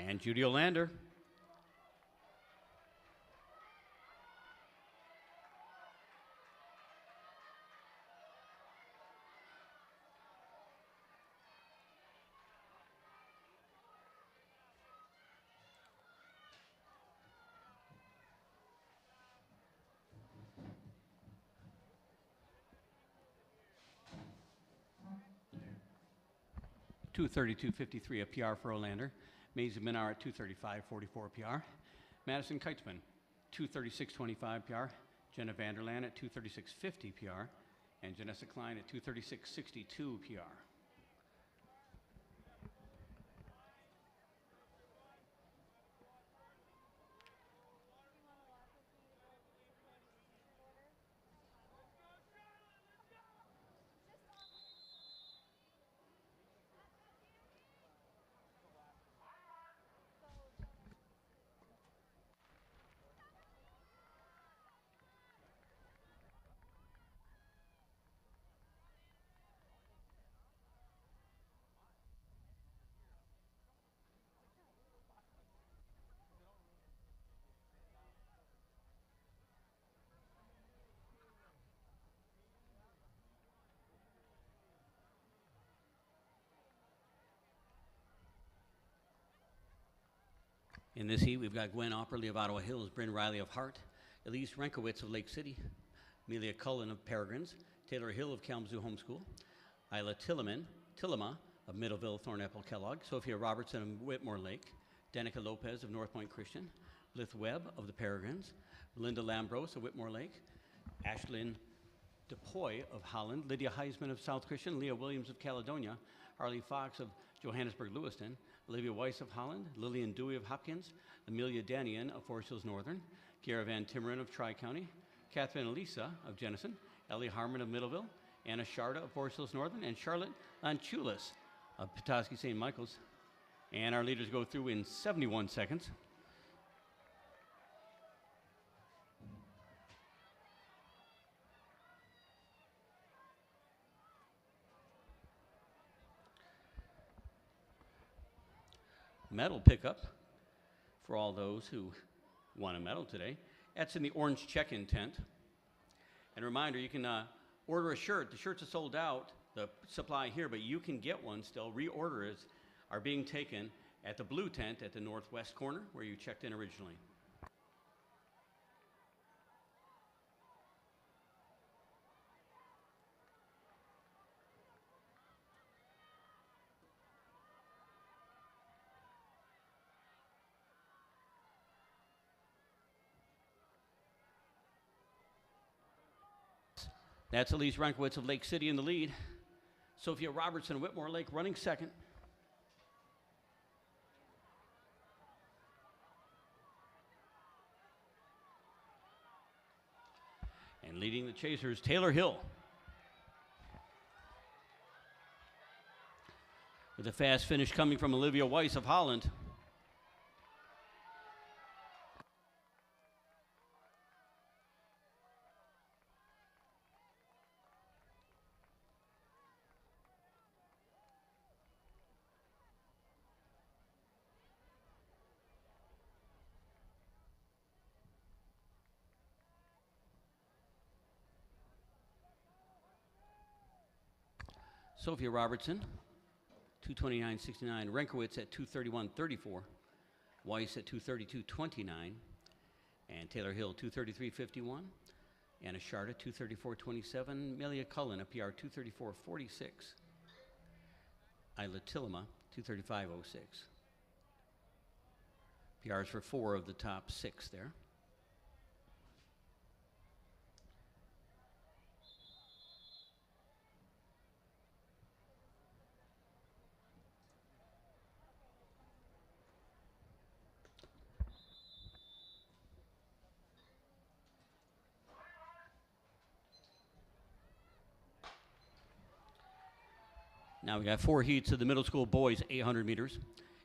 And Judy Olander. $232.53 a PR for Olander. Maisie Minar at 235.44 PR. Madison Kitesman, 236.25 PR. Jenna Vanderland at 236.50 PR. And Janessa Klein at 236.62 PR. In this heat, we've got Gwen Opperly of Ottawa Hills, Bryn Riley of Hart, Elise Renkowitz of Lake City, Amelia Cullen of Peregrines, Taylor Hill of Kalamazoo Homeschool, Isla Tillema of Middleville Thornapple Kellogg, Sophia Robertson of Whitmore Lake, Danica Lopez of North Point Christian, Blith Webb of the Peregrines, Linda Lambros of Whitmore Lake, Ashlyn DePoy of Holland, Lydia Heisman of South Christian, Leah Williams of Caledonia, Harley Fox of Johannesburg Lewiston, Olivia Weiss of Holland, Lillian Dewey of Hopkins, Amelia Danian of Forest Hills Northern, Gara Van Timmeren of Tri-County, Catherine Elisa of Jenison, Ellie Harmon of Middleville, Anna Sharda of Forest Hills Northern, and Charlotte Lanchulis of Petoskey St. Michael's. And our leaders go through in 71 seconds. Medal pickup for all those who won a medal today. That's in the orange check-in tent. And a reminder, you can order a shirt. The shirts are sold out, the supply here, but you can get one still. Reorders are being taken at the blue tent at the northwest corner where you checked in originally. That's Elise Renkowitz of Lake City in the lead. Sophia Robertson of Whitmore Lake running second. And leading the chasers, Taylor Hill. With a fast finish coming from Olivia Weiss of Holland. Sophia Robertson, 2:29.69. Renkowitz at 2:31.34. Weiss at 2:32.29. And Taylor Hill, 2:33.51. Anna Sharda, 2:34.27. Melia Cullen, a PR 2:34.46. Isla Tillema, 2:35.06. PRs for 4 of the top 6 there. Now we got 4 heats of the middle school boys 800 meters.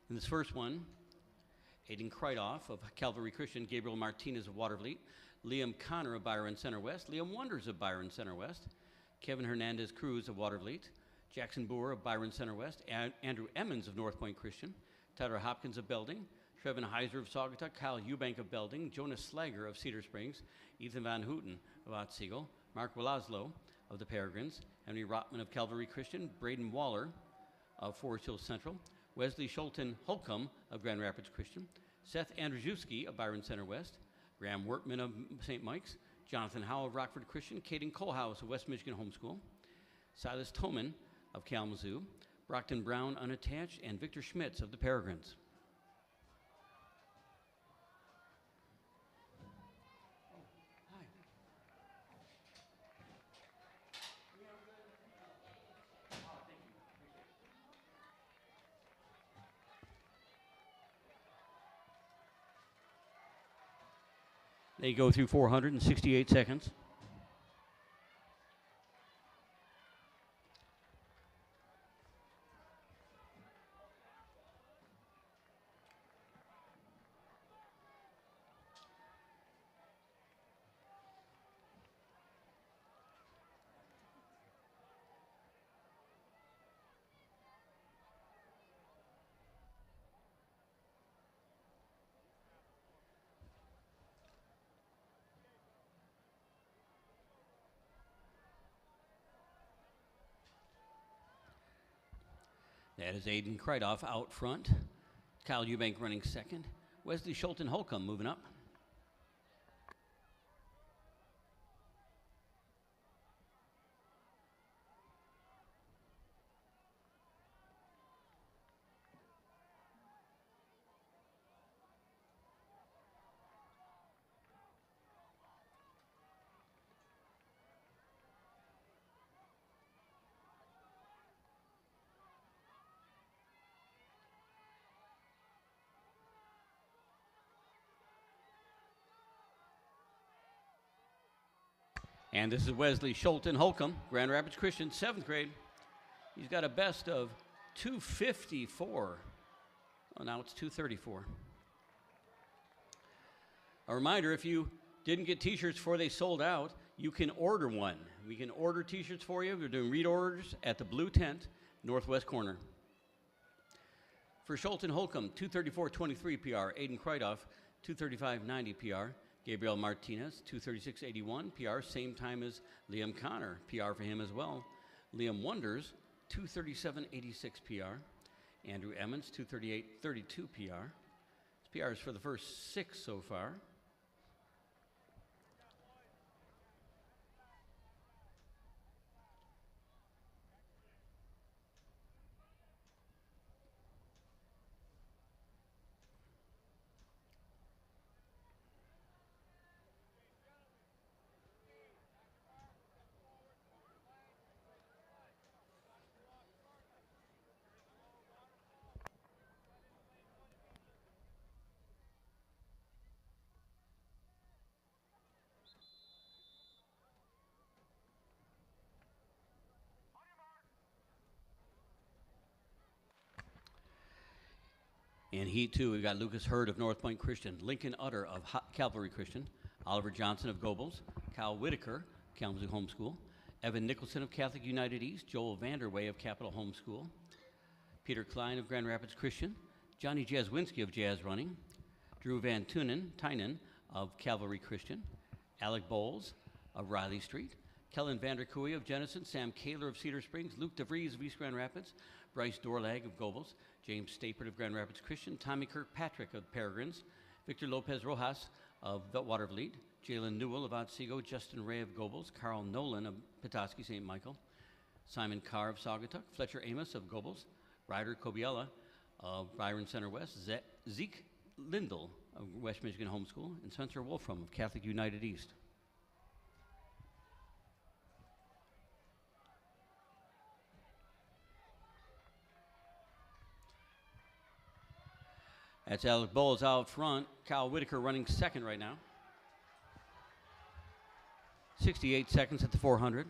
In this first one, Aiden Kreidoff of Calvary Christian, Gabriel Martinez of Watervliet, Liam Connor of Byron Center West, Liam Wonders of Byron Center West, Kevin Hernandez Cruz of Watervliet, Jackson Boer of Byron Center West, Andrew Emmons of North Point Christian, Tyler Hopkins of Belding, Trevin Heiser of Saugatuck, Kyle Eubank of Belding, Jonas Slager of Cedar Springs, Ethan Van Houten of Otsego, Mark Willaslow of the Peregrines, Henry Rotman of Calvary Christian, Braden Waller of Forest Hills Central, Wesley Schulten Holcomb of Grand Rapids Christian, Seth Andrzejewski of Byron Center West, Graham Wortman of St. Mike's, Jonathan Howe of Rockford Christian, Caden Colehouse of West Michigan Homeschool, Silas Toman of Kalamazoo, Brockton Brown Unattached, and Victor Schmitz of the Peregrines. They go through 468 seconds. That is Aiden Kreidoff out front. Kyle Eubank running second. Wesley Schulten Holcomb moving up. And this is Wesley Schulten Holcomb, Grand Rapids Christian, 7th grade. He's got a best of 254. Oh, now it's 234. A reminder, if you didn't get t-shirts before they sold out, you can order one. We can order t-shirts for you. We're doing read orders at the blue tent, northwest corner. For Schulten Holcomb, 234.23 PR. Aiden Kreidoff, 235.90 PR. Gabriel Martinez, 236.81 PR, same time as Liam Connor, PR for him as well. Liam Wonders, 237.86 PR. Andrew Emmons, 238.32 PR. PRs for the first 6 so far. In Heat 2, we've got Lucas Hurd of North Point Christian, Lincoln Utter of Calvary Christian, Oliver Johnson of Gobles, Kyle Whitaker, Kalamazoo Homeschool, Evan Nicholson of Catholic United East, Joel Vanderway of Capital Homeschool, Peter Klein of Grand Rapids Christian, Johnny Jazwinski of Jazz Running, Drew Van Tynen of Calvary Christian, Alec Bowles of Riley Street, Kellen Vanderkooy of Jenison, Sam Kaler of Cedar Springs, Luke DeVries of East Grand Rapids, Bryce Dorlag of Gobles, James Stapert of Grand Rapids Christian, Tommy Kirkpatrick of Peregrines, Victor Lopez Rojas of Watervliet, Jalen Newell of Otsego, Justin Ray of Gobles, Carl Nolan of Petoskey St. Michael, Simon Carr of Saugatuck, Fletcher Amos of Gobles, Ryder Kobiela of Byron Center West, Zeke Lindell of West Michigan Homeschool, and Spencer Wolfram of Catholic United East. That's Alec Bowles out front. Kyle Whitaker running second right now. 68 seconds at the 400.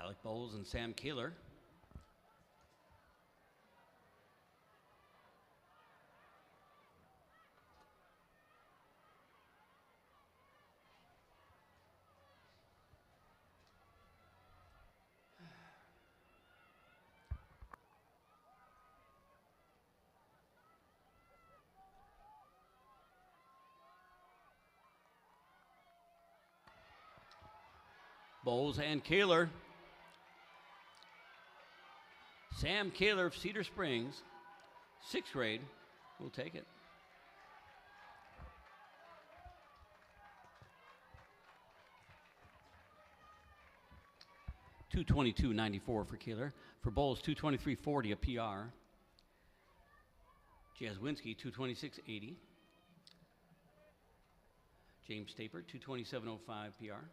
Alec Bowles and Sam Kaler. Bowles and Kaler. Sam Kaler of Cedar Springs, 6th grade, will take it. .222.94 for Kaler. For Bowles, 223.40, a PR. Jazwinski, 226.80. James Stapert, 227.05 PR.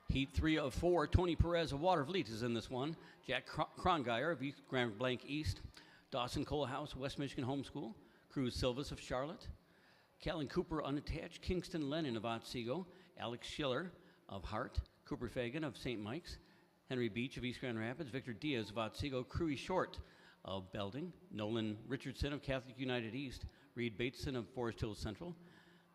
Heat 3 of 4, Tony Perez of Watervliet is in this one. Jack Krongeyer of Grand Blanc East. Dawson Colehouse, West Michigan Homeschool. Cruz Silvas of Charlotte. Callan Cooper unattached. Kingston Lennon of Otsego. Alex Schiller of Hart. Cooper Fagan of St. Mike's. Henry Beach of East Grand Rapids. Victor Diaz of Otsego. Crewy Short of Belding. Nolan Richardson of Catholic United East. Reed Bateson of Forest Hills Central.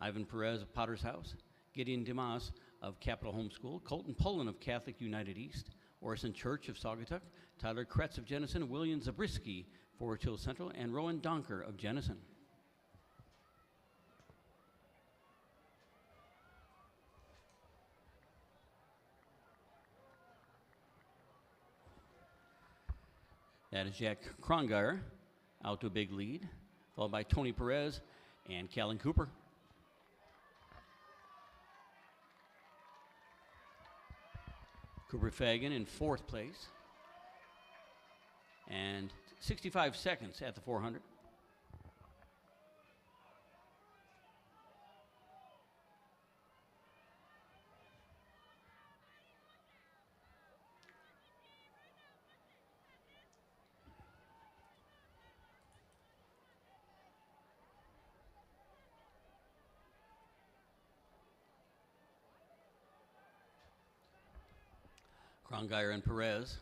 Ivan Perez of Potter's House. Gideon Dimas of Capital Homeschool, Colton Pullen of Catholic United East, Orson Church of Saugatuck, Tyler Kretz of Jenison, William Zabriskie, Forest Hills Central, and Rowan Donker of Jenison. That is Jack Krongeyer out to a big lead, followed by Tony Perez and Callan Cooper. Cooper Fagan in 4th place. And 65 seconds at the 400. Krongeyer and Perez.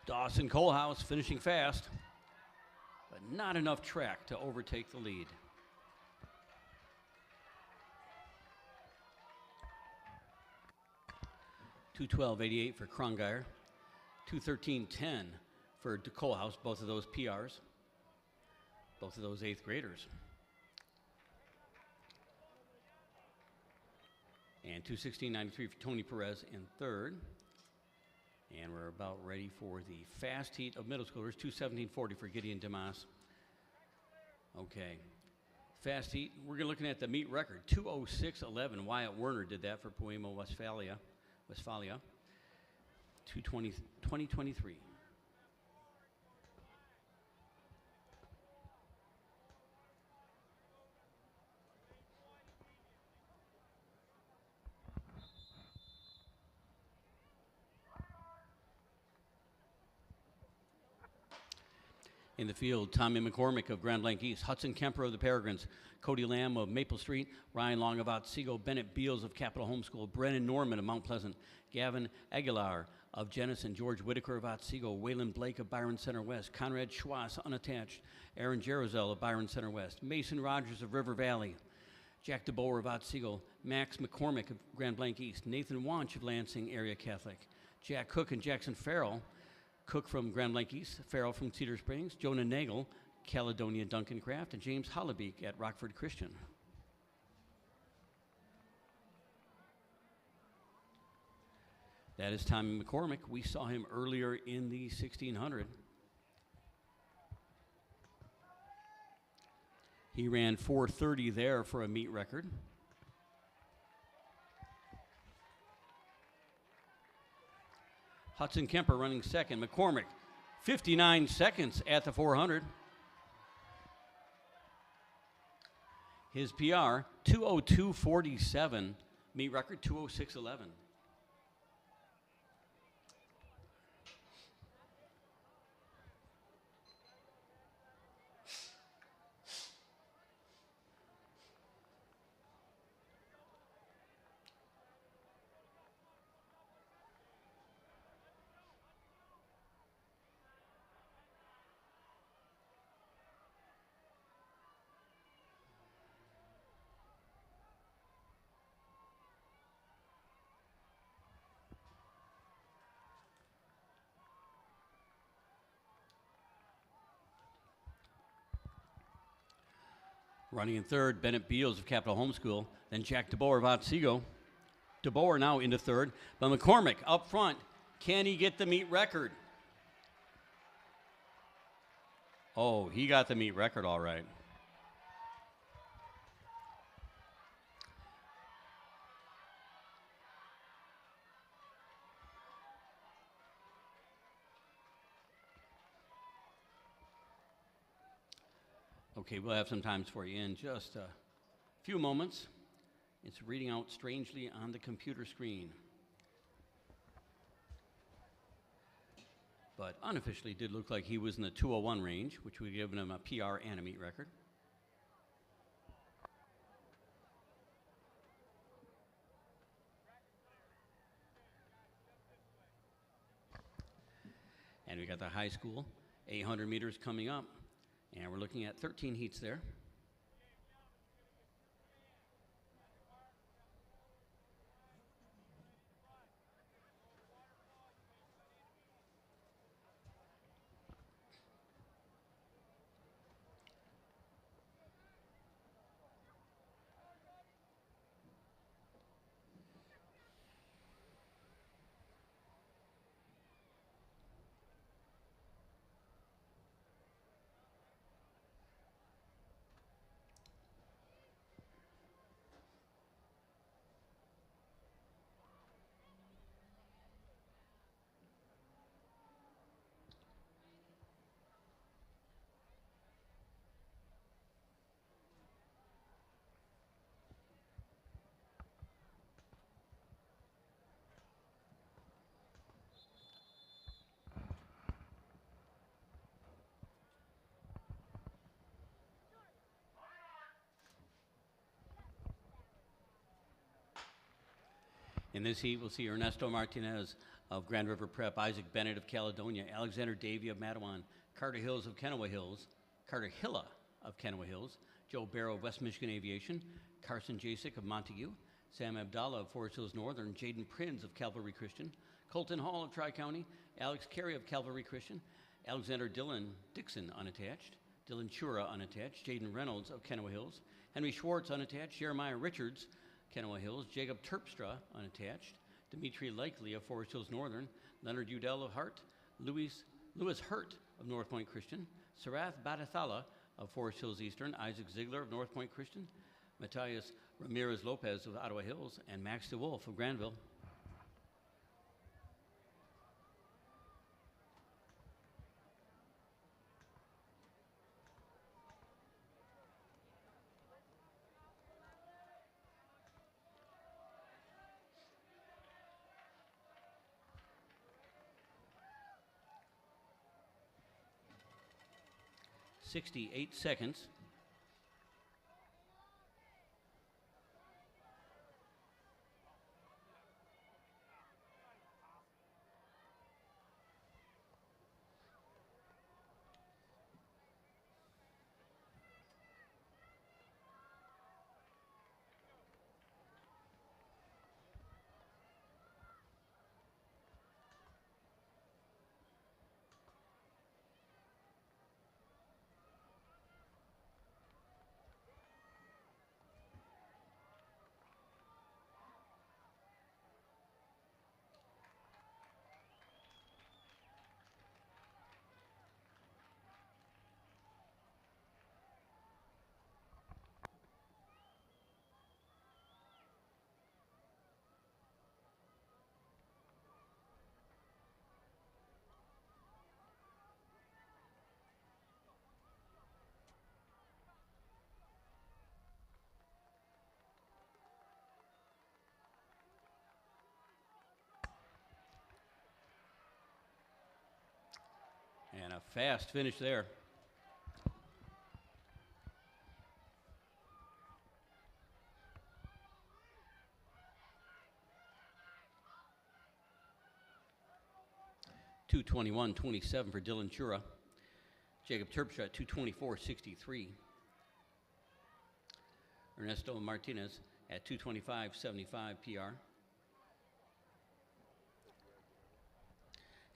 Dawson Coalhouse finishing fast, but not enough track to overtake the lead. 2:12.88 for Krongeyer, 2:13.10 for Coalhouse, both of those PRs, both of those 8th graders. And 2:16.93 for Tony Perez in 3rd. And we're about ready for the fast heat of middle schoolers, 2:17.40 for Gideon Demas. Okay, fast heat, we're looking at the meet record, 2:06.11. Wyatt Werner did that for Poema Westphalia, 2023. In the field, Tommy McCormick of Grand Blanc East, Hudson Kemper of the Peregrines, Cody Lamb of Maple Street, Ryan Long of Otsego, Bennett Beals of Capital Homeschool, Brennan Norman of Mount Pleasant, Gavin Aguilar of Jenison, George Whitaker of Otsego, Waylon Blake of Byron Center West, Conrad Schwass unattached, Aaron Jeruzel of Byron Center West, Mason Rogers of River Valley, Jack DeBoer of Otsego, Max McCormick of Grand Blanc East, Nathan Wanch of Lansing Area Catholic, Jack Cook and Jackson Farrell, Cook from Grand Blanc East, Farrell from Cedar Springs, Jonah Nagel, Caledonia Duncan Craft, and James Hollebeek at Rockford Christian. That is Tommy McCormick. We saw him earlier in the 1600. He ran 4:30 there for a meet record. Hudson Kemper running second. McCormick, 59 seconds at the 400. His PR, 2:02.47. Meet record, 2:06.11. Running in third, Bennett Beals of Capital Homeschool, then Jack DeBoer of Otsego. DeBoer now into third, but McCormick up front. Can he get the meet record? Oh, he got the meet record all right. Okay, we'll have some times for you in just a few moments. It's reading out strangely on the computer screen. But unofficially did look like he was in the 2:01 range, which would have given him a PR and a meet record. And we got the high school, 800 meters coming up. And we're looking at 13 heats there. In this heat, we'll see Ernesto Martinez of Grand River Prep, Isaac Bennett of Caledonia, Alexander Davy of Matawan, Carter Hilla of Kennewa Hills, Joe Barrow of West Michigan Aviation, Carson Jasek of Montague, Sam Abdallah of Forest Hills Northern, Jaden Prins of Calvary Christian, Colton Hall of Tri-County, Alex Carey of Calvary Christian, Alexander Dylan Dixon unattached, Dylan Chura unattached, Jaden Reynolds of Kennewa Hills, Henry Schwartz unattached, Jeremiah Richards, Kennewa Hills, Jacob Terpstra unattached, Dimitri Likely of Forest Hills Northern, Leonard Udell of Hart, Louis Hurt of North Point Christian, Sarath Badathala of Forest Hills Eastern, Isaac Ziegler of North Point Christian, Matthias Ramirez Lopez of Ottawa Hills, and Max DeWolf of Granville. .68 seconds. And a fast finish there. .221.27 for Dylan Chura. Jacob Terpstra at 224.63. Ernesto Martinez at 225.75 PR.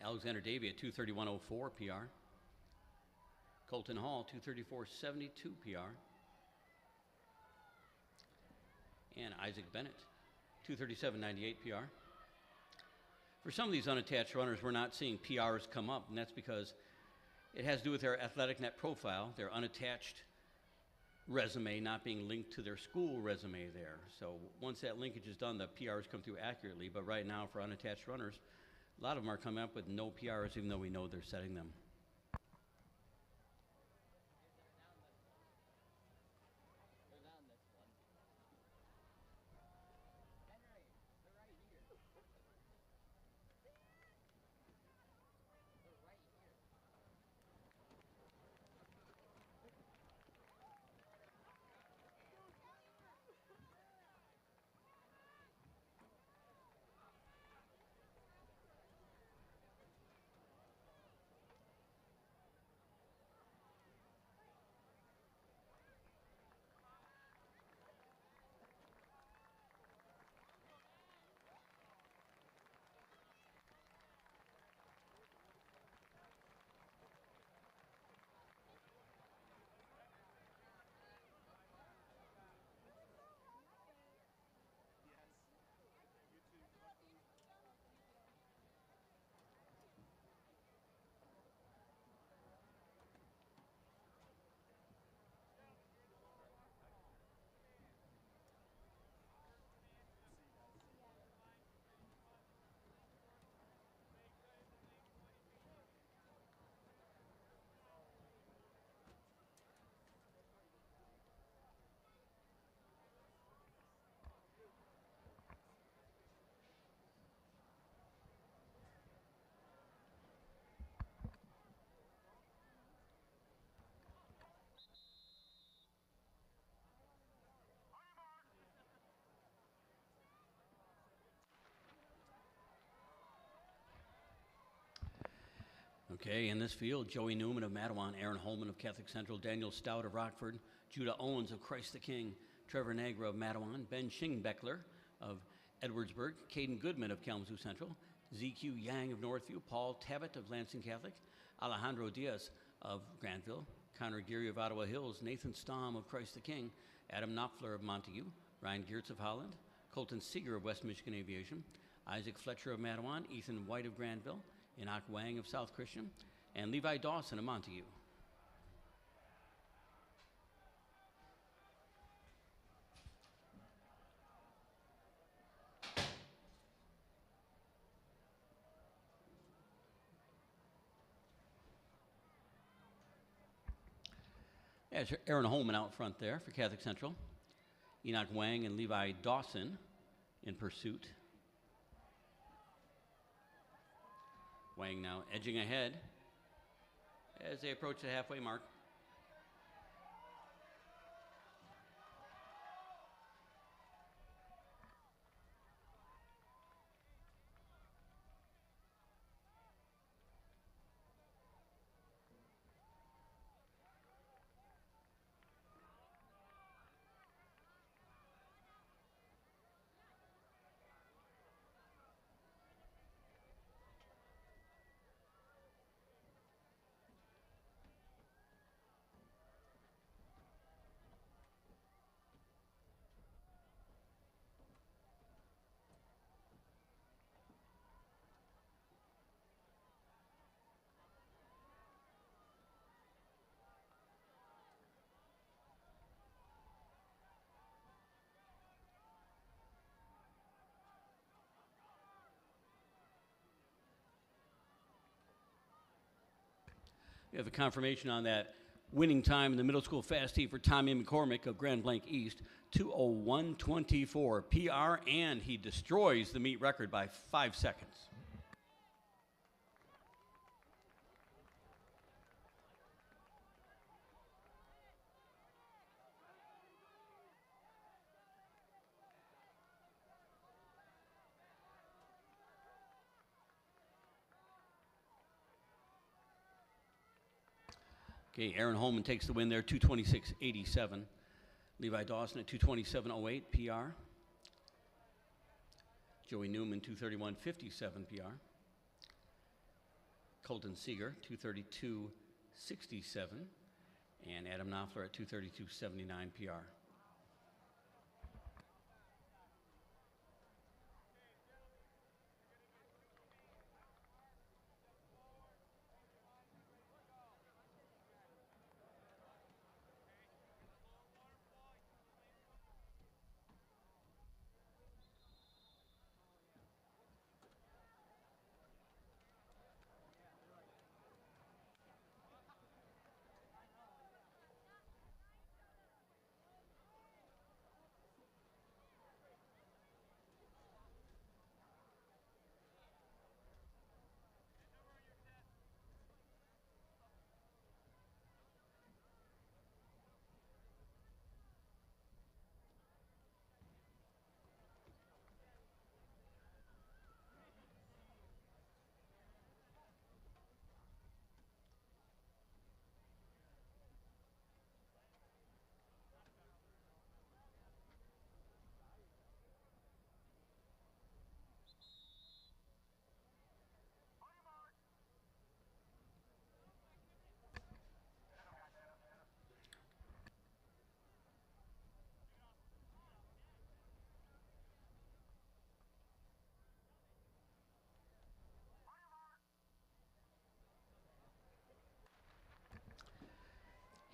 Alexander Davy at 231.04 PR. Colton Hall 234.72 PR. And Isaac Bennett 237.98 PR. For some of these unattached runners, we're not seeing PRs come up, and that's because it has to do with their athletic net profile, their unattached resume not being linked to their school resume there. So once that linkage is done, the PRs come through accurately. But right now, for unattached runners, a lot of them are coming up with no PRs, even though we know they're setting them. Okay, in this field, Joey Newman of Mattawan, Aaron Holman of Catholic Central, Daniel Stout of Rockford, Judah Owens of Christ the King, Trevor Nagra of Mattawan, Ben Schingbeckler of Edwardsburg, Caden Goodman of Kalamazoo Central, ZQ Yang of Northview, Paul Tabbitt of Lansing Catholic, Alejandro Diaz of Granville, Connor Geary of Ottawa Hills, Nathan Stamm of Christ the King, Adam Knopfler of Montague, Ryan Geertz of Holland, Colton Seeger of West Michigan Aviation, Isaac Fletcher of Mattawan, Ethan White of Granville, Enoch Wang of South Christian, and Levi Dawson of Montague. Yeah, Aaron Holman out front there for Catholic Central. Enoch Wang and Levi Dawson in pursuit. Wang now edging ahead as they approach the halfway mark. We have a confirmation on that winning time in the middle school fast heat for Tommy McCormick of Grand Blanc East, 2:01:24 PR, and he destroys the meet record by 5 seconds. Okay, Aaron Holman takes the win there, 2:26:87. Levi Dawson at 2:27:08 PR. Joey Newman, 2:31:57 PR. Colton Seeger, 2:32:67. And Adam Knopfler at 2:32:79 PR.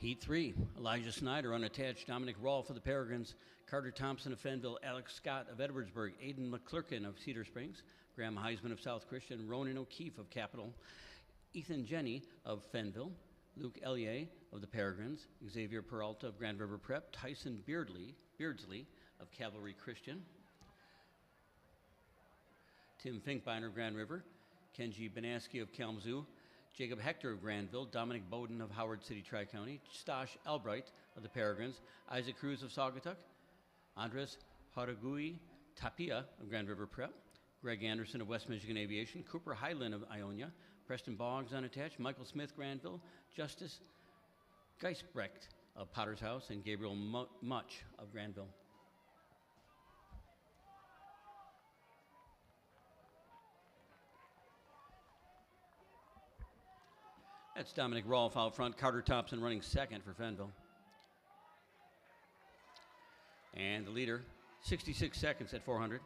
Heat 3, Elijah Snyder unattached, Dominic Rawl for the Peregrines, Carter Thompson of Fenville, Alex Scott of Edwardsburg, Aiden McClurkin of Cedar Springs, Graham Heisman of South Christian, Ronan O'Keefe of Capital, Ethan Jenny of Fenville, Luke Ellier of the Peregrines, Xavier Peralta of Grand River Prep, Tyson Beardsley of Cavalry Christian, Tim Finkbeiner of Grand River, Kenji Banaski of Kalamazoo, Jacob Hector of Granville, Dominic Bowden of Howard City Tri-County, Stash Albright of the Peregrines, Isaac Cruz of Saugatuck, Andres Haragui Tapia of Grand River Prep, Greg Anderson of West Michigan Aviation, Cooper Highland of Ionia, Preston Boggs unattached, Michael Smith, Granville, Justice Geisbrecht of Potter's House, and Gabriel Much of Granville. That's Dominic Rolfe out front, Carter Thompson running second for Fenville. And the leader, 66 seconds at 400.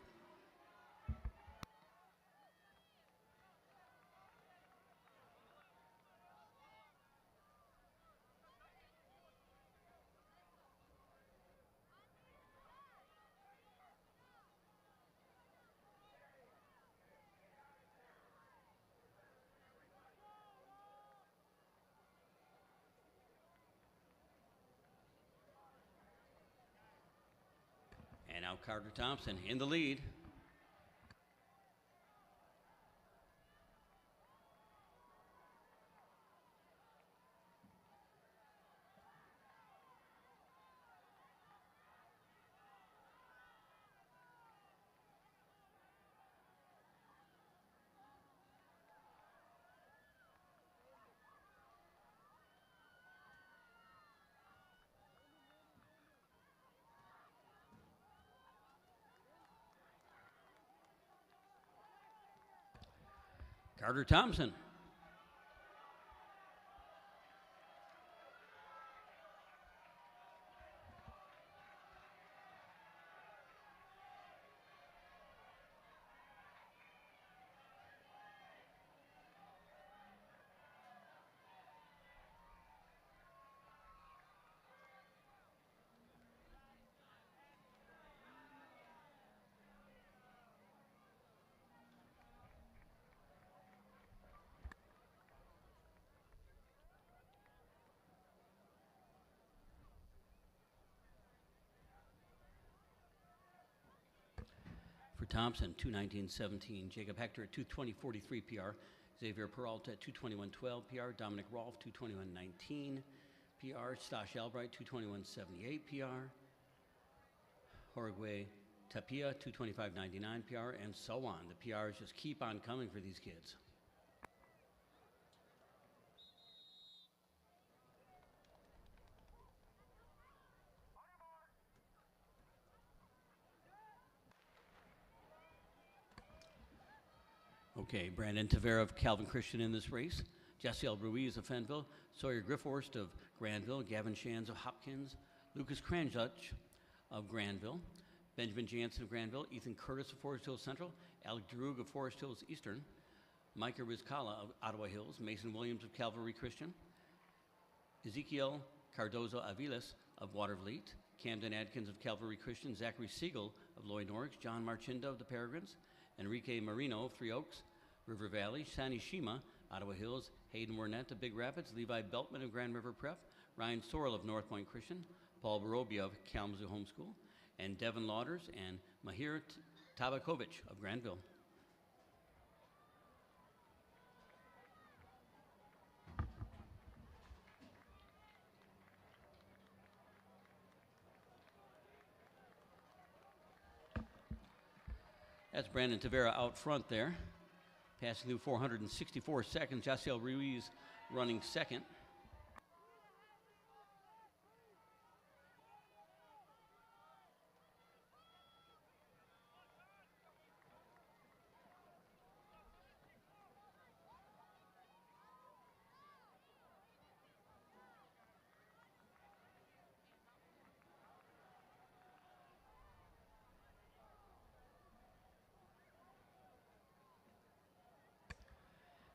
And now Carter Thompson in the lead. Carter Thompson. For Thompson, 2:19.17. Jacob Hector at 2:20.43 PR. Xavier Peralta at 2:21.12 PR. Dominic Rolfe, 2:21.19 PR. Stash Albright, 2:21.78 PR. Jorge Tapia, 2:25.99 PR, and so on. The PRs just keep on coming for these kids. Okay, Brandon Tavera of Calvin Christian in this race. Jessiel Ruiz of Fenville, Sawyer Griffhorst of Granville, Gavin Shands of Hopkins, Lucas Kranjuch of Granville, Benjamin Jansen of Granville, Ethan Curtis of Forest Hills Central, Alec Drug of Forest Hills Eastern, Micah Rizkala of Ottawa Hills, Mason Williams of Calvary Christian, Ezekiel Cardozo Aviles of Watervliet, Camden Adkins of Calvary Christian, Zachary Siegel of Lloyd Norwich, John Marchinda of the Peregrines, Enrique Marino of Three Oaks, River Valley, Sani Shima, Ottawa Hills, Hayden Wernette of Big Rapids, Levi Beltman of Grand River Prep, Ryan Sorrell of North Point Christian, Paul Barobia of Kalamazoo Homeschool, and Devin Lauders and Mahir Tabakovic of Granville. That's Brandon Tavera out front there, passing through 464 seconds. Jasiel Ruiz running second.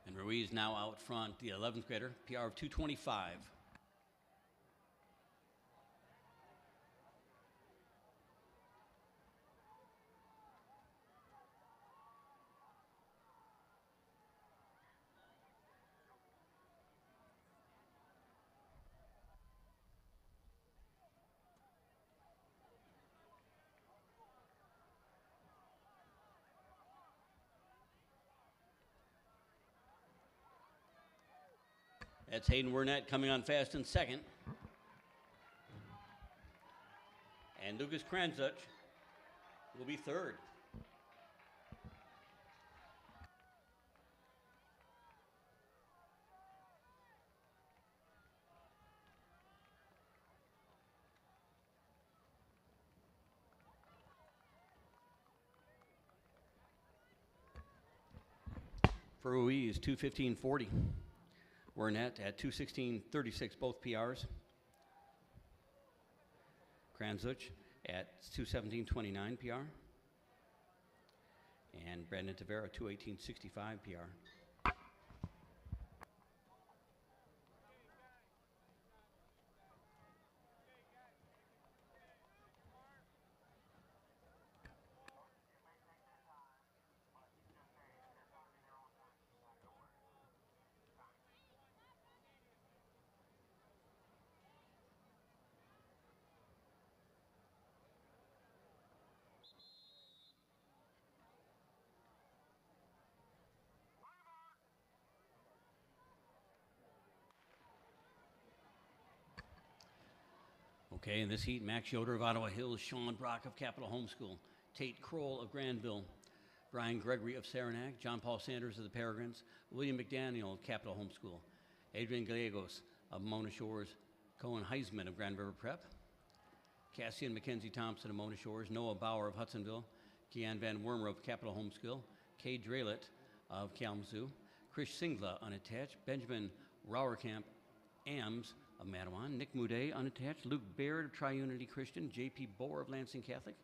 And Ruiz now out front, the 11th grader, PR of 2:25. That's Hayden Wernette coming on fast in second. And Lucas Kranzuch will be third. For Ruiz, 2:15:40. Wernette at 2:16:36, both PRs. Kranzuch at 2:17:29 PR. And Brandon Tavera, 2:18:65 PR. Okay, in this heat, Max Yoder of Ottawa Hills, Sean Brock of Capital Homeschool, Tate Kroll of Granville, Brian Gregory of Saranac, John Paul Sanders of the Peregrines, William McDaniel of Capital Homeschool, Adrian Gallegos of Mona Shores, Cohen Heisman of Grand River Prep, Cassian Mackenzie Thompson of Mona Shores, Noah Bauer of Hudsonville, Kean Van Wormer of Capital Homeschool, Kay Draylett of Kalamazoo, Chris Singla unattached, Benjamin Rauerkamp Ams of Matawan, Nick Moudet unattached, Luke Baird of Tri-Unity Christian, J.P. Boer of Lansing Catholic,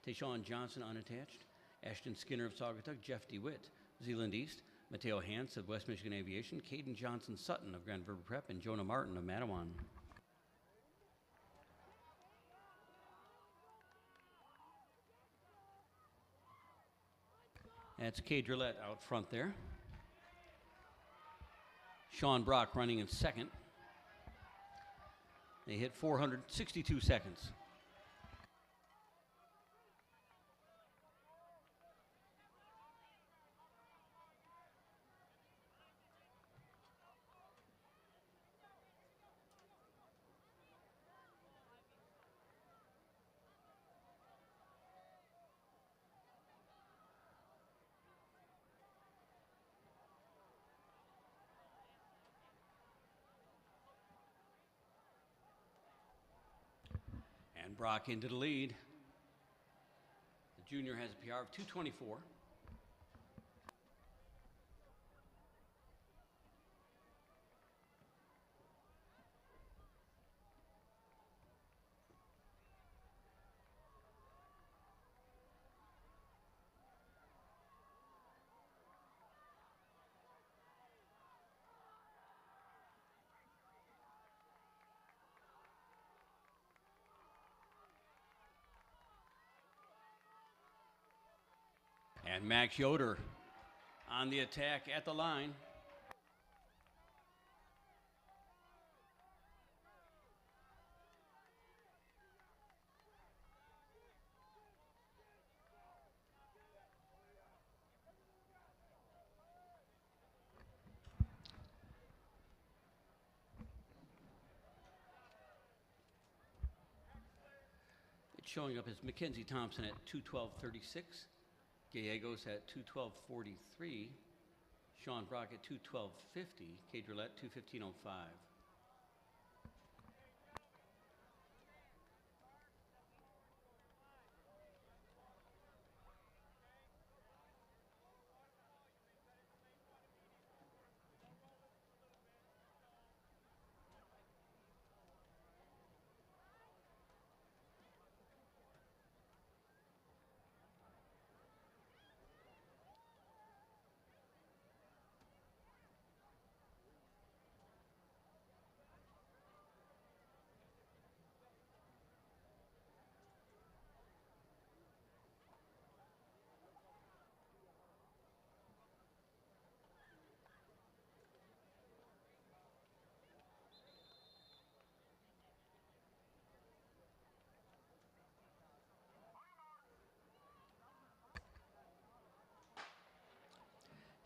Tayshawn Johnson unattached, Ashton Skinner of Saugatuck, Jeff DeWitt, Zeeland East, Mateo Hance of West Michigan Aviation, Caden Johnson Sutton of Grand River Prep, and Jonah Martin of Matawan. That's Kay Drillette out front there. Sean Brock running in second. They hit 462 seconds. And Brock into the lead. The junior has a PR of 2:24. And Max Yoder on the attack at the line. It's showing up as Mackenzie Thompson at 2:12:36. Gallegos at 2:12:43, Sean Brock at 2:12:50, Kay Drillette 2:15:05.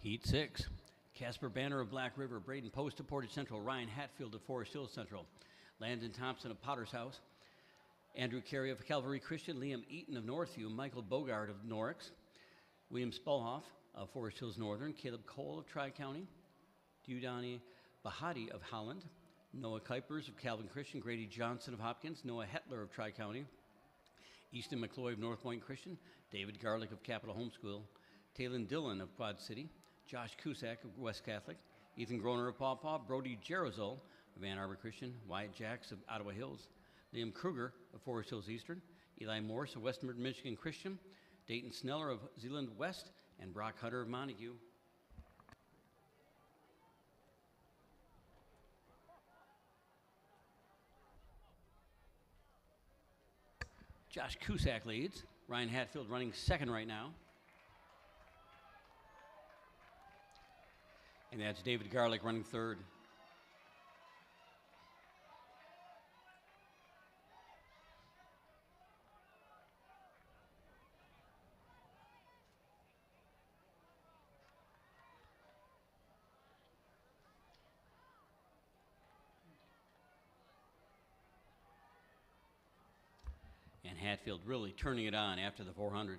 Heat 6. Casper Banner of Black River, Braden Post of Portage Central, Ryan Hatfield of Forest Hills Central, Landon Thompson of Potter's House, Andrew Carey of Calvary Christian, Liam Eaton of Northview, Michael Bogart of Norix, William Spulhoff of Forest Hills Northern, Caleb Cole of Tri-County, Diudani Bahati of Holland, Noah Kuipers of Calvin Christian, Grady Johnson of Hopkins, Noah Hetler of Tri-County, Easton McCloy of North Point Christian, David Garlick of Capital Homeschool, Taylon Dillon of Quad City, Josh Cusack of West Catholic, Ethan Groner of Paw Paw, Brody Jerozol of Ann Arbor Christian, Wyatt Jacks of Ottawa Hills, Liam Kruger of Forest Hills Eastern, Eli Morse of Western Michigan Christian, Dayton Sneller of Zeeland West, and Brock Hutter of Montague. Josh Cusack leads. Ryan Hatfield running second right now. And that's David Garlick running third. And Hatfield really turning it on after the 400.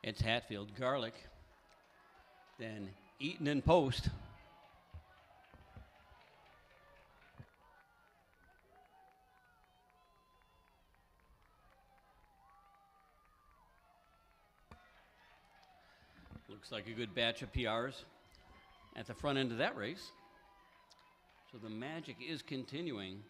It's Hatfield, Garlick, then Eaton and Post. Looks like a good batch of PRs at the front end of that race. So the magic is continuing.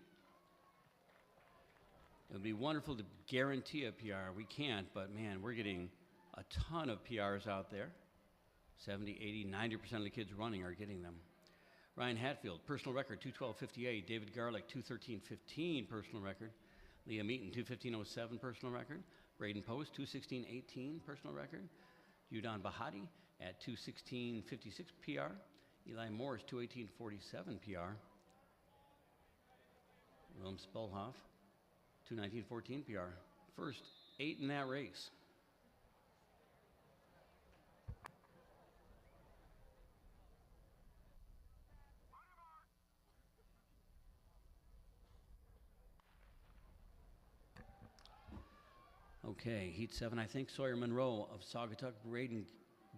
It would be wonderful to guarantee a PR. We can't, but man, we're getting a ton of PRs out there. 70, 80, 90% of the kids running are getting them. Ryan Hatfield, personal record, 2:12:58. David Garlick, 2:13:15, personal record. Liam Eaton, 2:15:07, personal record. Braden Post, 2:16:18, personal record. Udon Bahati at 2:16:56 PR. Eli Morris, 2:18:47 PR. Willem Spulhoff, 2:19:14 PR. First 8 in that race. Okay, Heat 7, I think. Sawyer Monroe of Saugatuck, Braden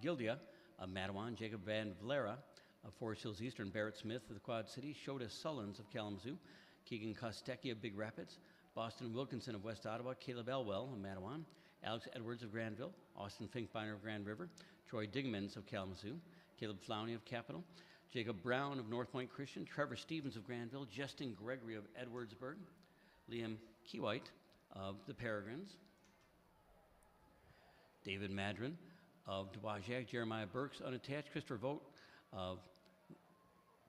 Gildia of Matawan, Jacob Van Valera of Forest Hills Eastern, Barrett Smith of the Quad City, Shota Sullins of Kalamazoo, Keegan Kostecki of Big Rapids, Boston Wilkinson of West Ottawa, Caleb Elwell of Matawan, Alex Edwards of Granville, Austin Finkbeiner of Grand River, Troy Digmans of Kalamazoo, Caleb Flowney of Capital, Jacob Brown of North Point Christian, Trevor Stevens of Granville, Justin Gregory of Edwardsburg, Liam Keywhite of the Peregrines, David Madron of Dowagiac, Jeremiah Burks, unattached, Christopher Vogt of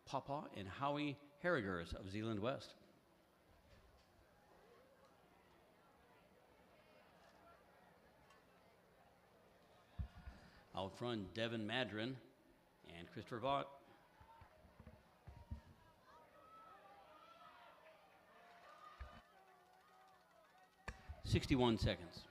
Pawpaw, and Howie Harrigers of Zeeland West. Out front, Devin Madron and Christopher Vaught. .61 seconds.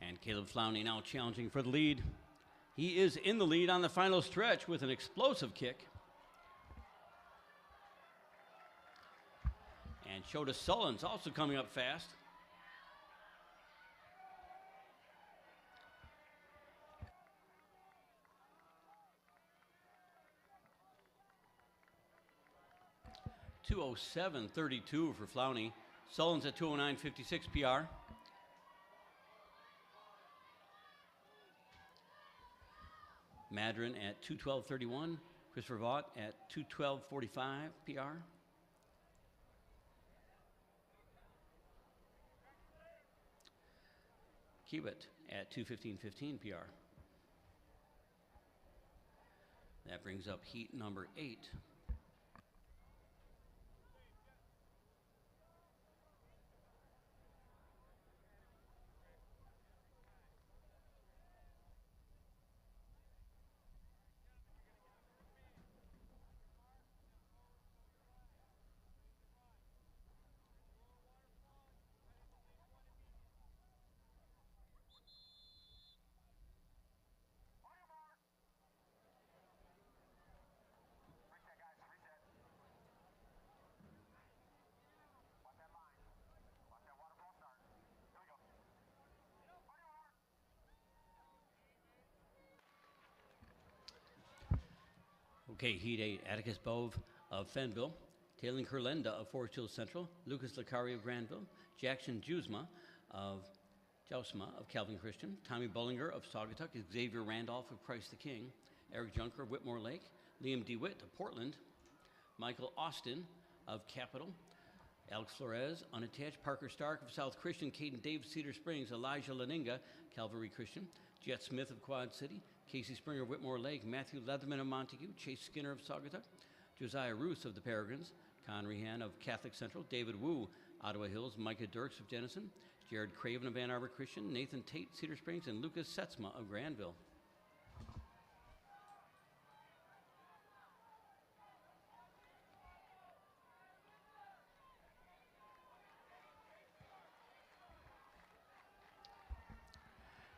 And Caleb Flowney now challenging for the lead. He is in the lead on the final stretch with an explosive kick. And Shota Sullins also coming up fast. .207.32 for Flowney. Sullins at 2:09.56 PR. Madron at 2:12:31. Christopher Vaught at 2:12:45 PR. Kiewit at 2:15:15 PR. That brings up heat number 8. Okay, Heat 8, Atticus Bove of Fenville, Taylor Kurlenda of Forest Hills Central, Lucas Licari of Granville, Jackson Jusma of Jousma of Calvin Christian, Tommy Bullinger of Saugatuck, Xavier Randolph of Christ the King, Eric Junker of Whitmore Lake, Liam DeWitt of Portland, Michael Austin of Capital, Alex Flores, unattached, Parker Stark of South Christian, Caden Dave, Cedar Springs, Elijah Leninga, Calvary Christian, Jet Smith of Quad City, Casey Springer of Whitmore Lake, Matthew Leatherman of Montague, Chase Skinner of Saugatuck, Josiah Roos of the Peregrines, Con Rehan of Catholic Central, David Wu, Ottawa Hills, Micah Dirks of Jenison, Jared Craven of Ann Arbor Christian, Nathan Tate, Cedar Springs, and Lucas Setzma of Granville.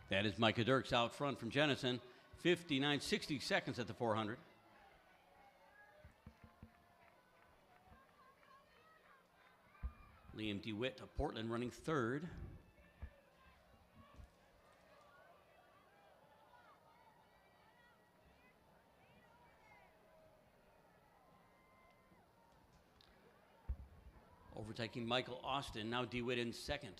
That is Micah Dirks out front from Jenison, 59.60 seconds at the 400. Liam DeWitt of Portland running third. Overtaking Michael Austin, now DeWitt in second.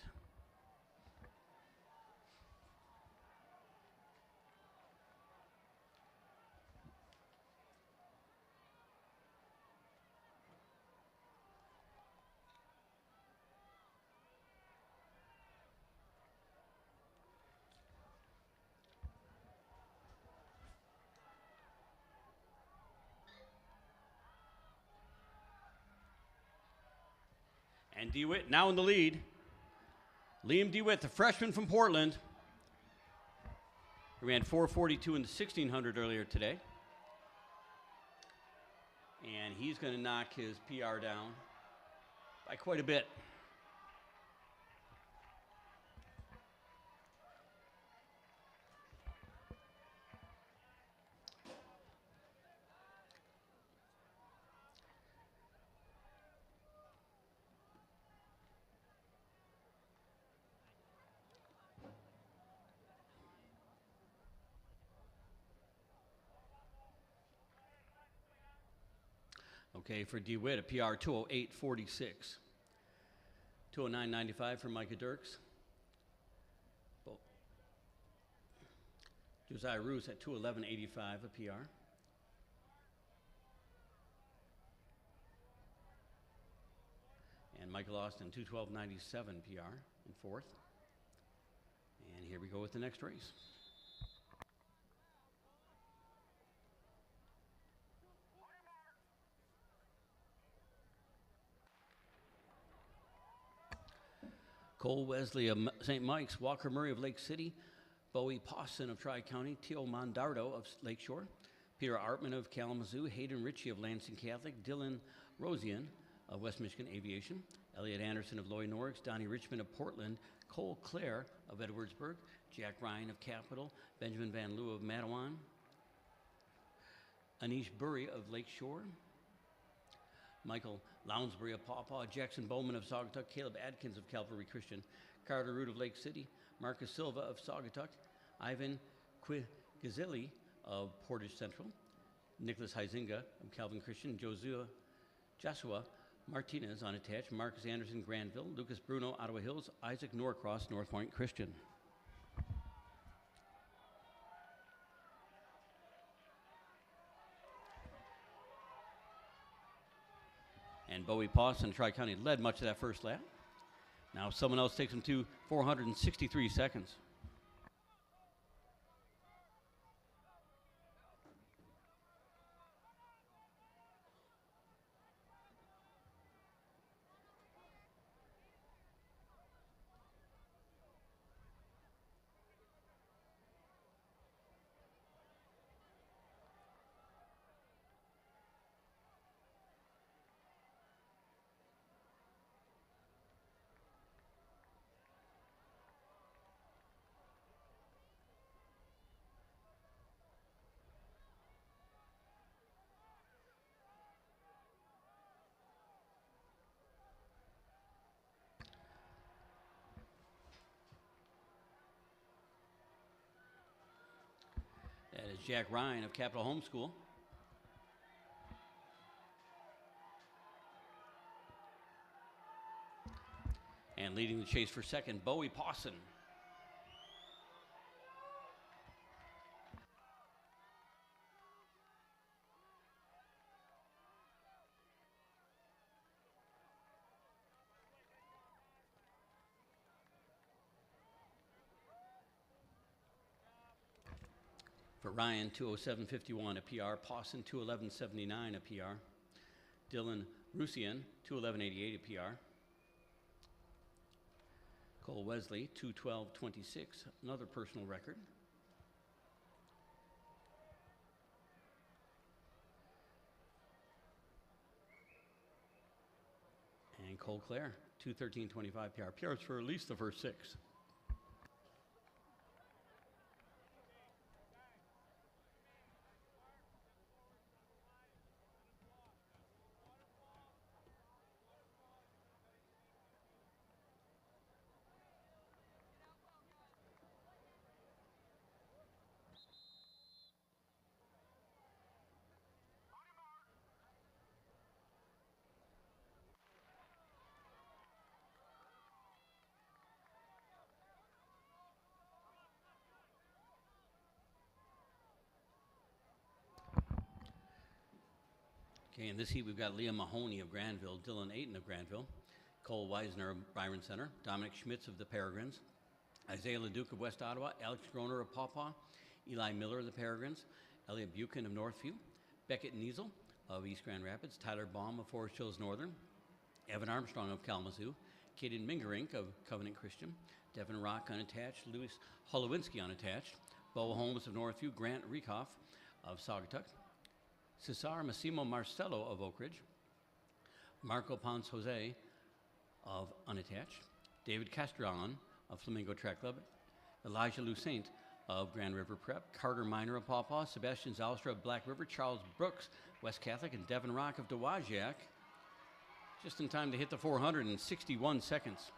And DeWitt now in the lead. Liam DeWitt, the freshman from Portland. He ran 4:42 in the 1600 earlier today. And he's going to knock his PR down by quite a bit. Okay, for DeWitt, a PR 2:08.46. 2:09.95 for Micah Dirks. Josiah Roos at 2:11.85, a PR. And Michael Austin, 2:12.97 PR in fourth. And here we go with the next race. Cole Wesley of St. Mike's, Walker Murray of Lake City, Bowie Pawson of Tri-County, Teo Mondardo of Lakeshore, Peter Artman of Kalamazoo, Hayden Ritchie of Lansing Catholic, Dylan Rosian of West Michigan Aviation, Elliot Anderson of Loy Norris, Donnie Richmond of Portland, Cole Clare of Edwardsburg, Jack Ryan of Capital, Benjamin Van Loo of Matawan, Anish Burry of Lakeshore, Michael Lounsbury of Pawpaw, Jackson Bowman of Saugatuck, Caleb Adkins of Calvary Christian, Carter Root of Lake City, Marcus Silva of Saugatuck, Ivan Quigazilli of Portage Central, Nicholas Huizinga of Calvin Christian, Joshua Martinez unattached, Marcus Anderson Granville, Lucas Bruno Ottawa Hills, Isaac Norcross North Point Christian. And Bowie Pawson, Tri-County, led much of that first lap. Now someone else takes him to 463 seconds. That is Jack Ryan of Capital Homeschool. And leading the chase for second, Bowie Pawson. For Ryan, 2:07.51 a PR. Pawson, 2:11.79 a PR. Dylan Rusian, 2:11.88 a PR. Cole Wesley, 2:12.26, another personal record. And Cole Clare, 2:13.25 PR. PRs for at least the first six. Okay, in this heat, we've got Liam Mahoney of Granville, Dylan Ayton of Granville, Cole Weisner of Byron Center, Dominic Schmitz of the Peregrines, Isaiah LeDuc of West Ottawa, Alex Groner of Pawpaw, Eli Miller of the Peregrines, Elliot Buchan of Northview, Beckett Niesel of East Grand Rapids, Tyler Baum of Forest Hills Northern, Evan Armstrong of Kalamazoo, Kaden Mingerink of Covenant Christian, Devin Rock unattached, Louis Holowinski unattached, Bo Holmes of Northview, Grant Riekoff of Saugatuck, Cesar Massimo Marcello of Oak Ridge, Marco Ponce Jose of Unattached, David Castrillon of Flamingo Track Club, Elijah Lucent of Grand River Prep, Carter Miner of Pawpaw, Sebastian Zalstra of Black River, Charles Brooks, West Catholic, and Devin Rock of Dowagiac, just in time to hit the 461 seconds.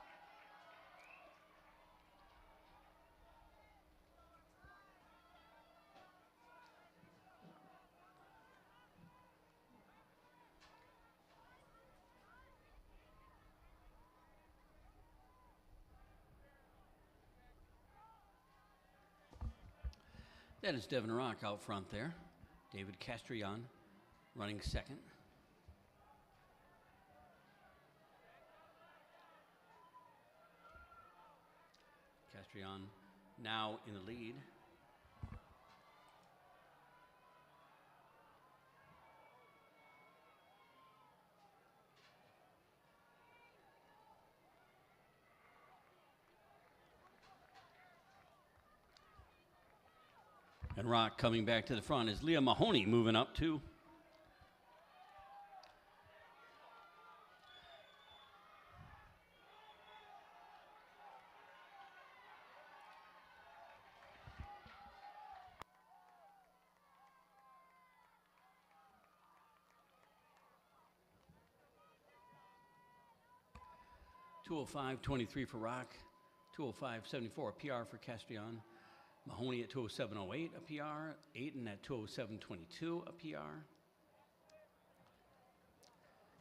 That is Devin Rock out front there. David Castrillon running second. Castrillon now in the lead. And Rock coming back to the front is Liam Mahoney moving up too. $2:05.23 for Rock, $2:05.74 PR for Castrillon. Mahoney at 2:07.08 a PR, Ayton at 2:07.22 a PR.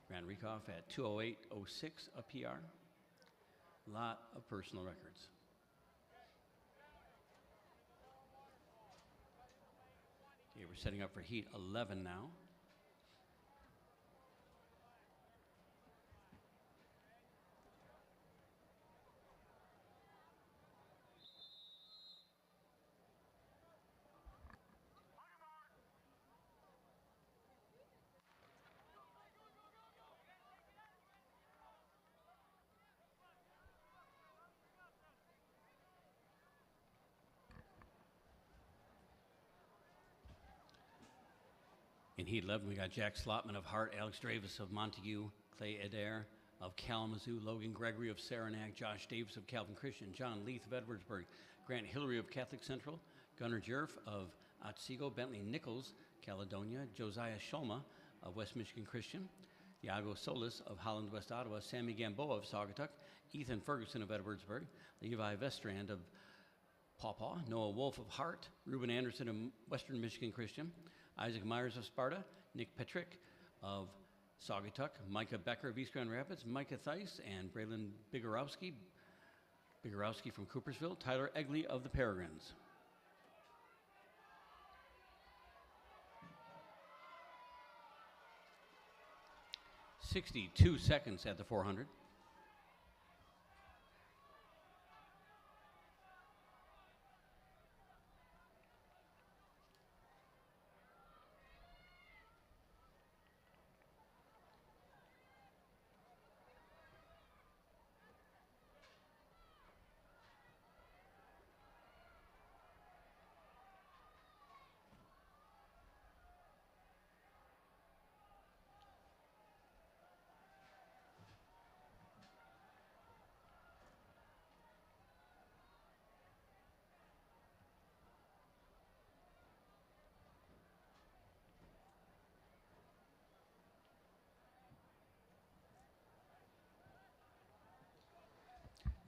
Grant Riekoff at 2:08.06 a PR. A lot of personal records. Okay, we're setting up for heat 11 now. In Heat 11, we got Jack Slotman of Hart, Alex Dravis of Montague, Clay Adair of Kalamazoo, Logan Gregory of Saranac, Josh Davis of Calvin Christian, John Leith of Edwardsburg, Grant Hillary of Catholic Central, Gunnar Jerf of Otsego, Bentley Nichols, Caledonia, Josiah Shulma of West Michigan Christian, Iago Solis of Holland West Ottawa, Sammy Gamboa of Saugatuck, Ethan Ferguson of Edwardsburg, Levi Vestrand of Pawpaw, Noah Wolf of Hart, Reuben Anderson of Western Michigan Christian, Isaac Myers of Sparta, Nick Petrick of Saugatuck, Micah Becker of East Grand Rapids, Micah Theis and Braylon Bigorowski from Coopersville, Tyler Egley of the Peregrines. .62 seconds at the 400.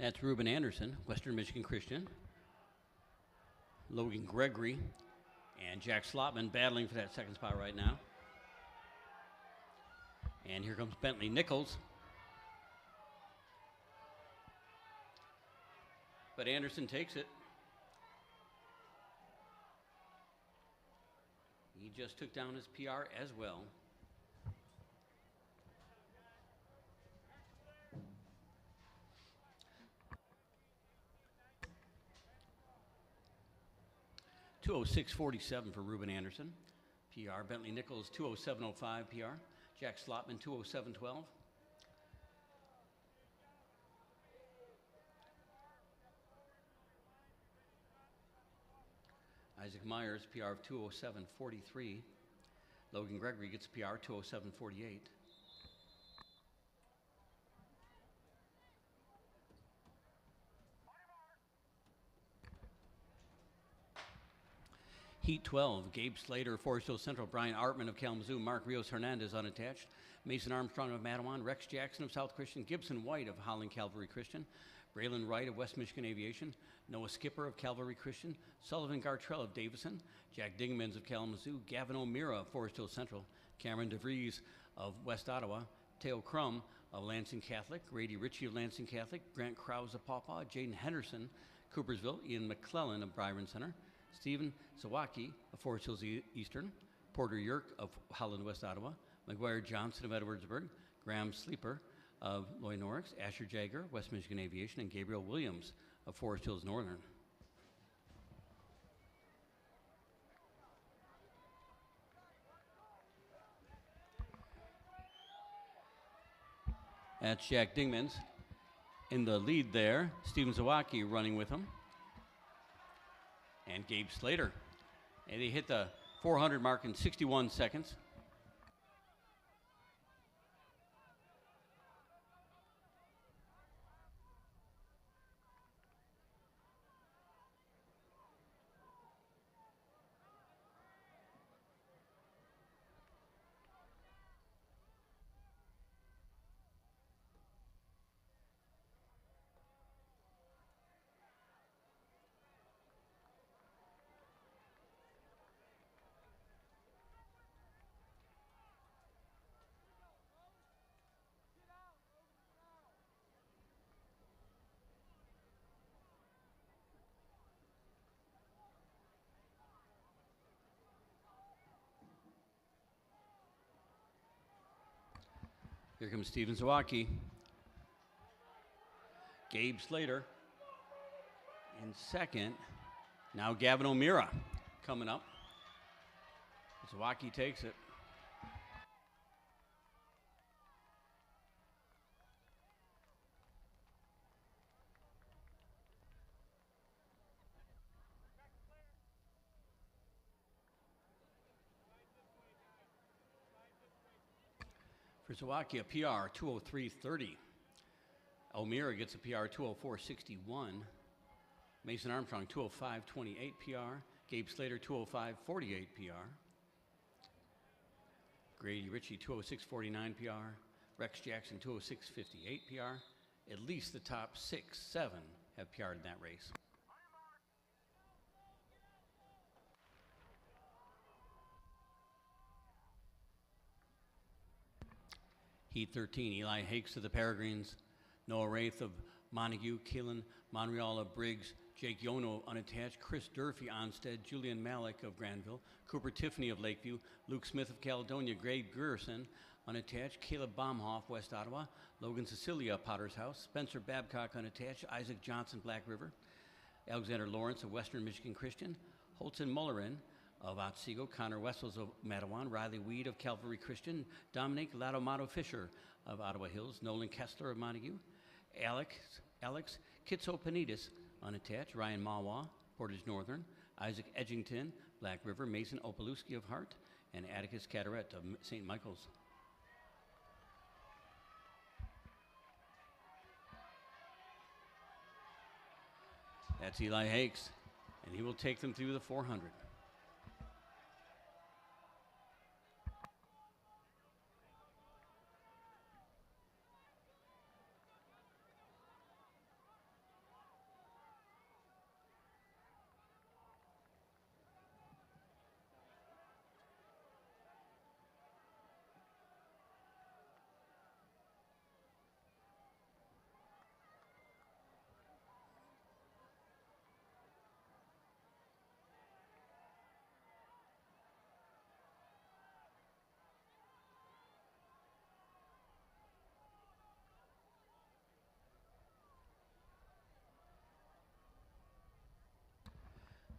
That's Reuben Anderson, Western Michigan Christian. Logan Gregory and Jack Slotman battling for that second spot right now. And here comes Bentley Nichols. But Anderson takes it. He just took down his PR as well. .206.47 for Reuben Anderson. PR, Bentley Nichols, 207.05 PR. Jack Slotman, 207.12. Isaac Myers, PR of 207.43. Logan Gregory gets PR 207.48. Heat 12, Gabe Slater, Forest Hill Central, Brian Artman of Kalamazoo, Mark Rios Hernandez unattached, Mason Armstrong of Mattawan, Rex Jackson of South Christian, Gibson White of Holland Calvary Christian, Braylon Wright of West Michigan Aviation, Noah Skipper of Calvary Christian, Sullivan Gartrell of Davison, Jack Dingemans of Kalamazoo, Gavin O'Meara of Forest Hill Central, Cameron DeVries of West Ottawa, Teo Crum of Lansing Catholic, Grady Ritchie of Lansing Catholic, Grant Krause of Pawpaw, Jaden Henderson, Coopersville, Ian McClellan of Byron Center, Stephen Sawaki of Forest Hills Eastern, Porter Yerk of Holland West Ottawa, McGuire Johnson of Edwardsburg, Graham Sleeper of Loy Norix, Asher Jagger, West Michigan Aviation, and Gabriel Williams of Forest Hills Northern. That's Jack Dingmans in the lead there. Stephen Zawacki running with him. And Gabe Slater. And they hit the 400 mark in 61 seconds. Here comes Stephen Zawacki. Gabe Slater in second. Now Gavin O'Meara coming up. Zawacki takes it. For Slovakia, PR 203.30. Elmira gets a PR 204.61. Mason Armstrong 205.28 PR. Gabe Slater 205.48 PR. Grady Ritchie 206.49 PR. Rex Jackson 206.58 PR. At least the top 6, 7 have PR'd in that race. Heat 13, Eli Hakes of the Peregrines, Noah Wraith of Montague, Kaylin Monreal of Briggs, Jake Yono unattached, Chris Durfee Onstead, Julian Malik of Granville, Cooper Tiffany of Lakeview, Luke Smith of Caledonia, Greg Grierson unattached, Caleb Baumhoff, West Ottawa, Logan Cecilia, Potter's House, Spencer Babcock unattached, Isaac Johnson, Black River, Alexander Lawrence of Western Michigan Christian, Holton Mullerin of Otsego, Connor Wessels of Matawan, Riley Weed of Calvary Christian, Dominic Latomato Fisher of Ottawa Hills, Nolan Kessler of Montague, Alex Kitso-Panidis unattached, Ryan Mawa, Portage Northern, Isaac Edgington, Black River, Mason Opalewski of Hart, and Atticus Cataret of St. Michael's. That's Eli Hakes, and he will take them through the 400.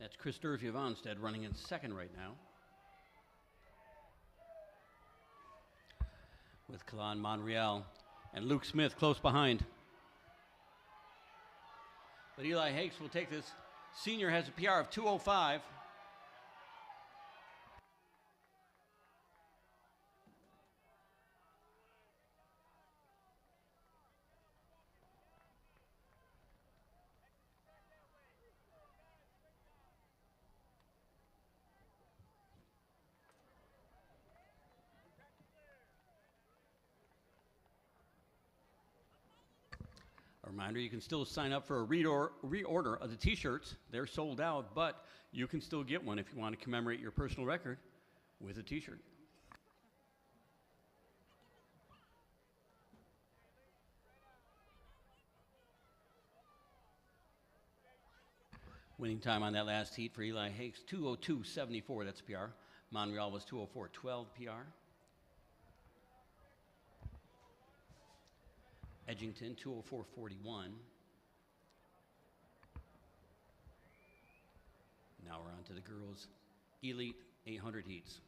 That's Chris Durfee of Onstead running in second right now. With Kalan Monreal and Luke Smith close behind. But Eli Hakes will take this. Senior has a PR of 205. A reminder, you can still sign up for a reorder of the t-shirts. They're sold out, but you can still get one if you want to commemorate your personal record with a t-shirt. Winning time on that last heat for Eli Hakes, 2:02.74, that's PR. Monreal was 2:04.12 PR. Edgington, 2:04.41. Now we're on to the girls' Elite 800 heats.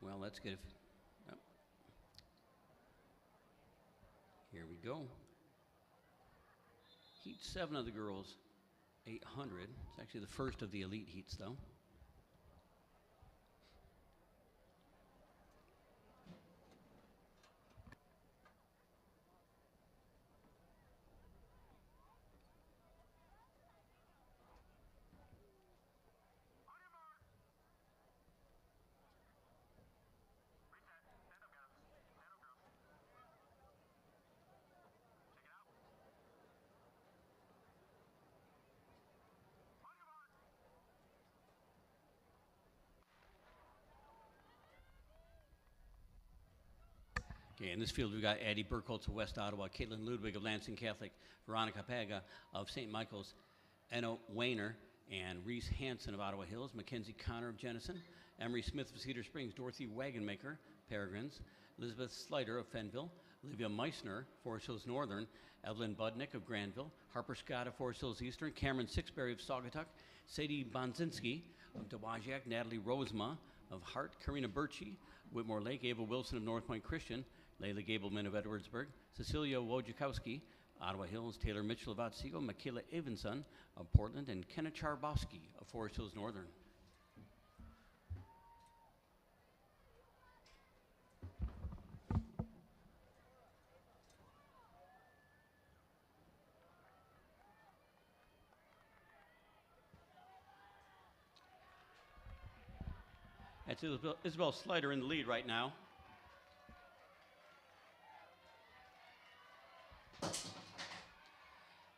Well, let's get it. Oh. Here we go. Heat 7 of the girls, 800. It's actually the first of the elite heats, though. Okay, in this field we've got Addie Burkholz of West Ottawa, Caitlin Ludwig of Lansing Catholic, Veronica Paga of St. Michael's, Enno Weiner and Reese Hansen of Ottawa Hills, Mackenzie Connor of Jenison, Emery Smith of Cedar Springs, Dorothy Wagonmaker, Peregrines, Elizabeth Slider of Fenville, Olivia Meissner, Forest Hills Northern, Evelyn Budnick of Granville, Harper Scott of Forest Hills Eastern, Cameron Sixberry of Saugatuck, Sadie Bonzinski of Dowagiac, Natalie Rosema of Hart, Karina Birchie, Whitmore Lake, Ava Wilson of North Point Christian, Layla Gableman of Edwardsburg, Cecilia Wojciechowski, Ottawa Hills, Taylor Mitchell of Otsego, Michaela Avenson of Portland, and Kenna Charbowski of Forest Hills Northern. That's Isabel Slider in the lead right now.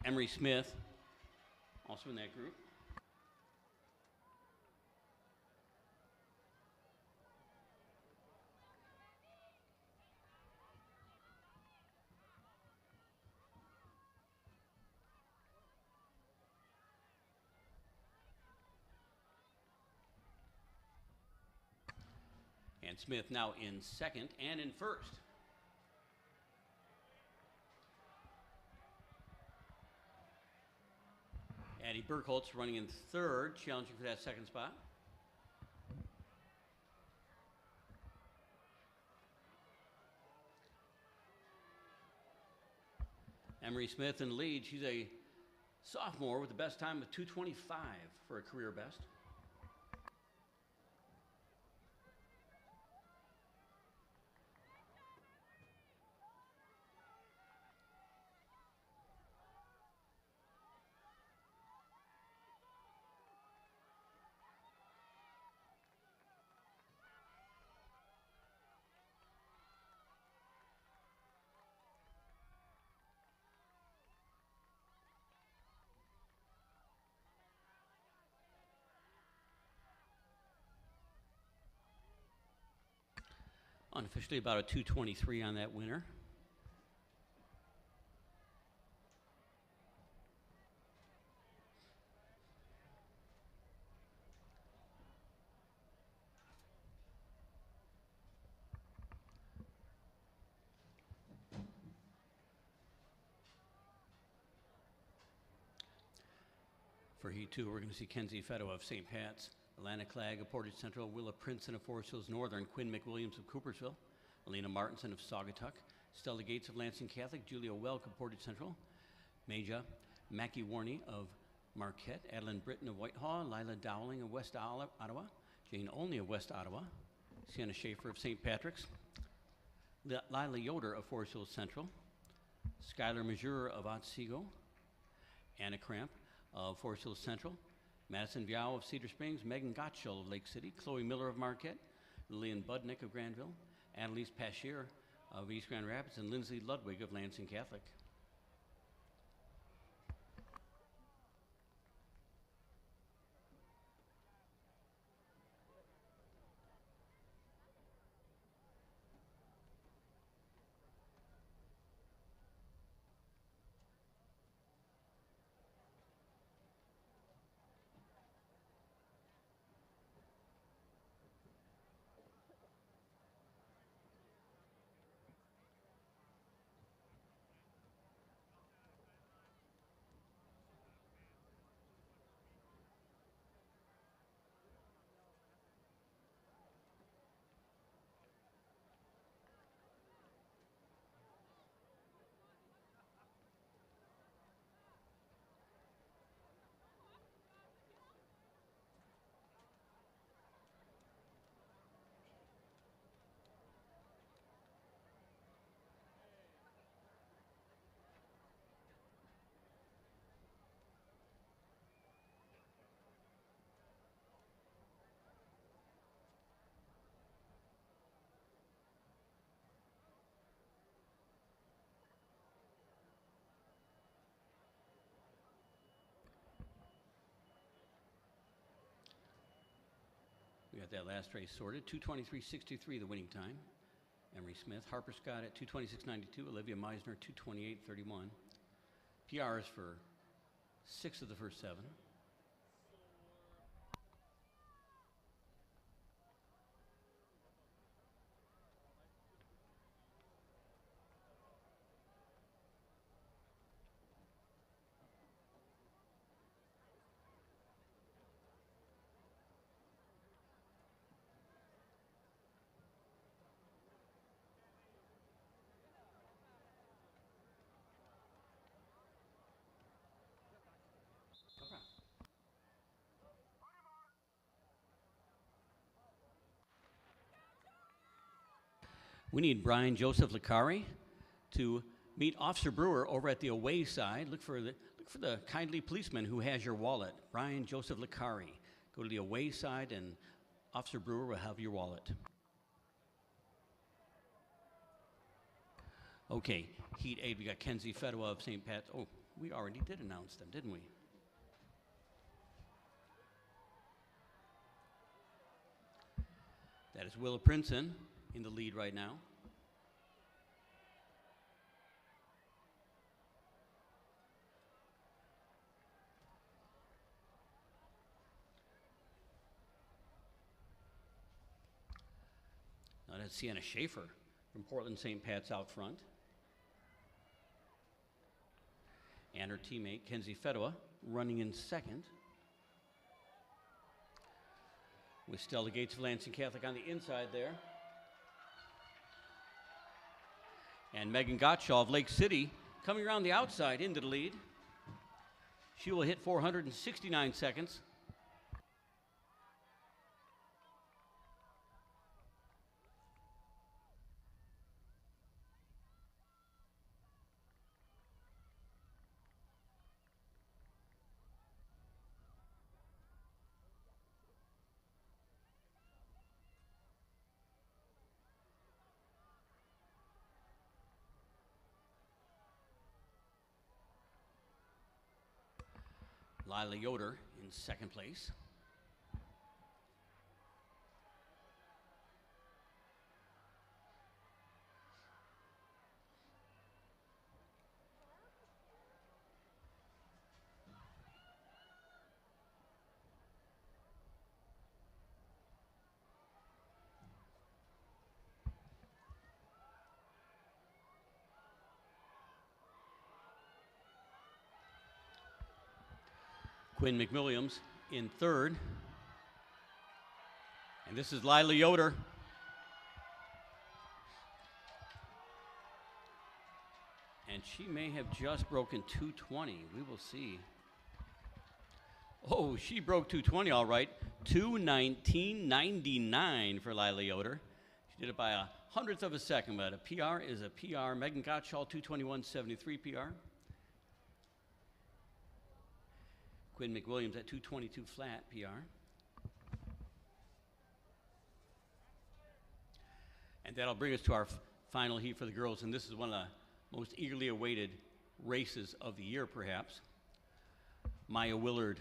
Emery Smith, also in that group. And Smith now in second and in first. Addie Burkholz running in third, challenging for that second spot. Emery Smith in the lead. She's a sophomore with the best time of 2:25 for a career best. Unofficially about a 2:23 on that winner. For Heat 2, we're going to see Kenzie Fetto of St. Pat's, Alana Clegg of Portage Central, Willa Princeton of Forest Hills Northern, Quinn McWilliams of Coopersville, Elena Martinson of Saugatuck, Stella Gates of Lansing Catholic, Julia Welk of Portage Central, Maja Mackie Warney of Marquette, Adeline Britton of Whitehall, Lila Dowling of West Ottawa, Jane Olney of West Ottawa, Sienna Schaefer of St. Patrick's, Lila Yoder of Forest Hills Central, Skylar Majur of Otsego, Anna Cramp of Forest Hills Central, Madison Viao of Cedar Springs, Megan Gottschall of Lake City, Chloe Miller of Marquette, Lillian Budnick of Granville, Annalise Pashier of East Grand Rapids, and Lindsay Ludwig of Lansing Catholic. We got that last race sorted, 2:23.63 the winning time. Emery Smith. Harper Scott at 2:26.92. Olivia Meisner 2:28.31. PRs for 6 of the first 7. We need Brian Joseph Licari to meet Officer Brewer over at the away side. Look for the kindly policeman who has your wallet. Brian Joseph Licari. Go to the away side and Officer Brewer will have your wallet. Okay, Heat 8, we got Kenzie Fedwa of St. Pat's. Oh, we already did announce them, didn't we? That is Willa Princeton in the lead right now. Now that's Sienna Schaefer from Portland St. Pat's out front. And her teammate, Kenzie Fedwa, running in second. With Stella Gates of Lansing Catholic on the inside there. And Megan Gottschall of Lake City coming around the outside into the lead. She will hit 469 seconds. Lila Yoder in second place. Quinn McWilliams in third. And this is Lila Yoder. And she may have just broken 2:20. We will see. Oh, she broke 2:20 all right. 2:19.99 for Lila Yoder. She did it by 100th of a second, but a PR is a PR. Megan Gottschall, 2:21.73 PR. Quinn McWilliams at 2:22 flat PR. And that'll bring us to our final heat for the girls, and this is one of the most eagerly awaited races of the year, perhaps. Maya Willard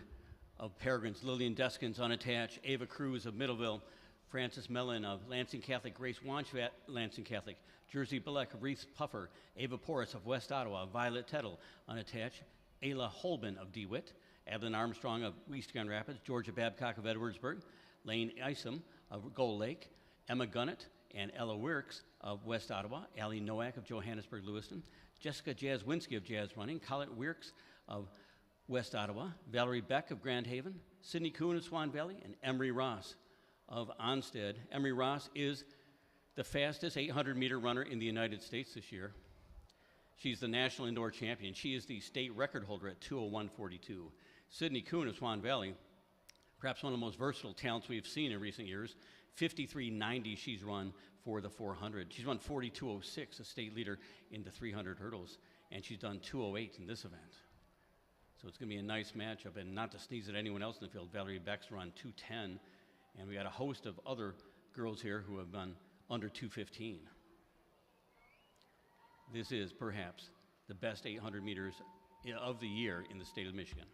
of Peregrines, Lillian Deskins unattached, Ava Cruz of Middleville, Frances Mellon of Lansing Catholic, Grace Wanchvat, Lansing Catholic, Jersey Bilek of Reese Puffer, Ava Porras of West Ottawa, Violet Tettle unattached, Ayla Holben of DeWitt, Adeline Armstrong of East Grand Rapids, Georgia Babcock of Edwardsburg, Lane Isom of Gold Lake, Emma Gunnett and Ella Wirks of West Ottawa, Allie Nowak of Johannesburg Lewiston, Jessica Jazwinski of Jazz Running, Colette Wirks of West Ottawa, Valerie Beck of Grand Haven, Sydney Kuhn of Swan Valley, and Emery Ross of Onstead. Emery Ross is the fastest 800-meter runner in the United States this year. She's the national indoor champion. She is the state record holder at 2:01.42. Sydney Kuhn of Swan Valley, perhaps one of the most versatile talents we've seen in recent years. 53.90 she's run for the 400. She's run 42.06, a state leader in the 300 hurdles, and she's done 2:08 in this event. So it's going to be a nice matchup, and not to sneeze at anyone else in the field, Valerie Beck's run 2:10, and we got a host of other girls here who have run under 2:15. This is perhaps the best 800 meters of the year in the state of Michigan.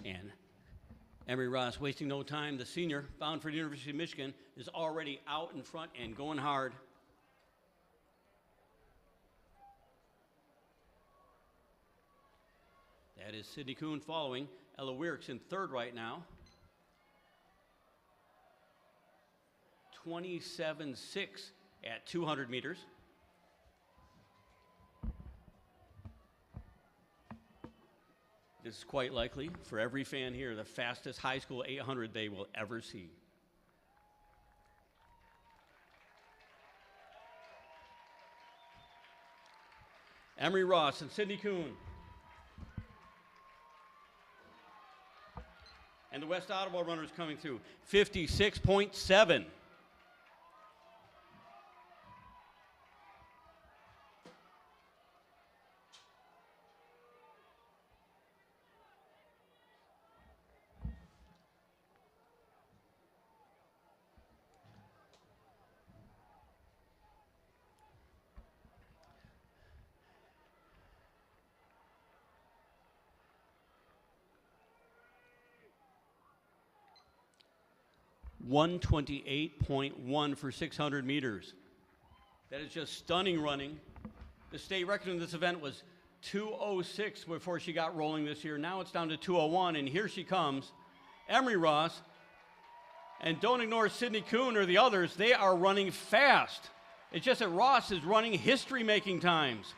And Emery Ross, wasting no time, the senior, bound for the University of Michigan, is already out in front and going hard. That is Sydney Kuhn following. Ella Wierks in third right now. 27.6 at 200 meters. This is quite likely, for every fan here, the fastest high school 800 they will ever see. Emery Ross and Sydney Kuhn. And the West Ottawa runners coming through, 56.7. .128.1 for 600 meters. That is just stunning running. The state record in this event was 2:06 before she got rolling this year. Now it's down to 2:01, and here she comes. Emery Ross, and don't ignore Sydney Kuhn or the others. They are running fast. It's just that Ross is running history-making times.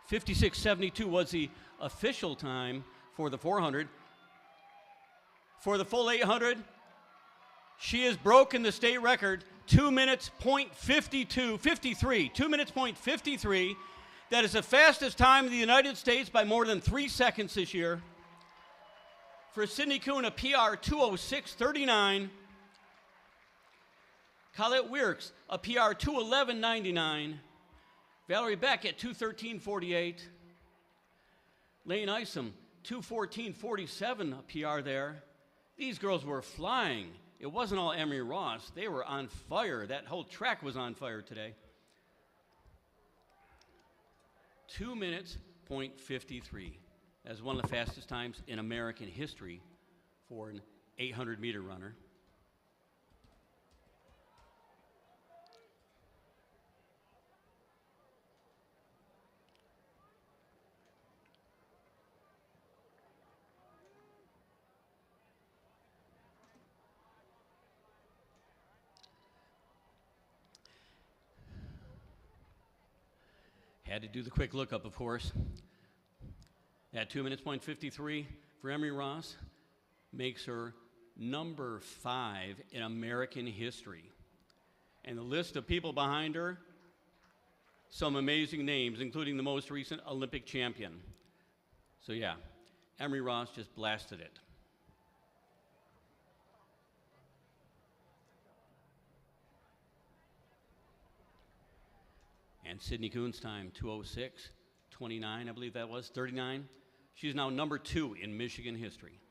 .56.72 was the official time for the 400. For the full 800, she has broken the state record, 2 minutes, .53. 2 minutes, .53. That is the fastest time in the United States by more than 3 seconds this year. For Sydney Kuhn, a PR 2:06.39. Colette Wierks, a PR 2:11.99. Valerie Beck at 2:13.48. Lane Isom, 2:14.47, a PR there. These girls were flying. It wasn't all Emery Ross. They were on fire. That whole track was on fire today. 2 minutes, .53. That is one of the fastest times in American history for an 800-meter runner. Had to do the quick lookup, of course. At 2 minutes, .53 for Emery Ross makes her number 5 in American history. And the list of people behind her, some amazing names, including the most recent Olympic champion. So yeah, Emery Ross just blasted it. And Sydney Kuhn's time, 2:06.29, I believe that was, 39. She's now number 2 in Michigan history.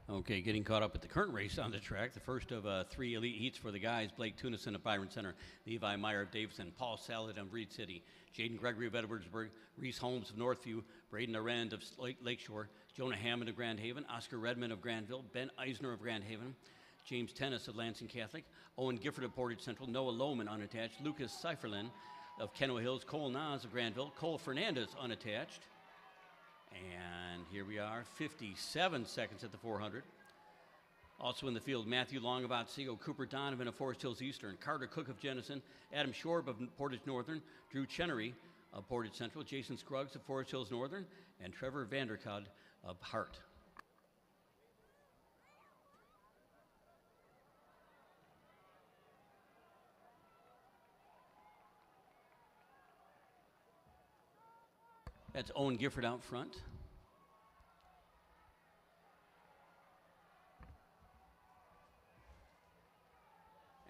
Okay, getting caught up with the current race on the track. The first of 3 elite heats for the guys. Blake Tunison of Byron Center, Levi Meyer of Davidson, Paul Salad of Reed City, Jaden Gregory of Edwardsburg, Reese Holmes of Northview, Braden Arend of Lakeshore, Jonah Hammond of Grand Haven, Oscar Redmond of Granville, Ben Eisner of Grand Haven, James Tennis of Lansing Catholic, Owen Gifford of Portage Central, Noah Lohman unattached, Lucas Seiferlin of Kenowa Hills, Cole Nas of Granville, Cole Fernandez unattached. And here we are, 57 seconds at the 400. Also in the field, Matthew Long of Otsego, Cooper Donovan of Forest Hills Eastern, Carter Cook of Jenison, Adam Shorb of Portage Northern, Drew Chenery of Portage Central, Jason Scruggs of Forest Hills Northern, and Trevor Vanderkad of Hart. That's Owen Gifford out front.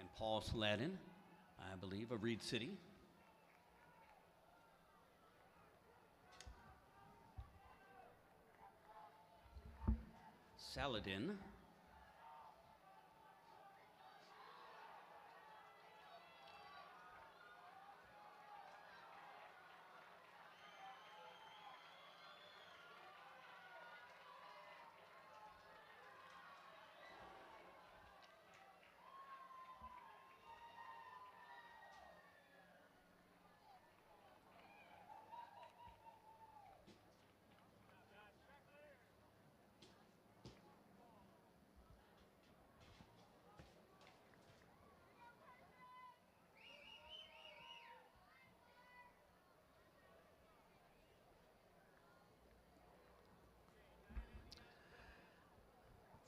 And Paul Sladin, I believe, of Reed City. Saladin.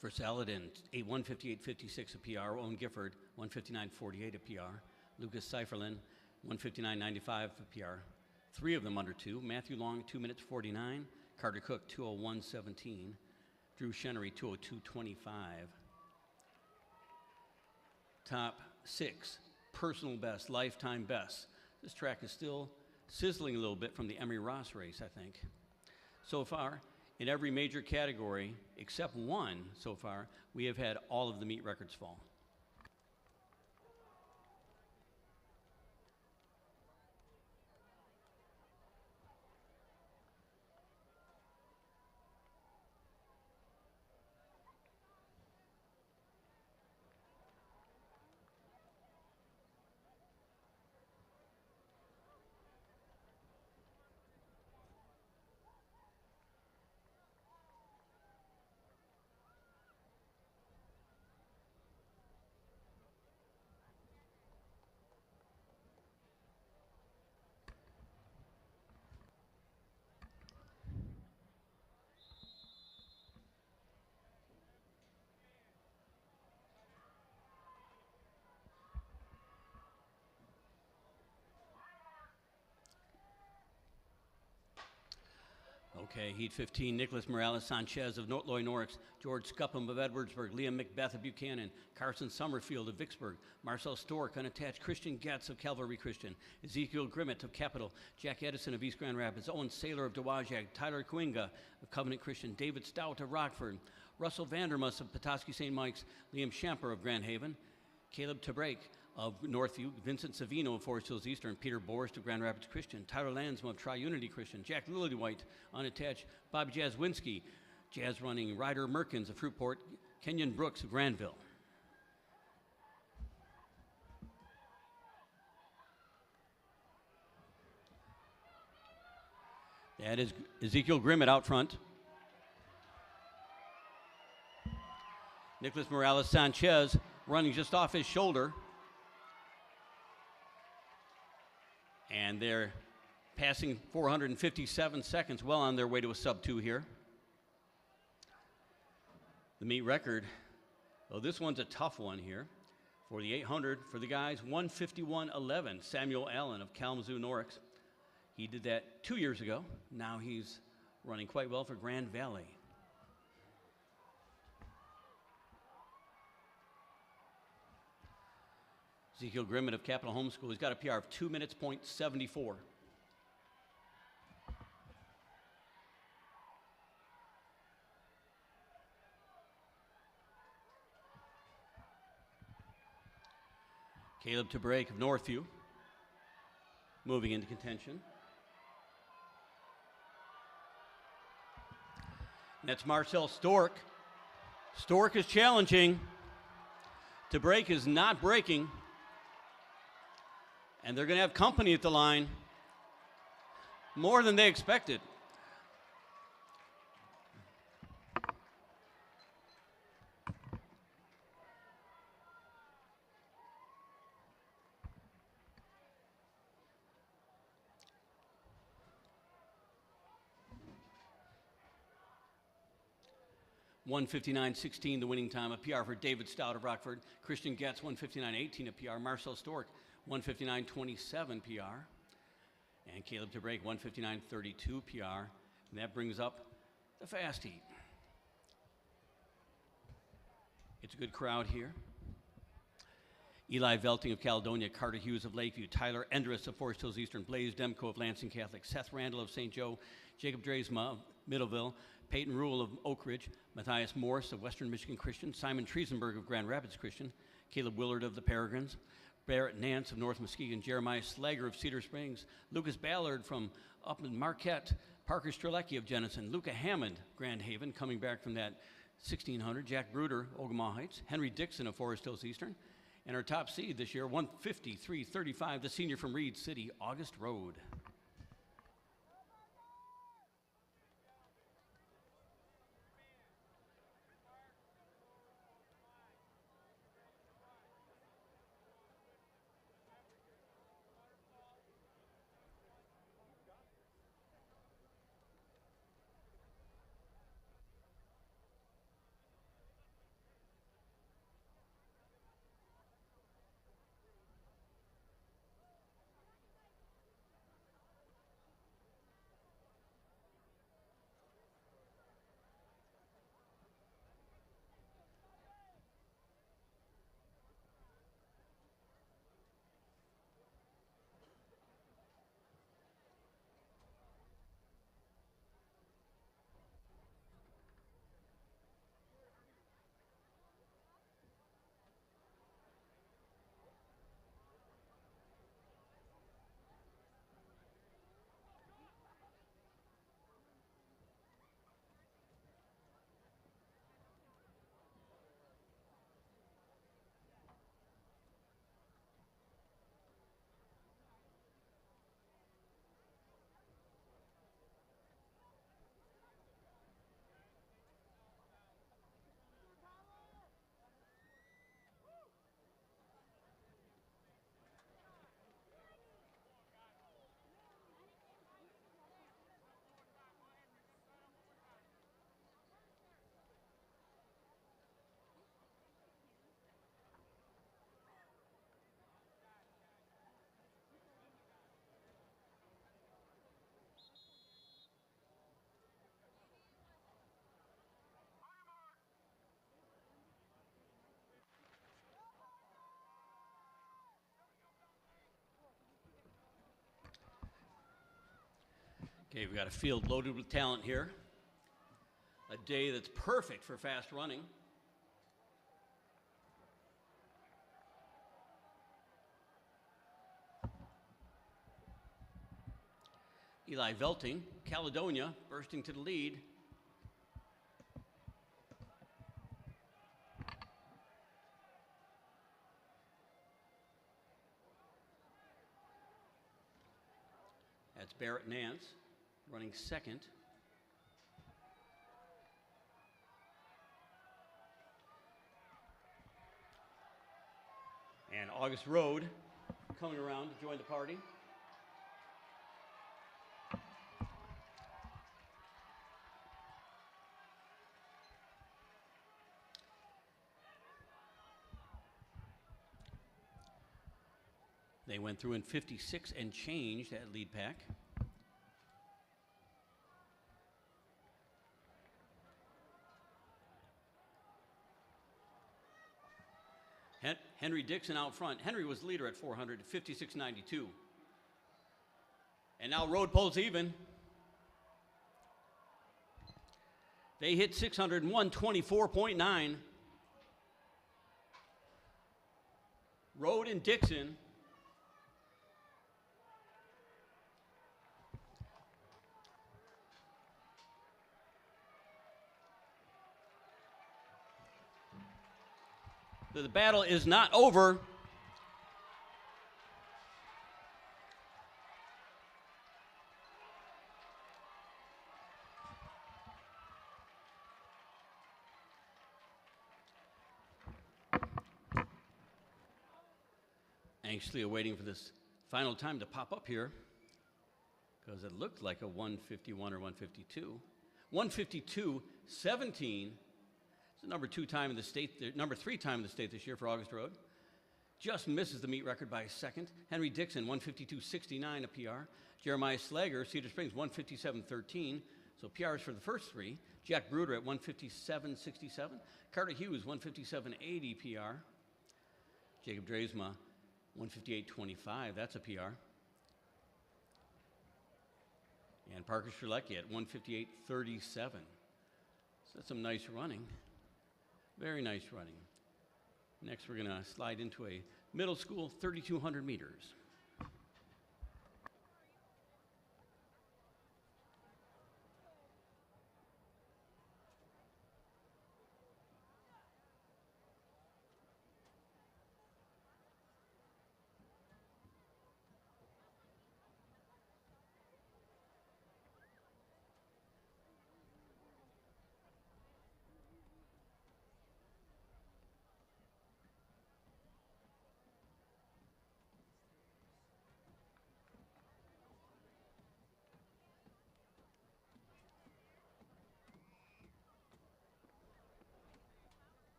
For Saladin, 158.56 a PR. Owen Gifford, 159.48 a PR. Lucas Seiferlin, 159.95 a PR. Three of them under 2. Matthew Long, 2 minutes 49. Carter Cook, 2:01.17. Drew Chenery, 2:02.25. Top 6, personal best, lifetime best. This track is still sizzling a little bit from the Emery Ross race, I think. So far, in every major category, except one so far, we have had all of the meet records fall. Okay, Heat 15, Nicholas Morales Sanchez of Loy Norix, George Scupham of Edwardsburg, Liam Macbeth of Buchanan, Carson Summerfield of Vicksburg, Marcel Stork unattached, Christian Getz of Calvary Christian, Ezekiel Grimmett of Capital, Jack Edison of East Grand Rapids, Owen Saylor of Dowagiac, Tyler Coinga of Covenant Christian, David Stout of Rockford, Russell Vandermus of Petoskey St. Mike's, Liam Shamper of Grand Haven, Caleb Tabrake of Northview, Vincent Savino of Forest Hills Eastern, Peter Borst of Grand Rapids Christian, Tyler Lansma of Tri-Unity Christian, Jack Lillywhite unattached, Bobby Jazwinski, Jazz running Ryder Merkins of Fruitport, Kenyon Brooks of Granville. That is Ezekiel Grimmett out front. Nicholas Morales Sanchez running just off his shoulder. And they're passing 457 seconds, well on their way to a sub-2 here. The meet record, well, this one's a tough one here. For the 800, for the guys, 151.11, Samuel Allen of Kalamazoo Norix. He did that 2 years ago. Now he's running quite well for Grand Valley. Ezekiel Grimmett of Capital Homeschool, he's got a PR of 2 minutes, .74. Caleb Tabrake of Northview, moving into contention. And that's Marcel Stork. Stork is challenging. Tabrake is not breaking. And they're going to have company at the line. More than they expected. $1:59.16, the winning time. A PR for David Stout of Rockford. Christian Getz, 1:59.18, a PR. Marcel Stork, 1:59.27 PR. And Caleb to break, 1:59.32 PR. And that brings up the fast heat. It's a good crowd here. Eli Velting of Caledonia, Carter Hughes of Lakeview, Tyler Endress of Forest Hills Eastern, Blaze Demko of Lansing Catholic, Seth Randall of St. Joe, Jacob Dresma of Middleville, Peyton Rule of Oak Ridge, Matthias Morris of Western Michigan Christian, Simon Triesenberg of Grand Rapids Christian, Caleb Willard of the Peregrines, Barrett Nance of North Muskegon, Jeremiah Slager of Cedar Springs, Lucas Ballard from up in Marquette, Parker Strelecki of Jenison, Luca Hammond, Grand Haven, coming back from that 1600, Jack Bruder, Ogama Heights, Henry Dixon of Forest Hills Eastern, and our top seed this year, 153.35, the senior from Reed City, August Road. Okay, we've got a field loaded with talent here. A day that's perfect for fast running. Eli Velting, Caledonia, bursting to the lead. That's Barrett Nance running second. And August Road coming around to join the party. They went through in 56 and changed at lead pack. Henry Dixon out front. Henry was leader at 400 at 56.92. And now Road pulls even. They hit 600 and 124.9. Road and Dixon. The battle is not over. Anxiously awaiting for this final time to pop up here because it looked like a 151 or 152. 152.17. It's the number 3 time in the state this year for Augusta Road. Just misses the meet record by a second. Henry Dixon, 152.69, a PR. Jeremiah Slager, Cedar Springs, 157.13. So PRs for the first 3. Jack Bruder at 157.67. Carter Hughes, 157.80 PR. Jacob Drazma, 158.25. That's a PR. And Parker Strzelecki at 158.37. So that's some nice running. Very nice running. Next, we're going to slide into a middle school 3,200 meters.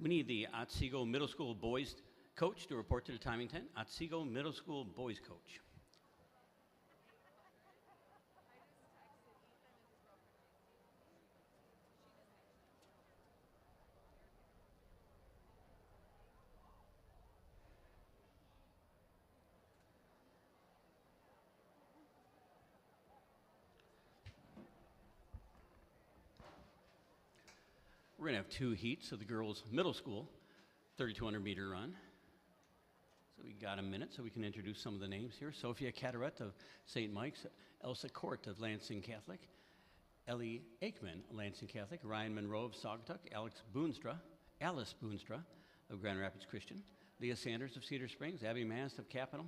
We need the Otsego Middle School boys coach to report to the timing tent. Otsego Middle School boys coach. We're going to have 2 heats of the girls' middle school 3,200 meter run. So we got a minute so we can introduce some of the names here. Sophia Cataret of St. Mike's, Elsa Court of Lansing Catholic, Ellie Aikman, Lansing Catholic, Ryan Monroe of Saugatuck, Alex Boonstra, Alice Boonstra of Grand Rapids Christian, Leah Sanders of Cedar Springs, Abby Mast of Capital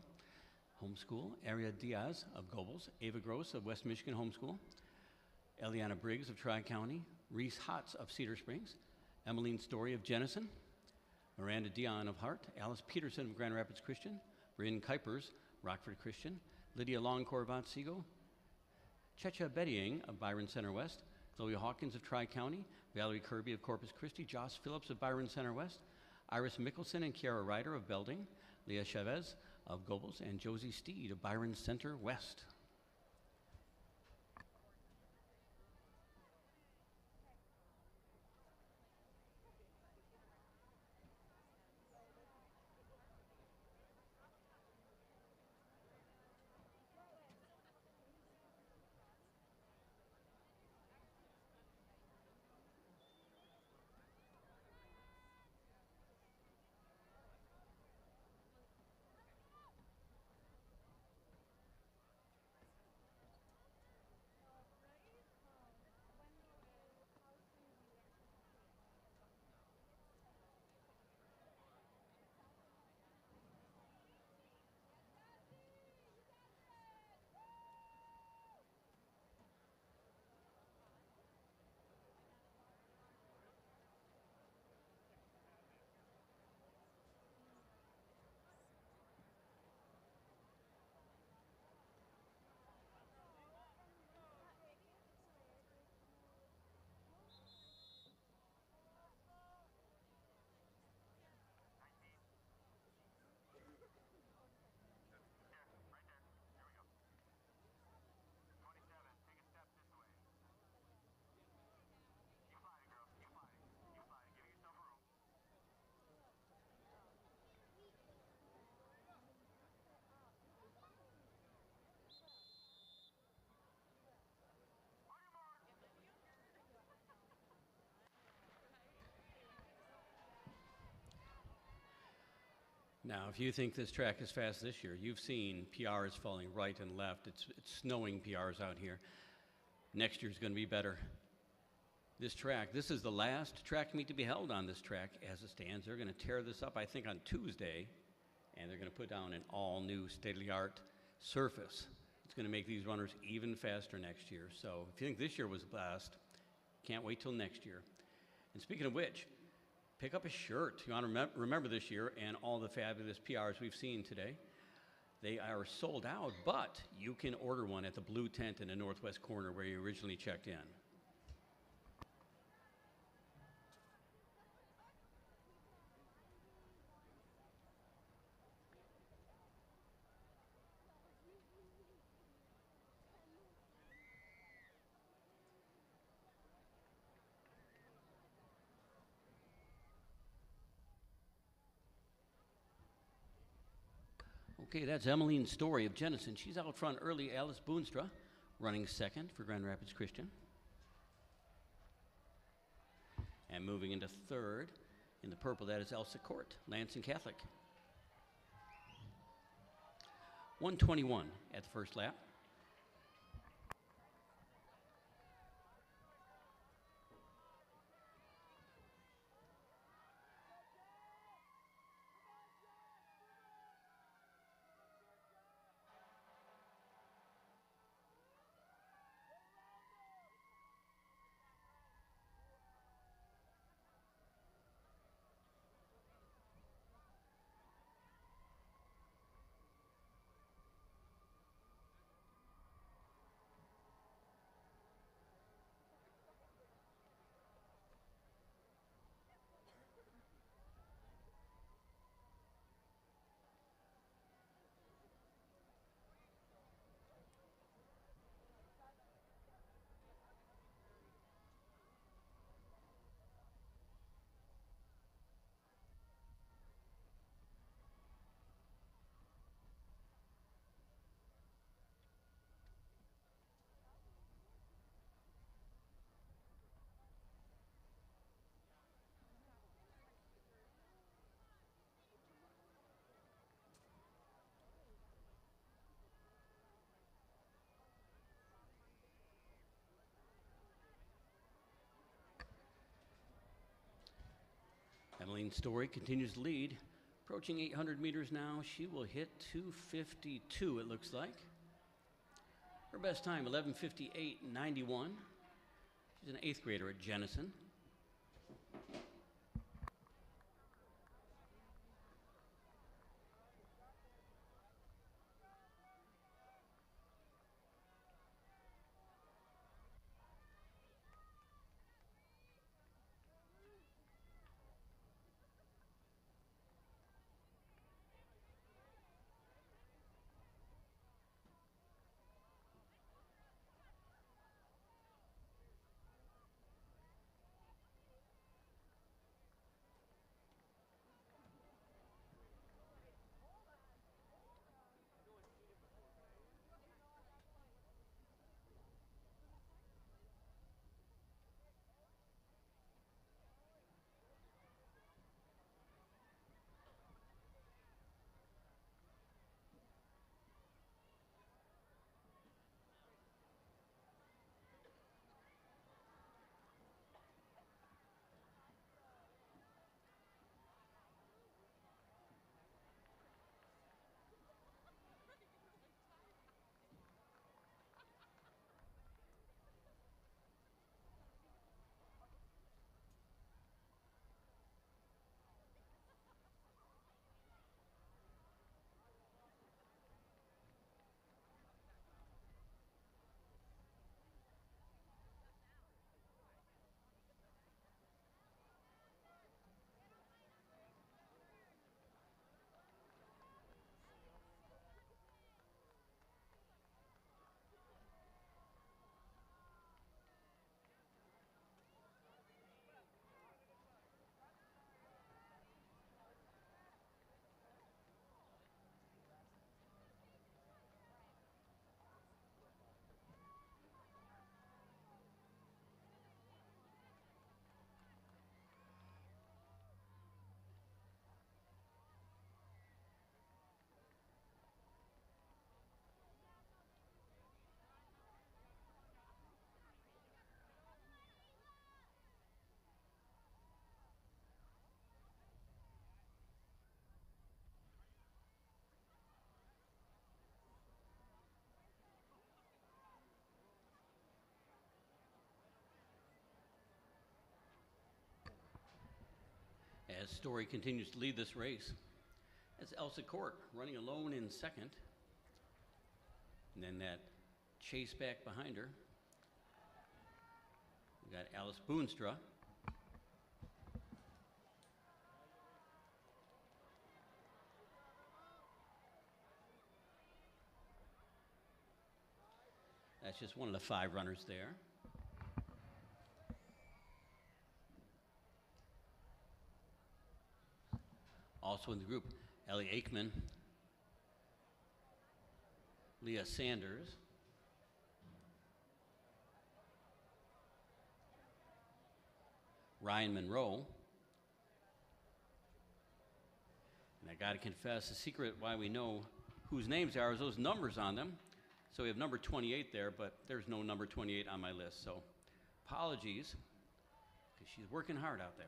Homeschool, Aria Diaz of Gobles, Ava Gross of West Michigan Homeschool, Eliana Briggs of Tri-County, Reese Hotz of Cedar Springs, Emmeline Story of Jenison, Miranda Dion of Hart, Alice Peterson of Grand Rapids Christian, Bryn Kuipers, Rockford Christian, Lydia Longcore of Otsego, Checha Bettying of Byron Center West, Chloe Hawkins of Tri-County, Valerie Kirby of Corpus Christi, Joss Phillips of Byron Center West, Iris Mickelson and Kiara Ryder of Belding, Leah Chavez of Gobles, and Josie Steed of Byron Center West. Now, if you think this track is fast this year, you've seen PRs falling right and left. It's snowing PRs out here. Next year's going to be better. This track, this is the last track meet to be held on this track as it stands. They're going to tear this up, I think, on Tuesday, and they're going to put down an all-new state-of-the-art surface. It's going to make these runners even faster next year. So if you think this year was a blast, can't wait till next year. And speaking of which, pick up a shirt. You want to remember this year and all the fabulous PRs we've seen today. They are sold out, but you can order one at the blue tent in the northwest corner where you originally checked in. Okay, that's Emmeline Story of Jenison. She's out front early. Alice Boonstra running second for Grand Rapids Christian. And moving into third in the purple, that is Elsa Court, Lansing Catholic. 1:21 at the first lap. Colleen Story continues to lead, approaching 800 meters now. She will hit 2:52, it looks like. Her best time, 11:58.91. She's an 8th grader at Jenison. As Story continues to lead this race, that's Elsa Court running alone in 2nd. And then that chase back behind her. We got Alice Boonstra. That's just one of the 5 runners there. Also in the group, Ellie Aikman, Leah Sanders, Ryan Monroe. And I got to confess, the secret why we know whose names they are is those numbers on them. So we have number 28 there, but there's no number 28 on my list. So apologies, because she's working hard out there.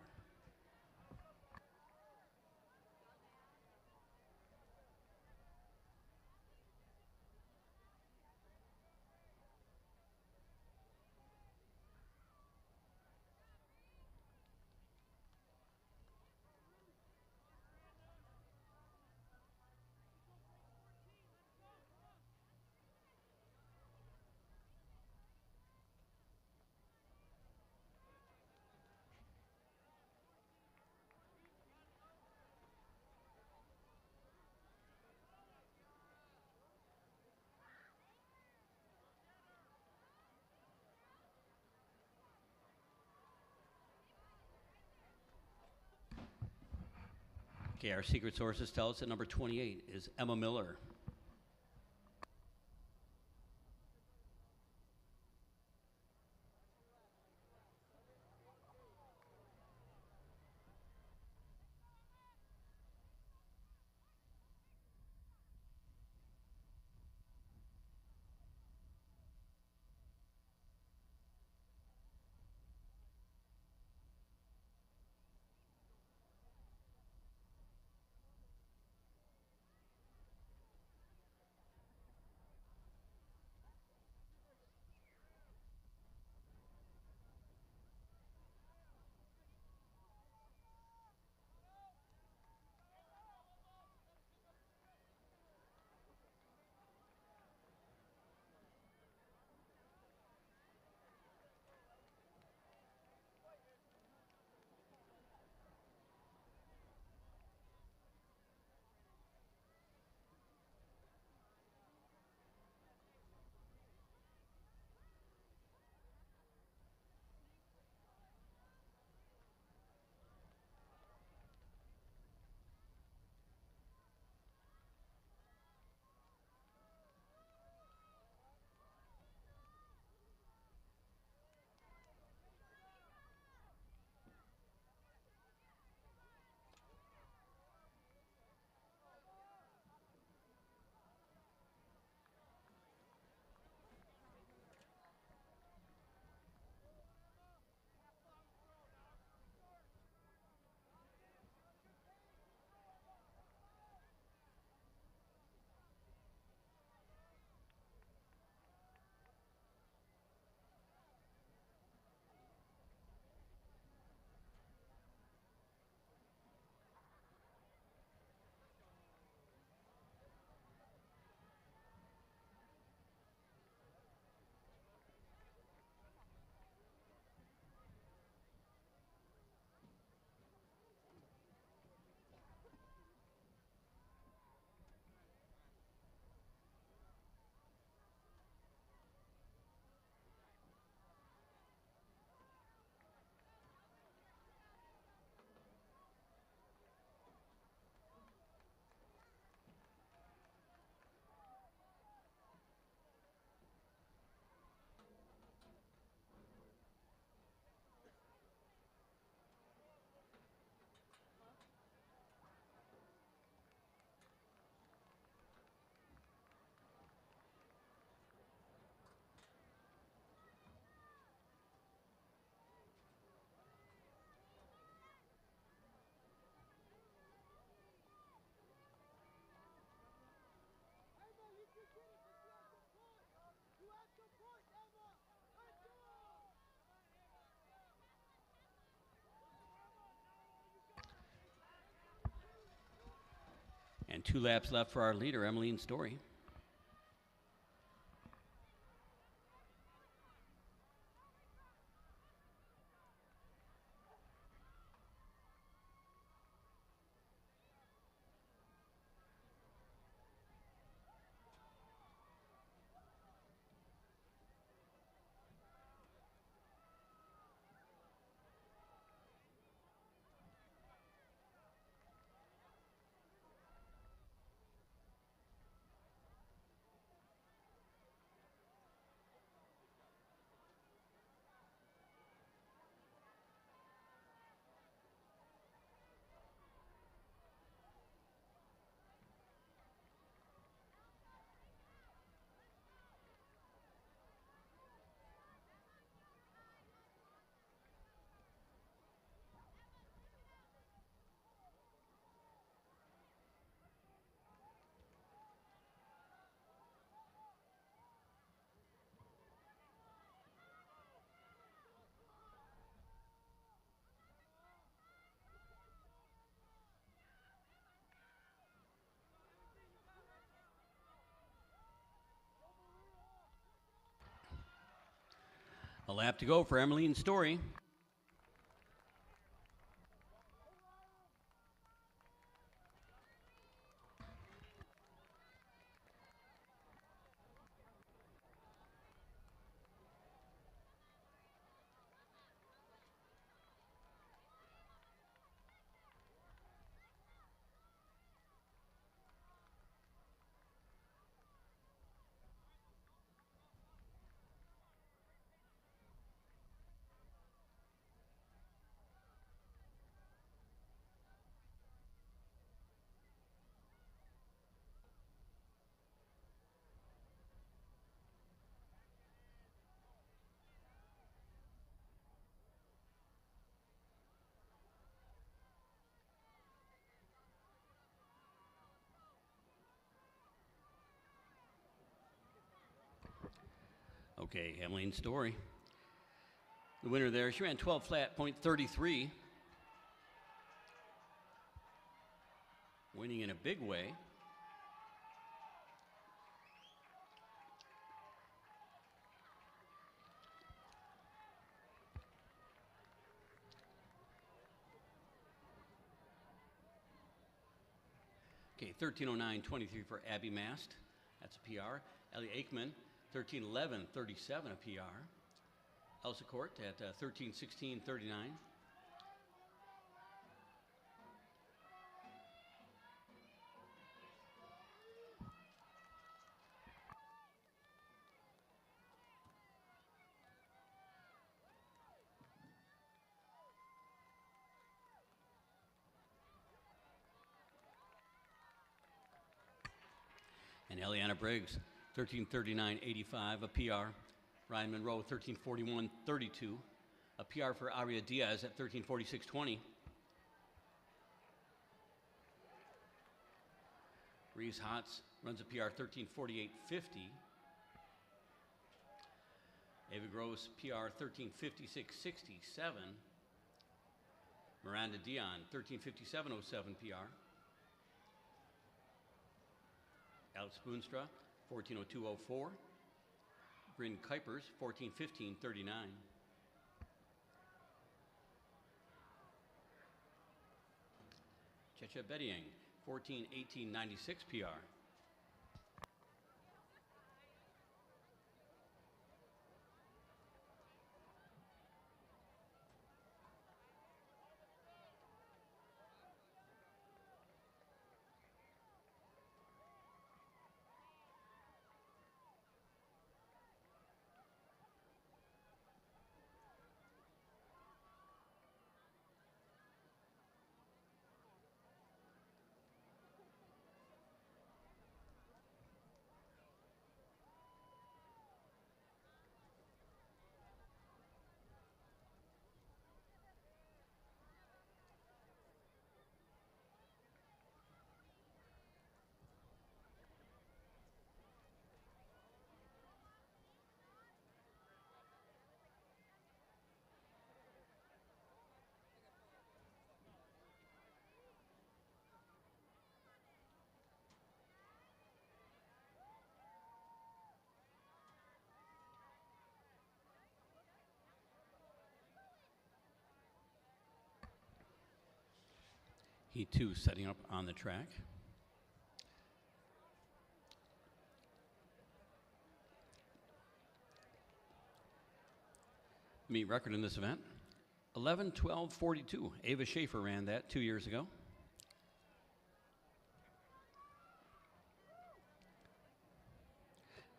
Okay, our secret sources tell us that number 28 is Emma Miller. 2 laps left for our leader, Emmeline Story. A lap to go for Emmeline Story. Okay, Emmeline Story. The winner there, she ran 12 flat, .33. Winning in a big way. Okay, 13:09.23 for Abby Mast. That's a PR. Ellie Aikman, 13:11.37, a PR. Elsa Court at 13:16.39. And Eliana Briggs, 13:39.85, a PR. Ryan Monroe, 13:41.32, a PR for Aria Diaz at 13:46.20. Reese Hotz runs a PR 13:48.50. Ava Gross, PR 13:56.67. Miranda Dion, 13:57.07 PR. Alex Boonstra, 14:02.04. Bryn Kuipers, 14:15.39. Checha Bedieng, 14:18.96 PR. Heat 2 setting up on the track. Meet record in this event, 11:12:42. Ava Schaefer ran that 2 years ago.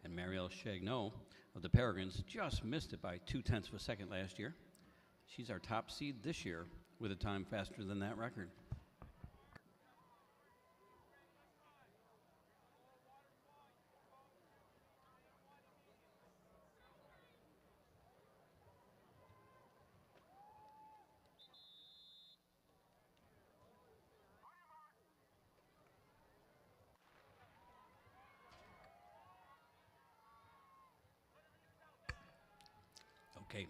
And Marielle Chagnon of the Peregrines just missed it by 0.2 of a second last year. She's our top seed this year with a time faster than that record. Okay,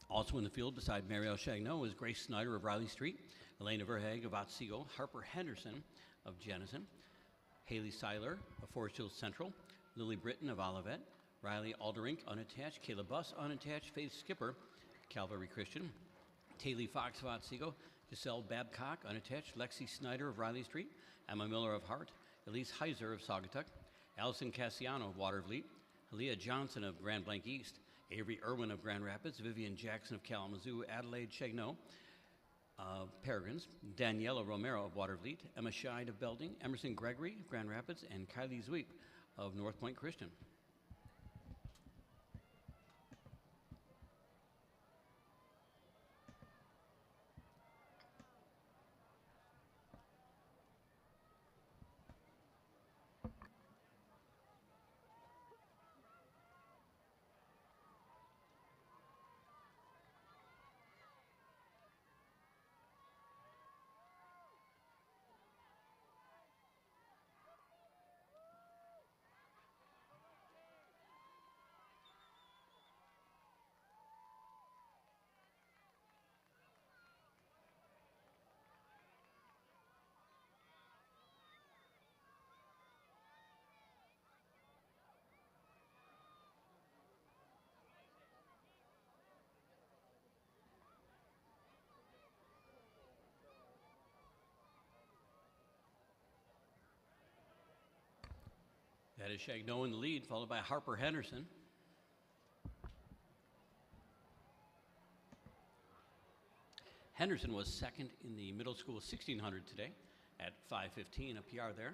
also in the field beside Marielle Chagnon is Grace Snyder of Riley Street, Elena Verhaeg of Otsego, Harper Henderson of Jenison, Haley Seiler of Forest Hills Central, Lily Britton of Olivet, Riley Alderink unattached, Kayla Buss unattached, Faith Skipper, Calvary Christian, Taylor Fox of Otsego, Giselle Babcock unattached, Lexi Snyder of Riley Street, Emma Miller of Hart, Elise Heiser of Saugatuck, Allison Cassiano of Watervliet, Leah Johnson of Grand Blanc East, Avery Irwin of Grand Rapids, Vivian Jackson of Kalamazoo, Adelaide Chagnon of Peregrines, Daniela Romero of Watervliet, Emma Scheid of Belding, Emerson Gregory of Grand Rapids, and Kylie Zweep of North Point Christian. That is Chagnon in the lead, followed by Harper Henderson. Henderson was second in the middle school 1600 today at 5:15, a PR there.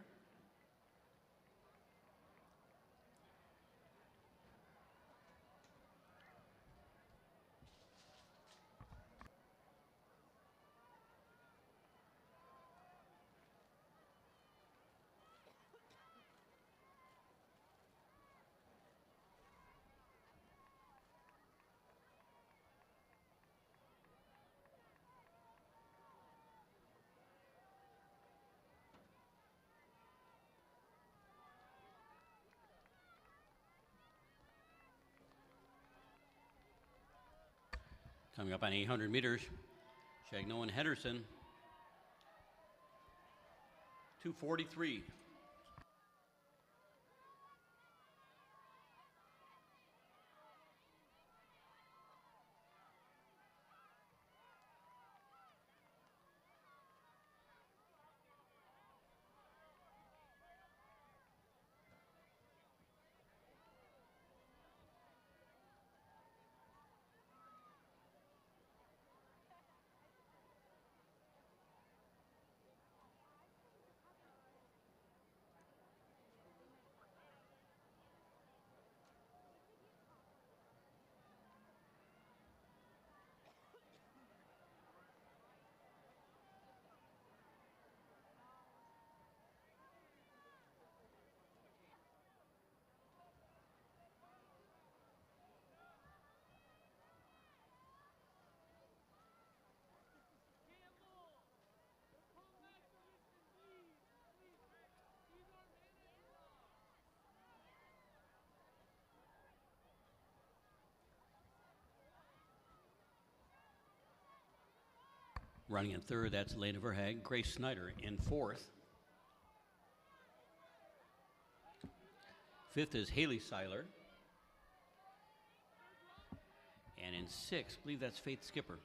Coming up on 800 meters, Chagnon and Henderson, 2:43. Running in third, that's Elena Verhaeg. Grace Snyder in fourth. Fifth is Haley Seiler. And in sixth, I believe that's Faith Skipper.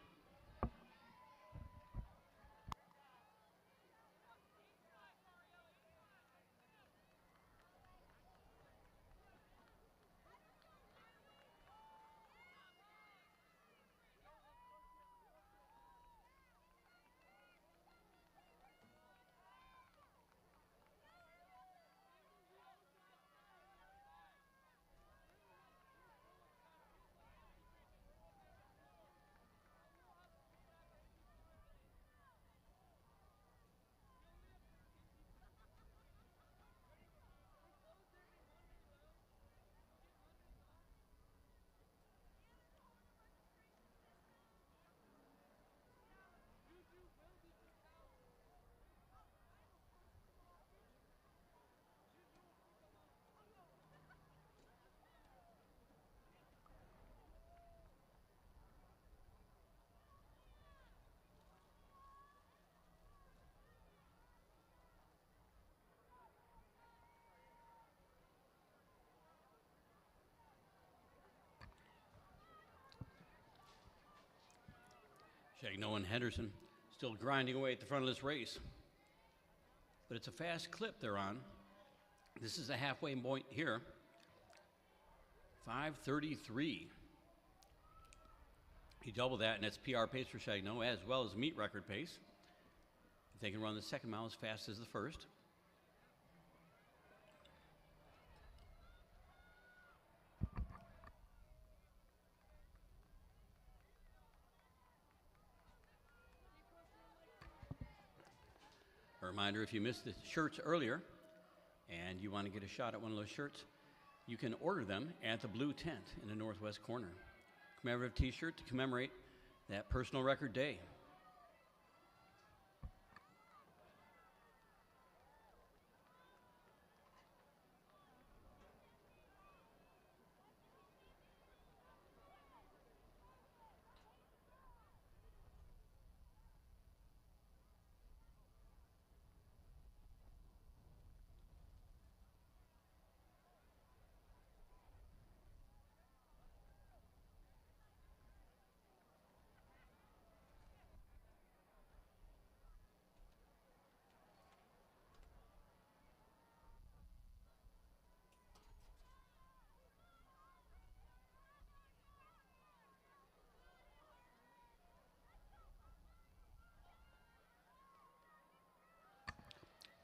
Chagnon and Henderson still grinding away at the front of this race. But it's a fast clip they're on. This is a halfway point here. 5:33. He doubled that, and that's PR pace for Chagnon, as well as meet record pace. If they can run the second mile as fast as the first. A reminder, if you missed the shirts earlier and you want to get a shot at one of those shirts, you can order them at the blue tent in the northwest corner. Commemorative t-shirt to commemorate that personal record day.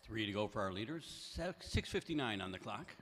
Three to go for our leaders, 6:59 on the clock.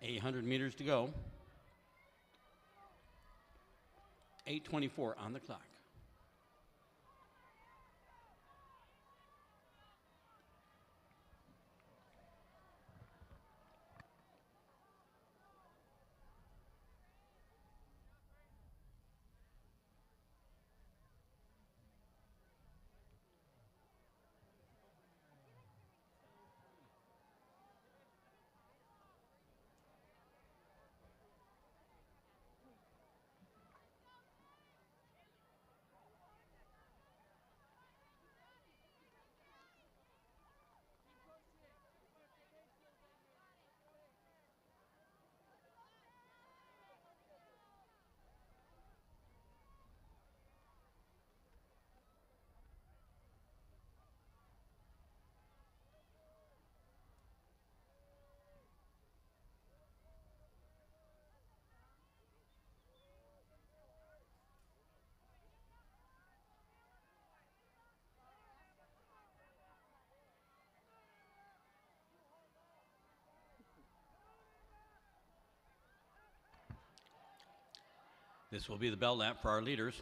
$800 meters to go. 8:24 on the clock. This will be the bell lap for our leaders.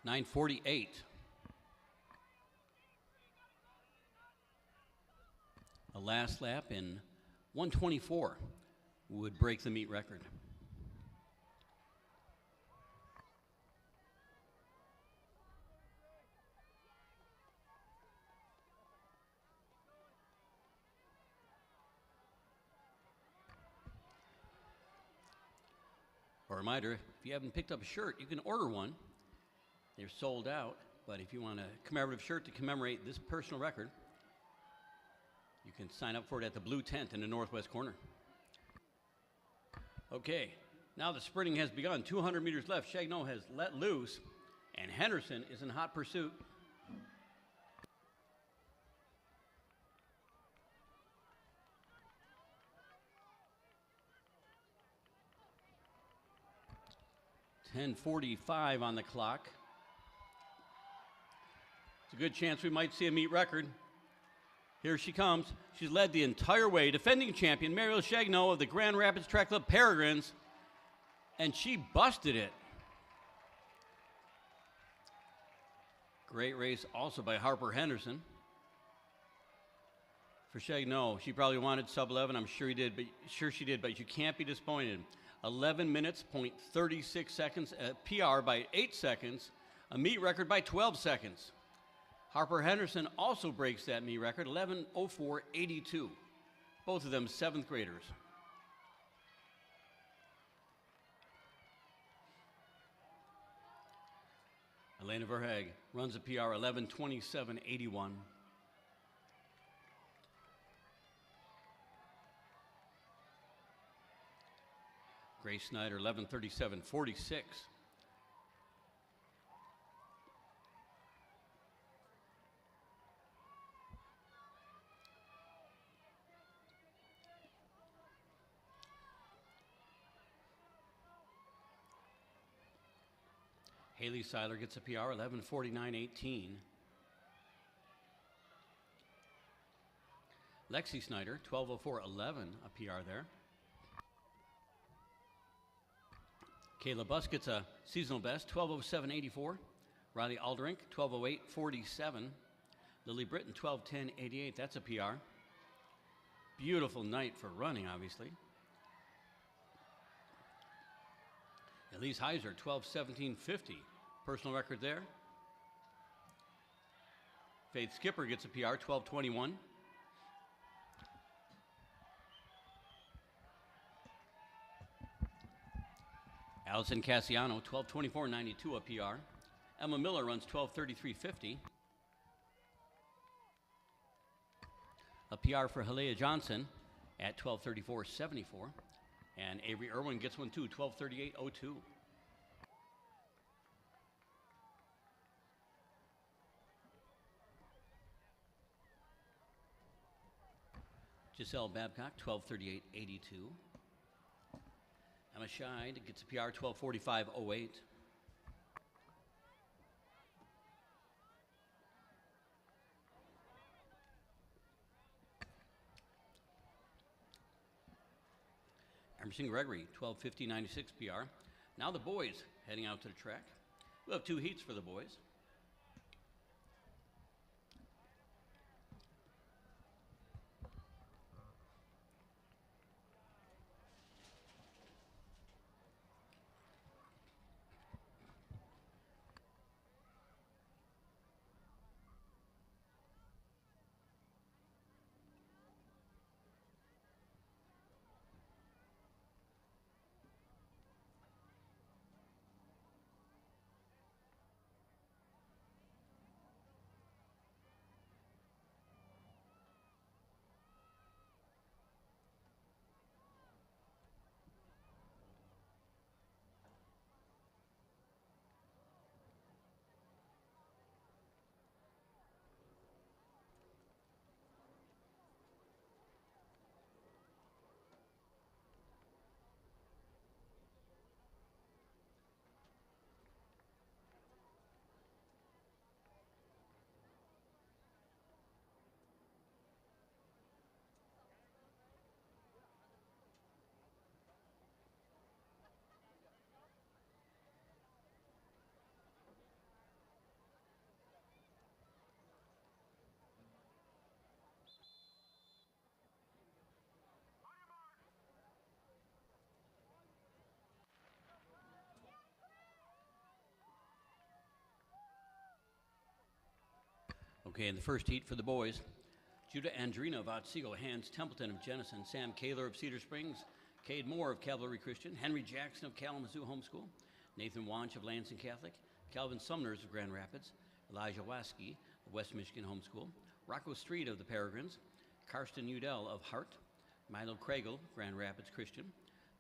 $9:48. A last lap in 1:24 would break the meet record. A reminder, if you haven't picked up a shirt, you can order one. They're sold out, but if you want a commemorative shirt to commemorate this personal record, You can sign up for it at the blue tent in the northwest corner. Okay, now the sprinting has begun. 200 meters left. Chagnon has let loose, and Henderson is in hot pursuit. .10:45 on the clock. It's a good chance we might see a meet record. Here she comes. She's led the entire way. Defending champion Mariel Chagnon of the Grand Rapids Track Club Peregrines, and she busted it. Great race also by Harper Henderson. For Chagnon, she probably wanted sub 11. I'm sure she did, but you can't be disappointed. 11 minutes, 0.36 seconds, a PR by 8 seconds, a meet record by 12 seconds. Harper Henderson also breaks that meet record, 11:04.82. Both of them 7th graders. Elena Verhaeg runs a PR 11:27.81. Grace Snyder 11:37.46. Haley Seiler gets a PR 11:49.18. Lexi Snyder 12:04.11, a PR there. Kayla Buss gets a seasonal best, 12:07.84. Riley Aldrink, 12:08.47. Lily Britton, 12:10.88. That's a PR. Beautiful night for running, obviously. Elise Heiser, 12:17.50. Personal record there. Faith Skipper gets a PR, 12:21. Allison Cassiano, 12:24.92, a PR. Emma Miller runs 12:33.50. A PR for Halea Johnson at 12:34.74. And Avery Irwin gets one too, 12:38.02. Giselle Babcock, 12:38.82. Emma Scheid gets a PR, 12:45.08. Emerson Gregory, 12:50.96 PR. Now the boys heading out to the track. We'll have 2 heats for the boys. Okay, in the first heat for the boys, Judah Andrina of Otsego, Hans Templeton of Jenison, Sam Kaler of Cedar Springs, Cade Moore of Cavalry Christian, Henry Jackson of Kalamazoo Homeschool, Nathan Wanch of Lansing Catholic, Calvin Sumners of Grand Rapids, Elijah Waskey of West Michigan Homeschool, Rocco Street of the Peregrines, Karsten Udell of Hart, Milo Craigle, Grand Rapids Christian,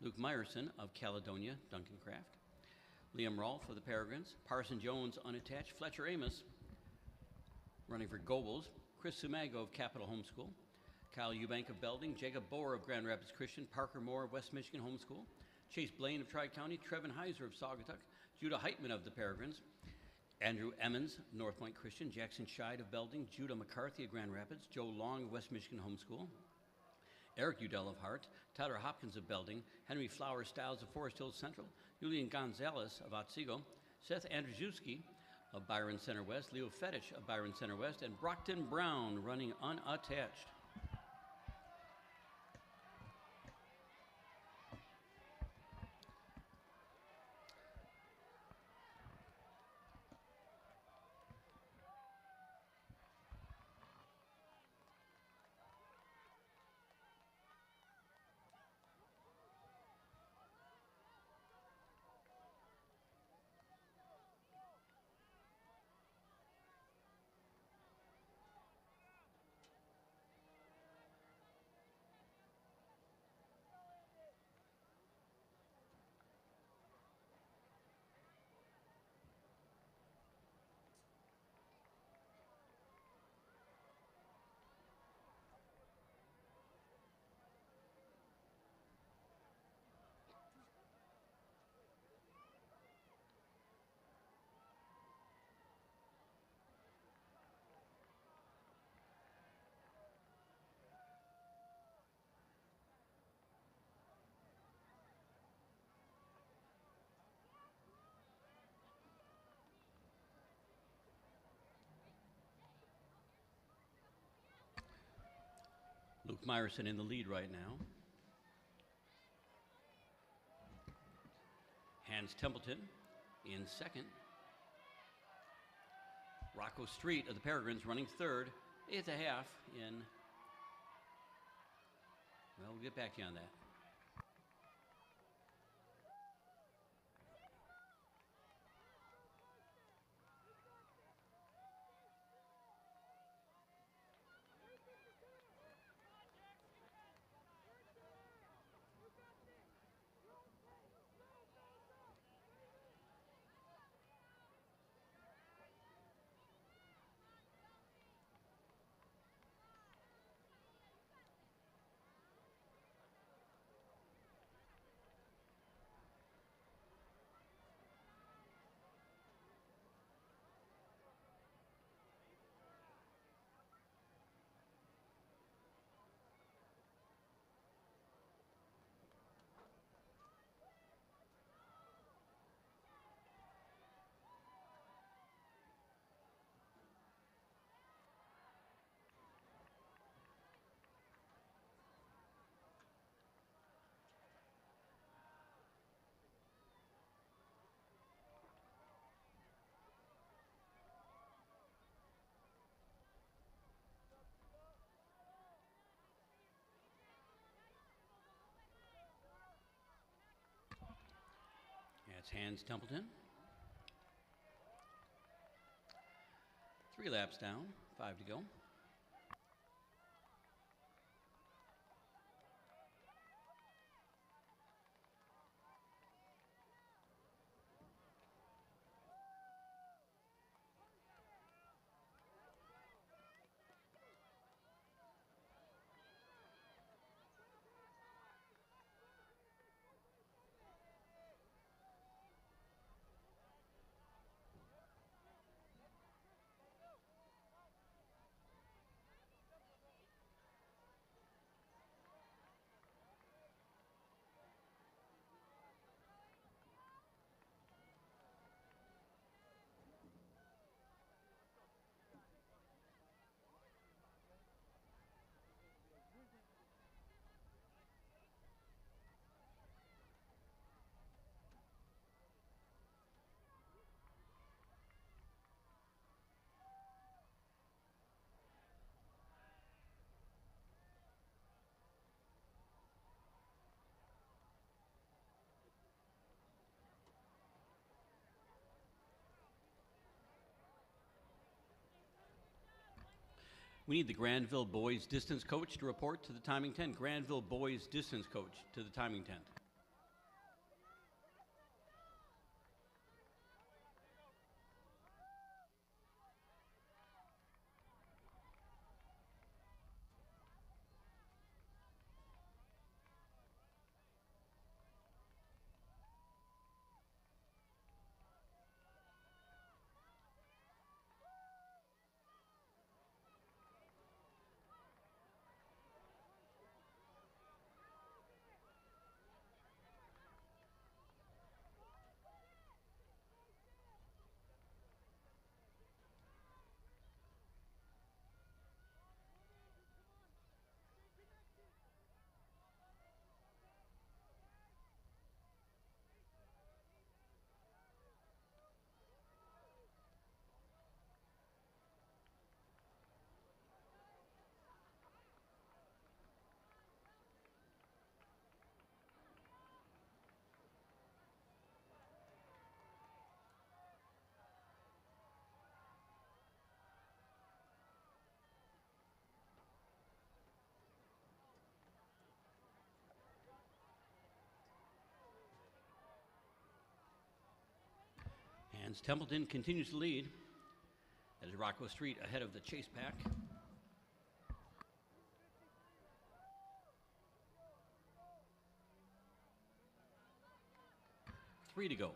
Luke Meyerson of Caledonia, Duncancraft, Liam Rolfe of the Peregrines, Parson Jones, unattached, Fletcher Amos, running for Gobles, Chris Sumago of Capital Homeschool, Kyle Eubank of Belding, Jacob Boer of Grand Rapids Christian, Parker Moore of West Michigan Homeschool, Chase Blaine of Tri-County, Trevin Heiser of Saugatuck, Judah Heitman of the Peregrines, Andrew Emmons, North Point Christian, Jackson Scheid of Belding, Judah McCarthy of Grand Rapids, Joe Long of West Michigan Homeschool, Eric Udell of Hart, Tyler Hopkins of Belding, Henry Flowers Stiles of Forest Hills Central, Julian Gonzalez of Otsego, Seth Andrzejewski of Byron Center West, Leo Fetich of Byron Center West, and Brockton Brown running unattached. Luke Meyerson in the lead right now. Hans Templeton in second. Rocco Street of the Peregrines running third. 8.5 in. Well, we'll get back to you on that. That's Hans Templeton. 3 laps down, 5 to go. We need the Granville boys distance coach to report to the timing tent. Granville boys distance coach to the timing tent. And Templeton continues to lead as Rocco Street ahead of the chase pack. Three to go.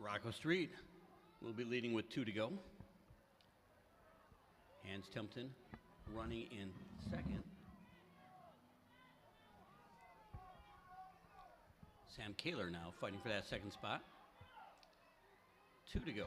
Rocco Street will be leading with 2 to go. Hans Templeton running in second. Sam Kaler now fighting for that second spot. 2 to go.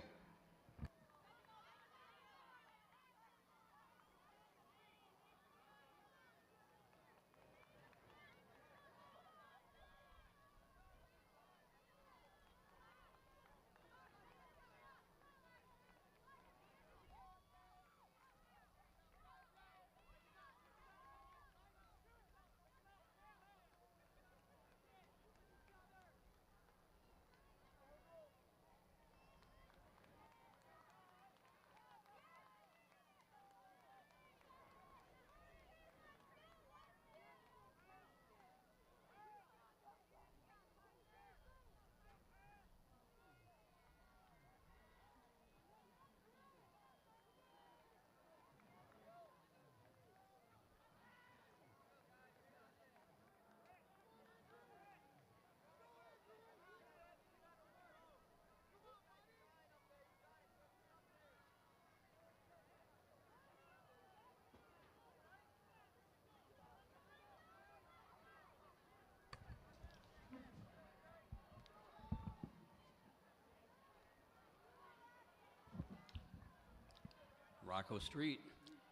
Rocco Street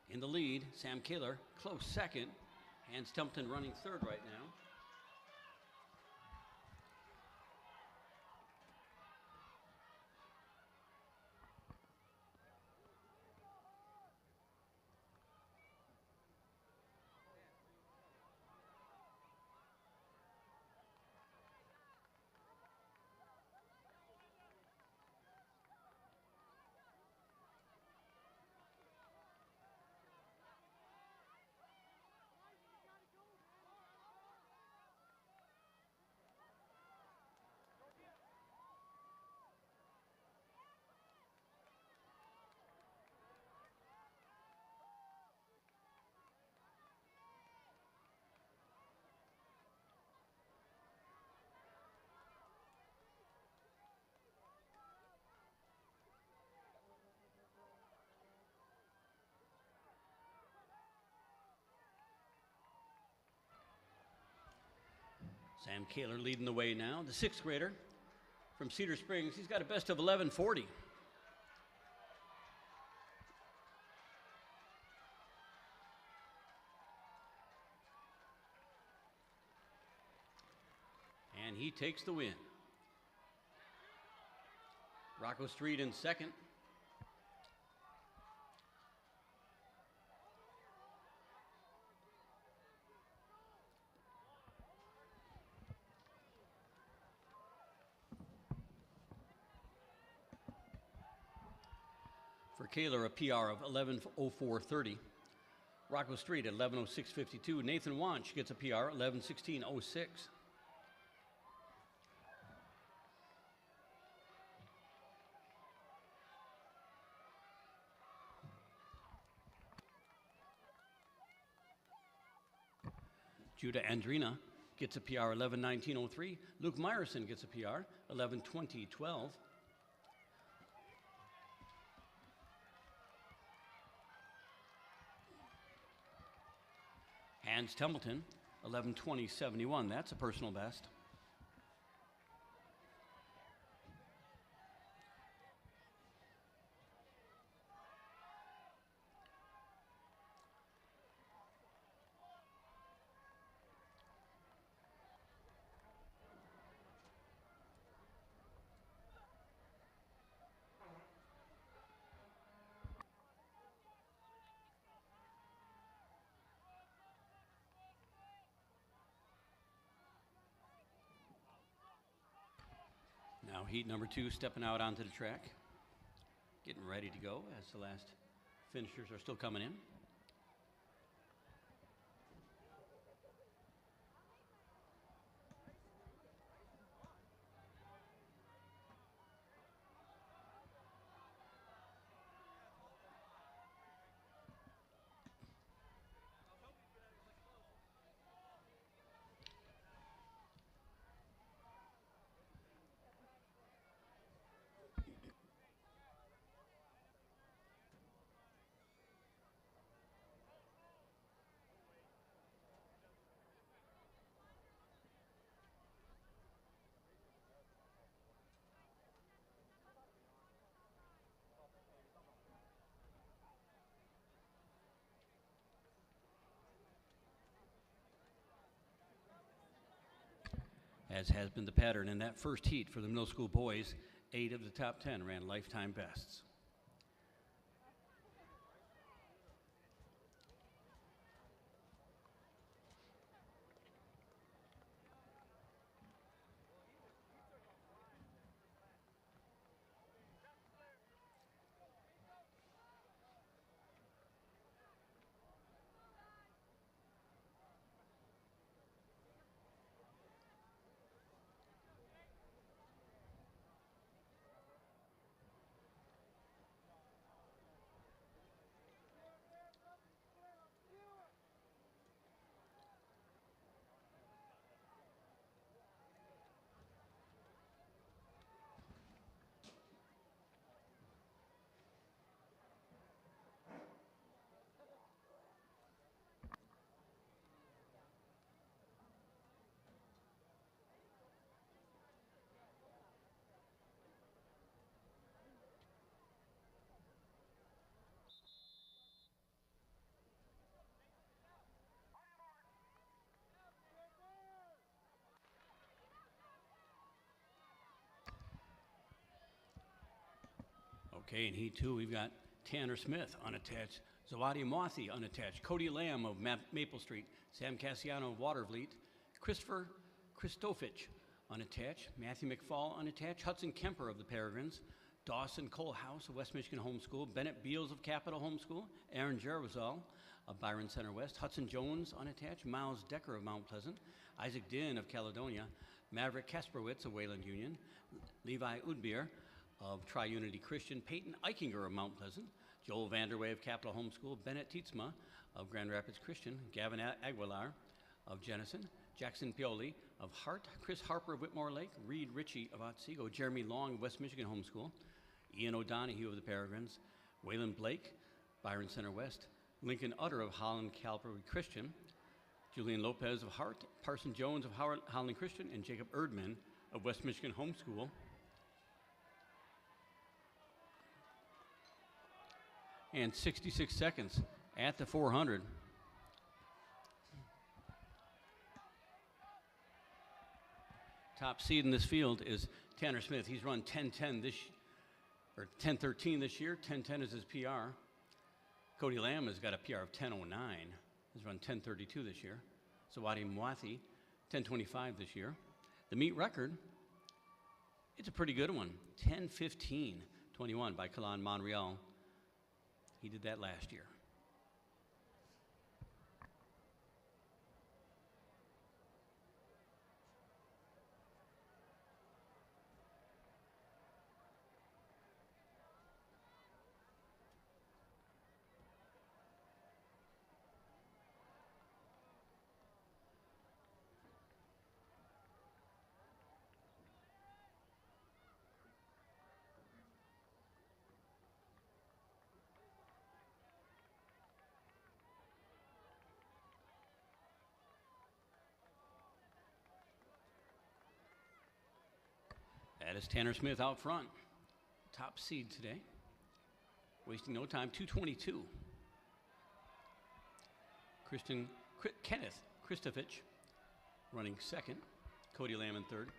in the lead. Sam Kaler close second. Hans Templeton running third right now. Sam Kaler leading the way now. The sixth grader from Cedar Springs, he's got a best of 11:40. And he takes the win. Rocco Street in second. For Kaler, a PR of 11:04:30. Rocco Street at 11:06:52. Nathan Wanch gets a PR 11:16:06. Judah Andrina gets a PR 11:19:03. Luke Meyerson gets a PR 11:20:12. Hans Templeton 11:20:71. That's a personal best. Now heat number 2 stepping out onto the track, getting ready to go as the last finishers are still coming in. As has been the pattern in that first heat for the middle school boys, 8 of the top 10 ran lifetime bests. Okay, in heat 2, we've got Tanner Smith unattached, Zawadi Mothi unattached, Cody Lamb of Maple Street, Sam Cassiano of Watervliet, Christopher Christofich unattached, Matthew McFall unattached, Hudson Kemper of the Peregrines, Dawson Colehouse of West Michigan Homeschool, Bennett Beals of Capital Homeschool, Aaron Jerwazal of Byron Center West, Hudson Jones unattached, Miles Decker of Mount Pleasant, Isaac Din of Caledonia, Maverick Kasperwitz of Wayland Union, Levi Udbeer of Tri-Unity Christian, Peyton Eichinger of Mount Pleasant, Joel Vanderway of Capital Homeschool, Bennett Tietzma of Grand Rapids Christian, Gavin Aguilar of Jenison, Jackson Pioli of Hart, Chris Harper of Whitmore Lake, Reed Ritchie of Otsego, Jeremy Long of West Michigan Homeschool, Ian O'Donohue of the Peregrines, Waylon Blake, Byron Center West, Lincoln Utter of Holland Calvary Christian, Julian Lopez of Hart, Parson Jones of Howland Christian, and Jacob Erdman of West Michigan Homeschool. And 66 seconds at the 400. Top seed in this field is Tanner Smith. He's run 10:10 or 10:13 this year. 10:10 is his PR. Cody Lamb has got a PR of 10:09. He's run 10:32 this year. Sawadi Mwathi, 10:25 this year. The meet record, it's a pretty good one. 10:15:21 by Kalan Monreal. He did that last year. That is Tanner Smith out front. Top seed today. Wasting no time, 2:22. Kenneth Kristovich running second. Cody Lamb in third.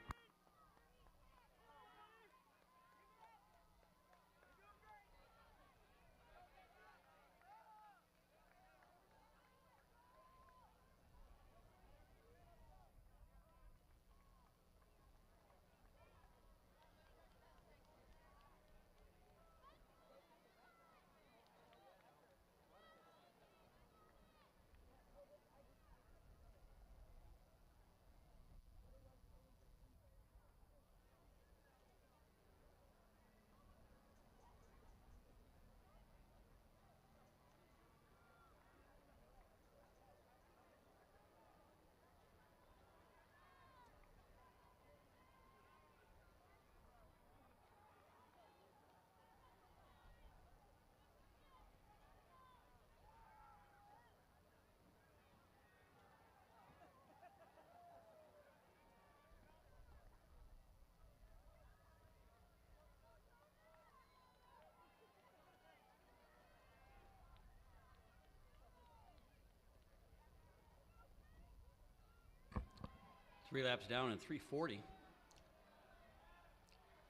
Three laps down in 3:40.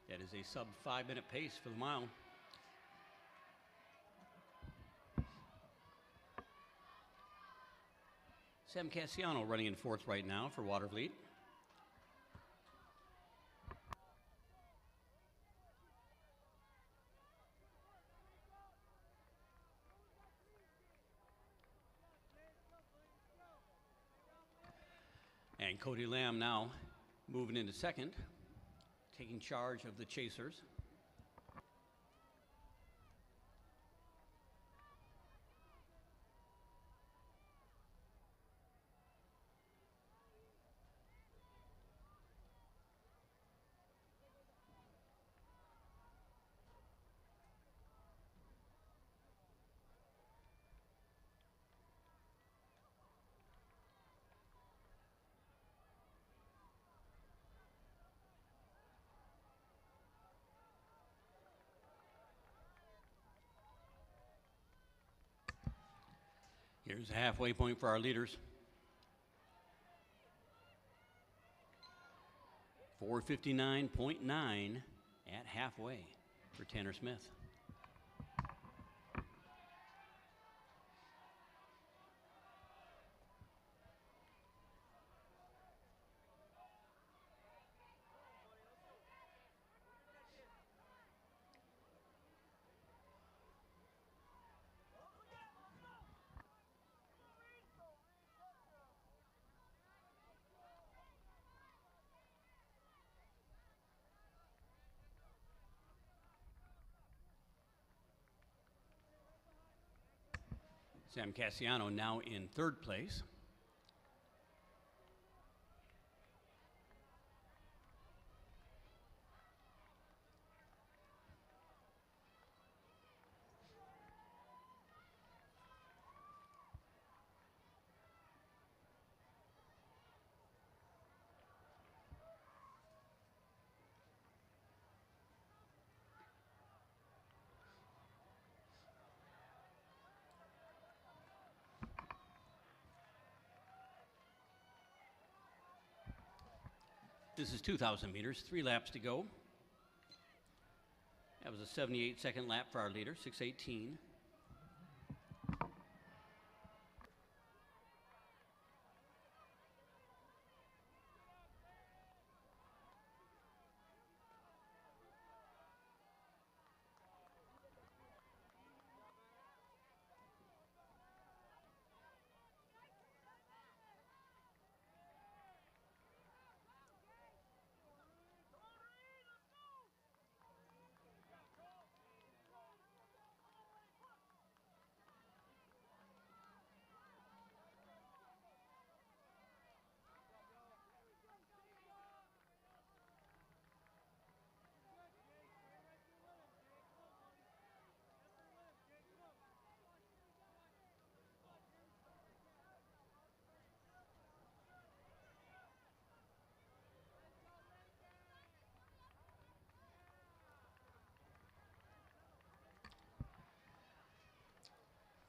That is a sub 5-minute pace for the mile. Sam Cassiano running in fourth right now for Watervliet. And Cody Lamb now moving into second, taking charge of the chasers. Here's the halfway point for our leaders. 4:59.9 at halfway for Tanner Smith. Sam Cassiano now in third place. This is 2,000 meters, 3 laps to go. That was a 78-second lap for our leader, 6:18.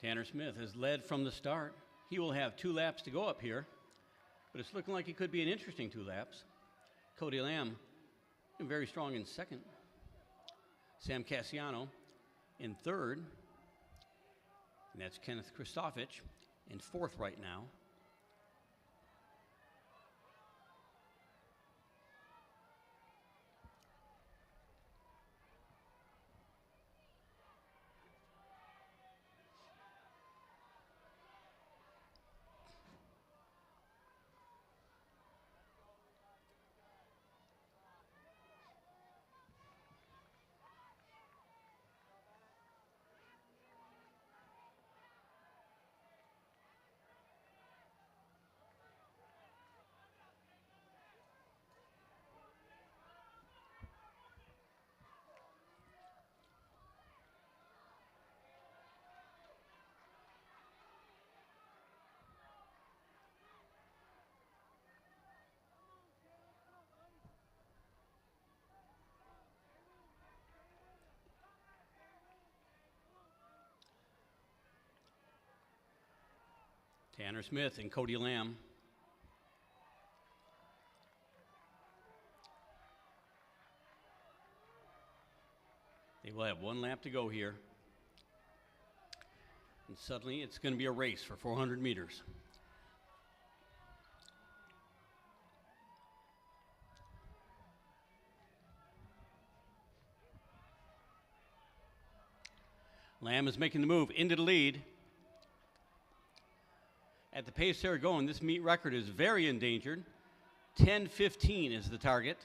Tanner Smith has led from the start. He will have 2 laps to go up here, but it's looking like it could be an interesting 2 laps. Cody Lamb, very strong in second. Sam Cassiano in third, and that's Kenneth Kristofich in fourth right now. Tanner Smith and Cody Lamb. They will have 1 lap to go here. And suddenly it's going to be a race for 400 meters. Lamb is making the move into the lead. At the pace they're going, this meet record is very endangered. 10:15 is the target.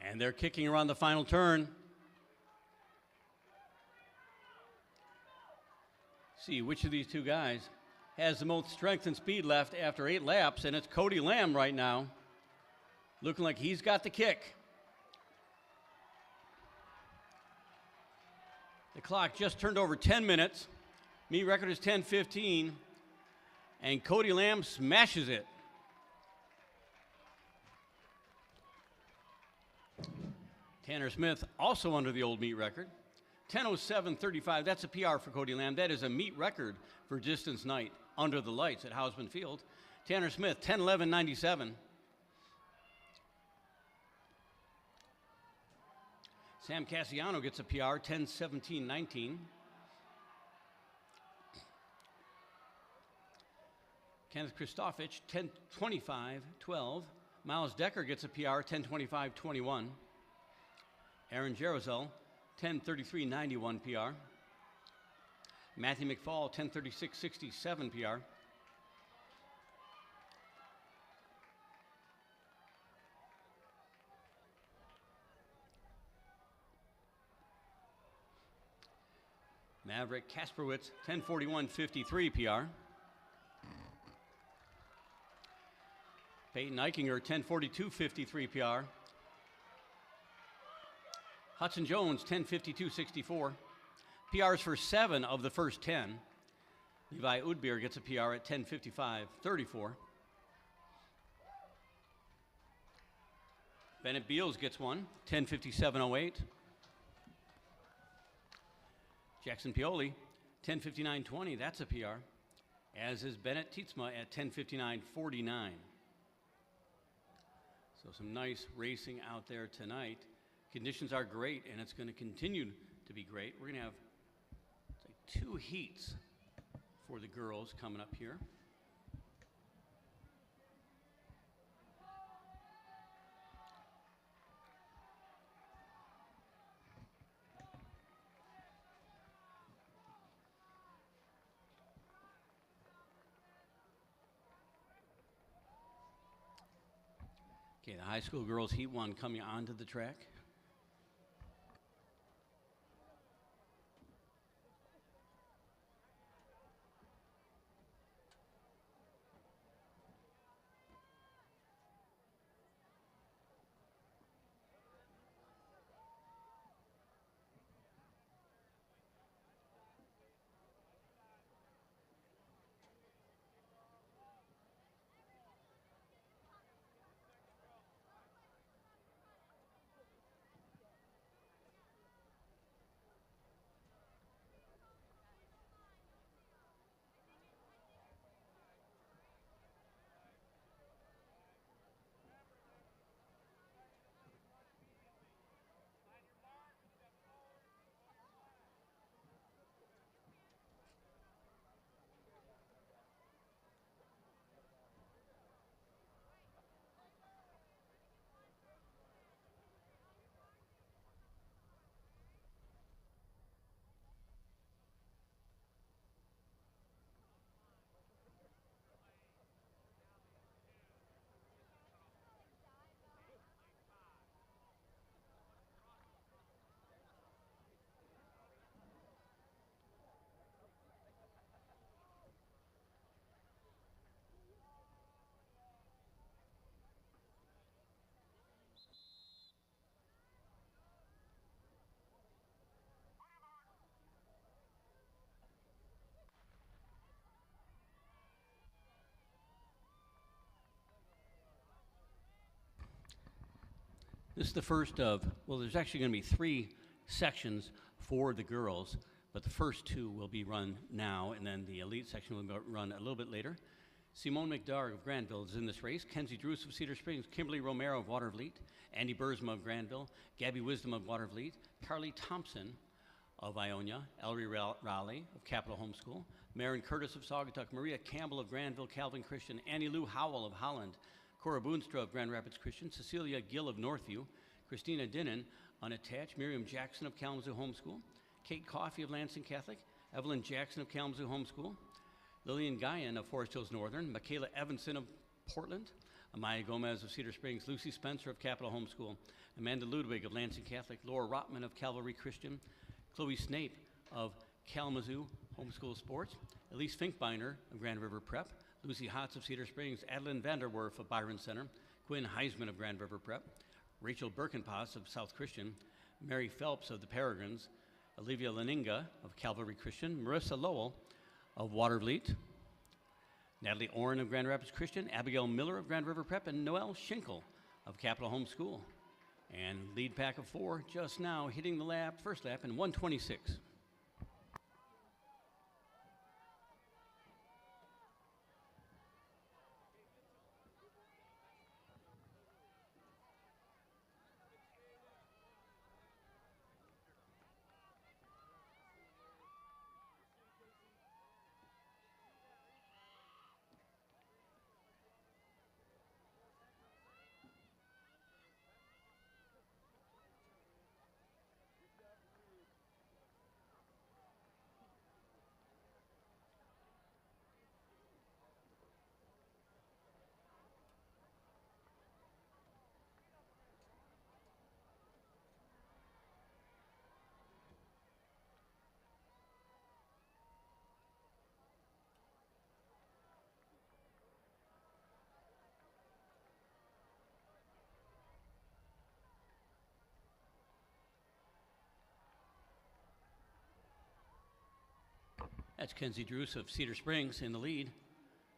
And they're kicking around the final turn. See which of these 2 guys has the most strength and speed left after 8 laps, and it's Cody Lamb right now. Looking like he's got the kick. The clock just turned over 10 minutes. Meet record is 10:15, and Cody Lamb smashes it. Tanner Smith also under the old meet record. 10:07:35, that's a PR for Cody Lamb. That is a meet record for distance night under the lights at Hausman Field. Tanner Smith, 10:11:97. Sam Cassiano gets a PR, 10:17:19. Kenneth Kristofich, 10:25:12. Miles Decker gets a PR, 10:25:21. Aaron Jeruzel, 10:33:91 PR. Matthew McFall, 10:36:67 PR. Maverick Kasperwitz, 10:41:53 PR. Peyton Eichinger, 10:42:53 PR. Hudson Jones, 10:52.64. PRs for 7 of the first 10. Levi Udbeer gets a PR at 10:55.34. Bennett Beals gets one, 10:57.08. Jackson Pioli, 10:59.20, that's a PR, as is Bennett Tietzma at 10:59.49. So some nice racing out there tonight. Conditions are great, and it's going to continue to be great. We're going to have 2 heats for the girls coming up here. Okay, the high school girls heat 1 coming onto the track. This is the first of, well, there's actually going to be 3 sections for the girls, but the first 2 will be run now, and then the elite section will be run a little bit later. Simone McDarg of Granville is in this race. Kenzie Druce of Cedar Springs, Kimberly Romero of Watervliet, Andy Bursma of Granville, Gabby Wisdom of Watervliet, Carly Thompson of Ionia, Ellery Raleigh of Capital Homeschool, Marin Curtis of Saugatuck, Maria Campbell of Granville Calvin Christian, Annie Lou Howell of Holland, Cora Boonstra of Grand Rapids Christian, Cecilia Gill of Northview, Christina Dinnan, unattached, Miriam Jackson of Kalamazoo Homeschool, Kate Coffey of Lansing Catholic, Evelyn Jackson of Kalamazoo Homeschool, Lillian Guyan of Forest Hills Northern, Michaela Evanson of Portland, Amaya Gomez of Cedar Springs, Lucy Spencer of Capital Homeschool, Amanda Ludwig of Lansing Catholic, Laura Rotman of Calvary Christian, Chloe Snape of Kalamazoo Homeschool Sports, Elise Finkbeiner of Grand River Prep, Lucy Hotz of Cedar Springs, Adeline Vanderwerf of Byron Center, Quinn Heisman of Grand River Prep, Rachel Birkenpass of South Christian, Mary Phelps of the Peregrines, Olivia Leninga of Calvary Christian, Marissa Lowell of Watervliet, Natalie Orrin of Grand Rapids Christian, Abigail Miller of Grand River Prep, and Noelle Schinkel of Capital Homeschool. And lead pack of 4 just now hitting the first lap in 1:26. That's Kenzie Druce of Cedar Springs in the lead.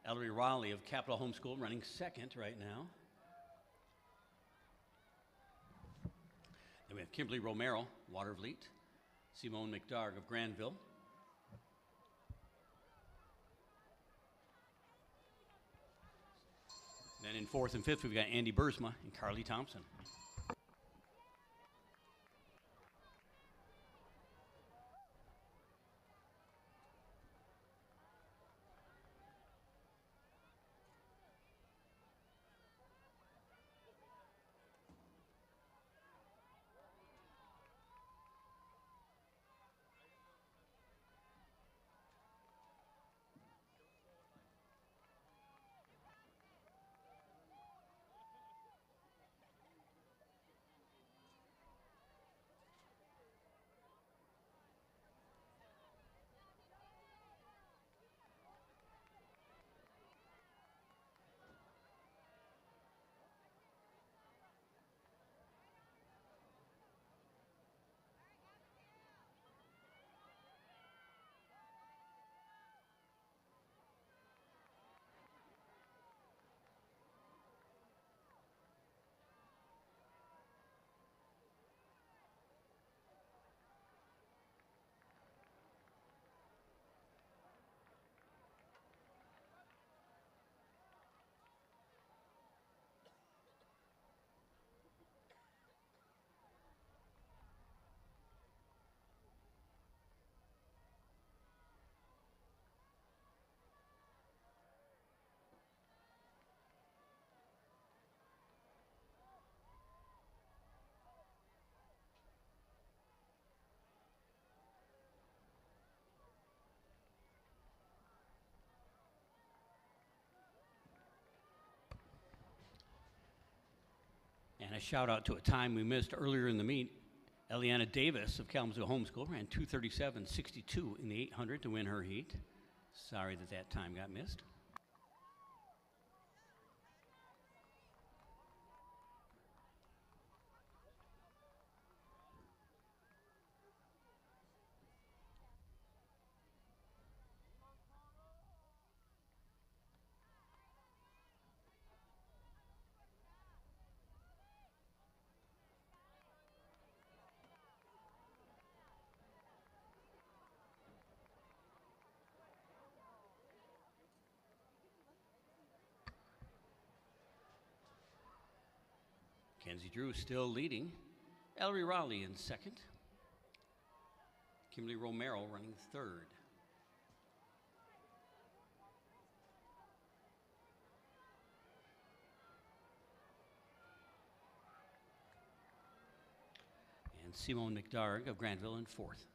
Ellery Raleigh of Capital Homeschool running second right now. Then we have Kimberly Romero, Watervliet. Simone McDarg of Granville. Then in fourth and fifth, we've got Andy Bursma and Carly Thompson. And a shout out to a time we missed earlier in the meet. Eliana Davis of Kalamazoo Homeschool ran 2:37.62 in the 800 to win her heat. Sorry that that time got missed. Kenzie Drew still leading. Ellery Raleigh in second. Kimberly Romero running third. And Simone McDarg of Granville in fourth.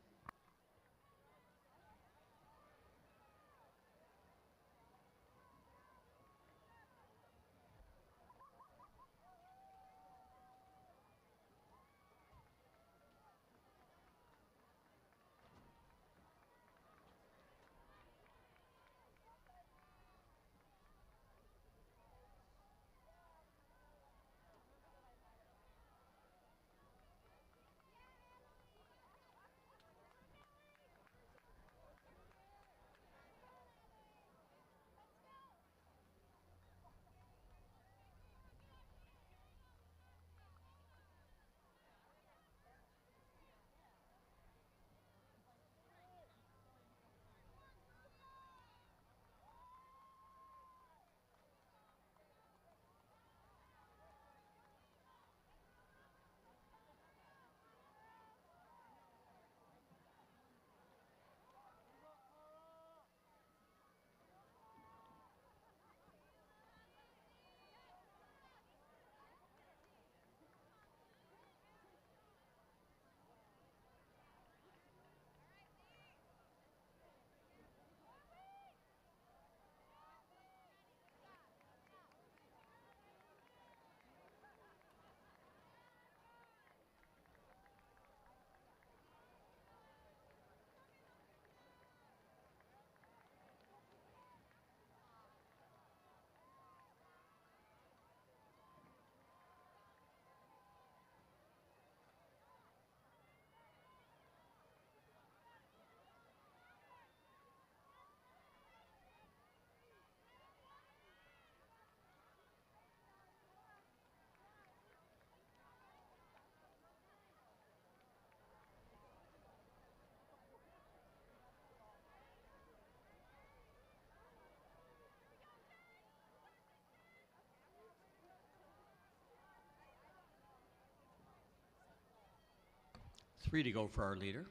3 to go for our leader,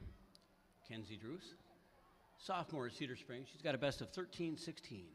Kenzie Druce. Sophomore at Cedar Springs. She's got a best of 13:16.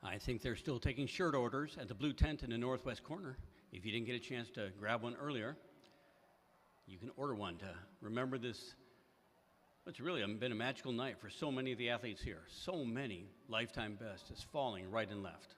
I think they're still taking shirt orders at the blue tent in the northwest corner. If you didn't get a chance to grab one earlier, you can order one to remember this. It's really been a magical night for so many of the athletes here. So many lifetime bests is falling right and left.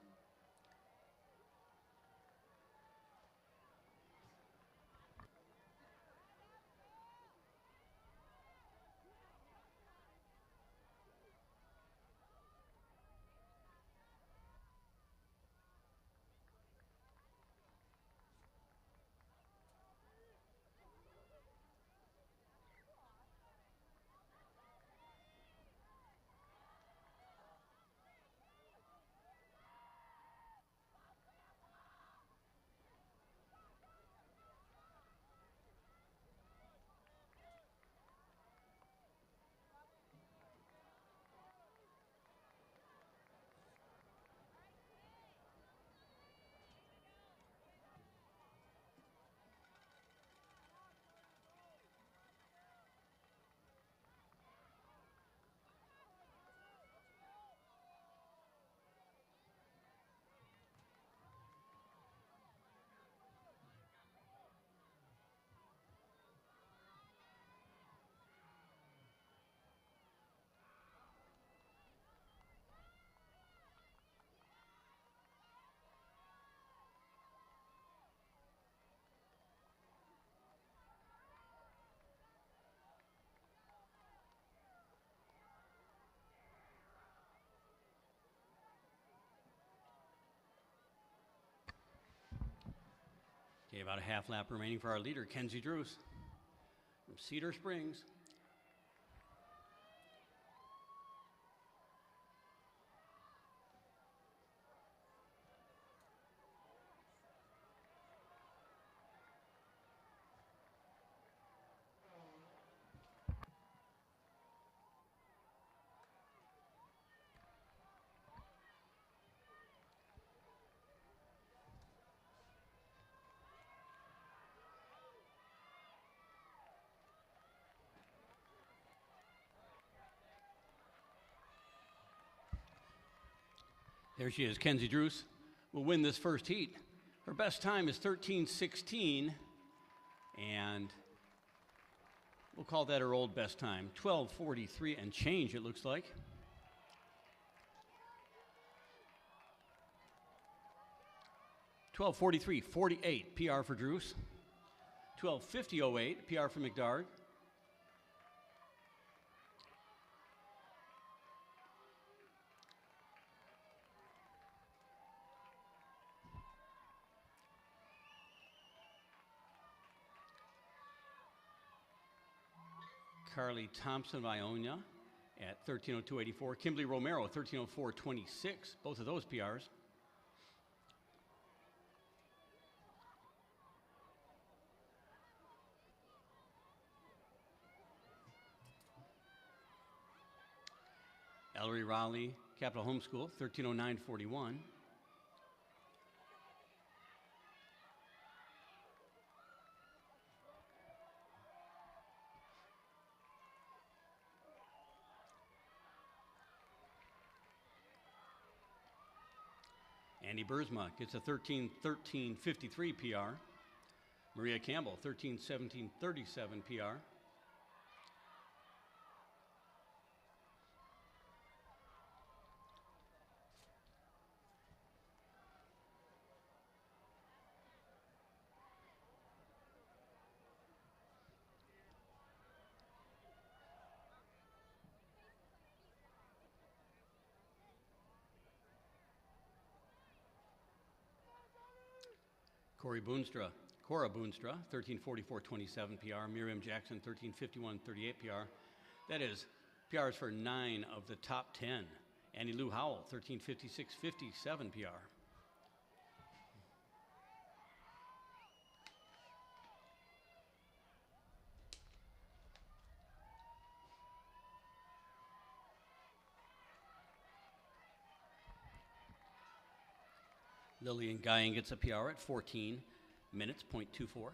Okay, about a half lap remaining for our leader, Kenzie Druce from Cedar Springs. There she is, Kenzie Druce will win this first heat. Her best time is 13:16, and we'll call that her old best time, 12:43 and change, it looks like. (12:43.48) PR for Druce. 12:50:08, PR for McDarg. Carly Thompson of Ionia at 13:02:84. Kimberly Romero, 13:04:26. Both of those PRs. Ellery Raleigh, Capital Homeschool, 13:09:41. Andy Bursma gets a 13:13:53 PR. Maria Campbell, 13:17:37 PR. Cora Boonstra, 13:44:27 PR. Miriam Jackson, 13:51:38 PR. That is PRs for 9 of the top 10. Annie Lou Howell, 13:56:57 PR. Lillian Guyan gets a PR at 14 minutes, .24.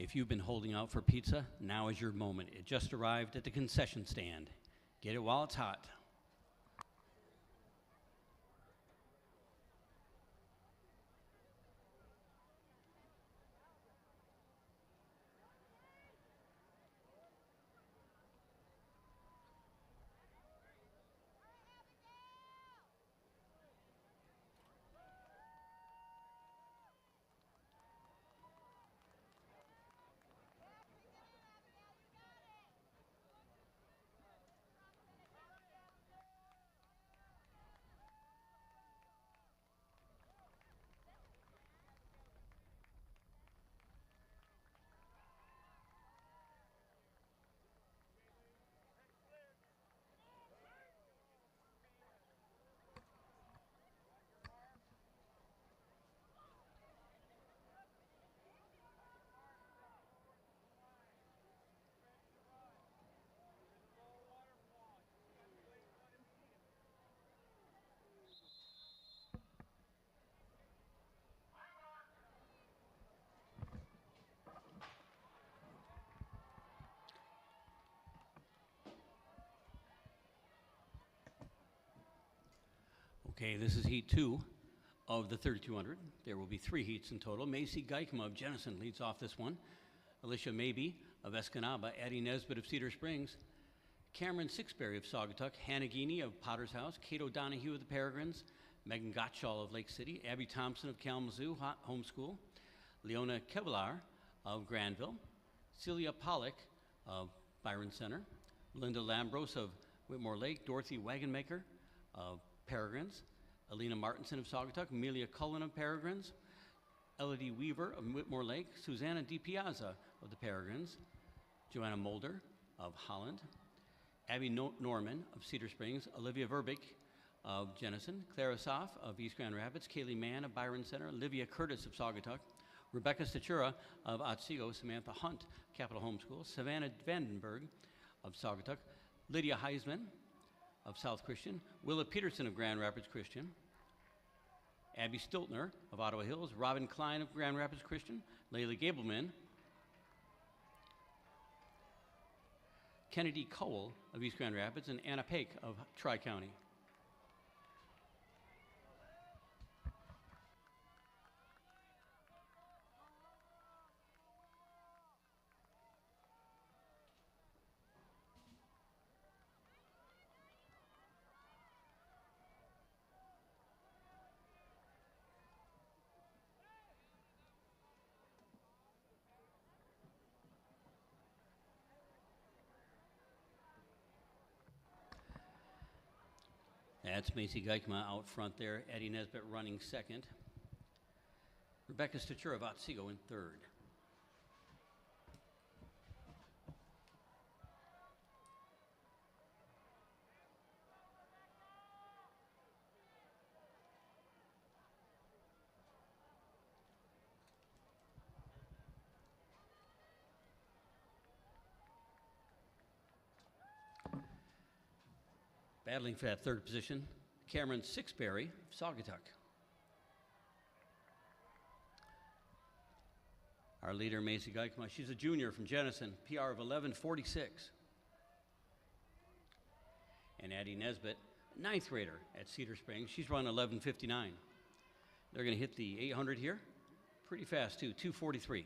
If you've been holding out for pizza, now is your moment. It just arrived at the concession stand. Get it while it's hot. Okay, this is heat 2 of the 3200. There will be 3 heats in total. Macy Geikema of Jenison leads off this one. Alicia Mabey of Escanaba, Addie Nesbitt of Cedar Springs, Cameron Sixberry of Saugatuck, Hannah Geeney of Potter's House, Kate O'Donohue of the Peregrines, Megan Gottschall of Lake City, Abby Thompson of Kalamazoo Homeschool, Leona Kevlar of Granville, Celia Pollock of Byron Center, Linda Lambros of Whitmore Lake, Dorothy Wagonmaker of Peregrines, Alina Martinson of Saugatuck, Amelia Cullen of Peregrines, Elodie Weaver of Whitmore Lake, Susanna DiPiazza of the Peregrines, Joanna Mulder of Holland, Abby Norman of Cedar Springs, Olivia Verbeek of Jenison, Clara Soff of East Grand Rapids, Kaylee Mann of Byron Center, Olivia Curtis of Saugatuck, Rebecca Stachura of Otsego, Samantha Hunt, Capital Homeschool, Savannah Vandenberg of Saugatuck, Lydia Heisman of South Christian, Willa Peterson of Grand Rapids Christian, Abby Stiltner of Ottawa Hills, Robin Klein of Grand Rapids Christian, Layla Gableman, Kennedy Cowell of East Grand Rapids, and Anna Paik of Tri-County. That's Macy Geikema out front there. Eddie Nesbitt running second. Rebecca Stachura of Otsego in third. Battling for that third position, Cameron Sixberry of Saugatuck. Our leader, Macy Geikema, she's a junior from Jenison, PR of 11:46. And Addie Nesbitt, ninth grader at Cedar Springs, she's run 11:59. They're going to hit the 800 here pretty fast too, 2:43.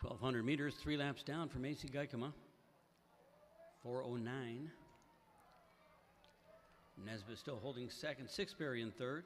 .1200 meters, 3 laps down for Macy Geikema. 4:09. Nesbitt still holding second. Sixberry in third.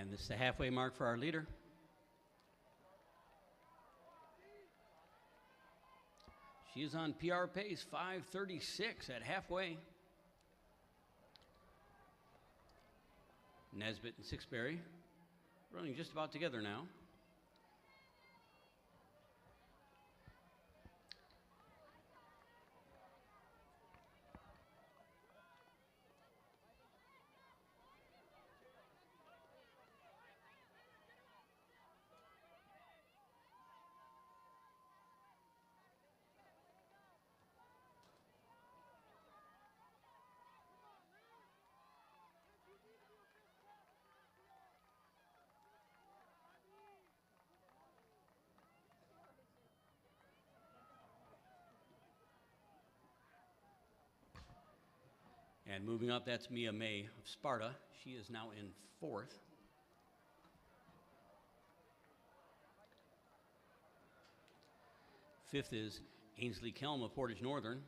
And this is the halfway mark for our leader. She is on PR pace, 5:36 at halfway. Nesbitt and Sixberry running just about together now. And moving up, that's Mia May of Sparta. She is now in fourth. Fifth is Ainsley Kelm of Portage Northern.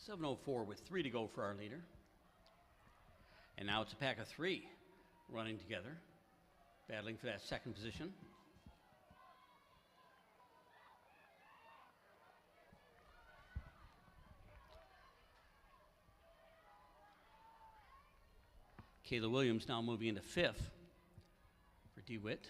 .704 with 3 to go for our leader. And now it's a pack of 3 running together, battling for that second position. Kayla Williams now moving into 5th for DeWitt.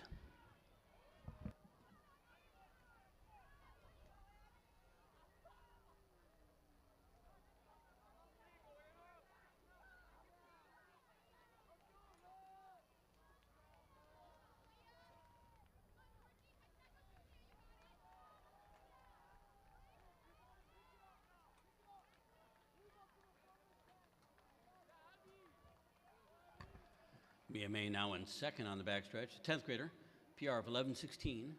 Mia May now in second on the backstretch, 10th grader, PR of 11:16.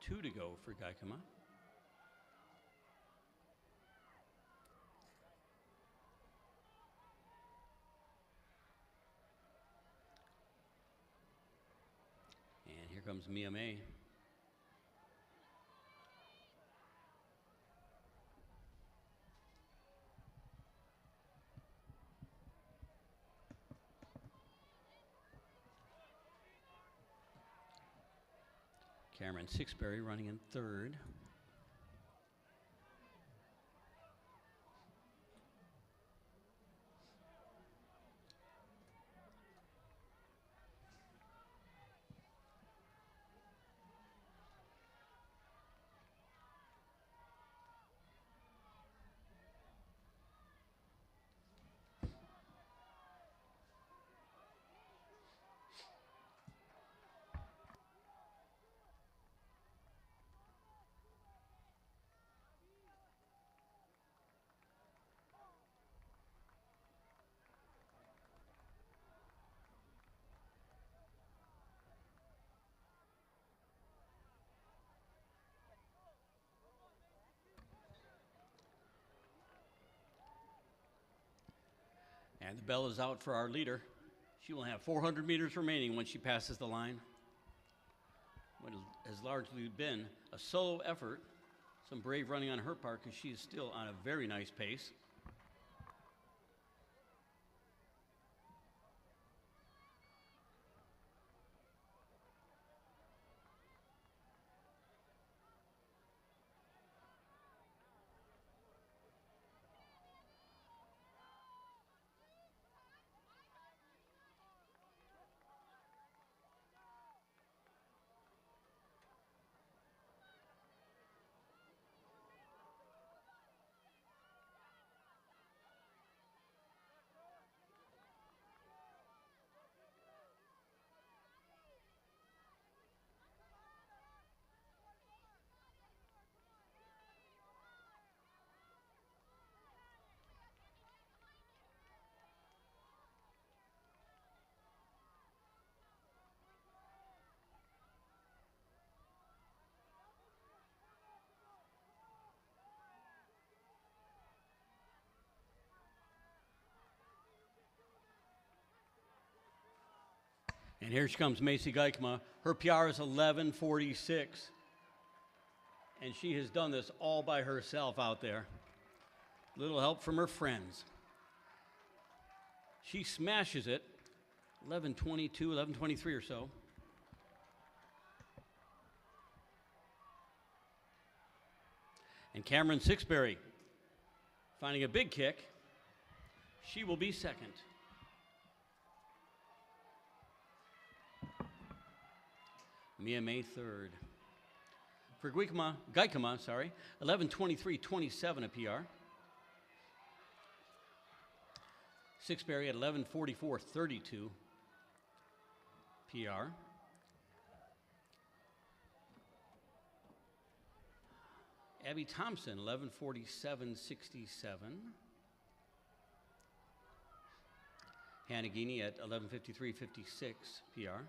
Two to go for Gaikama. And here comes Mia May. Cameron Sixberry running in third. And the bell is out for our leader. She will have 400 meters remaining when she passes the line. What has largely been a solo effort, some brave running on her part because she is still on a very nice pace. And here she comes, Macy Geikema. Her PR is 11:46. And she has done this all by herself out there. Little help from her friends. She smashes it, 11:22, 11:23 or so. And Cameron Sixberry finding a big kick. She will be second. Mia May third. For Geikema, 11:23.27 a PR. Sixberry at 11:44.32 PR. Abby Thompson, 11:47.67. Hannah Gini at 11:53.56 PR.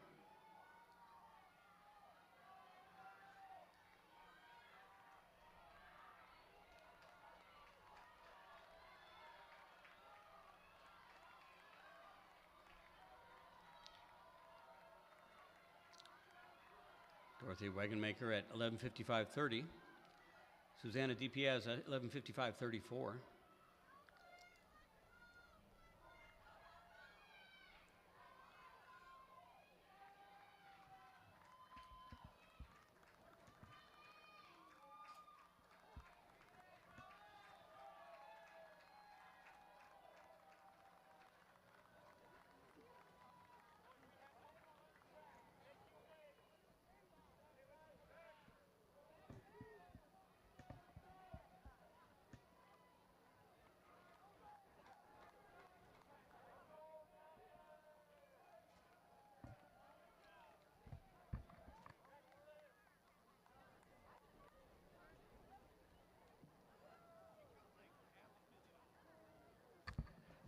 Dorothy Wagenmaker at 11:55.30. Susanna DiPiazza at 11:55.34.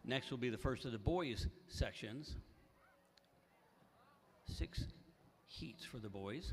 Next will be the first of the boys sections. 6 heats for the boys.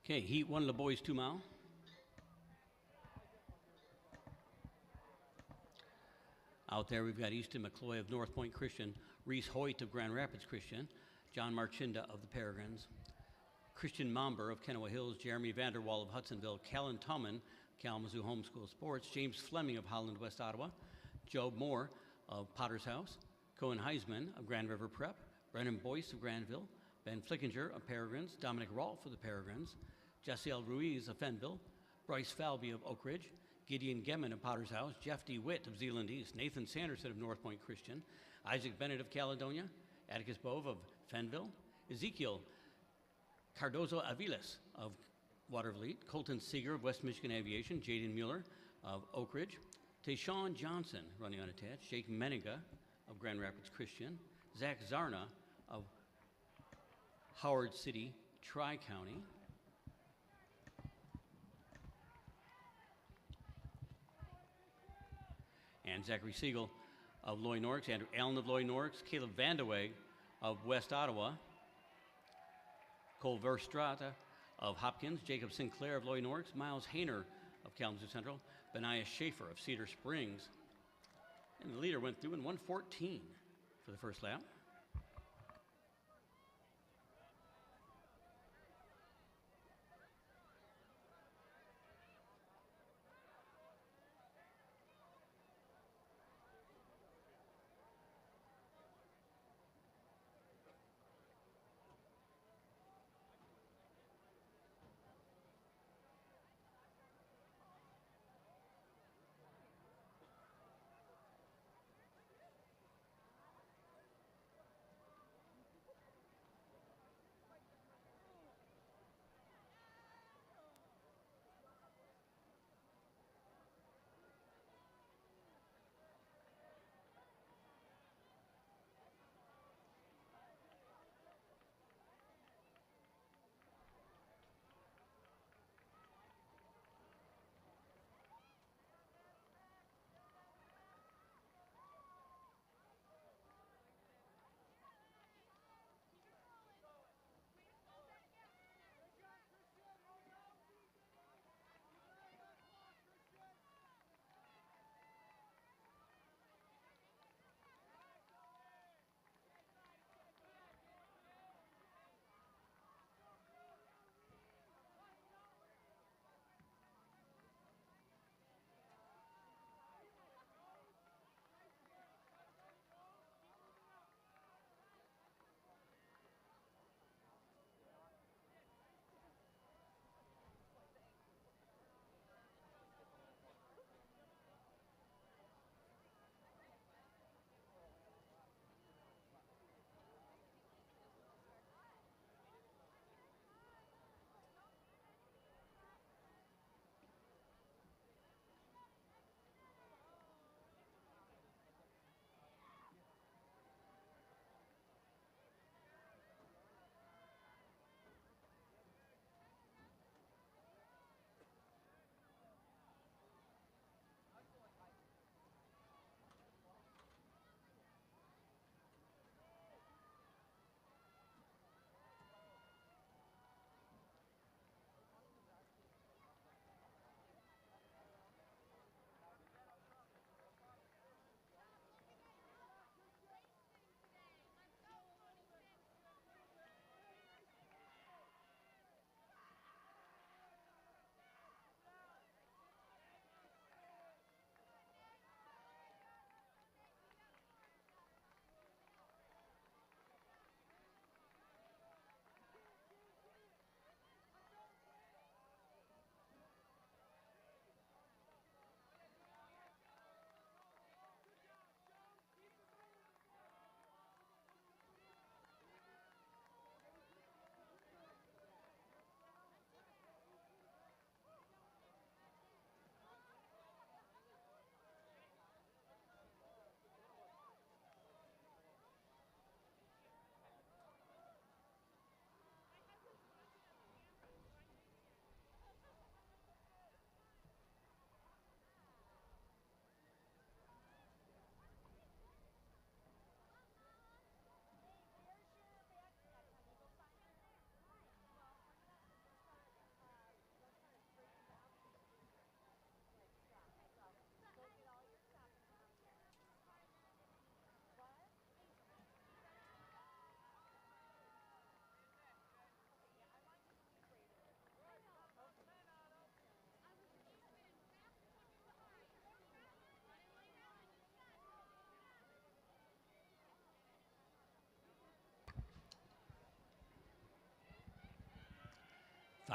Okay, heat 1 of the boys 2 mile. Out there we've got Easton McCloy of North Point Christian, Reese Hoyt of Grand Rapids Christian, John Marchinda of the Peregrines, Christian Momber of Kennewa Hills, Jeremy Vanderwall of Hudsonville, Callan Tumman, Kalamazoo Homeschool Sports, James Fleming of Holland West Ottawa, Job Moore of Potter's House, Cohen Heisman of Grand River Prep, Brennan Boyce of Granville, Ben Flickinger of Peregrines, Dominic Rolfe of the Peregrines, Jesse L. Ruiz of Fenville, Bryce Falvey of Oak Ridge, Gideon Gemmen of Potter's House, Jeff D. Witt of Zeeland East, Nathan Sanderson of North Point Christian, Isaac Bennett of Caledonia, Atticus Bove of Fenville, Ezekiel Cardozo Aviles of Watervliet, Colton Seeger of West Michigan Aviation, Jaden Mueller of Oak Ridge, Tayshawn Johnson, running unattached, Jake Meniga of Grand Rapids Christian, Zach Zarna of Howard City Tri-County, and Zachary Siegel of Loy Norix, Andrew Allen of Loy Norix, Caleb Vandeweghe of West Ottawa, Cole Verstrata of Hopkins, Jacob Sinclair of Loy Norix, Miles Hayner of Kalamazoo Central, Benias Schaefer of Cedar Springs. And the leader went through in 1:14 for the first lap.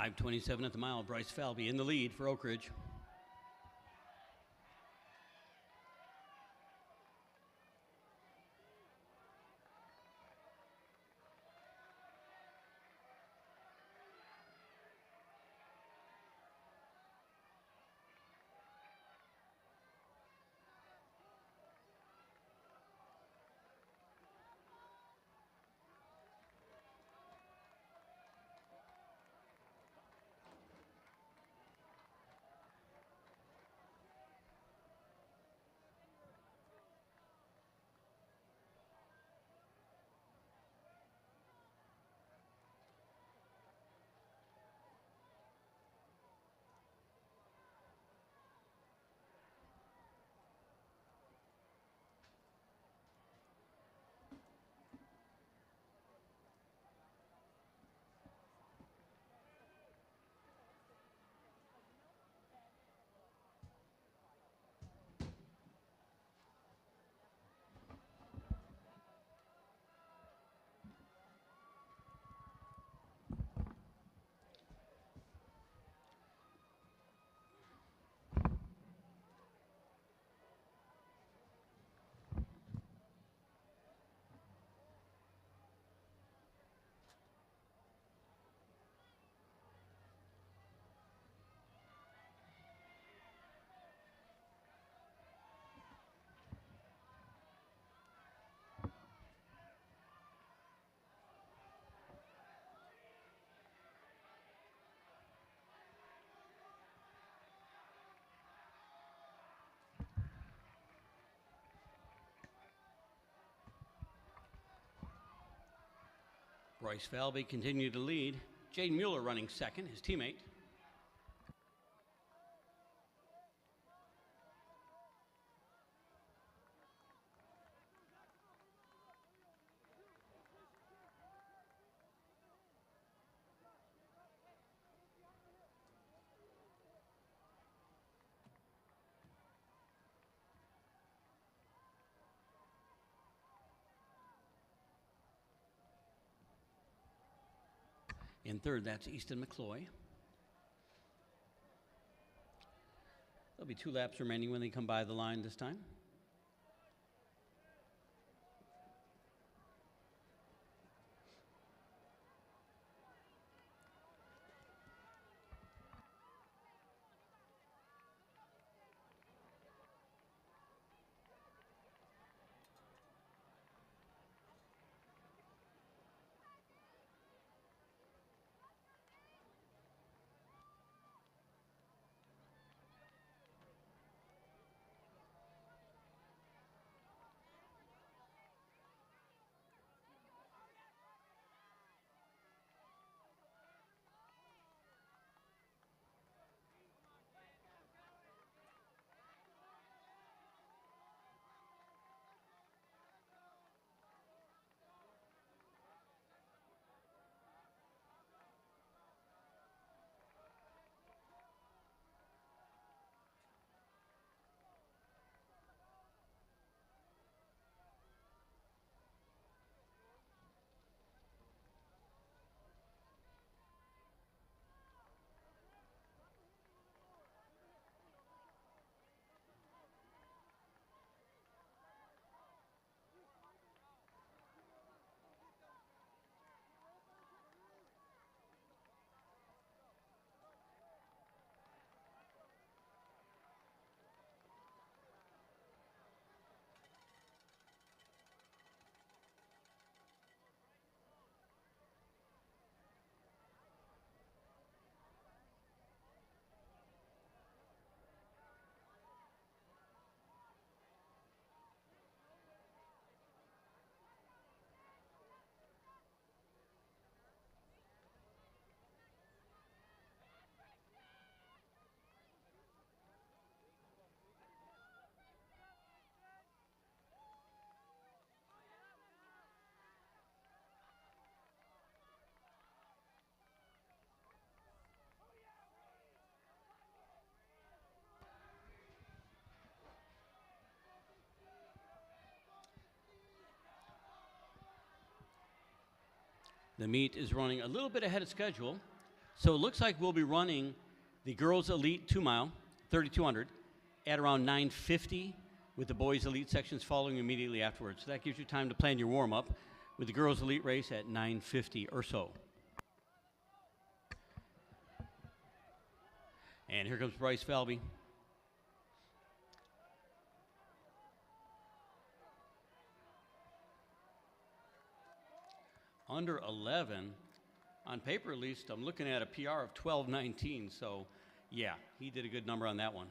.527 at the mile. Bryce Falvey in the lead for Oak Ridge. Bryce Falvey continued to lead. Jade Mueller running second, his teammate. In third, that's Easton McCloy. There'll be 2 laps remaining when they come by the line this time. The meet is running a little bit ahead of schedule, so it looks like we'll be running the girls' elite 2-mile, 3,200, at around 9:50, with the boys' elite sections following immediately afterwards. So that gives you time to plan your warm-up with the girls' elite race at 9:50 or so. And here comes Bryce Falvey. Under 11, on paper at least, I'm looking at a PR of 12:19, so yeah, he did a good number on that one.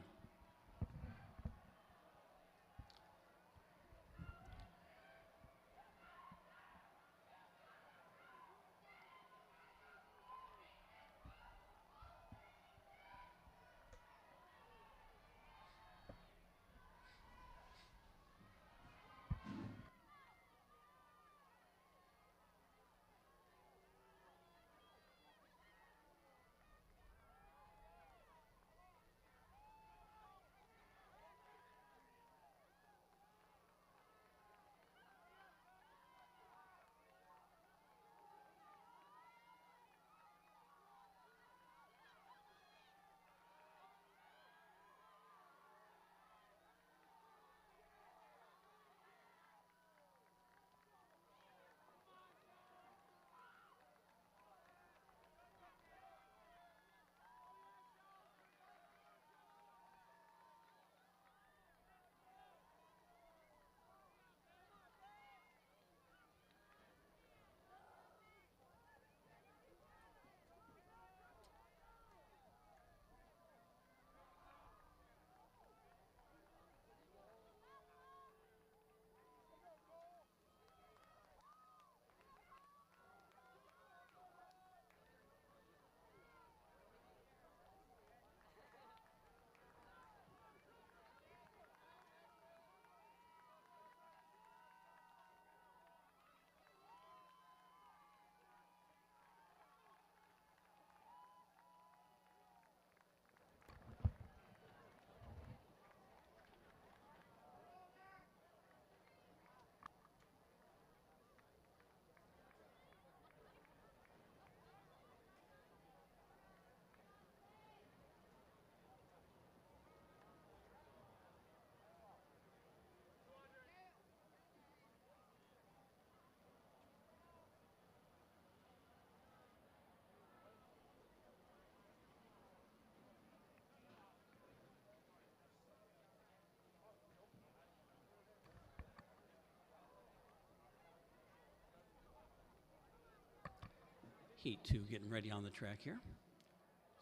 Heat 2 getting ready on the track here.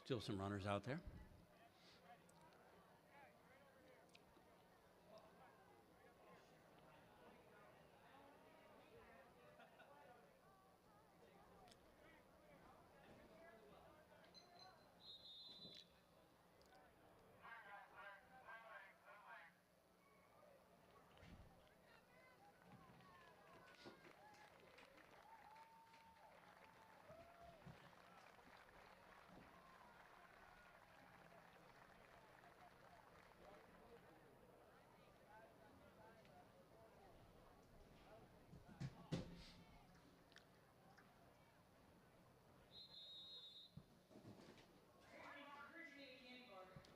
Still some runners out there.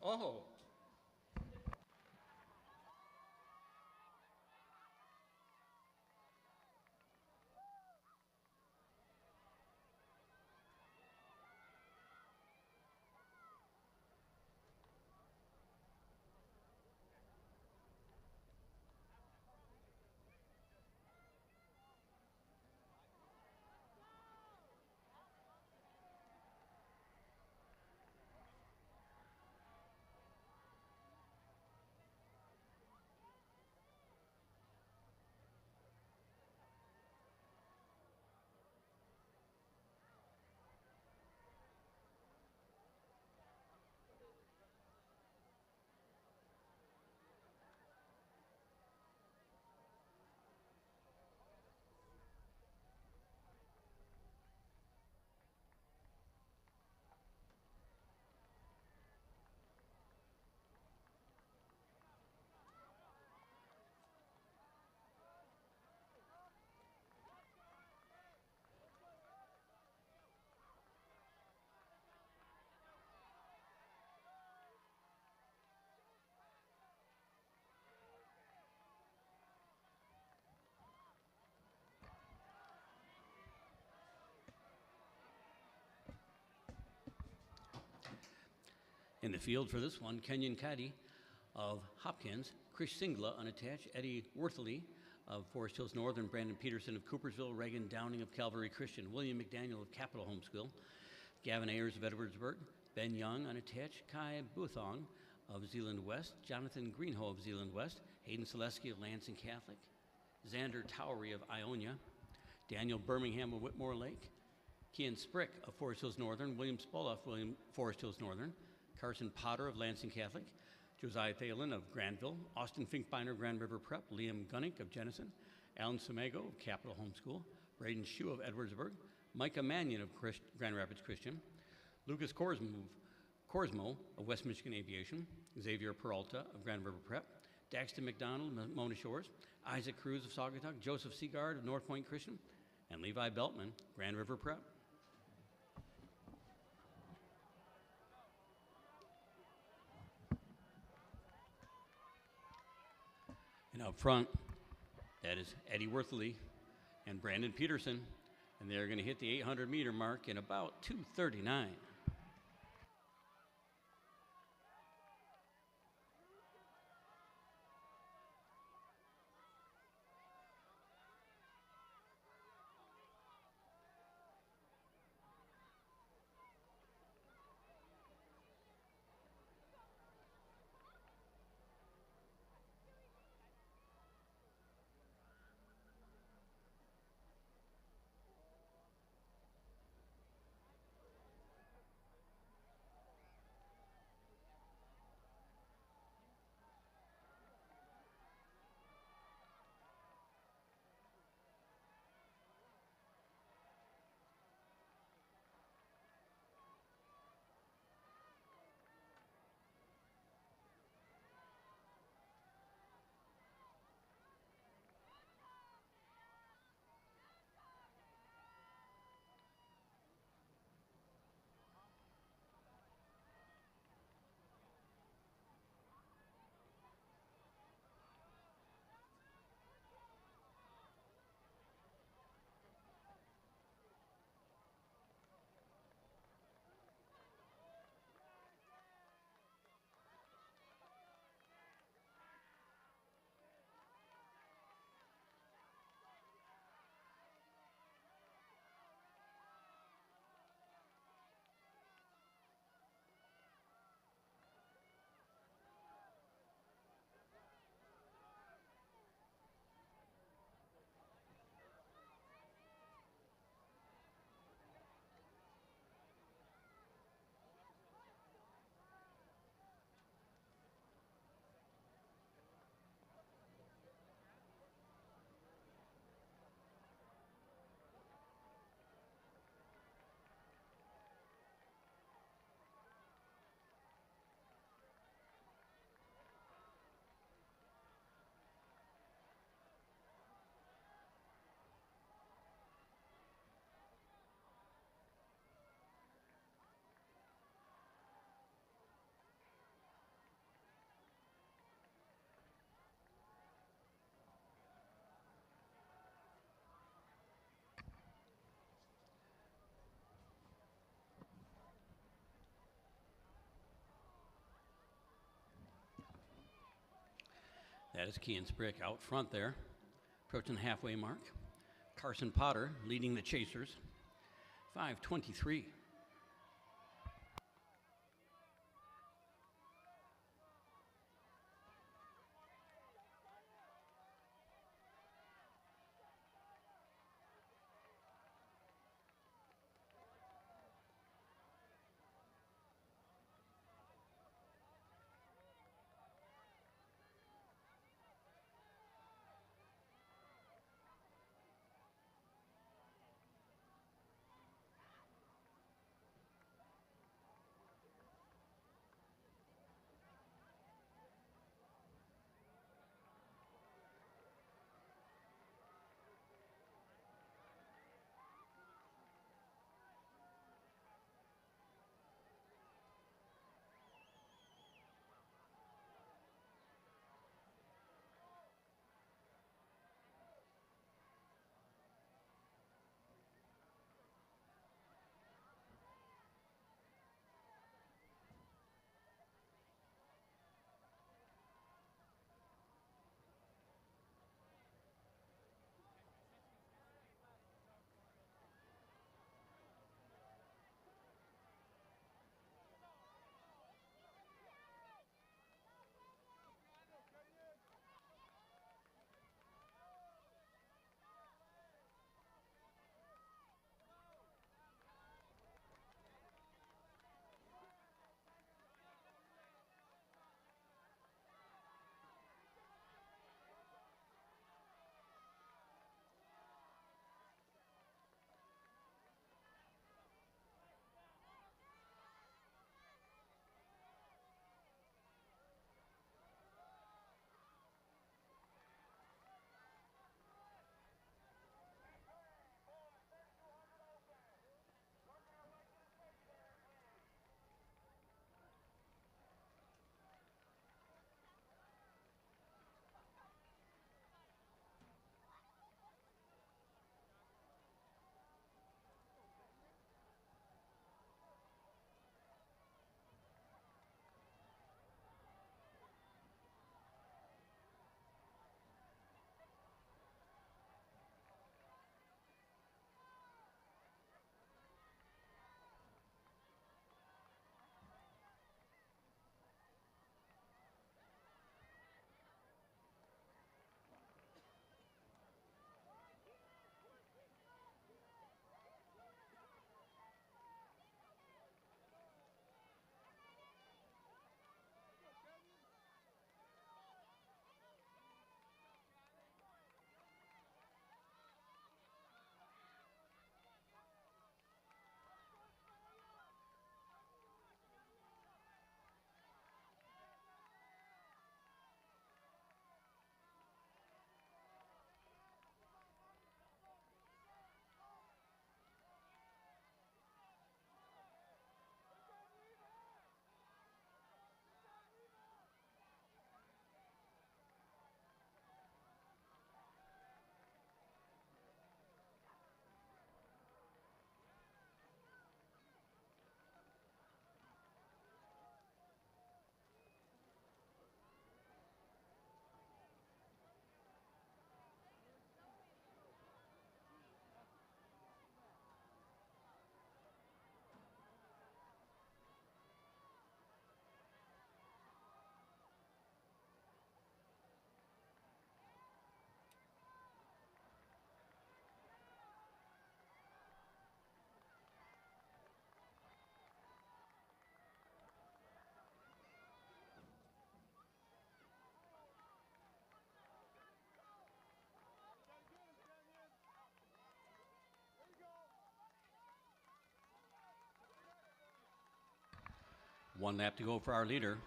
Oh. In the field for this one, Kenyon Caddy of Hopkins, Chris Singla unattached, Eddie Worthley of Forest Hills Northern, Brandon Peterson of Coopersville, Reagan Downing of Calvary Christian, William McDaniel of Capital Homeschool, Gavin Ayers of Edwardsburg, Ben Young unattached, Kai Buthong of Zeeland West, Jonathan Greenhoe of Zeeland West, Hayden Selesky of Lansing Catholic, Xander Towery of Ionia, Daniel Birmingham of Whitmore Lake, Kian Sprick of Forest Hills Northern, William Spoloff, Forest Hills Northern, Carson Potter of Lansing Catholic, Josiah Thalen of Granville, Austin Finkbeiner, Grand River Prep, Liam Gunnick of Jenison, Alan Sumego of Capital Homeschool, Braden Shue of Edwardsburg, Micah Mannion of Grand Rapids Christian, Lucas Corsmo of West Michigan Aviation, Xavier Peralta of Grand River Prep, Daxton McDonald of Mona Shores, Isaac Cruz of Saugatuck, Joseph Seagard of North Point Christian, and Levi Beltman, Grand River Prep. And up front, that is Eddie Worthley and Brandon Peterson, and they're going to hit the 800-meter mark in about 2:39. That is Kean Sprick out front there, approaching the halfway mark. Carson Potter leading the chasers, 5:23. One lap to go for our leader.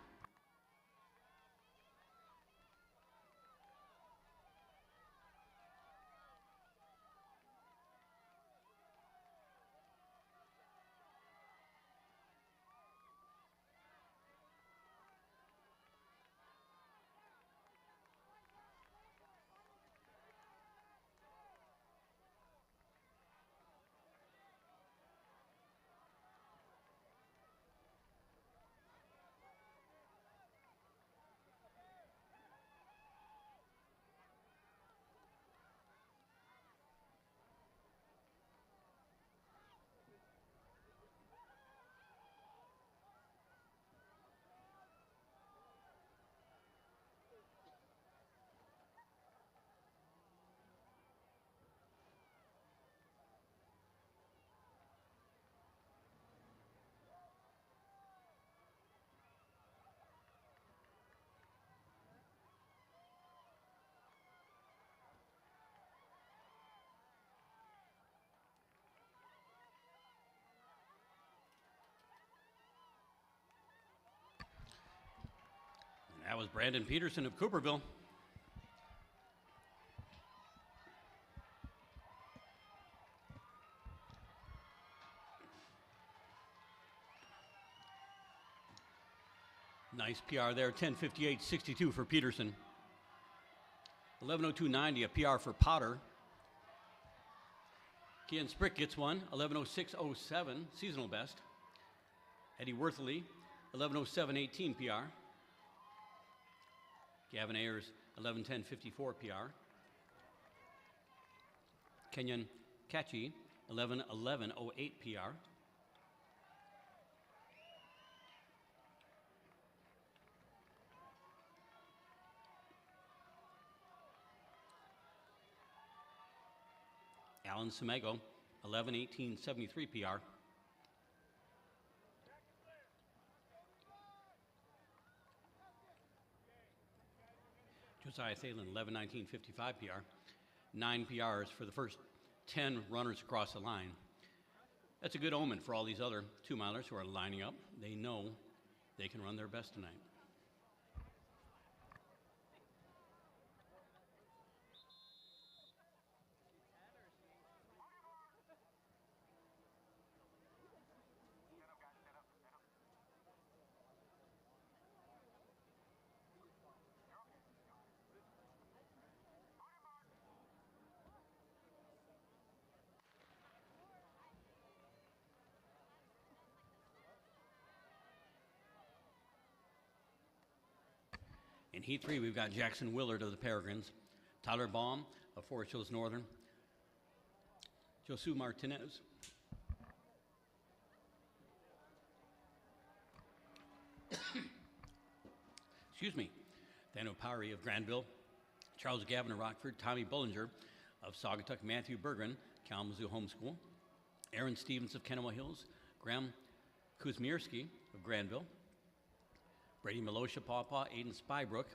That was Brandon Peterson of Cooperville. Nice PR there, 10:58.62 for Peterson. 11:02.90, a PR for Potter. Kian Sprick gets one, 11:06.07, seasonal best. Eddie Worthley, 11:07.18 PR. Gavin Ayers, 11:10.54 PR. Kenyon Kachi, 11:11.08 PR. Alan Semego, 11:18.73 PR. Josiah Thalen, 11:19.55 PR. 9 PRs for the first 10 runners across the line. That's a good omen for all these other 2-milers who are lining up. They know they can run their best tonight. In Heat 3, we've got Jackson Willard of the Peregrines, Tyler Baum of Forest Hills Northern, Josu Martinez, excuse me, Thano Pari of Granville, Charles Gavin of Rockford, Tommy Bullinger of Saugatuck, Matthew Bergren, Kalamazoo Homeschool, Aaron Stevens of Kennewa Hills, Graham Kuzmierski of Granville, Brady Melosha Pawpaw, Aiden Spybrook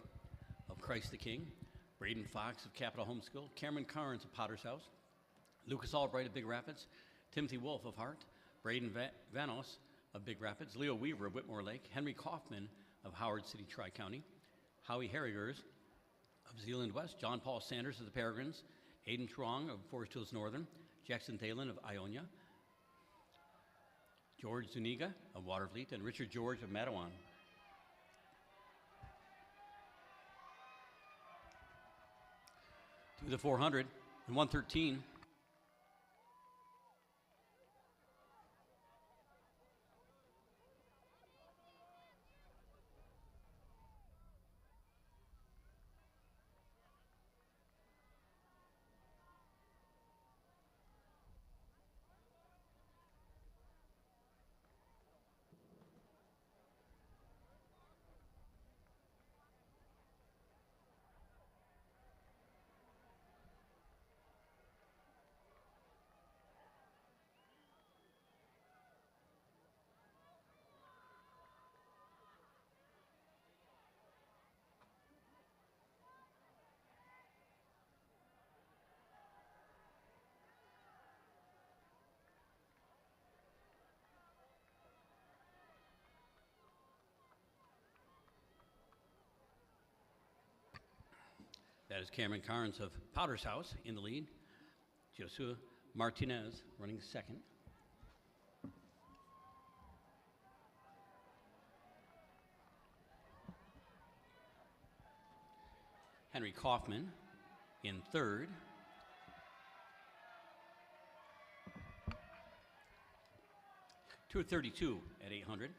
of Christ the King, Braden Fox of Capital Homeschool, Cameron Carnes of Potter's House, Lucas Albright of Big Rapids, Timothy Wolf of Hart, Braden Vanos of Big Rapids, Leo Weaver of Whitmore Lake, Henry Kaufman of Howard City Tri-County, Howie Harrigers of Zealand West, John Paul Sanders of the Peregrines, Aiden Truong of Forest Hills Northern, Jackson Thalen of Ionia, George Zuniga of Watervliet, and Richard George of Matawan. Through the 400 and 113. That is Cameron Carnes of Potter's House in the lead. Josua Martinez running second. Henry Kaufman in third. .232 at 800.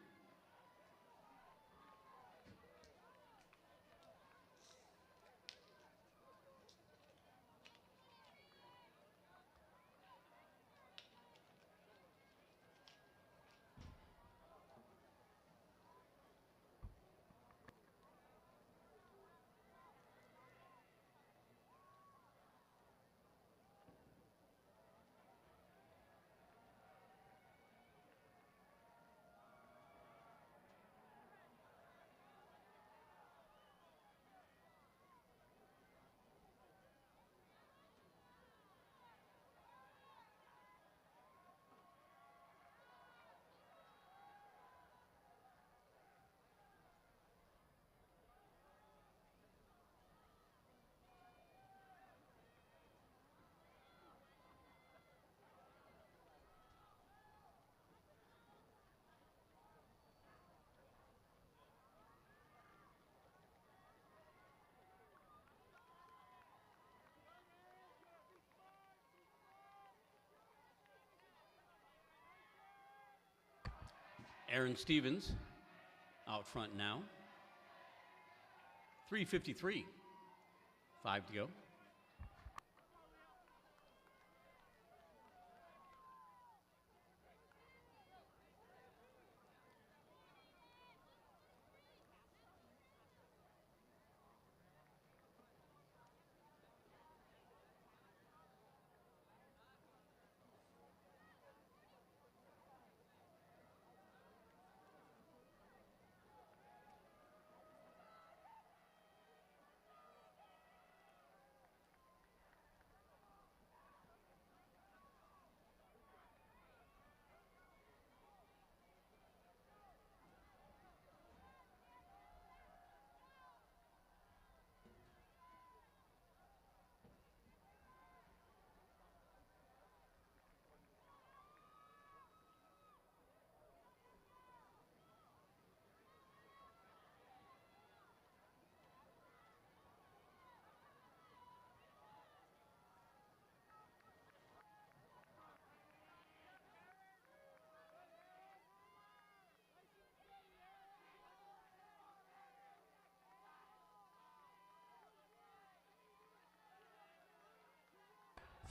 Aaron Stevens out front now. 3:53, 5 to go.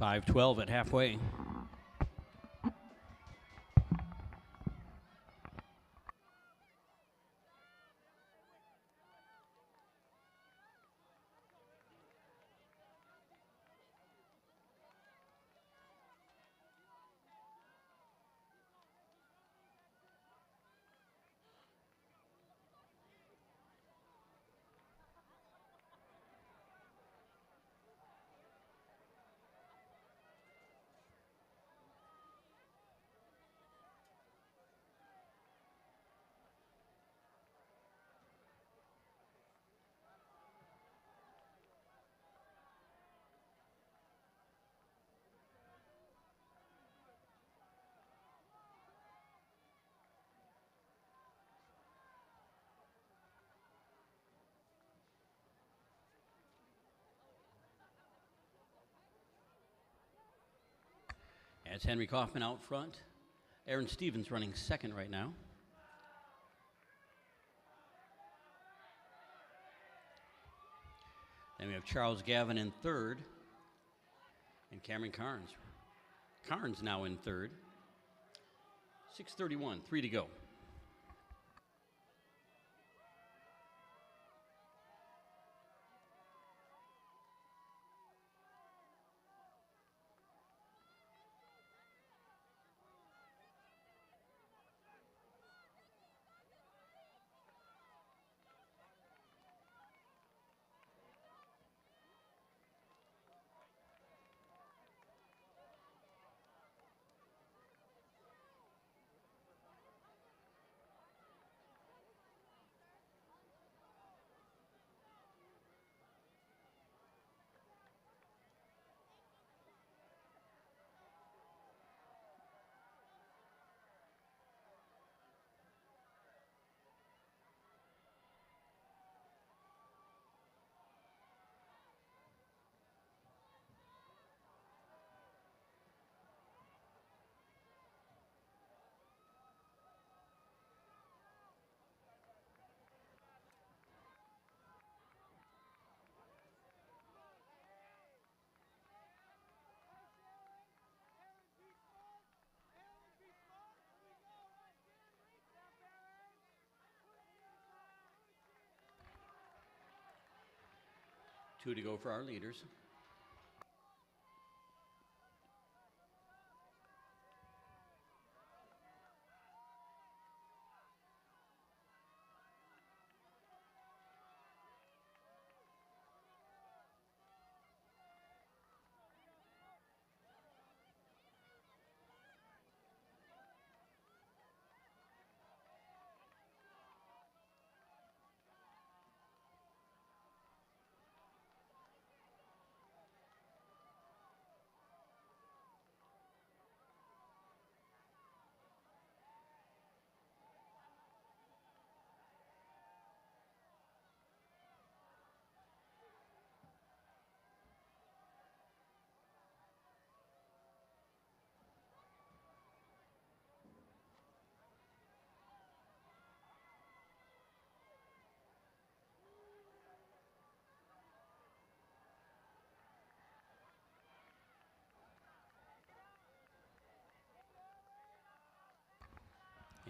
.512 at halfway. That's Henry Kaufman out front. Aaron Stevens running second right now. Then we have Charles Gavin in third and Cameron Carnes. Carnes now in third. 6:31, 3 to go. Two to go for our leaders.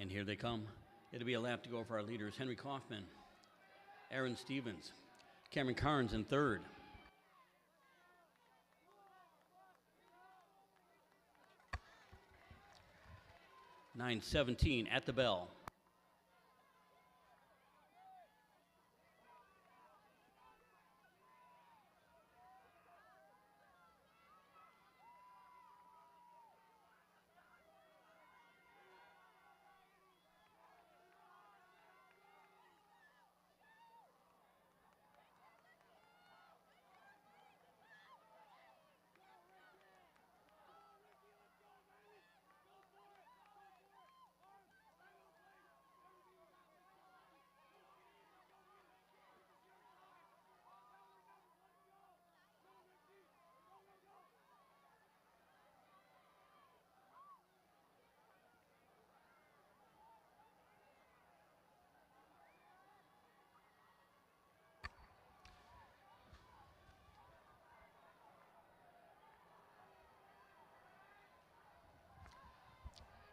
And here they come. It'll be a lap to go for our leaders. Henry Kaufman, Aaron Stevens, Cameron Carnes in third. (9:17) at the bell.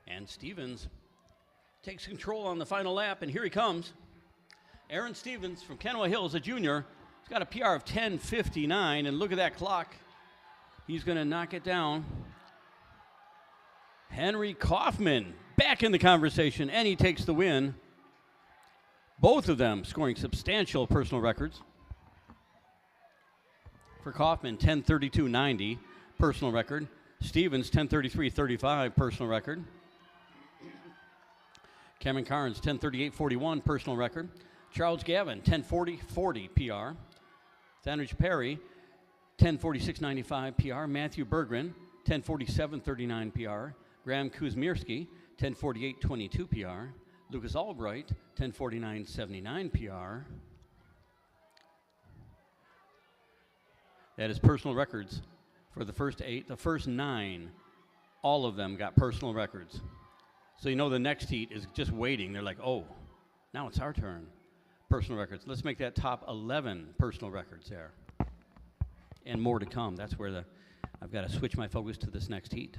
And Stevens takes control on the final lap, and here he comes. Aaron Stevens from Kenowa Hills, a junior. He's got a PR of 10:59, and look at that clock. He's going to knock it down. Henry Kaufman back in the conversation, and he takes the win. Both of them scoring substantial personal records. For Kaufman, 10:32.90 personal record. Stevens, 10:33.35 personal record. Cameron Carnes, 10:38.41 personal record. Charles Gavin, 10:40.40 PR. Thanridge Perry, 10:46.95 PR. Matthew Bergren, 10:47.39 PR. Graham Kuzmierski, 10:48.22 PR. Lucas Albright, 10:49.79 PR. That is personal records for the first 8. The first 9, all of them got personal records. So you know the next heat is just waiting. They're like, oh, now it's our turn. Personal records. Let's make that top 11 personal records there. And more to come. That's where I've got to switch my focus to this next heat.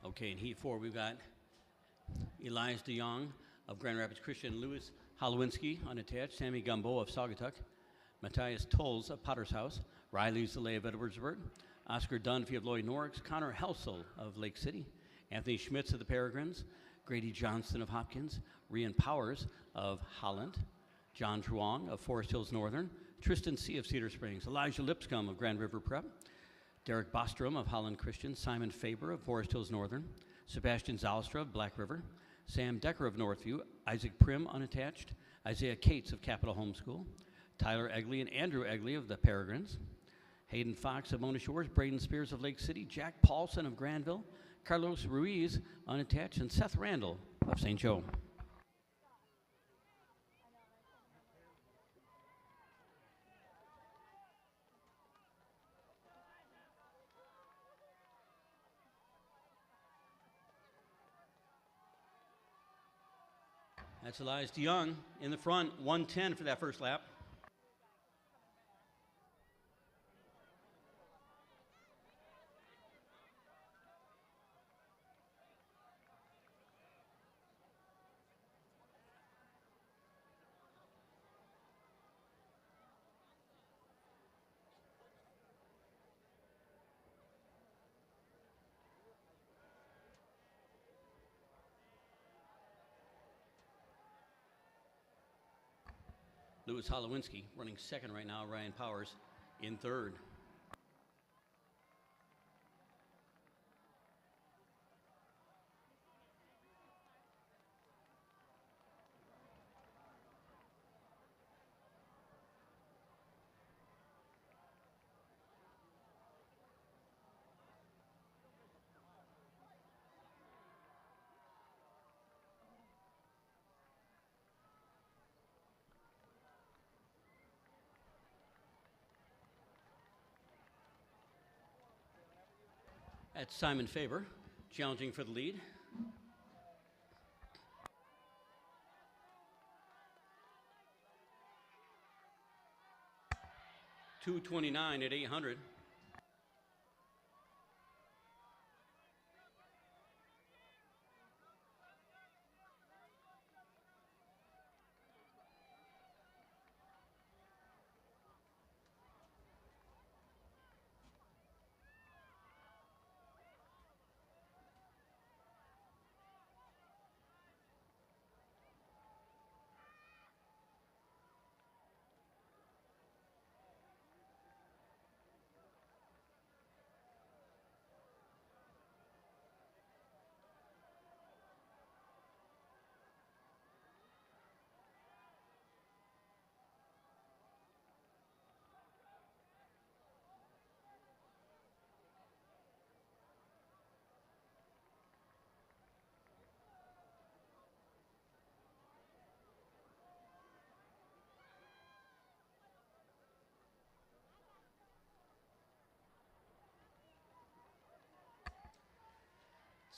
Okay, in Heat 4, we've got Elias DeYoung of Grand Rapids Christian, Louis Holowinski, unattached, Sammy Gumbo of Saugatuck, Matthias Tolles of Potter's House, Riley Zalay of Edwardsburg, Oscar Dunphy of Lloyd Norris, Connor Helsel of Lake City, Anthony Schmitz of the Peregrines, Grady Johnston of Hopkins, Rian Powers of Holland, John Truong of Forest Hills Northern, Tristan C. of Cedar Springs, Elijah Lipscomb of Grand River Prep, Derek Bostrom of Holland Christian, Simon Faber of Forest Hills Northern, Sebastian Zalstra of Black River, Sam Decker of Northview, Isaac Prim unattached, Isaiah Cates of Capitol Homeschool, Tyler Egley and Andrew Egley of the Peregrines, Hayden Fox of Mona Shores, Braden Spears of Lake City, Jack Paulson of Granville, Carlos Ruiz unattached, and Seth Randall of St. Joe. That's Elias DeYoung in the front, 1:10 for that first lap. Louis Holowinski running second right now, Ryan Powers in third. That's Simon Faber challenging for the lead. .229 at 800.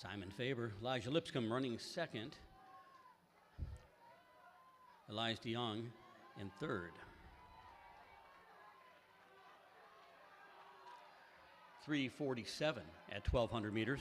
Simon Faber, Elijah Lipscomb running second. Elias DeYoung in third. 3:47 at 1,200 meters.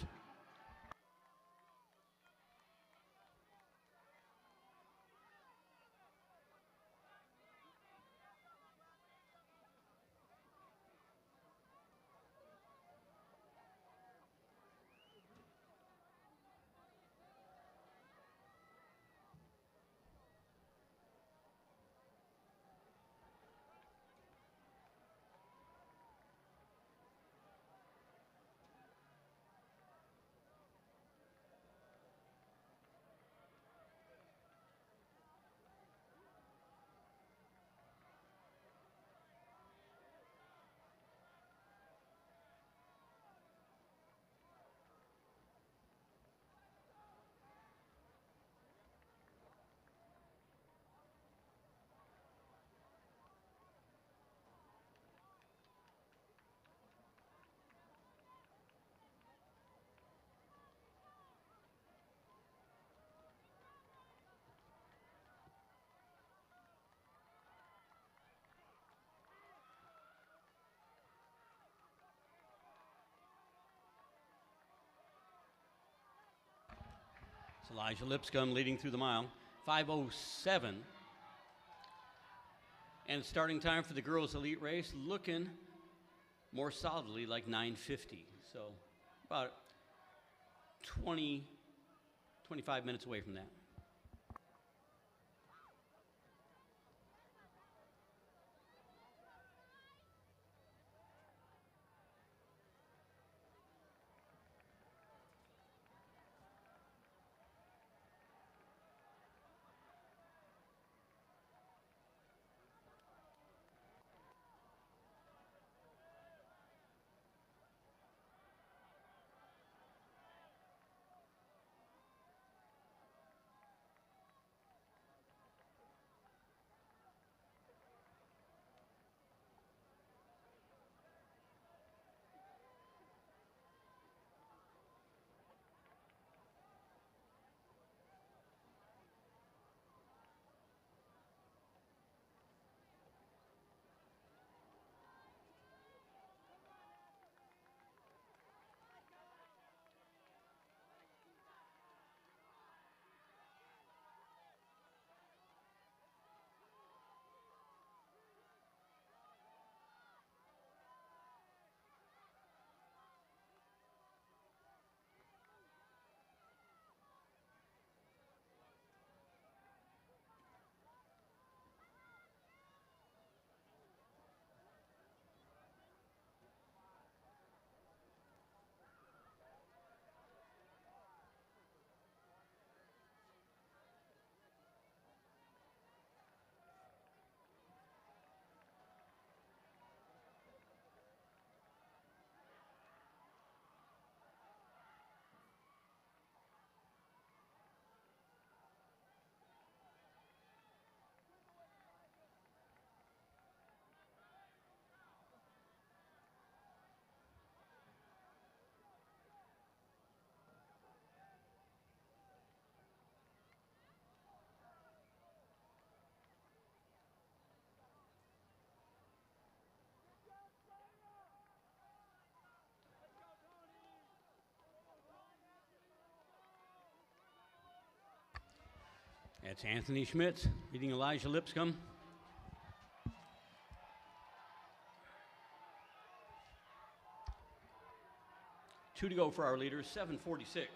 It's Elijah Lipscomb leading through the mile. 5:07. And starting time for the girls' elite race looking more solidly like 9:50. So about 25 minutes away from that. That's Anthony Schmitz leading Elijah Lipscomb. Two to go for our leaders, 7:46.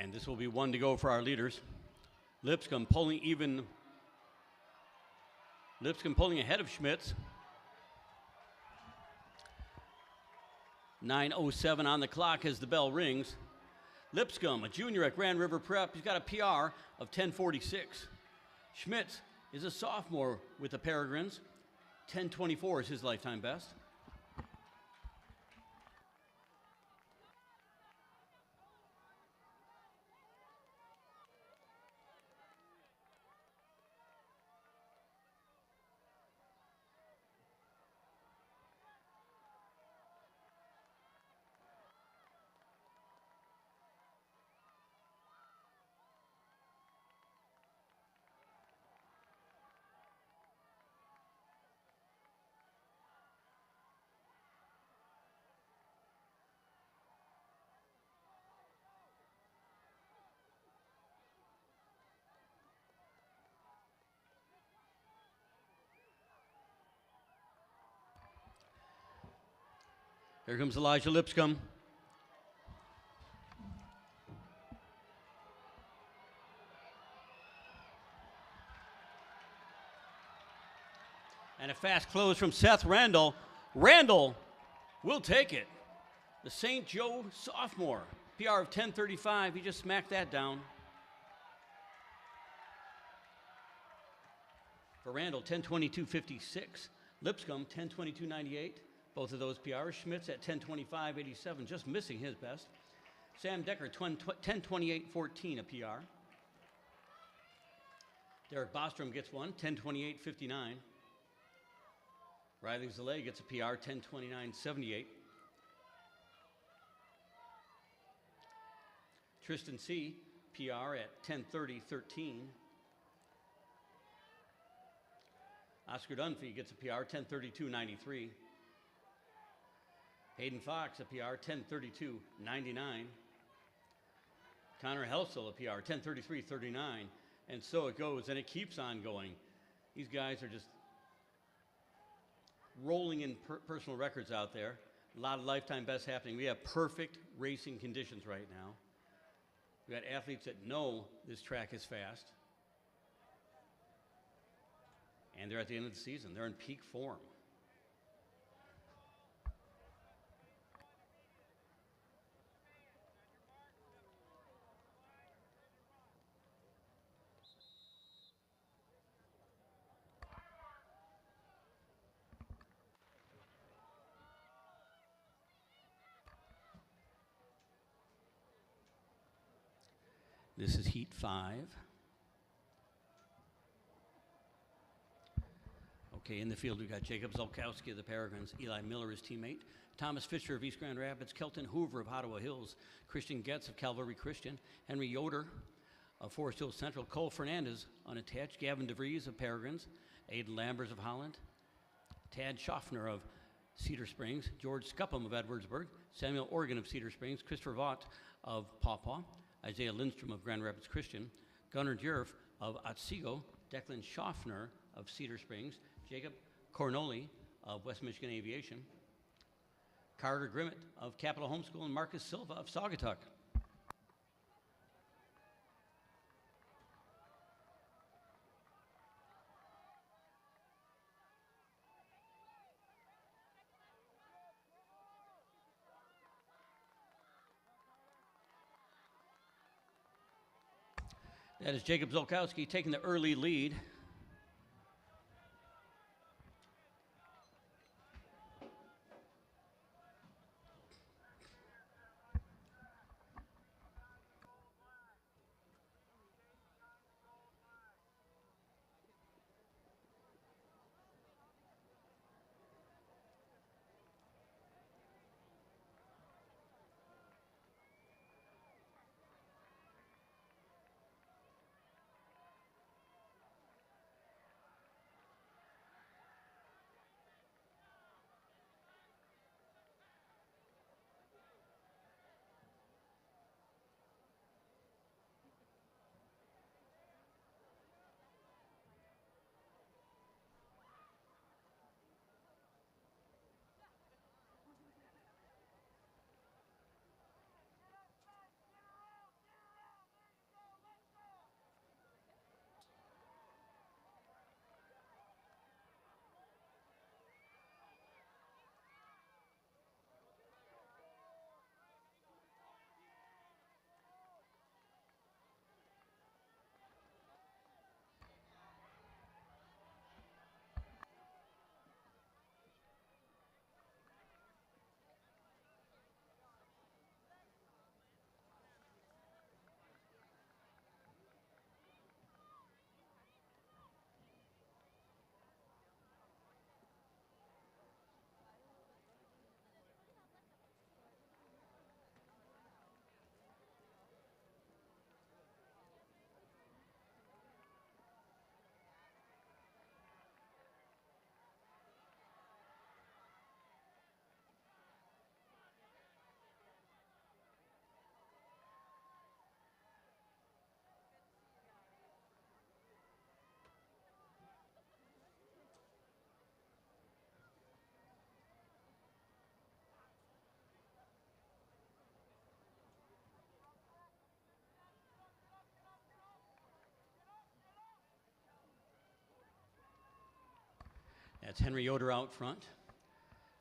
And this will be one to go for our leaders. Lipscomb pulling ahead of Schmitz. 9:07 on the clock as the bell rings. Lipscomb, a junior at Grand River Prep, he's got a PR of 10:46. Schmitz is a sophomore with the Peregrines. 10:24 is his lifetime best. Here comes Elijah Lipscomb. And a fast close from Seth Randall. Randall will take it. The St. Joe sophomore, PR of 10:35. He just smacked that down. For Randall, 10:22.56. Lipscomb, 10:22.98. Both of those PRs. Schmitz at 10:25.87, just missing his best. Sam Decker, 10:28.14, a PR. Derek Bostrom gets one, 10:28.59. Riley Zalay gets a PR, 10:29.78. Tristan C., PR at 10:30.13. Oscar Dunphy gets a PR, 10:32.93. Hayden Fox, a PR, 10:32.99. Connor Helsel, a PR, 10:33.39. And so it goes, and it keeps on going. These guys are just rolling in personal records out there. A lot of lifetime bests happening. We have perfect racing conditions right now. We got athletes that know this track is fast. And they're at the end of the season. They're in peak form. This is Heat 5. Okay, in the field we've got Jacob Zolkowski of the Peregrines, Eli Miller, his teammate, Thomas Fisher of East Grand Rapids, Kelton Hoover of Ottawa Hills, Christian Getz of Calvary Christian, Henry Yoder of Forest Hill Central, Cole Fernandez unattached, Gavin DeVries of Peregrines, Aiden Lambers of Holland, Tad Schaffner of Cedar Springs, George Scupham of Edwardsburg, Samuel Organ of Cedar Springs, Christopher Vaught of Paw Paw, Isaiah Lindstrom of Grand Rapids Christian, Gunnar Djerf of Otsego, Declan Schaffner of Cedar Springs, Jacob Cornoli of West Michigan Aviation, Carter Grimmett of Capital Homeschool, and Marcus Silva of Saugatuck. That is Jacob Zolkowski taking the early lead. That's Henry Yoder out front.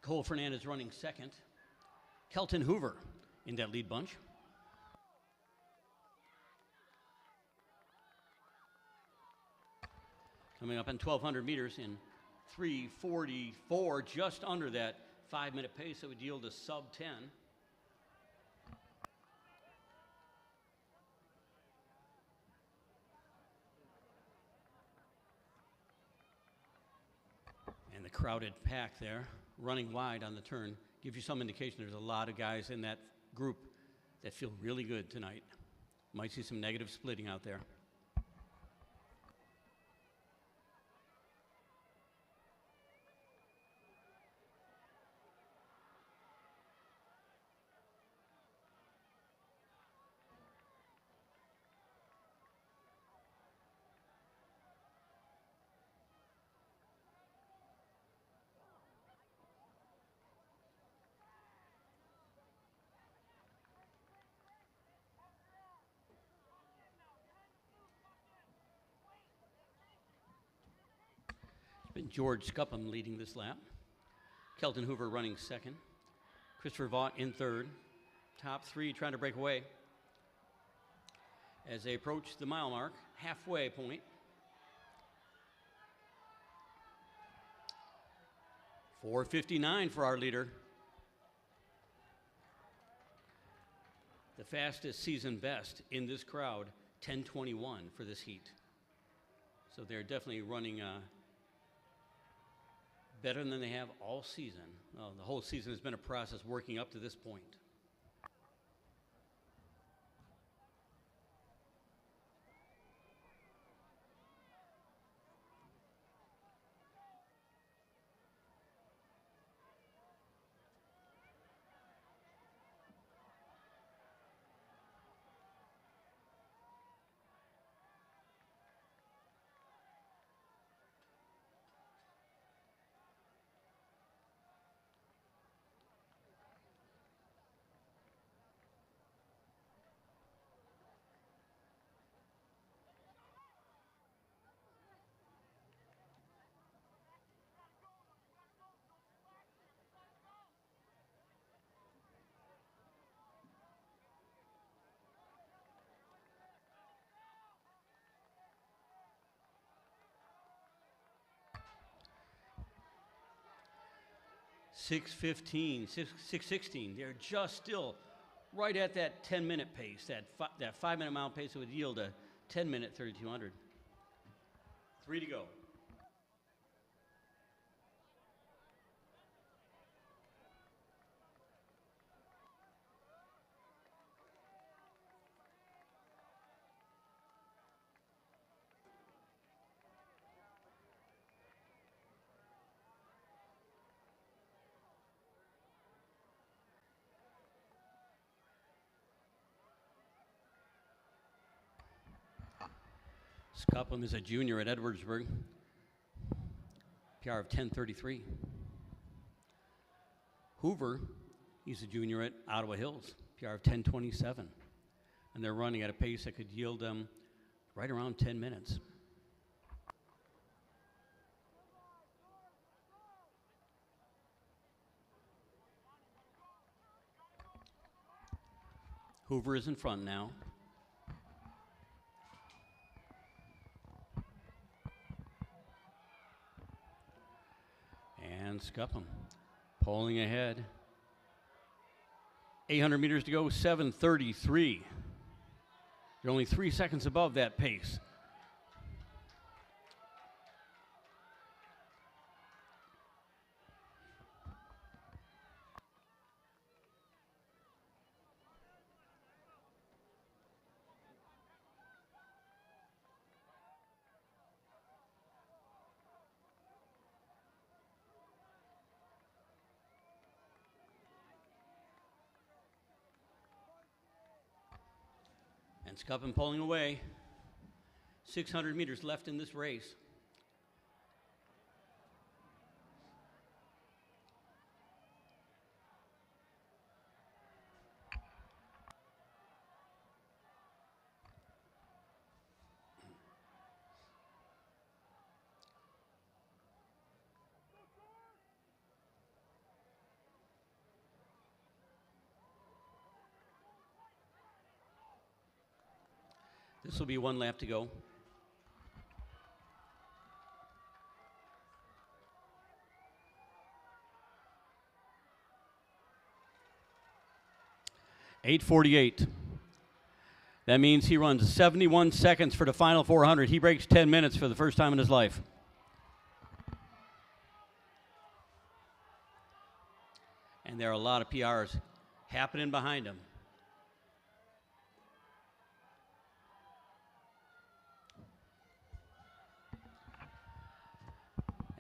Cole Fernandez running second. Kelton Hoover in that lead bunch. Coming up on 1,200 meters in 3:44, just under that 5-minute pace that would yield a sub 10. And the crowded pack there, running wide on the turn, gives you some indication there's a lot of guys in that group that feel really good tonight. Might see some negative splitting out there. Been George Scupham leading this lap. Kelton Hoover running second. Christopher Vaught in third. Top three trying to break away as they approach the mile mark, halfway point. 4:59 for our leader. The fastest season best in this crowd, 10:21 for this heat. So they're definitely running better than they have all season. Well, the whole season has been a process working up to this point. 6:15, 6:16. They're just still right at that 10-minute pace, that 5-minute mile pace that would yield a 10-minute 3,200. 3 to go. Scupham is a junior at Edwardsburg. PR of 10:33. Hoover, he's a junior at Ottawa Hills. PR of 10:27. And they're running at a pace that could yield them right around 10 minutes. Hoover is in front now. And Scupham pulling ahead. 800 meters to go, 7:33. They're only 3 seconds above that pace. And Scupham pulling away. 600 meters left in this race. This will be 1 lap to go. .848. That means he runs 71 seconds for the final 400. He breaks 10 minutes for the first time in his life. And there are a lot of PRs happening behind him.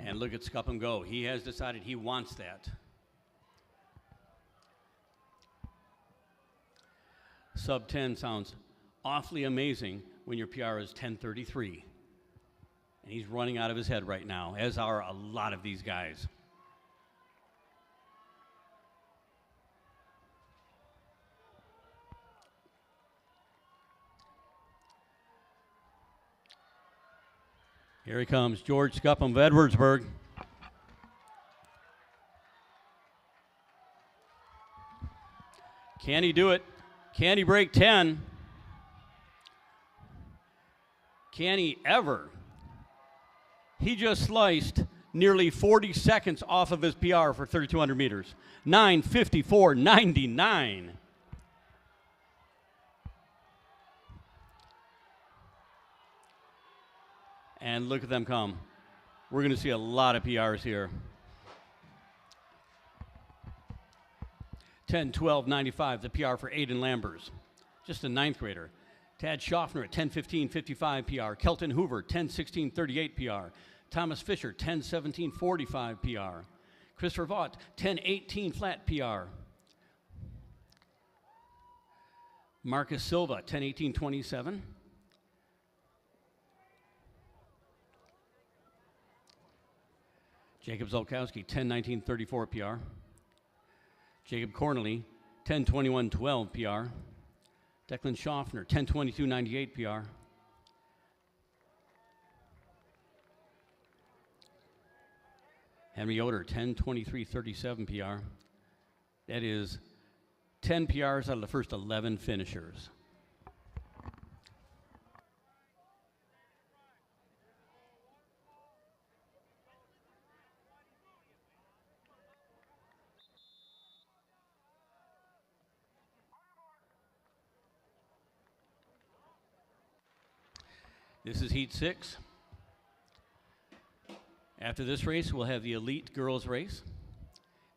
And look at Scupham go. He has decided he wants that. Sub 10 sounds awfully amazing when your PR is 10:33. And he's running out of his head right now, as are a lot of these guys. Here he comes, George Scupham of Edwardsburg. Can he do it? Can he break 10? Can he ever? He just sliced nearly 40 seconds off of his PR for 3,200 meters. 9:54.99. And look at them come. We're going to see a lot of PRs here. 10:12.95, the PR for Aiden Lambers, just a 9th grader. Tad Schaffner at 10:15.55 PR. Kelton Hoover, 10:16.38 PR. Thomas Fisher, 10:17.45 PR. Christopher Vaught, 10:18 flat PR. Marcus Silva, 10:18.27. Jacob Zolkowski, 10:19.34 PR. Jacob Cornely, 10:21.12 PR. Declan Schaffner, 10:22.98 PR. Henry Yoder, 10:23.37 PR. That is 10 PRs out of the first 11 finishers. This is Heat 6. After this race, we'll have the elite girls race,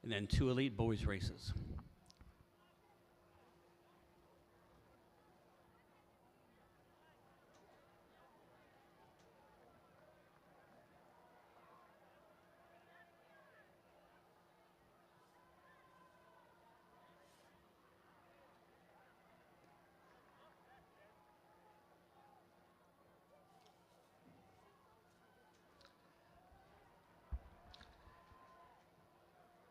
and then 2 elite boys races.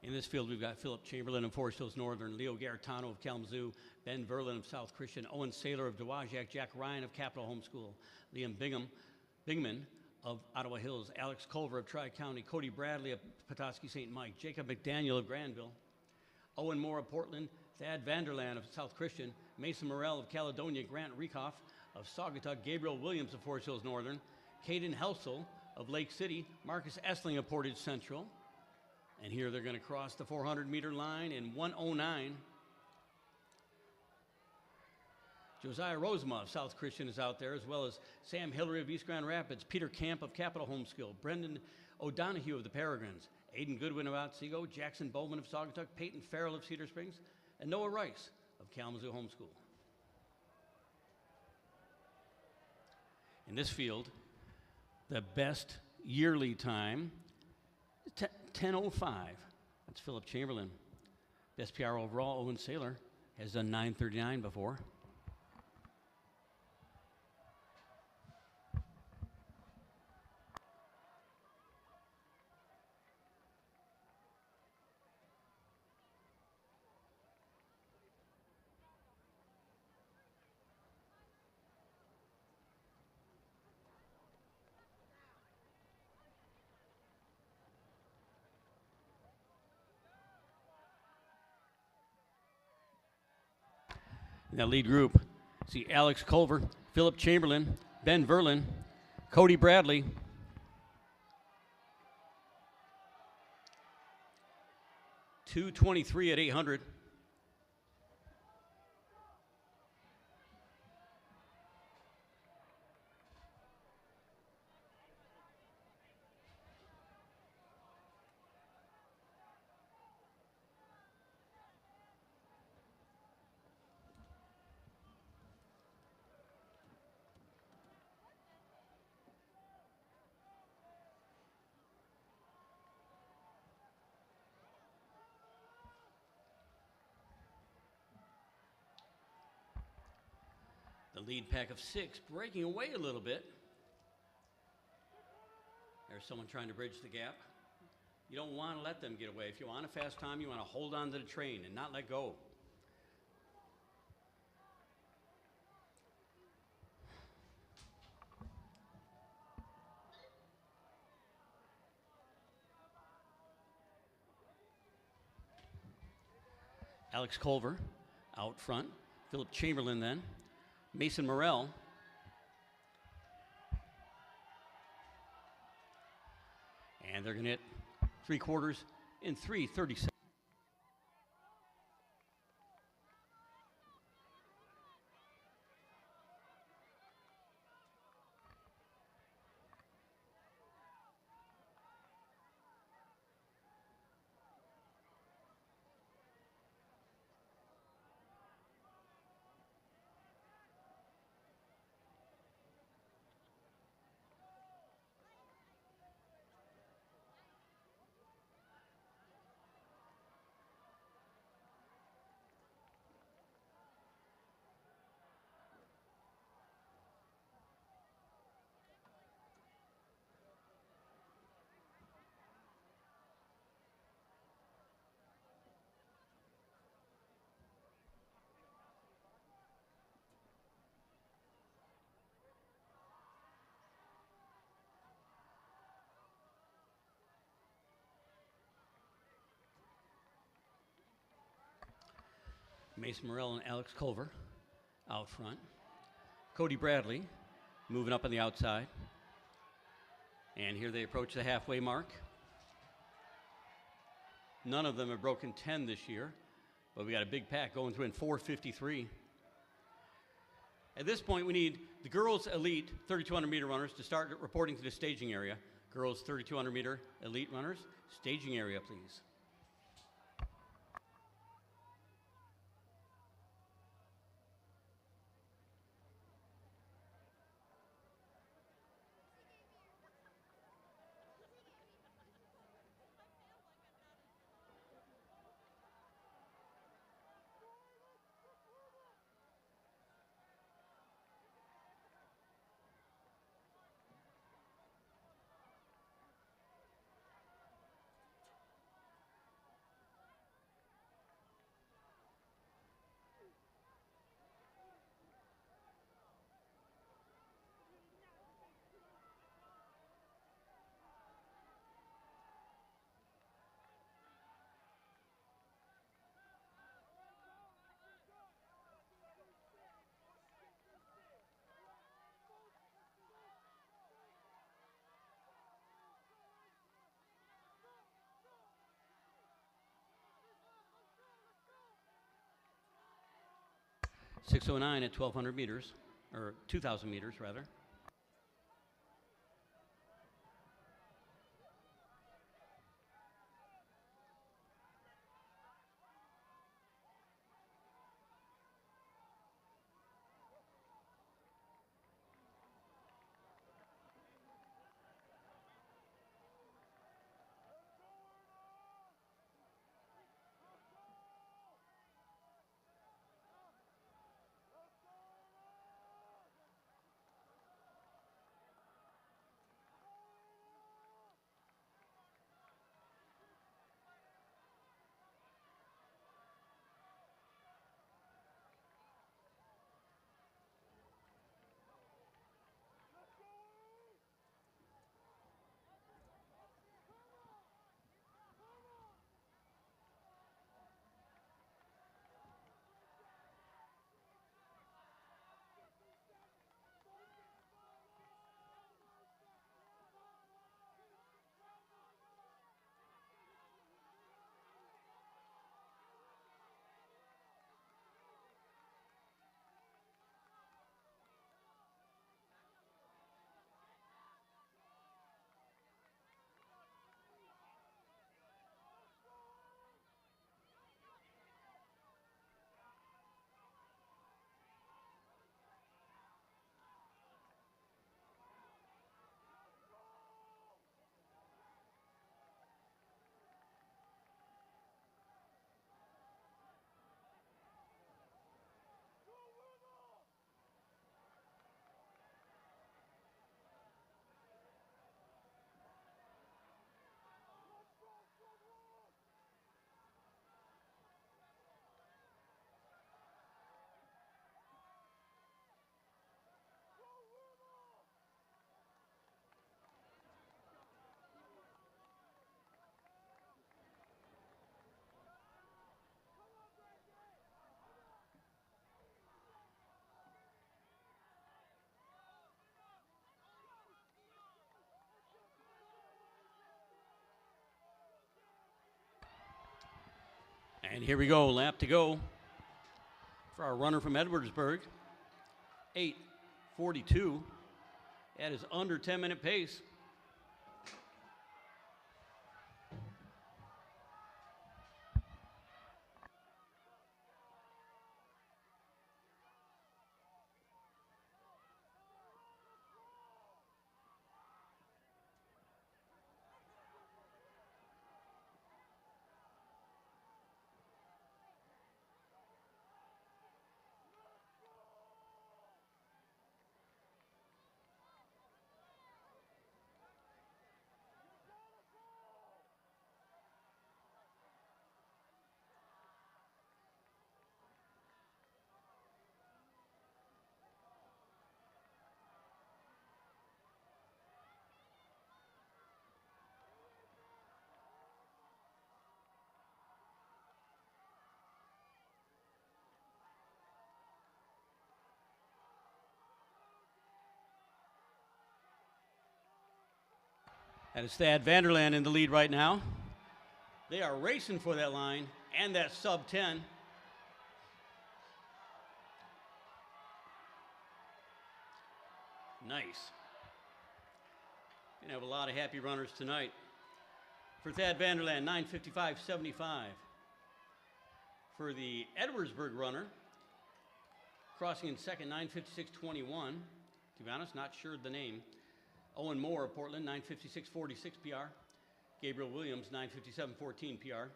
In this field, we've got Philip Chamberlain of Forest Hills Northern, Leo Garitano of Kalamazoo, Ben Verlin of South Christian, Owen Saylor of Dowagiac, Jack Ryan of Capital Homeschool, Liam Bingman of Ottawa Hills, Alex Culver of Tri-County, Cody Bradley of Petoskey St. Mike, Jacob McDaniel of Granville, Owen Moore of Portland, Thad Vanderland of South Christian, Mason Morell of Caledonia, Grant Riekoff of Saugatuck, Gabriel Williams of Forest Hills Northern, Caden Helsel of Lake City, Marcus Essling of Portage Central. And here they're going to cross the 400-meter line in 1:09. Josiah Rosema of South Christian is out there, as well as Sam Hillary of East Grand Rapids, Peter Camp of Capital Homeschool, Brendan O'Donohue of the Peregrines, Aiden Goodwin of Otsego, Jackson Bowman of Saugatuck, Peyton Farrell of Cedar Springs, and Noah Rice of Kalamazoo Homeschool. In this field, the best yearly time, 10:05. That's Philip Chamberlain. Best PR overall, Owen Saylor, has done 9:39 before. In that lead group, see Alex Culver, Philip Chamberlain, Ben Verlin, Cody Bradley, .223 at 800. The lead pack of 6 breaking away a little bit. There's someone trying to bridge the gap. You don't want to let them get away. If you want a fast time, you want to hold on to the train and not let go. Alex Culver out front. Philip Chamberlain then. Mason Morell. And they're going to hit 3/4 in 3:37. Mason Morell and Alex Culver out front. Cody Bradley moving up on the outside. And here they approach the halfway mark. None of them have broken 10 this year, but we got a big pack going through in 4:53. At this point, we need the girls' elite 3,200 meter runners to start reporting to the staging area. Girls 3,200 meter elite runners, staging area, please. .609 at 1,200 meters, or 2,000 meters, rather. And here we go, lap to go for our runner from Edwardsburg. 8:42. That is under 10-minute pace. That is Thad Vanderland in the lead right now. They are racing for that line and that sub 10. Nice. Gonna have a lot of happy runners tonight. For Thad Vanderland, 9:55.75. For the Edwardsburg runner, crossing in second, 9:56.21. To be honest, not sure the name. Owen Moore of Portland, 9:56.46 PR. Gabriel Williams, 9:57.14 PR.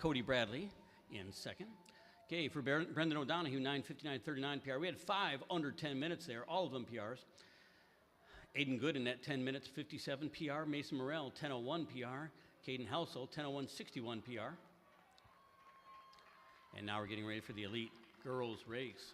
Cody Bradley in second. Okay, for Brendan O'Donohue, 9:59.39 PR. We had 5 under 10 minutes there, all of them PRs. Aiden Gooden at 10 minutes 57 PR. Mason Morrell, 10:01 PR. Caden Housel, 10:01.61 PR. And now we're getting ready for the elite girls race.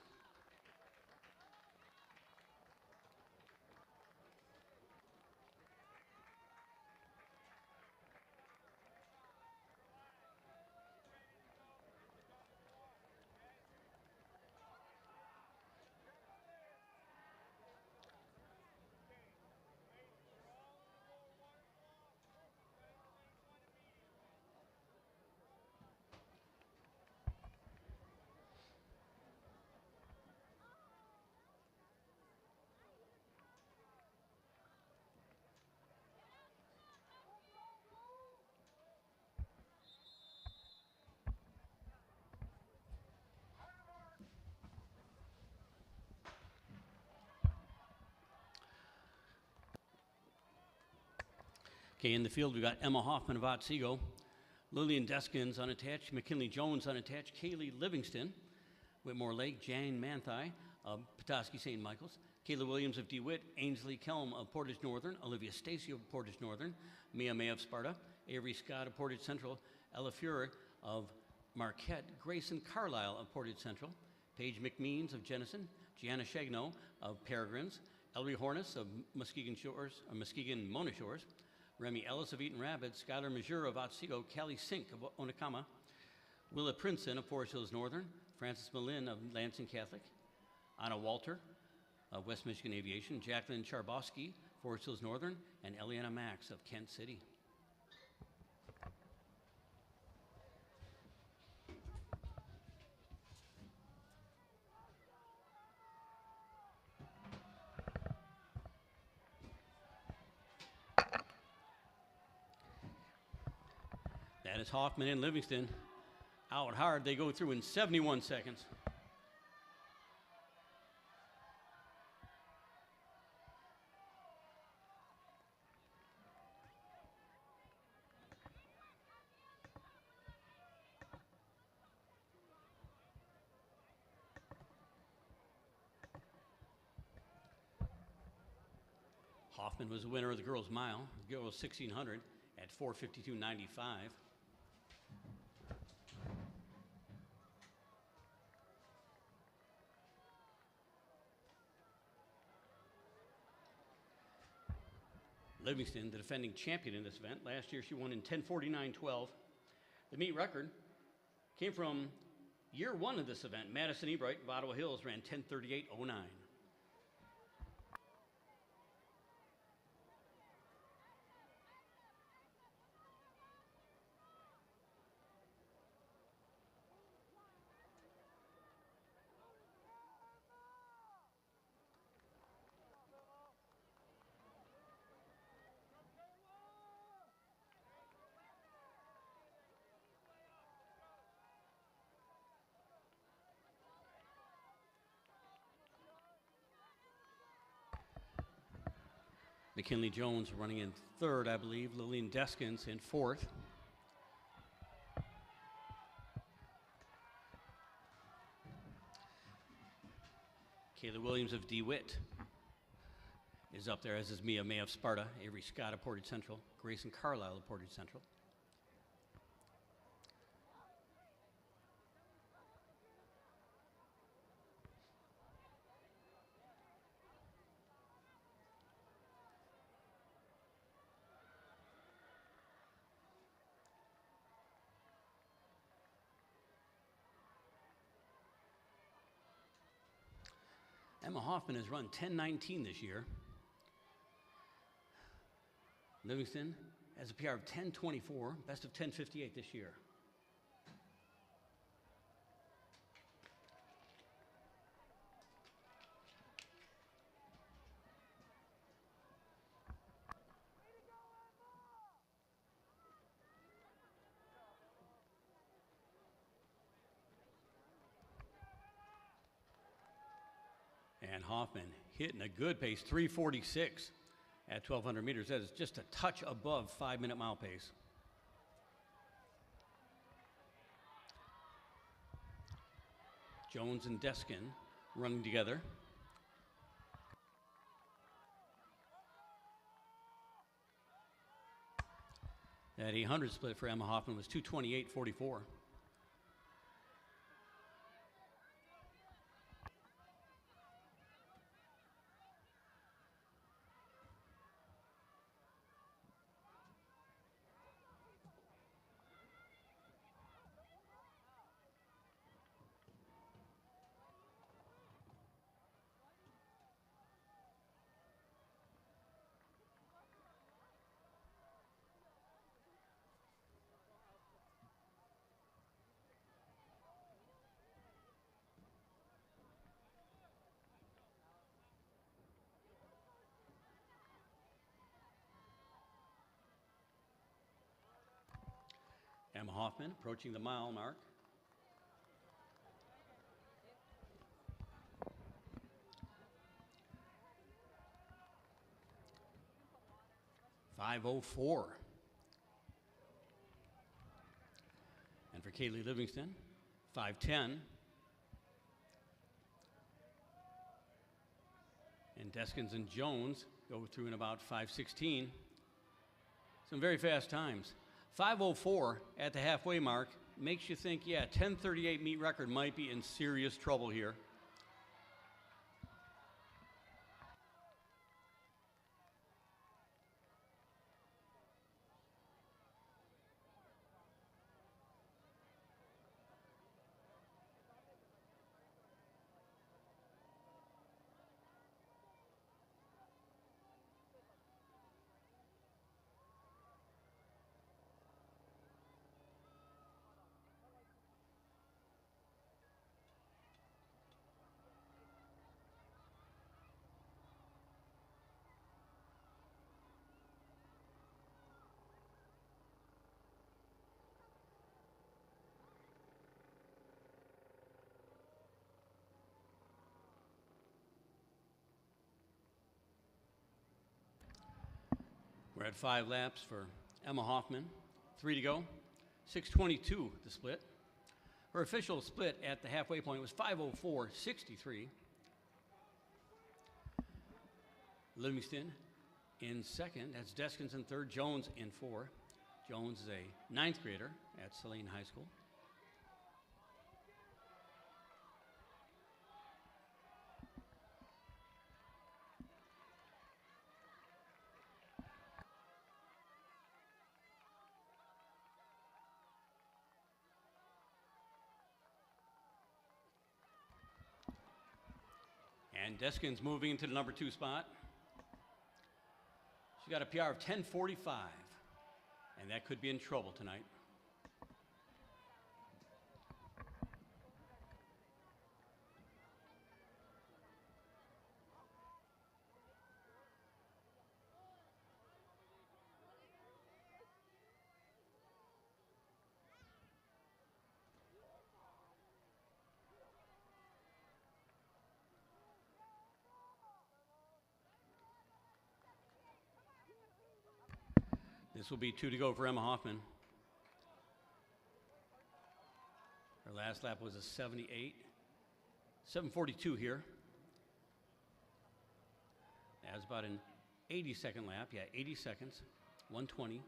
Okay, in the field, we got Emma Hoffman of Otsego, Lillian Deskins unattached, McKinley Jones unattached, Kaylee Livingston, Whitmore Lake, Jane Manthai of Petoskey St. Michael's, Kayla Williams of DeWitt, Ainsley Kelm of Portage Northern, Olivia Stacy of Portage Northern, Mia May of Sparta, Avery Scott of Portage Central, Ella Fuhrer of Marquette, Grayson Carlisle of Portage Central, Paige McMeans of Jenison, Gianna Shagno of Peregrines, Ellery Hornis of Muskegon Mona Shores, Remy Ellis of Eaton Rapids, Skylar Majur of Otsego, Callie Sink of Onekama, Willa Princeton of Forest Hills Northern, Frances Malin of Lansing Catholic, Anna Walter of West Michigan Aviation, Jacqueline Charbowski, Forest Hills Northern, and Eliana Max of Kent City. That is Hoffman and Livingston. Out hard, they go through in 71 seconds. Hoffman was the winner of the girls' mile, the girls' 1600 at 4:52.95. Livingston, the defending champion in this event. Last year she won in 10:49.12. The meet record came from year one of this event. Madison Ebright of Ottawa Hills ran 10:38.09. McKinley Jones running in third, I believe. Lillian Deskins in fourth. Kayla Williams of DeWitt is up there, as is Mia May of Sparta, Avery Scott of Portage Central, Grayson Carlisle of Portage Central. Emma Hoffman has run 10:19 this year. Livingston has a PR of 10:24, best of 10:58 this year. And Hoffman hitting a good pace, 3:46 at 1,200 meters. That is just a touch above 5-minute mile pace. Jones and Deskin running together. That 800 split for Emma Hoffman was 2:28.44. Emma Hoffman approaching the mile mark. .504. And for Kaylee Livingston, 5:10. And Deskins and Jones go through in about 5:16. Some very fast times. 5:04 at the halfway mark makes you think, yeah, 10:38 meet record might be in serious trouble here. We're at 5 laps for Emma Hoffman. 3 to go. 6:22 the split. Her official split at the halfway point was 5:04.63. Livingston in second. That's Deskins in third. Jones in fourth. Jones is a 9th grader at Saline High School. And Deskin's moving into the number 2 spot. She got a PR of 10:45, and that could be in trouble tonight. This will be 2 to go for Emma Hoffman. Her last lap was a 78. 7:42 here. That's about an 80-second lap. Yeah, 80 seconds. 1:20.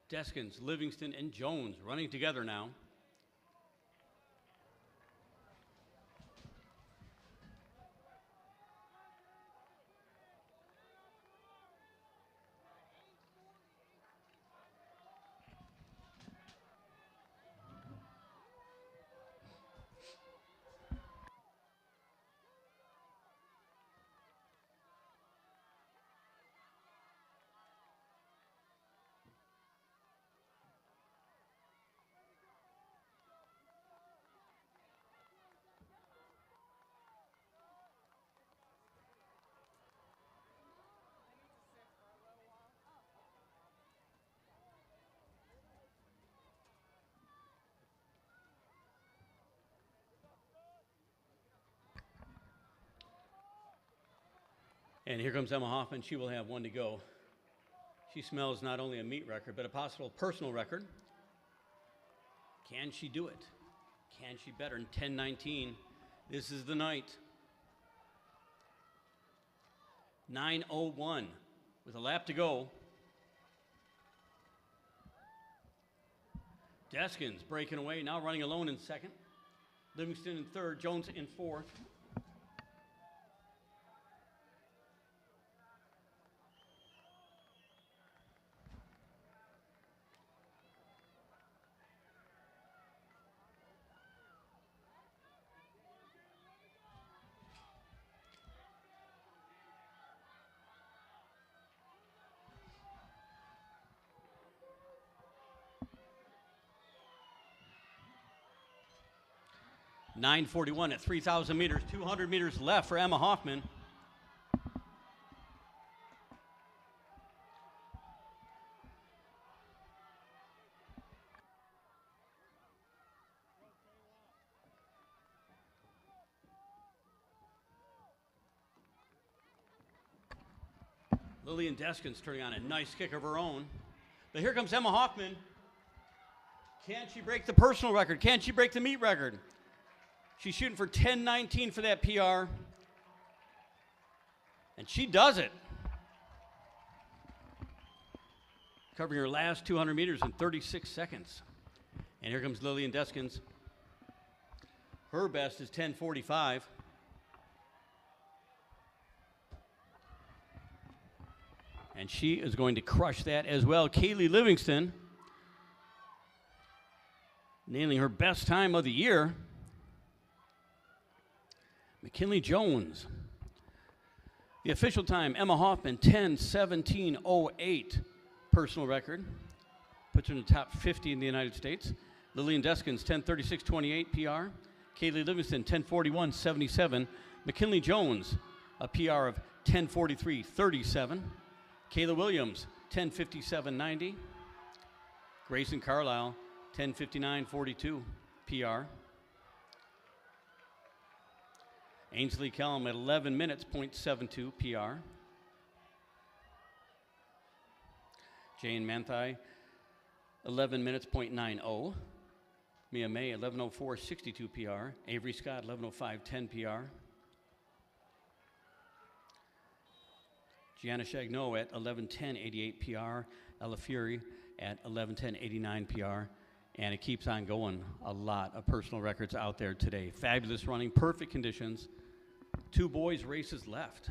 Deskins, Livingston, and Jones running together now. And here comes Emma Hoffman. She will have one to go. She smells not only a meet record, but a possible personal record. Can she do it? Can she better in 10:19? This is the night. 9:01 with a lap to go. Deskins breaking away, now running alone in second. Livingston in third, Jones in fourth. .941 at 3,000 meters, 200 meters left for Emma Hoffman. Lillian Deskins turning on a nice kick of her own. But here comes Emma Hoffman. Can she break the personal record? Can she break the meet record? She's shooting for 10:19 for that PR. And she does it. Covering her last 200 meters in 36 seconds. And here comes Lillian Deskins. Her best is 10:45. And she is going to crush that as well. Kaylee Livingston nailing her best time of the year. McKinley Jones. The official time, Emma Hoffman, 10:17:08 personal record. Puts her in the top 50 in the United States. Lillian Deskins, 10:36:28 PR. Kaylee Livingston, 10:41:77. McKinley Jones, a PR of 10:43:37. Kayla Williams, 10:57:90. Grayson Carlisle, 10:59:42 PR. Ainsley Kellum at 11 minutes, .72 PR. Jane Manthai, 11 minutes, .90. Mia May, 11:04:62 PR. Avery Scott, 11:05:10 PR. Gianna Chagnon at 11:10:88 PR. Ella Fury at 11:10:89 PR. And it keeps on going. A lot of personal records out there today. Fabulous running, perfect conditions. 2 boys races left.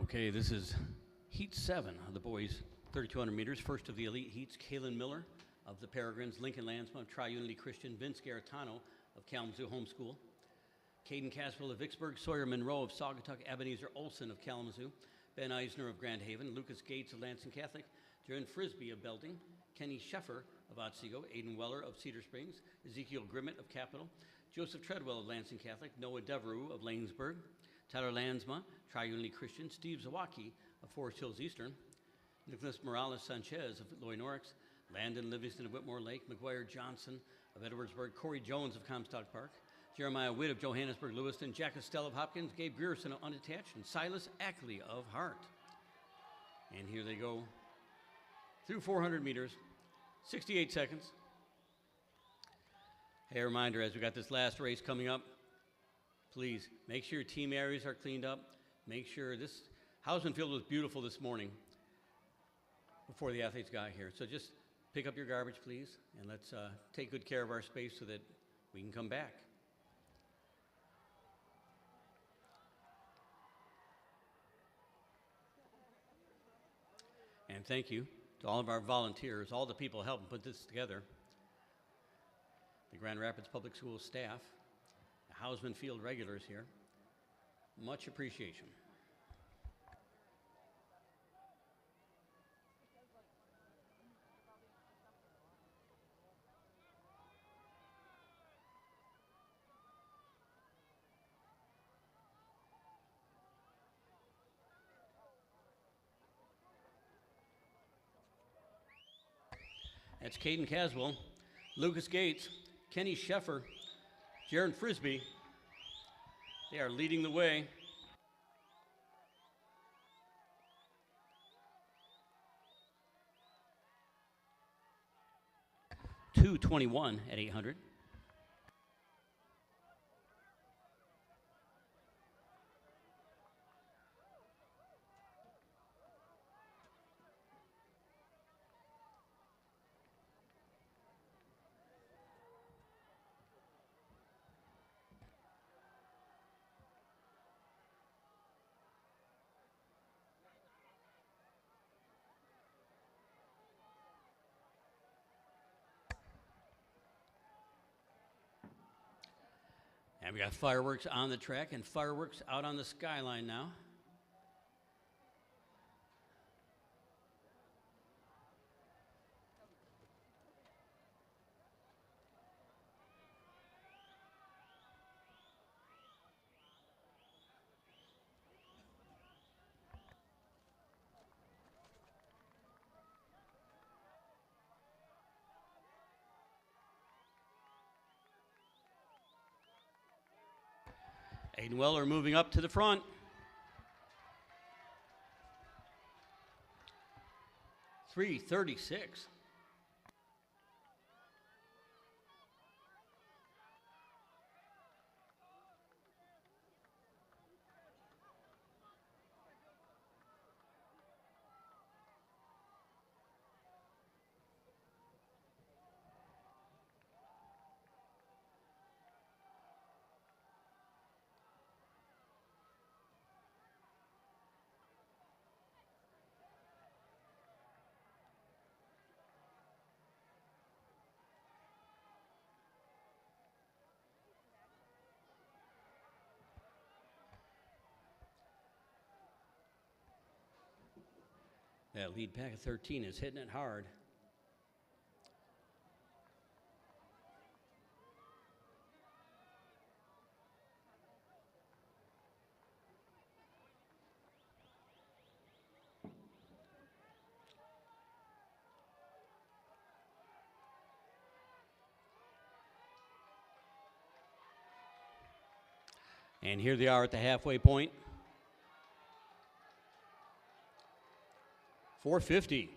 Okay, this is Heat 7 of the boys 3,200 meters. First of the elite heats, Kalen Miller of the Peregrines, Lincoln Lansma of Tri-Unity Christian, Vince Garetano of Kalamazoo Homeschool, Caden Caswell of Vicksburg, Sawyer Monroe of Saugatuck, Ebenezer Olson of Kalamazoo, Ben Eisner of Grand Haven, Lucas Gates of Lansing Catholic, Jaron Frisbee of Belding, Kenny Sheffer of Otsego, Aiden Weller of Cedar Springs, Ezekiel Grimmett of Capital, Joseph Treadwell of Lansing Catholic, Noah Devereaux of Lanesburg, Tyler Lansma, Tri-Unity Christian, Steve Zawacki of Forest Hills Eastern, Nicholas Morales Sanchez of Loy Norix, Landon Livingston of Whitmore Lake, McGuire Johnson of Edwardsburg, Corey Jones of Comstock Park, Jeremiah Witt of Johannesburg Lewiston, Jack Estelle of Hopkins, Gabe Grierson of Unattached, and Silas Ackley of Hart. And here they go through 400 meters, 68 seconds. Hey, a reminder, as we got this last race coming up, please make sure your team areas are cleaned up. Make sure this Hausman Field was beautiful this morning before the athletes got here. So just pick up your garbage, please, and let's take good care of our space so that we can come back. And thank you to all of our volunteers, all the people helping put this together, the Grand Rapids Public Schools staff, the Hausman Field regulars here. Much appreciation. That's Caden Caswell, Lucas Gates, Kenny Sheffer, Jaron Frisbee. They are leading the way. .221 at 800. And we got fireworks on the track and fireworks out on the skyline now. Aiden Weller moving up to the front. .336. That lead pack of 13 is hitting it hard. And here they are at the halfway point. 450.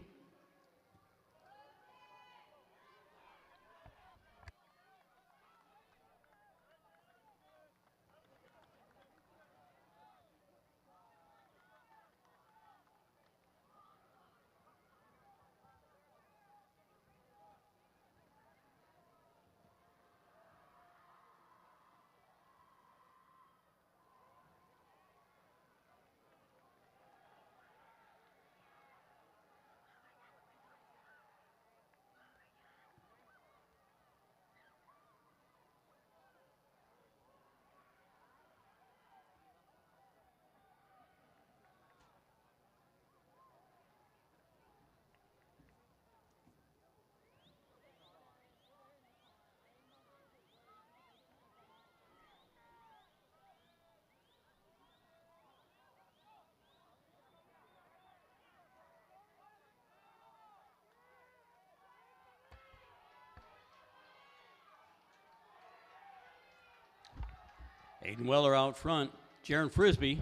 Aiden Weller out front. Jaron Frisbee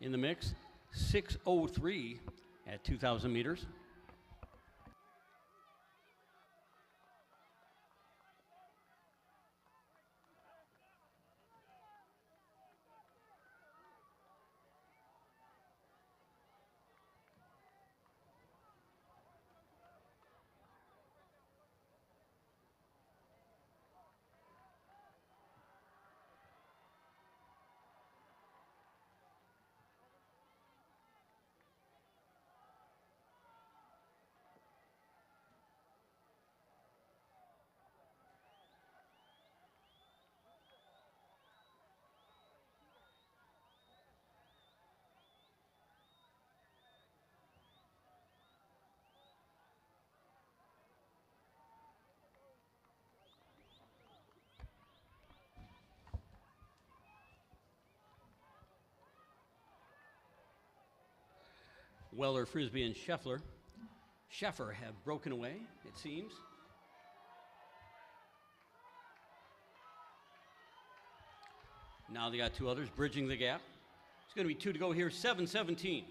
in the mix. 6:03 at 2,000 meters. Weller, Frisbee, and Scheffer have broken away, it seems. Now they got two others bridging the gap. It's going to be 2 to go here, 7:17.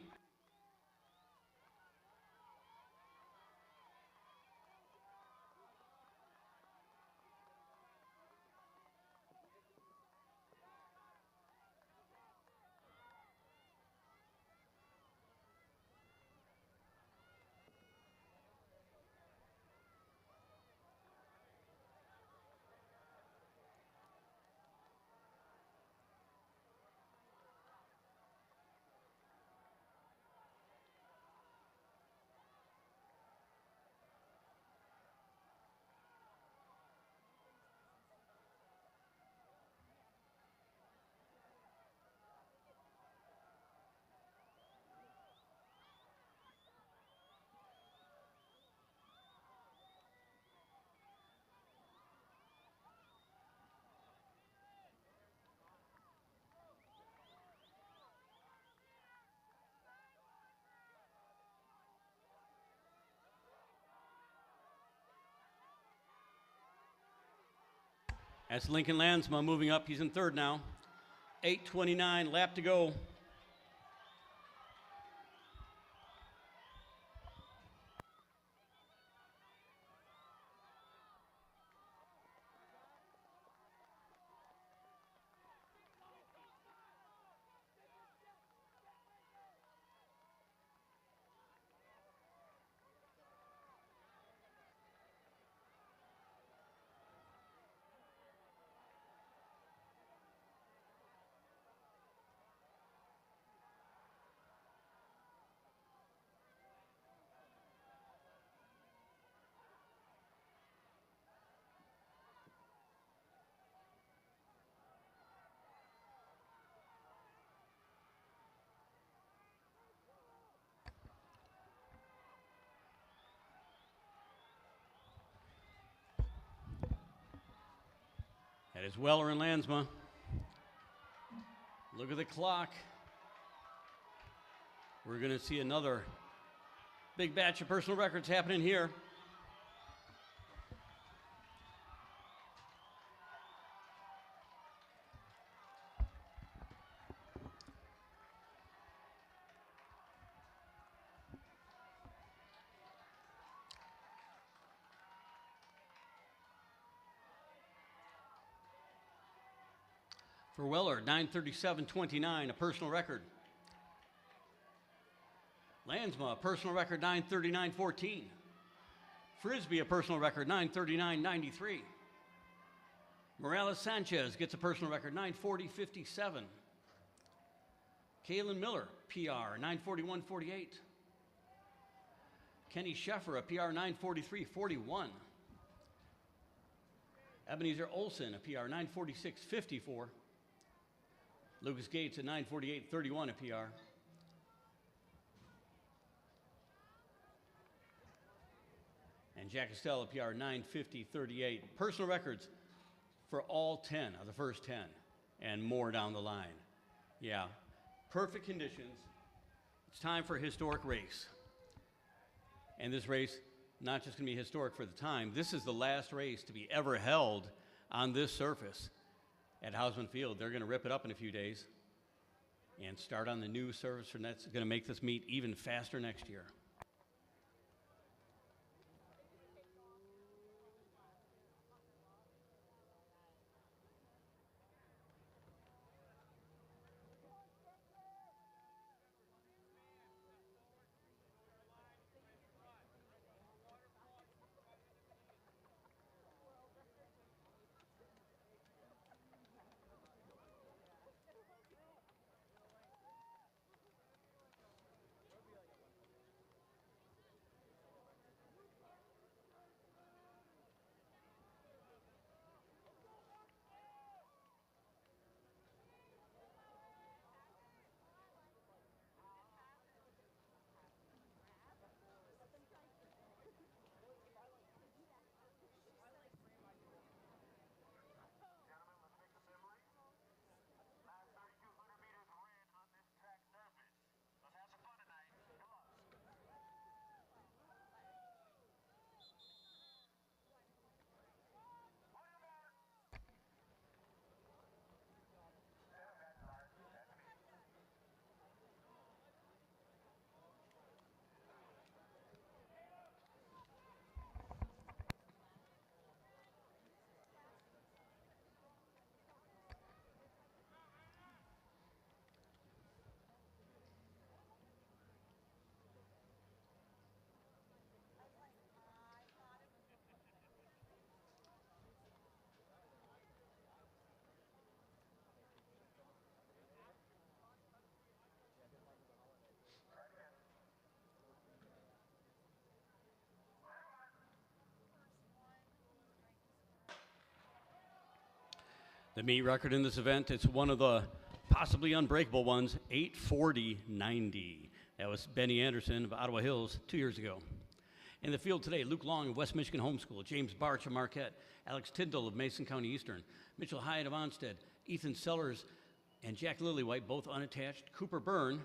That's Lincoln Landsma moving up. He's in third now. 8:29, lap to go. That is Weller and Landsma. Look at the clock. We're going to see another big batch of personal records happening here. For Weller, 9:37.29, a personal record. Landsma, a personal record, 9:39.14. Frisbee, a personal record, 9:39.93. Morales Sanchez gets a personal record, 9:40.57. Kalen Miller, PR, 9:41.48. Kenny Scheffer, a PR, 9:43.41. Ebenezer Olson, a PR, 9:46.54. Lucas Gates at 9:48.31, a PR. And Jack Estelle, a PR, 9:50.38. Personal records for all 10 of the first 10 and more down the line. Yeah, perfect conditions. It's time for a historic race. And this race, not just going to be historic for the time, this is the last race to be ever held on this surface. at Hausman Field. They're going to rip it up in a few days and start on the new service, and that's going to make this meet even faster next year. The meet record in this event, it's one of the possibly unbreakable ones, 8:40.90. That was Benny Anderson of Ottawa Hills 2 years ago. In the field today, Luke Long of West Michigan Homeschool, James Barch of Marquette, Alex Tyndall of Mason County Eastern, Mitchell Hyatt of Onstead, Ethan Sellers and Jack Lillywhite, both unattached, Cooper Byrne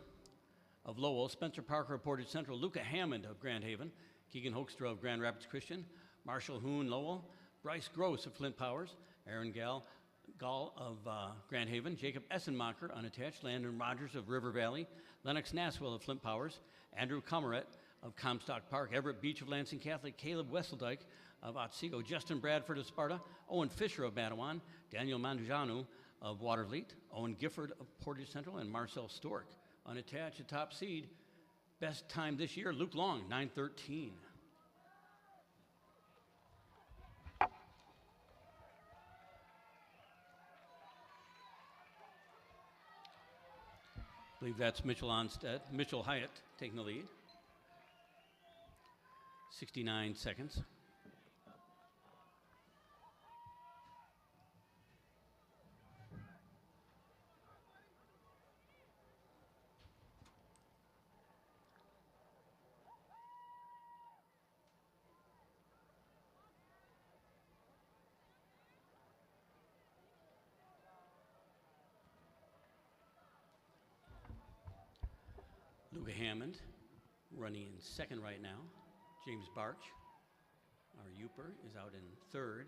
of Lowell, Spencer Parker of Portage Central, Luca Hammond of Grand Haven, Keegan Hoekstra of Grand Rapids Christian, Marshall Hoon Lowell, Bryce Gross of Flint Powers, Aaron Gall of Grand Haven, Jacob Essenmacher, unattached, Landon Rogers of River Valley, Lennox Nasswell of Flint Powers, Andrew Comaret of Comstock Park, Everett Beach of Lansing Catholic, Caleb Wesseldike of Otsego, Justin Bradford of Sparta, Owen Fisher of Matawan, Daniel Mandujanu of Watervliet, Owen Gifford of Portage Central, and Marcel Stork, unattached, a top seed. Best time this year, Luke Long, 9:13. I believe that's Mitchell Hyatt taking the lead. 69 seconds. Luca Hammond running in second right now. James Barch, our Youper, is out in third.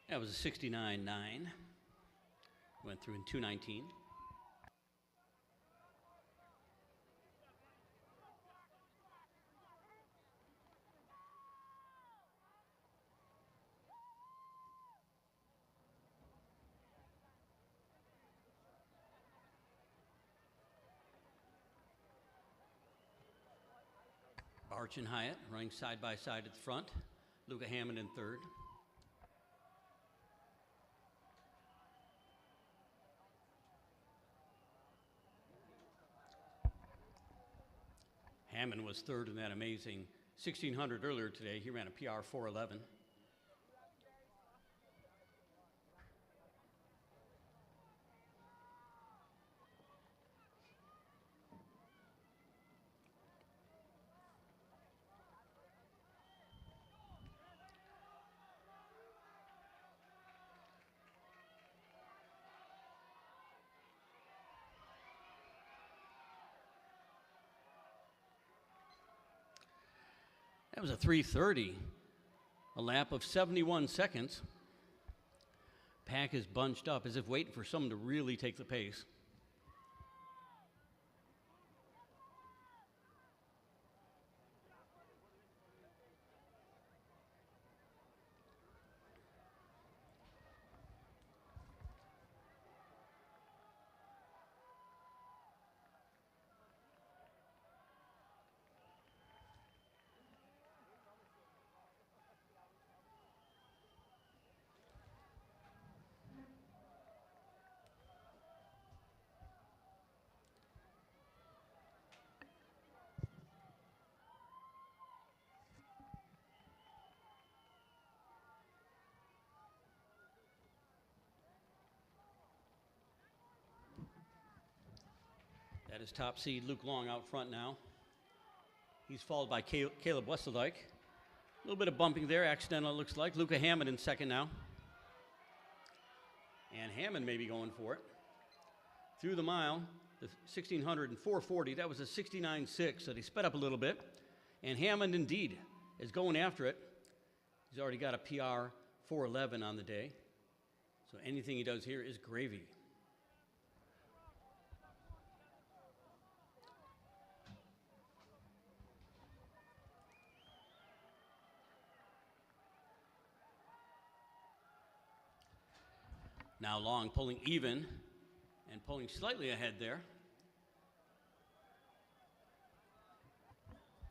That was a 69.9. Went through in 2:19. Barch and Hyatt running side by side at the front. Luca Hammond in third. Hammond was third in that amazing 1600 earlier today. He ran a PR 411. That was a 3:30, a lap of 71 seconds. Pack is bunched up as if waiting for someone to really take the pace. That is top seed Luke Long out front now. He's followed by Caleb Wesseldike. A little bit of bumping there, accidental it looks like. Luca Hammond in second now. And Hammond may be going for it. Through the mile, the 1600 and 440, that was a 69.6, so they sped up a little bit. And Hammond indeed is going after it. He's already got a PR 411 on the day. So anything he does here is gravy. Now Long pulling even and pulling slightly ahead there.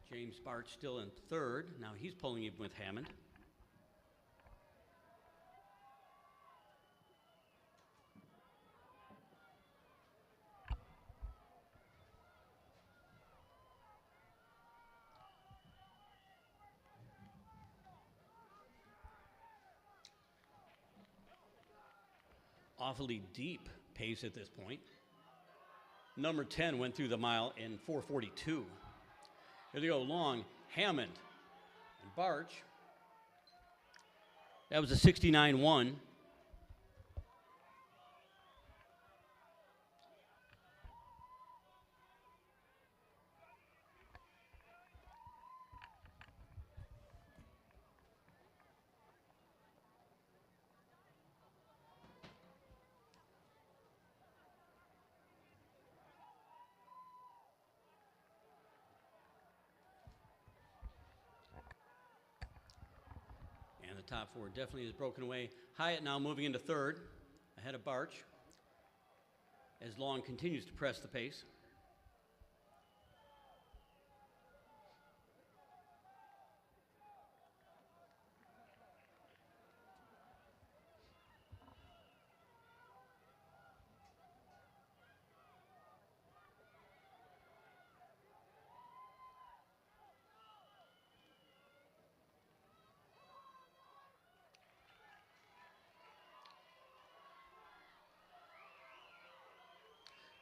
James Barch still in third. Now he's pulling even with Hammond. Awfully deep pace at this point. Number 10 went through the mile in 4:42. Here they go, Long, Hammond, and Barch. That was a 69.1. And the top four definitely is broken away. Hyatt now moving into third, ahead of Barch, as Long continues to press the pace.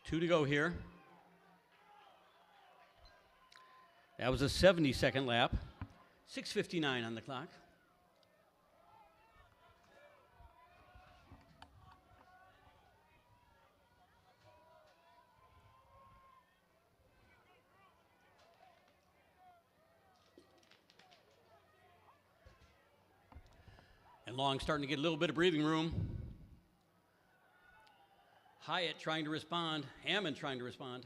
Two to go here. That was a 70-second lap. 6:59 on the clock. And Long starting to get a little bit of breathing room. Hyatt trying to respond, Hammond trying to respond.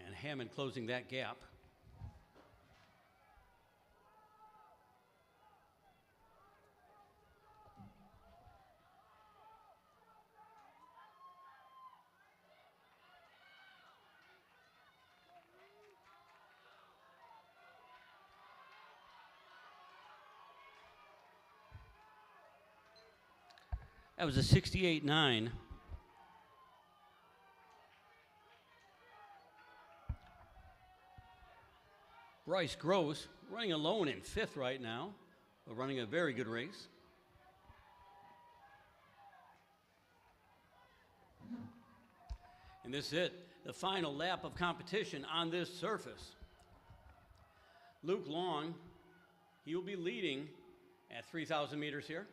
And Hammond closing that gap. That was a 68.9. Bryce Gross running alone in 5th right now, but running a very good race. And this is it, the final lap of competition on this surface. Luke Long, he will be leading at 3,000 meters here.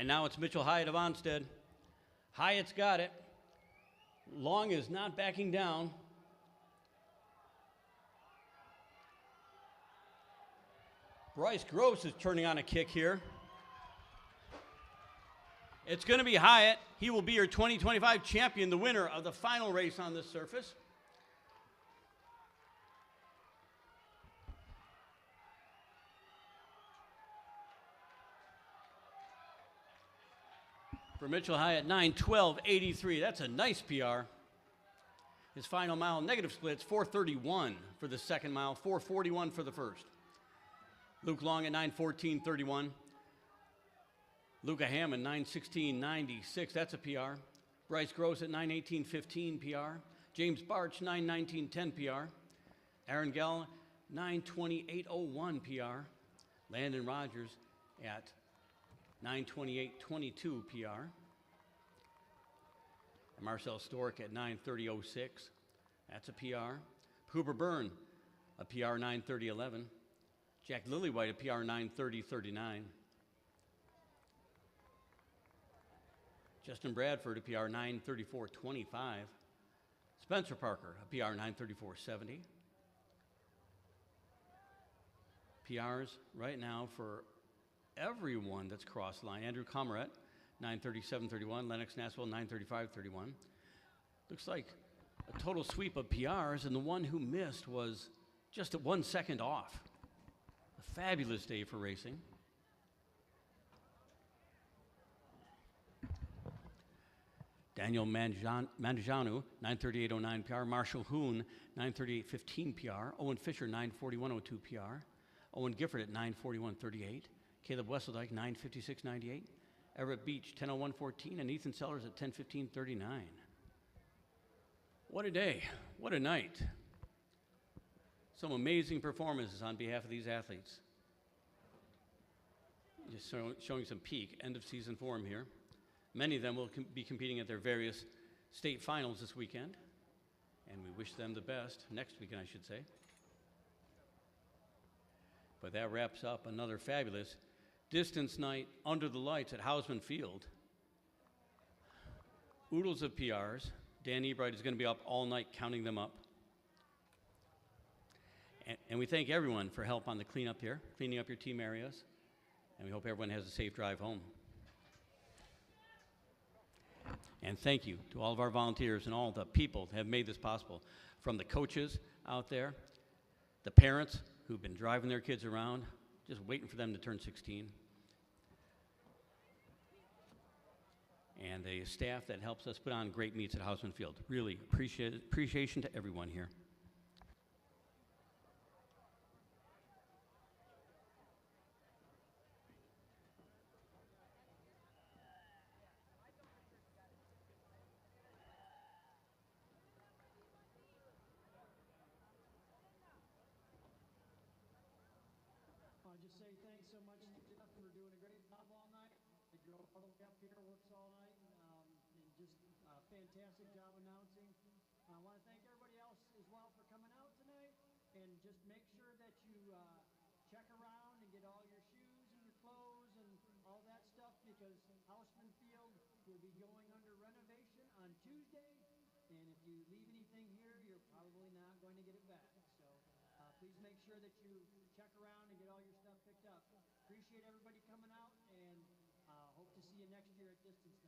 And now it's Mitchell Hyatt of Onstead. Hyatt's got it. Long is not backing down. Bryce Gross is turning on a kick here. It's going to be Hyatt. He will be your 2025 champion, the winner of the final race on this surface. For Mitchell Hyatt, 9:12.83. That's a nice PR. His final mile negative splits, 4:31 for the second mile, 4:41 for the first. Luke Long at 9:14.31. Luca Hammond, 9:16.96. That's a PR. Bryce Gross at 9:18.15 PR. James Barch, 9:19.10 PR. Aaron Gell, 9:28.01 PR. Landon Rogers at 9:28.22 PR. And Marcel Stork at 9:30.06. That's a PR. Cooper Byrne, a PR 9:30.11. Jack Lillywhite, a PR 9:30.39. Justin Bradford, a PR 9:34.25. Spencer Parker, a PR 9:34.70. PRs right now for everyone that's crossed the line. Andrew Comaret, 9:37.31. Lennox Nasswell, 9:35.31. Looks like a total sweep of PRs, and the one who missed was just at 1 second off. A fabulous day for racing. Daniel Manjanu, 9:38.09 PR. Marshall Hoon, 9:38.15 PR. Owen Fisher, 9:41.02 PR. Owen Gifford at 9:41.38. Caleb Wesseldike, 9:56.98. Everett Beach, 10:01.14. And Ethan Sellers at 10:15.39. What a day. What a night. Some amazing performances on behalf of these athletes. Just showing some peak end-of-season form here. Many of them will be competing at their various state finals this weekend, and we wish them the best next weekend, I should say. But that wraps up another fabulous distance night under the lights at Hausman Field. Oodles of PRs. Dan Ebright is going to be up all night counting them up. And we thank everyone for help on the cleanup here, cleaning up your team areas. And we hope everyone has a safe drive home. And thank you to all of our volunteers and all the people that have made this possible, from the coaches out there, the parents who've been driving their kids around, just waiting for them to turn 16, and the staff that helps us put on great meets at Hausman Field. Really appreciation to everyone here. Just say thanks so much to Jeff for doing a great job all night. He drove all the way up here, works all night, and just a fantastic job announcing. I want to thank everybody else as well for coming out tonight, and just make sure that you check around and get all your shoes and your clothes and all that stuff, because Hausman Field will be going under renovation on Tuesday, and if you leave anything here, you're probably not going to get it back. So please make sure that you check around and get all your stuff picked up. Appreciate everybody coming out, and hope to see you next year at Distance Night.